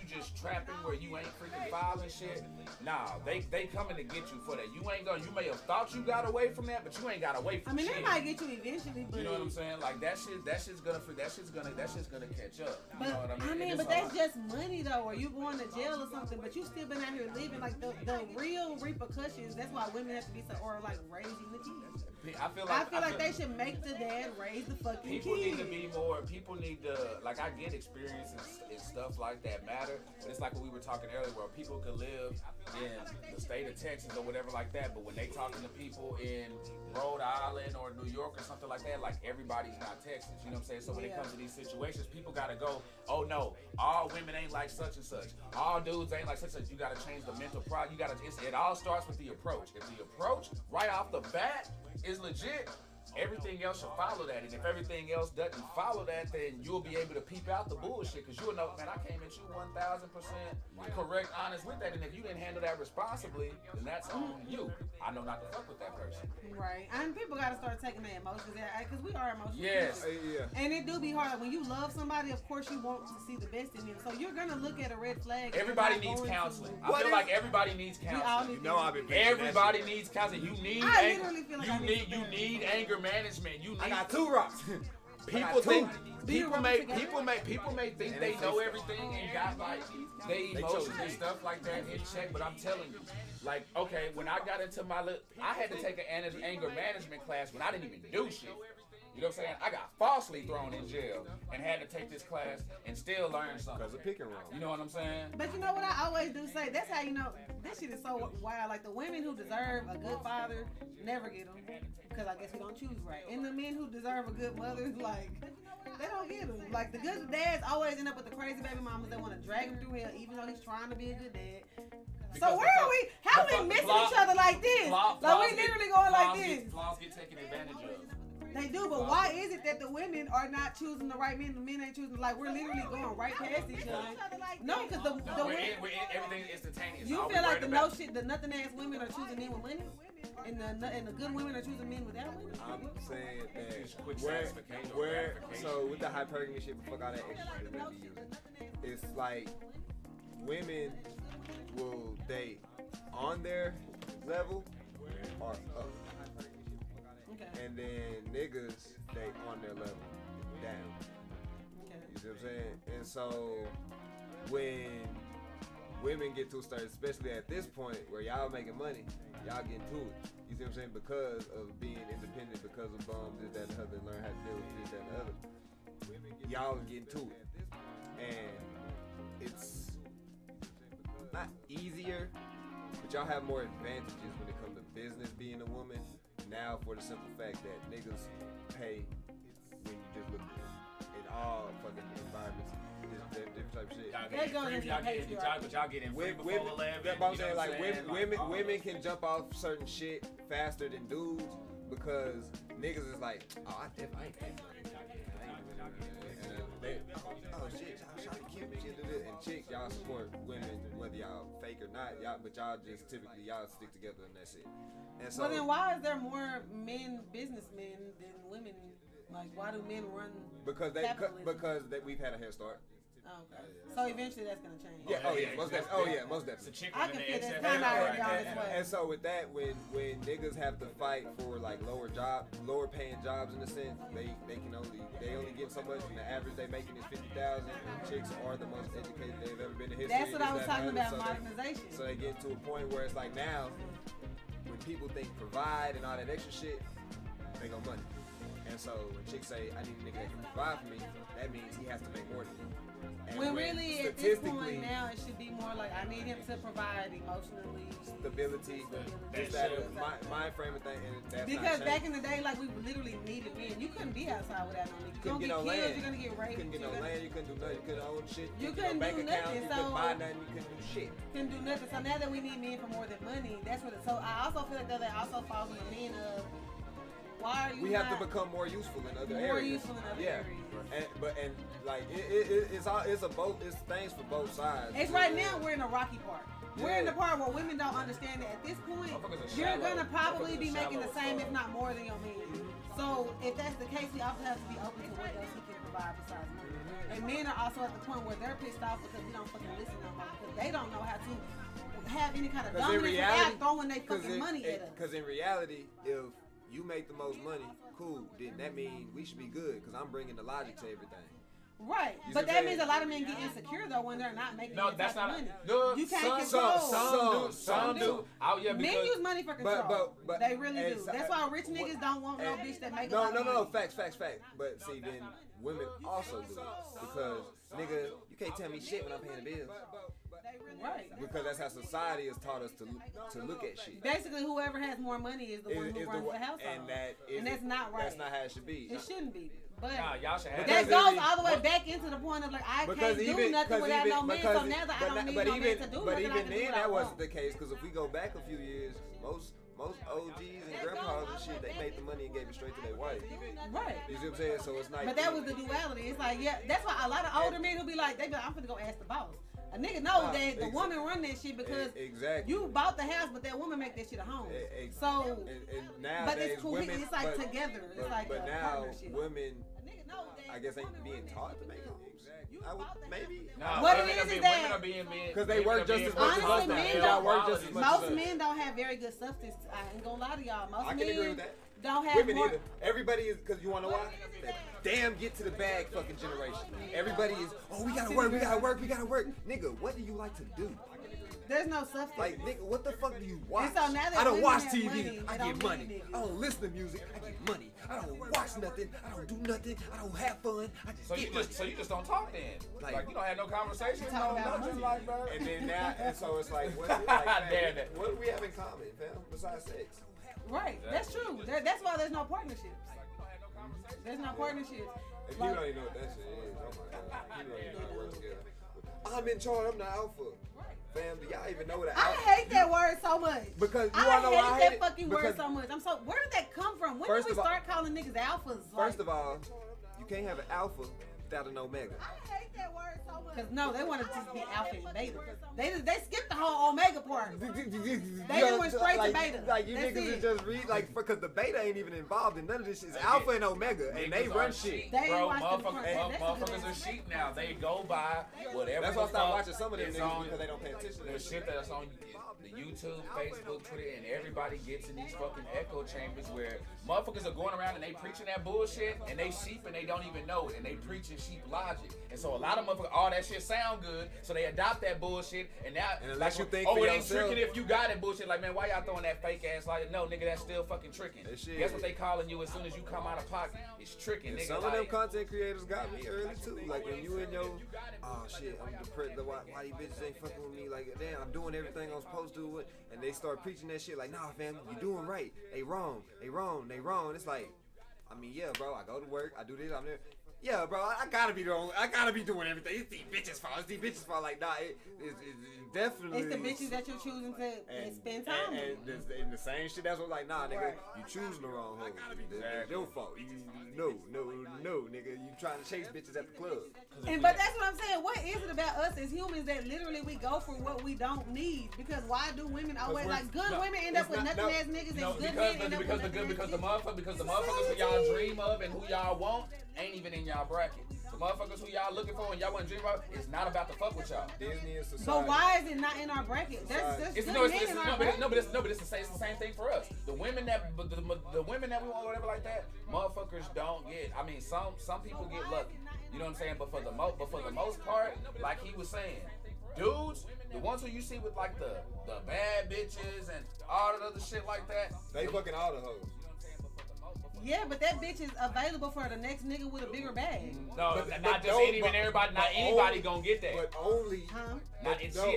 just trapping where you ain't freaking filing shit. Nah, they coming to get you for that. You ain't gonna. You may have thought you got away from that, but you ain't got away from I mean, shit. they might get you eventually, but You know what I'm saying? Like that shit's gonna catch up. You know what I mean? I mean, And but it's that's just money though, or you going to jail or something. But you still been out here living. Like the real repercussions. That's why women have to be so, or like raising the kids. I feel like they should make the dad raise the fucking people kids. need to be more. People need to like. I get experience and stuff like that matter, but it's like what we were talking earlier, where people could live in the state of Texas or whatever like that, but when they talking to people in Rhode Island or New York or something like that, like everybody's not Texas. You know what I'm saying? So when it comes to these situations, people gotta go. Oh no, all women ain't like such and such. All dudes ain't like such and such. You gotta change the mental pride. It all starts with the approach. If the approach right off the bat is legit, everything else should follow that. And if everything else doesn't follow that, then you'll be able to peep out the bullshit. Because you'll know, man, I came at you 1,000% correct, honest with that. And if you didn't handle that responsibly, then that's on you. I know not to fuck with that person. Right, and people gotta start taking their emotions out because we are emotional. Yes. people. And it do be hard. When you love somebody, of course you want to see the best in them. So you're gonna look at a red flag. Everybody needs counseling. I feel like everybody needs counseling. You know I've been. Everybody needs counseling. You need I literally feel like you need anger management. You need. I got 2 rocks. People think Do you people rub may it together? people may think they know everything and got like they emotions and stuff like that in check, but I'm telling you, like, okay, when I got into I had to take an anger management class when I didn't even do shit. You know what I'm saying? I got falsely thrown in jail and had to take this class and still learn something. Because of picking wrong. You know what I'm saying? But you know what I always do say? That's how you know this shit is so wild. Like the women who deserve a good father never get them because I guess we don't choose right. And the men who deserve a good mother, like they don't get them. Like the good dads always end up with the crazy baby mamas that want to drag him through hell, even though he's trying to be a good dad. So where are we? How we missing each other like this? Like we literally going like this. Flaws get taken advantage of. They do, but why is it that the women are not choosing the right men? The men ain't choosing. Like we're literally going right past each other. No, because the Everything is instantaneous. you All we feel like worried the about- no shit, the nothing ass women are choosing men with money, and the good women are choosing men without money. I'm saying Just that quick where, satisfaction, where, gratification. so with the hypergamy shit, fuck all that extra shit that we using. It's like women will date on their level or up, Okay. and then niggas date on their level down. You see what I'm saying? And so when women get to a start, especially at this point where y'all making money, y'all getting to it. You see what I'm saying? Because of being independent, because of this, that, and the other, learn how to deal with this, that, and the other. Y'all are getting to it. And it's not easier, but y'all have more advantages when it comes to business being a woman now, for the simple fact that niggas pay when you just look in all fucking environments. Different type of shit. Y'all get in free before 11. That's what I'm saying. Like all women can jump off certain shit faster than dudes because niggas is like, oh, I ain't paying money. Oh shit, y'all cute shit to this. And chicks, y'all support women whether y'all fake or not. But y'all just typically y'all stick together and that's it. And so, Well, then why is there more men businessmen than women? Like, why do men run? because we've had a head start. Oh, okay. So eventually that's gonna change. Yeah, most definitely. Most definitely. It's a chick I with can an feel that XFL. kind of already on its way. And so with that, when niggas have to fight for like lower paying jobs in a sense, they only get so much, and the average they making is 50,000. And chicks are the most educated they've ever been in history. That's what I was talking about, So modernization. So they get to a point where it's like now, when people think provide and all that extra shit, they go money. And so when chicks say, I need a nigga that can provide for me, that means he has to make more than me. And when really at this point now it should be more like I need him to provide emotionally stability, just that mind frame of thing, and that's because not back in the day, like we literally needed men. You couldn't be outside without no nigga. You couldn't get no killed, land. you're gonna get raped. You couldn't get no land. You couldn't do nothing. You couldn't own shit. You couldn't bank do account. nothing. You So couldn't buy nothing. You couldn't do shit. Couldn't do nothing. So now that we need men for more than money, that's what. So I also feel like that also falls on the men of why are you? We have to become more useful in other areas. More useful in other areas. And like it's things for both sides. It's right now we're in a rocky part. We're in the part where women don't understand that at this point you're gonna probably be making the same, if not more, than your man. So if that's the case, we also have to be open to what else he can provide besides money. And men are also at the point where they're pissed off because we don't fucking listen no more because they don't know how to have any kind of dominance without throwing their fucking money at us. Because in reality, if you make the most money, cool, then that means we should be good because I'm bringing the logic to everything. Right, but that means a lot of men get insecure though when they're not making that's not money. No, you can't control. Some do. Men use money for control. But they really do. That's why rich niggas don't want no bitch that make a lot of money. No, facts. But see, then women also do because nigga, you can't tell me shit when I'm paying the bills. Right. Because that's how society has taught us to look at shit. Basically, whoever has more money is the one who runs the household. And that's not right. That's not how it should be. It shouldn't be. But y'all should have that goes all the way back into the point of like I can't do nothing without no man. So now that I don't need no man to do but nothing, even then, that wasn't the case. Because if we go back a few years, most OGs and grandpas and shit, they made the money and gave it straight to their wife. Right. You see what I'm saying? So it's like. But that was the duality. It's like that's why a lot of older men will be like, I'm gonna go ask the boss. A nigga knows that the woman run that shit because you bought the house, but that woman make that shit a home. So, and now, but it's cool. Women, it's like together. It's like but a now partnership. women, I guess, ain't being taught to make homes. Maybe. What it is that women are being men because they work just as much as us. Most men don't have very good substance. I ain't gonna lie to y'all. Most I can men agree with that. Don't have women more. either. Everybody is, because you want to know why? That damn get to the bag fucking generation. Everybody is, we gotta work. Nigga, what do you like to do? There's no substance. Like, nigga, what the fuck do you watch? So now I don't watch TV. Money, I get money. I don't listen to music. I get money. I don't watch nothing. I don't do nothing. I don't have fun. I just get money. So you just don't talk then? Like you don't have no conversation? Talk about nothing money. like that? And then now, and so it's like, what do we have in common, fam, besides sex? Right, that's true. That's why there's no partnerships. There's no partnerships. If you don't even know what that shit is, oh my god, people don't even know how to work together. I'm in charge. I'm the alpha. Fam, do y'all even know what I hate that word so much. Because you I know why I hate that fucking word so much. Where did that come from? When did we start calling niggas alphas? First of all, you can't have an alpha without an omega. I hate that word so much. Because no, they want to just be alpha and beta. They skipped the whole omega part. They just went straight to beta. Like you niggas is just read because the beta ain't even involved in none of this shit. It's alpha and omega, and they run shit. Bro, motherfuckers are sheep now. They go by whatever. That's why I stopped watching some of them niggas because they don't pay attention to the shit that's on the YouTube, Facebook, Twitter, and everybody gets in these fucking echo chambers where motherfuckers are going around and they preaching that bullshit and they sheep and they don't even know it and they preaching sheep logic. And so a lot of motherfuckers, all that shit sound good, so they adopt that bullshit and now unless you think it ain't tricking if you got it bullshit. Like, man, why y'all throwing that fake ass like, no, nigga, that's still fucking tricking. That's what they calling you as soon as you come out of pocket. It's tricking, nigga. Some of them content creators got me early too. Like when you in your, oh shit, I'm depressed. Why these bitches ain't fucking with me? Like, damn, I'm doing everything I'm supposed to do. And they start preaching that shit like, nah, fam, you doing right. They wrong. It's like, I mean, yeah, bro, I go to work, I do this, I'm there. Yeah, bro, I gotta be doing everything. It's these bitches' fault. Like, nah, it's definitely. It's the bitches that you're choosing to spend time with. And the same shit, that's what, like, nah, nigga, you choosing the wrong hoe. It's your fault. No, nigga, you trying to chase bitches at the club. But that's what I'm saying. What is it about us as humans that literally we go for what we don't need? Because why do women always, like, good women end up with nothing ass niggas and good men end up with nothing ass because the motherfuckers who y'all dream of and who y'all want ain't even in y'all bracket. The motherfuckers who y'all looking for and y'all want to dream about, it's not about to fuck with y'all. Disney and society. But why is it not in our bracket? But it's the same thing for us. The women that we want, whatever like that, motherfuckers don't get. I mean, some people get lucky. You know what I'm saying? But for the most part, like he was saying, dudes, the ones who you see with like the bad bitches and all that other shit like that, they fucking all the hoes. Yeah, but that bitch is available for the next nigga with a bigger bag. No, But not just no, even everybody. Not anybody gonna get that. But only. Huh?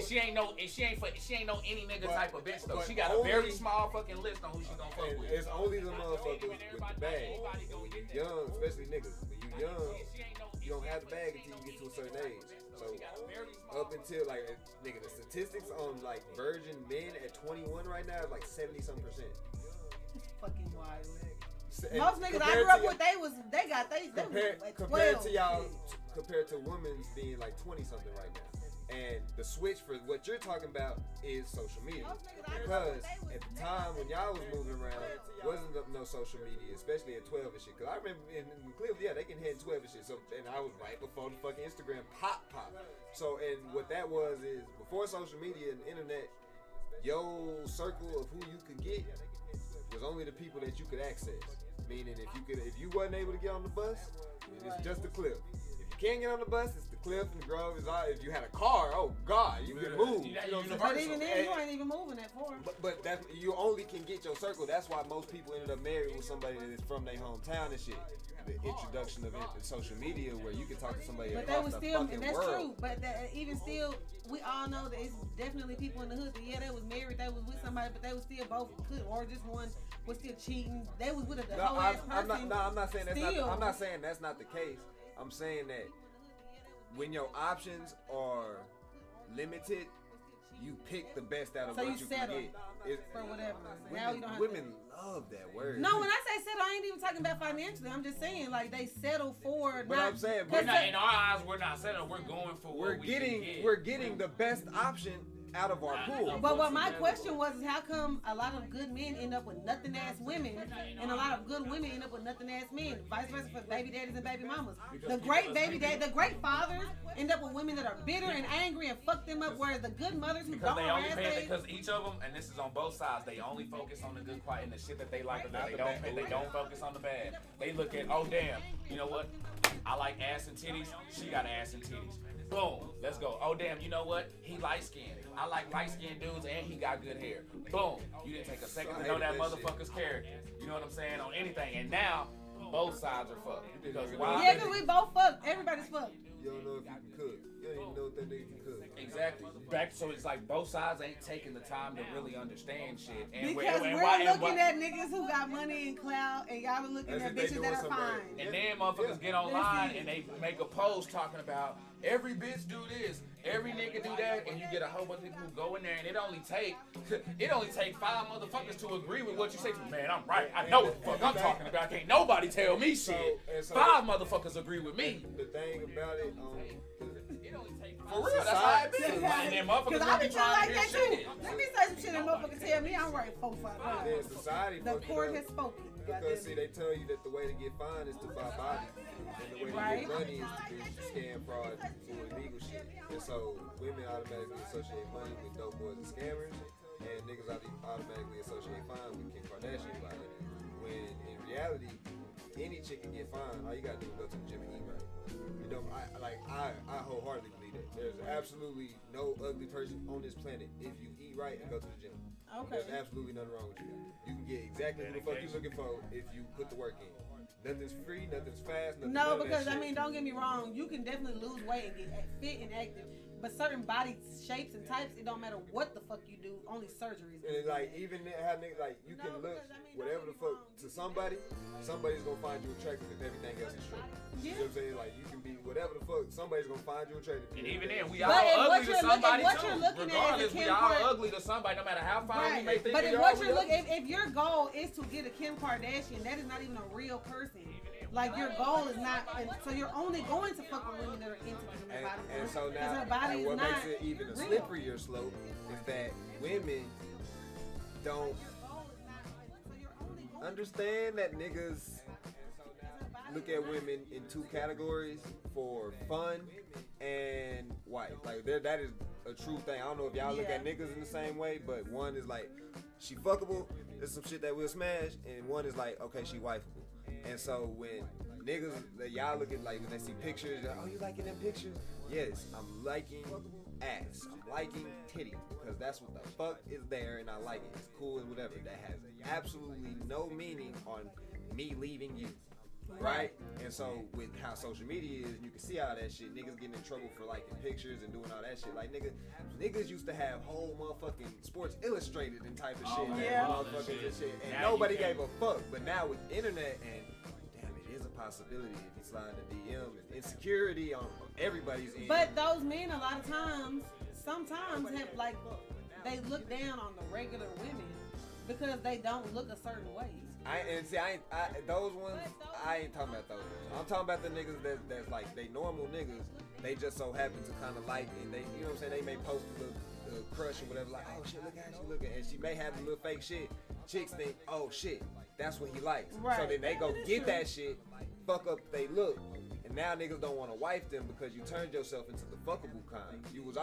She ain't no any nigga type of bitch though. but She got a only- very small fucking list on who she gonna fuck And with. it's only the motherfuckers with the bag. And when you young, especially niggas, when you young, you don't have the bag until you get to a certain age. So up until like nigga, the statistics on like virgin men at 21 right now is like 70-some%. Fucking wild. And Most niggas I compared grew up to with, they was like 12. compared to y'all, compared to women's being like 20-something right now. And the switch for what you're talking about is social media. Because at the time when y'all was moving around, wasn't no social media, especially at 12 and shit. Because I remember in Cleveland, yeah, they can hit 12 and shit. So, and I was right before the fucking Instagram pop. So, and what that was is before social media and the internet, your circle of who you could get was only the people that you could access. Meaning, if you wasn't able to get on the bus, it's just the cliff. If you can't get on the bus, it's the cliff and the grove. Is all. If you had a car, oh god, you can move. You know what I'm saying? But even then, you ain't even moving that far. But that's, you only can get your circle. That's why most people ended up married with somebody that is from their hometown and shit. The introduction of social media, where you can talk to somebody But they across was the still, fucking and that's world. true. But even still, we all know that it's definitely people in the hood that, yeah, they was married, they was with somebody, but they was still both could, or just one was still cheating. They was with a whole ass person. I'm not saying that's still. not. I'm not saying that's not the case. I'm saying that when your options are limited, you pick the best out of So what you you settle can get. for whatever. Now you don't have Women to. love that word. No, when I say settle, I ain't even talking about financially. I'm just saying like they settle for. But I'm saying We're not, in our eyes, we're not settling. We're going for we're what we can get. we're getting the best option out of our pool. But what my question was is how come a lot of good men end up with nothing ass women and a lot of good women end up with nothing ass men? Vice versa for baby daddies and baby mamas. The great baby dad, the great fathers end up with women that are bitter and angry and fuck them up, whereas the good mothers who Because don't they only harass pay they. because each of them, and this is on both sides, they only focus on the good part and the shit that they like. They don't focus on the bad. They look at, oh damn, you know what? I like ass and titties. She got ass and titties. Boom, let's go. Oh damn, you know what? He light skinned. I like light skinned dudes and he got good hair. Boom, you didn't take a second to know that motherfucker's character. You know what I'm saying? On anything, and now both sides are fucked because why? Yeah, because we both fucked. Everybody's fucked. You don't know if you can cook. You don't even know if that nigga can cook. Exactly. So it's like both sides ain't taking the time to really understand shit. And Because we're looking at niggas who got money and clout, and y'all are looking As at if they bitches doing that are something right. fine. And then motherfuckers get online and they make a post talking about every bitch do this, every nigga do that, and you get a whole bunch of people who go in there and it only take 5 motherfuckers to agree with what you say. Man, I'm right. I know what the fuck I'm talking about. Can't nobody tell me shit. So 5 motherfuckers agree with me. The thing about it, For real, that's how it be. And then motherfuckers Because I gonna be be feeling trying like to that hear too. shit. Let me say some shit and motherfucker tell me I'm right 4 5 and then society The fuck it court up. has spoken. Because see, they tell you that the way to get fined is to buy bodies, and the way to Right. get money is to do scam, fraud, and illegal shit. And so women automatically associate money with dope boys and scammers, and niggas automatically associate fine with Kim Kardashian body. When in reality, any chick can get fined. All you gotta do is go to the gym and eat right. You know, I wholeheartedly believe that. There's absolutely no ugly person on this planet if you eat right and go to the gym. Okay. There's absolutely nothing wrong with you. You can get exactly what the fuck you're looking for if you put the work in. Nothing's free, nothing's fast, nothing. No, none of that because I shit. mean, don't get me wrong. You can definitely lose weight and get fit and active, but certain body shapes and types, it don't matter what the fuck you do. Only surgeries. And it's like even how niggas like you can look whatever the fuck to somebody's gonna find you attractive if everything else is straight. You know what I'm saying? Like you can be whatever the fuck, somebody's gonna find you attractive. And even then, we But all if what ugly to you're somebody what too. you're looking at is a Regardless, we Kim all Kardashian. ugly to somebody, no matter how fine we Right. may think But we if are. what we you're ugly. looking, if your goal is to get a Kim Kardashian, that is not even a real person. Like your goal is not, and so you're only going to fuck with women that are into their body. And so Because now, her body and is what not makes it even a real. slipperier slope is that women don't understand that niggas look at women in 2 categories for fun and wife. Like that is a true thing. I don't know if y'all look at niggas in the same way, but one is like she fuckable, there's some shit that we'll smash, and one is like okay, she wifeable. And so when niggas that y'all look at like when they see pictures, oh you liking them pictures? Yes, I'm liking ass. I'm liking titty because that's what the fuck is there and I like it. It's cool and whatever. That has absolutely no meaning on me leaving you. Right? And so with how social media is, you can see all that shit. Niggas getting in trouble for liking pictures and doing all that shit. Like niggas used to have whole motherfucking Sports Illustrated and type of shit. yeah. Motherfuckers and shit. And nobody gave a fuck. But now with internet and damn, it is a possibility if you slide the DM and insecurity on everybody's end. But those men a lot of times, sometimes have like they look down on the regular women because they don't look a certain way. Those ones, I ain't talking about those ones. I'm talking about the niggas that's like, they normal niggas. They just so happen to kind of like, and they, you know what I'm saying, they may post a little crush or whatever, like, oh shit, look how she looking. And she may have a little fake shit. Chicks think, oh shit, that's what he likes. Right. So then they go get that shit, fuck up they look. And now niggas don't want to wife them because you turned yourself into the fuckable kind. You was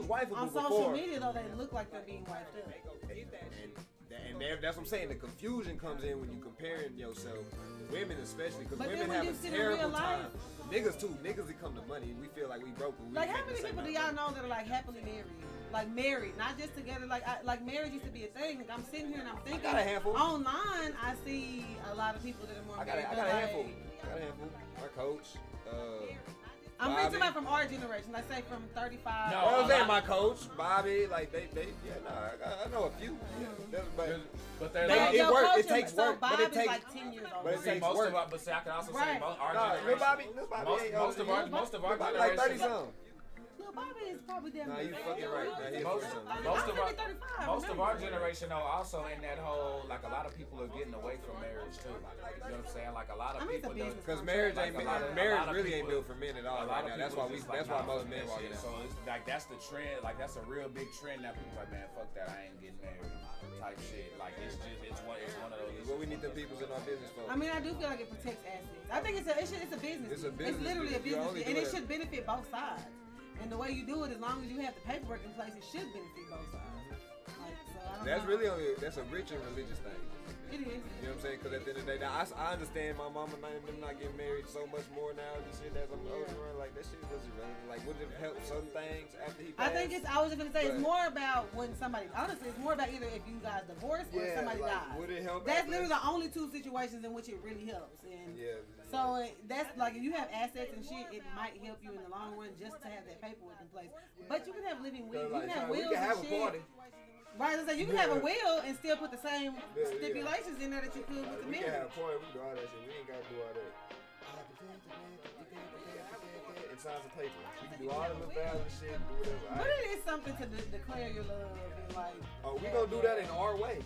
wifeable On before. social media though, they look like they're being wiped up. And that's what I'm saying. The confusion comes in when you comparing yourself, women especially, because But women then when have you a see the terrible real life- time. Niggas too. Niggas that come to money, we feel like we broke. But we Like make how the many same people do amount y'all of know that are like happily married? Like married, not just together. Like marriage used to be a thing. Like I'm sitting here and I'm thinking. got a handful. Online, I see a lot of people that are more money. I married. got a handful. I got a handful. My coach. I'm Bobby. talking about from our generation. Like say from 35. No, I was saying my coach, Bobby. Like they I know a few. Yeah, But they're They- like, it your work. coach It takes so work, but Bobby's it takes. like 10 years old. but it see, takes most work. of our, but see, I can also say Right. our Nah, generation. Lil Bobby ain't Most of our Bobby generation. like 30 something. Lil Bobby is probably damn Nah, near you fucking right. Nah, he Most, 40 something. most of our 35, most of remember. our generation though also in that whole, like a lot of people are getting away from marriage too. You know what I'm saying? Like a lot of I mean, it's a people don't. business. Because marriage ain't Like a lot of- marriage a lot of really ain't people- built for men at all A lot right of now. That's people why just like, that's why nah, most fuck men that walking shit. out. So it's like that's the trend. Like that's a real big trend now. People like, man, fuck that. I ain't getting married. Type shit. Like it's one of those. What we need the peoples in our business for. I mean, I do feel like it protects assets. I think it's a business. It's a business. It's literally a You only business, do and it that- should benefit both sides. And the way you do it, as long as you have the paperwork in place, it should benefit both sides. Like, so I don't That's know. really that's a rich and religious thing. It is. You know what I'm saying? Because at the end of the day, now I understand my mama and them not getting married so much more now. This shit as I'm older, like that shit was irrelevant. Like, would it help some things after he passed? I think I was just gonna say, it's But- more about when somebody. Honestly, it's more about either if you guys divorce or if Yeah, somebody like, dies. would it help That's after? literally the only two situations in which it really helps. And Yeah. so that's like if you have assets and shit, it might help you in the long run just to have that paperwork in place. But you can have living wills. You Like, can have we wills can have and a shit. party. Right, I say you can have a Yeah. will and still put the same Yeah. stipulations in there that you could with the We can marriage. have a party. We can do all that shit. We ain't gotta do all that. And sign some paper. We can do all the little vows and shit. Do whatever. But it is something to declare your love and like. Oh, we gonna do that in our way.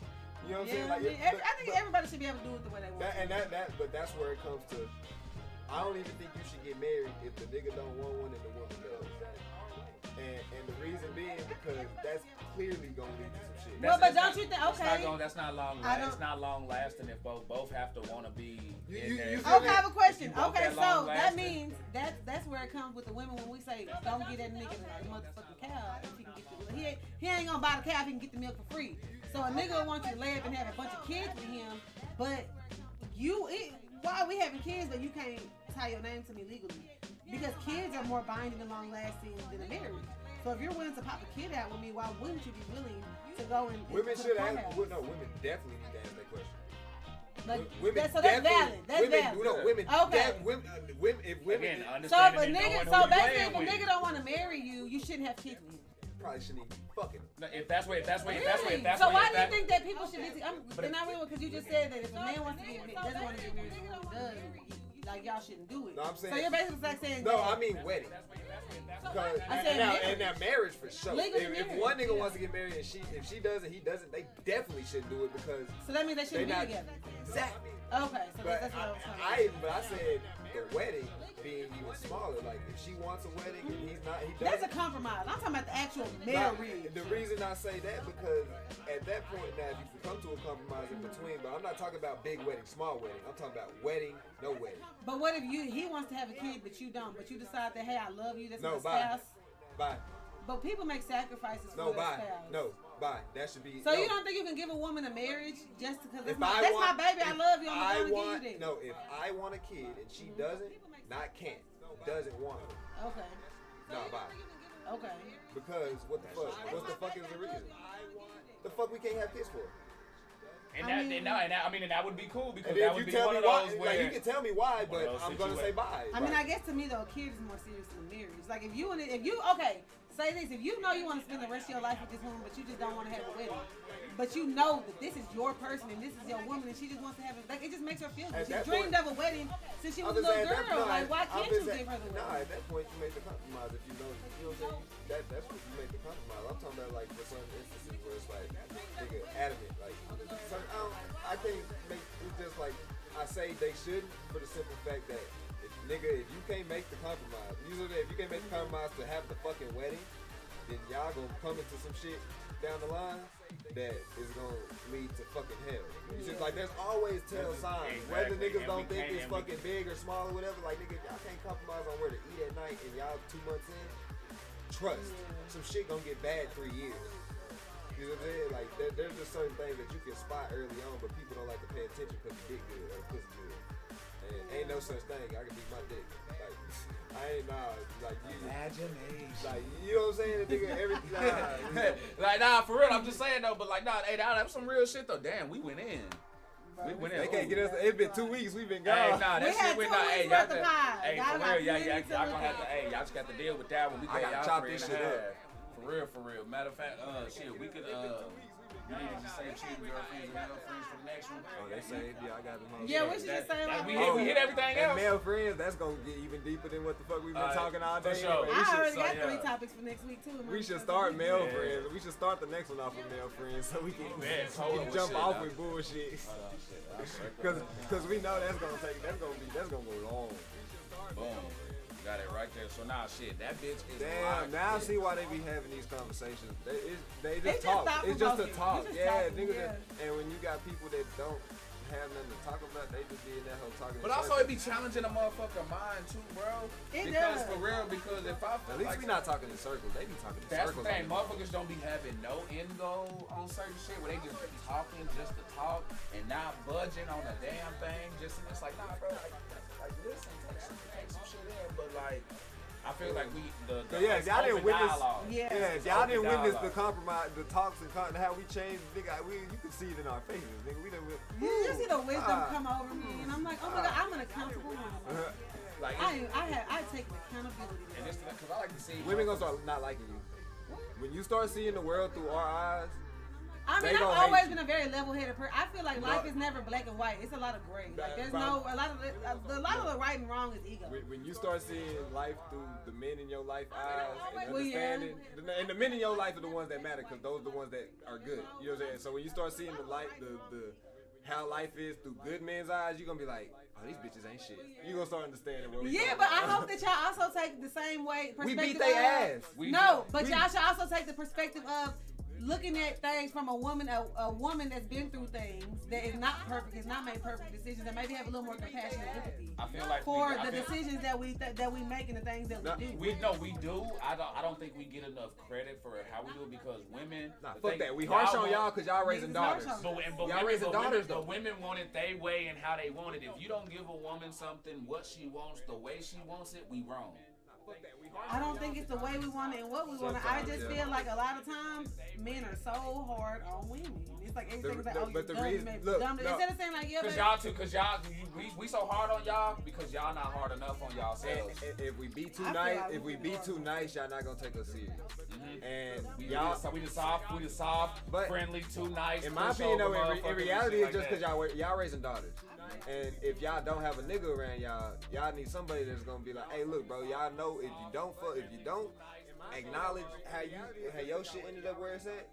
You know what I'm Yeah, saying? Like, I, mean, I think everybody should be able to do it the way they want. but that's where it comes to. I don't even think you should get married if the nigga don't want one and the woman does. And the reason being because that's clearly gonna lead to some shit. Well, but don't you think? Okay. That's not long. I don't- It's not long lasting if both have to want to be You- in you- there. you Okay, I have a question. If you want Okay, that so long that lasting- means that's where it comes with the women when we say don't get that nigga a motherfucking cow if he can get the he ain't gonna buy the cow if he can get the milk for free. So a nigga will want you to lay up and have a bunch of kids with him, but why are we having kids but you can't tie your name to me legally? Because kids are more binding and long lasting than a marriage. So if you're willing to pop a kid out with me, why wouldn't you be willing to go and Women to the should ask. courthouse? Well, no, women definitely need to ask that question. Like, Women so that's definitely- valid. That's women, valid. No, women. Okay. Women. If women Again, So if understanding a and nigga, knowing so who you basically, playing if a with. nigga don't want to marry you, you shouldn't have kids with him. probably shouldn't even be fucking them. No, if that's what Really? So why do you think that people should be? And I really because you just said that if a man wants to get doesn't want to get married, and he does, like y'all shouldn't do it. No, I'm saying- So you're basically like saying. No, that- I mean wedding. Because I said marriage. and now marriage for sure. Legal If marriage, one nigga yeah. wants to get married and if she does and he doesn't, they definitely shouldn't do it because So that means they shouldn't they be not together. exactly. Okay, so But that's what I was trying to but I said the wedding being even smaller. Like if she wants a wedding and he That's doesn't. a compromise. I'm talking about the actual Not- marriage. The reason I say that because at that point now if you can come to a compromise in between, but I'm not talking about big wedding, small wedding. I'm talking about wedding, no wedding. But what if he wants to have a kid, but you don't? But you decide that hey, I love you. That's No, my bye. spouse. Bye. But people make sacrifices No, for their bye. spouse. No, bye. That should be. So no. you don't think you can give a woman a marriage just because If that's I want, my baby, I if love you, I'm I gonna want, give you that. no, if I want a kid and she doesn't, not can't, doesn't want it, Okay. nah, bye. Okay. Because what the fuck? What the fuck is the reason? The fuck we can't have kids for? And that would be cool because And that if would you be tell one me of why, those where like you can tell me why, but Well, I'm gonna say bye. I mean, I guess to me though, a kid is more serious than marriage. Like if you okay, say this: if you know you want to spend the rest of your life with this woman, but you just don't want to have a wedding, but you know that this is your person and this is your woman, and she just wants to have it, like it just makes her feel good. She dreamed of a wedding since she was a little girl. Like why can't you give her the wedding? Nah, at that point you make the compromise if you know what I'm saying. That's what you make the compromise. I'm talking about like for certain instances where it's like nigga adamant. Like I think it's just like I say they shouldn't for the simple fact that if you can't make the compromise, usually if you can't make the compromise to have the fucking wedding, then y'all gonna come into some shit down the line that is gonna lead to fucking hell. It's just like there's always tell signs. Whether niggas don't think it's fucking big or small or whatever, like nigga, y'all can't compromise on where to eat at night and y'all 2 months in. Trust, some shit gonna get bad 3 years. You know what I'm saying? Like there's just certain things that you can spot early on, but people don't like to pay attention because the dick good or the pussy good. And ain't no such thing. I can beat my dick. Like I ain't like you. Imagination. Like you know what I'm saying? The nigga everything. Like for real. I'm just saying though. But like hey, that was some real shit though. Damn, we went in. We went in. They can't get us. It's been 2 weeks. We've been gone. Hey, that we shit went hey, y'all the pie. Hey, for real, y'all gonna have to. Hey, y'all just got to deal with that one. We gotta chop this shit up. For real. Matter of fact, shit, we could we need to just say cheating girlfriends and male friends for the next one. Oh, they say, I got them. Yeah, we should just say like we hit everything else. And male friends, that's gonna get even deeper than what the fuck we've been talking all day. For sure. I already got 3 topics for next week too. We should start male friends. We should start the next one off with male friends so we can jump off with bullshit. Cause we know that's gonna go long. Boom. Got it right there. So now, shit, that bitch is. Damn, now I see why they be having these conversations. They just just talk. talk It's just a about it. talk. You just Yeah, talking, niggas. yeah. And when you got people that don't have nothing to talk about, they just be in that whole talking. But also, it be challenging a motherfucker mind too, bro. It because does. for real, because if I At least we not talking in circles. They be talking in that's circles. the thing. Motherfuckers don't be having no end goal on certain shit where they just be talking just to talk and not budging on a damn thing. Just and it's like, nah, bro. Like listen, take some shit in, but like. I feel like if y'all didn't witness, dialogue. if y'all didn't witness the compromise, the talks and how we changed, nigga, you can see it in our faces, nigga. We done. You see the wisdom come over me, and I'm like, oh my god, I'm an accountable woman. Like I take accountability. and it's because I like to see Women gonna start not liking you. When you start seeing the world through our eyes. I mean, They I've gonna always hate been a very level-headed person. I feel like life is never black and white. It's a lot of gray. Like there's a lot of the right and wrong is ego. When you start seeing life through the men in your life eyes and Well, yeah. understanding, and the men in your life are the ones that matter because those are the ones that are good. You know what I'm saying? So when you start seeing the light, the how life is through good men's eyes, you're gonna be like, oh, these bitches ain't shit. You gonna start understanding what we Yeah, but I hope that y'all also take the same way. We Perspective beat their ass. Y'all should also take the perspective of looking at things from a woman that's been through things that is not perfect, has not made perfect decisions, and maybe have a little more compassion and empathy. I feel like for the decisions that we make and the things that we do. We do. I don't think we get enough credit for how we do it because women. Fuck that. We harsh on y'all because y'all raising daughters. Y'all raising daughters though. But women want it their way and how they want it. If you don't give a woman something what she wants the way she wants it, we wrong. I don't think it's the way we want it and what we want it. I just feel like a lot of times men are so hard on women. It's like everything's like, oh, but you the dumb, reason- baby, look, dumb. no. Instead of saying like, yeah, we so hard on y'all because y'all not hard enough on y'all selves. And if we be too I feel nice, like if we be too nice, y'all not gonna take us serious. And We the soft, But friendly, too nice. in my opinion, though, in reality, it's just because y'all raising daughters. And if y'all don't have a nigga around y'all need somebody that's gonna be like, hey, look, bro, y'all know if you don't acknowledge how your shit ended up where it's at,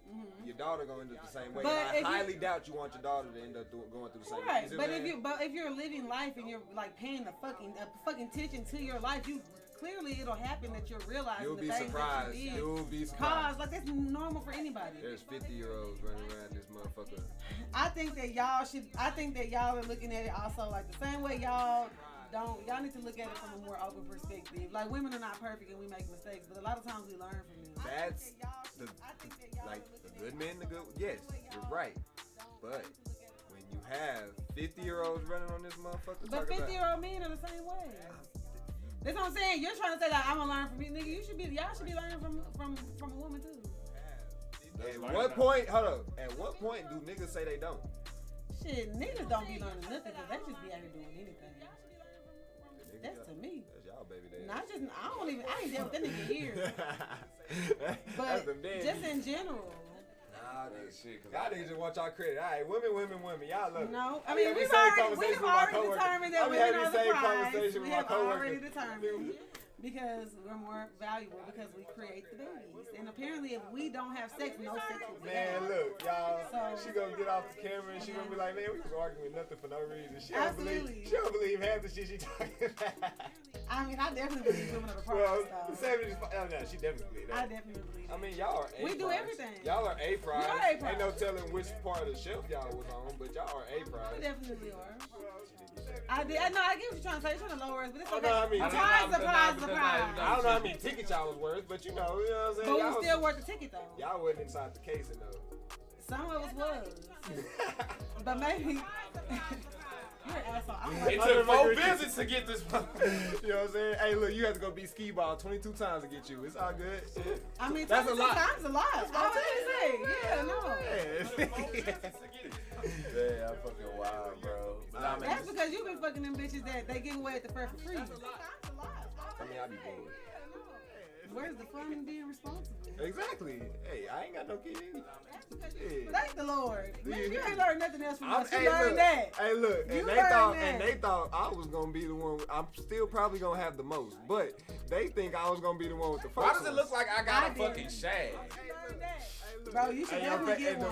your daughter gonna end up the same way. But And I highly doubt you want your daughter to end up going through the same. right. You see But what I'm if you're living life and you're like paying the fucking attention to your life, you clearly it'll happen that you're realizing You'll the be things surprised. that you did. You'll be Cause surprised. like that's normal for anybody. There's 50-year-olds running around this motherfucker. I think that y'all are looking at it also like the same way y'all need to look at it from a more open perspective. Like women are not perfect and we make mistakes, but a lot of times we learn from them. That's the good men, yes, you're right. But when you have 50-year-olds running on this motherfucker, But 50-year-old men are the same way. That's what I'm saying. You're trying to say that I'm gonna learn from you, nigga. Y'all should be learning from a woman too. At what point? Hold up. At what point do niggas say they don't? Shit, niggas don't be learning nothing because they just be out here doing anything. That's to me. That's y'all baby daddy. I ain't dealt with that nigga here. But just in general. Nah, shit, cause y'all niggas just want y'all credit. All right, women. Y'all love it. No, I mean, we've already determined that women are the prize. We have already determined. Because we're more valuable because we create the babies. And apparently if we don't have sex, no sex will be Man, had. look, y'all, So, she gonna get off the camera and she gonna be like, man, we was arguing with nothing for no reason. She Absolutely. don't believe half the shit she talking about. I mean, I definitely believe women are the Well, prize, the 70s, oh no, she definitely believe that. I definitely believe I mean, y'all are A We do prize. everything. Y'all are A prize. We are A prize. Ain't no telling which part of the shelf y'all was on, but y'all are A We prize. definitely are. I get what you're trying to say. You're trying to lower us, but it's Oh, okay. no, I mean, Surprise. I don't know how many tickets y'all was worth, but you know what I'm saying? But Y'all we still worth the ticket, though. Y'all wasn't inside the casing, though. Some of us was. But maybe... You're an asshole. I don't It like took 4 visits to get this. You know what I'm saying? Hey, look, you have to go beat skee ball 22 times to get you. It's all good. Shit. I mean, That's a lot. times a lot. I was gonna say, yeah, no. Yeah, I'm fucking wild, bro. But I mean, That's because you've been fucking them bitches that they give away at the fair for free. I mean, I be bored. Where's the fun in being responsible? Exactly. Hey, I ain't got no kids. Yeah. Thank the Lord. Man, you Yeah. ain't learned nothing else from us. You hey, learned look, that. Hey, look, You and learned they that. thought I was gonna be the one. I'm still probably gonna have the most, but they think I was gonna be the one with the first. why does it look like I got I a did. fucking shag? Bro, you should definitely get one.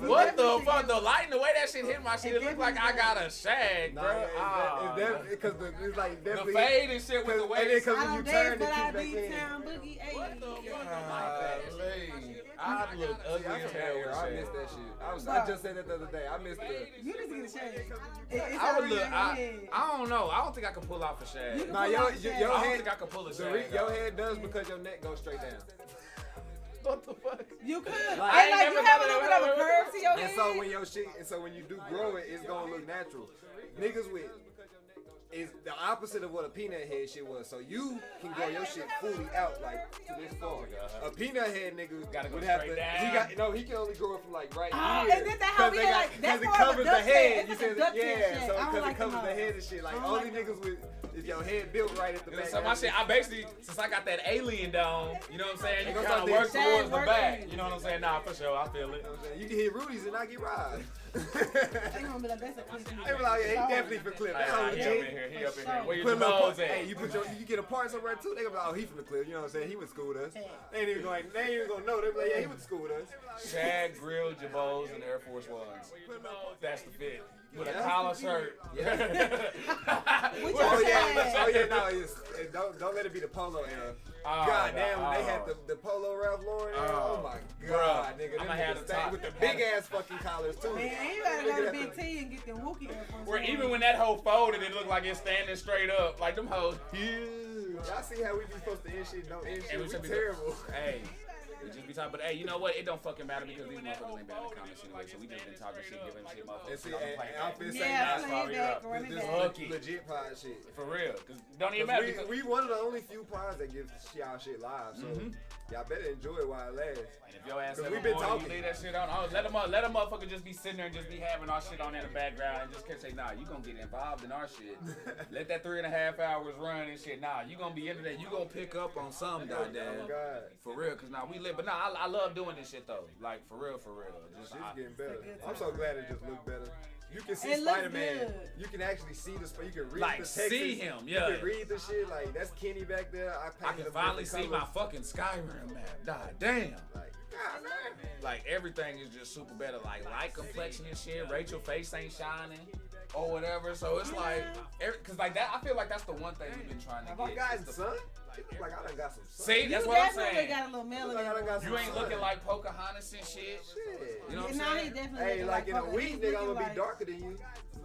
What the fuck? The light and the way that shit hit my shit, it looked like I got a shag, Nah, bro. it's definitely because it's like The definitely fade and shit with the and then waist. because I when you don't turn, dance, it but I kicks back beat in. town boogie. Ayy. I look ugly See, I'm as from hell here. with I shag. missed that shit. I just said that the other day. I missed the. You need to get a shade. It's I would already look. in your head. I don't know. I don't think I could pull off a You shag. can Nah, pull your out the shade. I don't head. think I could pull a shag. Your off. head does because your neck goes straight down. What the fuck? You could. Like, And I like ain't you never have a done little that. bit of a curve to your And head. so when your shit, when you do grow it, it's gonna look natural. Niggas with is the opposite of what a peanut head shit was. So you can grow your shit fully out like to this far. A peanut head nigga Gotta go would have to. straight down. He can only grow it from like right Oh, here. and then that how we Cause like that's it more of a covers the duck head. head. You It's like a said duck head yeah. shit. So I don't because like it covers them the hoes. head and shit. Like I don't only like them. niggas with if your head built right at the back. So my shit, I basically, since I got that alien dome, you know what I'm saying? You They kind gonna of start work doing towards the shag back. work. You know what I'm saying? Nah, for sure, I feel it. You can hit Rudy's and not get robbed. They gonna be like, that's a clip. They be like, yeah, he definitely for clip. That's He up in legit. here, he up in For here. Where your Put a little balls part- at? Hey, you get a part somewhere too. They gonna be like, oh, he from the clip. You know what I'm saying? He went to school with us. They ain't even gonna know. They be like, yeah, he went to school with us. Shag, grill, jabos, and Air Force Ones. That's the fit. With a Yeah. collar shirt. With Oh your yeah, shag. no, don't let it be the polo era. Oh, God damn, when they oh. had the polo Ralph Lauren era. Oh, Oh my bruh. god, nigga, I'ma them have niggas the stay top- with the big ass fucking collars too. Man, you gotta go to Big T and get them Wookiee Air Force Where Ones. even when that hoe folded, it looked like it's standing straight up. Like them hoes. Y'all see how we be supposed to end shit, don't end And shit. should We be- terrible. Hey, we just be talking, but hey, you know what? It don't fucking matter because these motherfuckers ain't bad in the comments anyway. So we just been talking shit, giving shit, And motherfuckers. see, I'm and playing I'm back. finna say Yeah, that's play it back, run it this back. Lucky. legit pod shit. For real, cause don't even matter. Because, We one of the only few pods that give y'all shit live, so y'all better enjoy it while it lasts. and if your ass 'Cause ever we been bored, you talking. leave that shit on. Oh, let a motherfucker just be sitting there and just be having our shit on in the background and just can't say, nah, you gonna get involved in our shit. Let that 3.5 hours run and shit. Nah, you gonna be into that. You gonna pick up on some goddamn. Oh God, For real, cause now we live, but nah, I love doing this shit though. Like for real. Just shit's getting better. I'm so glad it just looked better. You can see It looks Spider-Man. good. You can actually see the. You can read Like, the text. see him, yeah. You can read the shit. Like that's Kenny back there. I painted can them finally different see my colors. fucking Skyrim map. God damn. Like, God damn. Like everything is just super better. Like light complexion and shit. Rachel face ain't shining or whatever. So it's like, cause like that. I feel like that's the one thing we've been trying to Have I get. gotten is the- sun? It look like I done got some sun. See, You that's what I'm definitely saying. got a little melanin. Look like I done got some You ain't sun. looking like Pocahontas and shit. Shit. You know what I'm Nah, he saying? definitely Hey, looking like in a Pocahontas. week, He's nigga, I'm looking gonna be like- darker than you.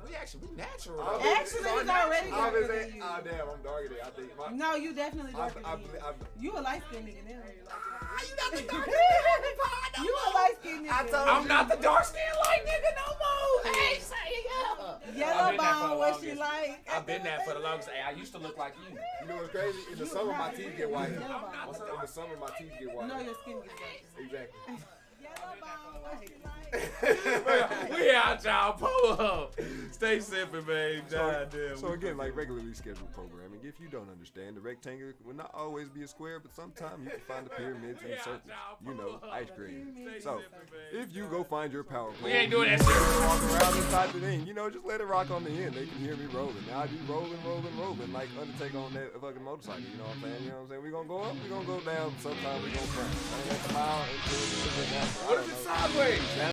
We natural. Actually, he's already darker Oh than you. damn, I'm darker than you. I think. No, you definitely darker than you. I, You a light skinned nigga now. you got the dark You a light skinned I nigga. told I'm not the dark skinned light nigga no more. Hey, say it up. Yellow bone, what she like? I've been that for the longest. Hey, I used to look like you. You know what's crazy? In the summer, my teeth get white. Yellow bone. In the summer, my teeth get white. No, your skin gets darker. Exactly. Yellow bone, what she like? We out, y'all. Pull up. Stay sipping, man. So again, like regularly scheduled programming, if you don't understand, the rectangle will not always be a square, but sometimes you can find the pyramids and circles. You know, ice cream. So if you go find your power pole, we ain't doing that shit. Walk around inside the thing, you know, just let it rock on the end. They can hear me rolling. Now I be rolling, like Undertaker on that fucking motorcycle. You know what I'm saying? You know what I'm saying? We gonna go up, we gonna go down. Sometimes we gonna crash. What if it's sideways?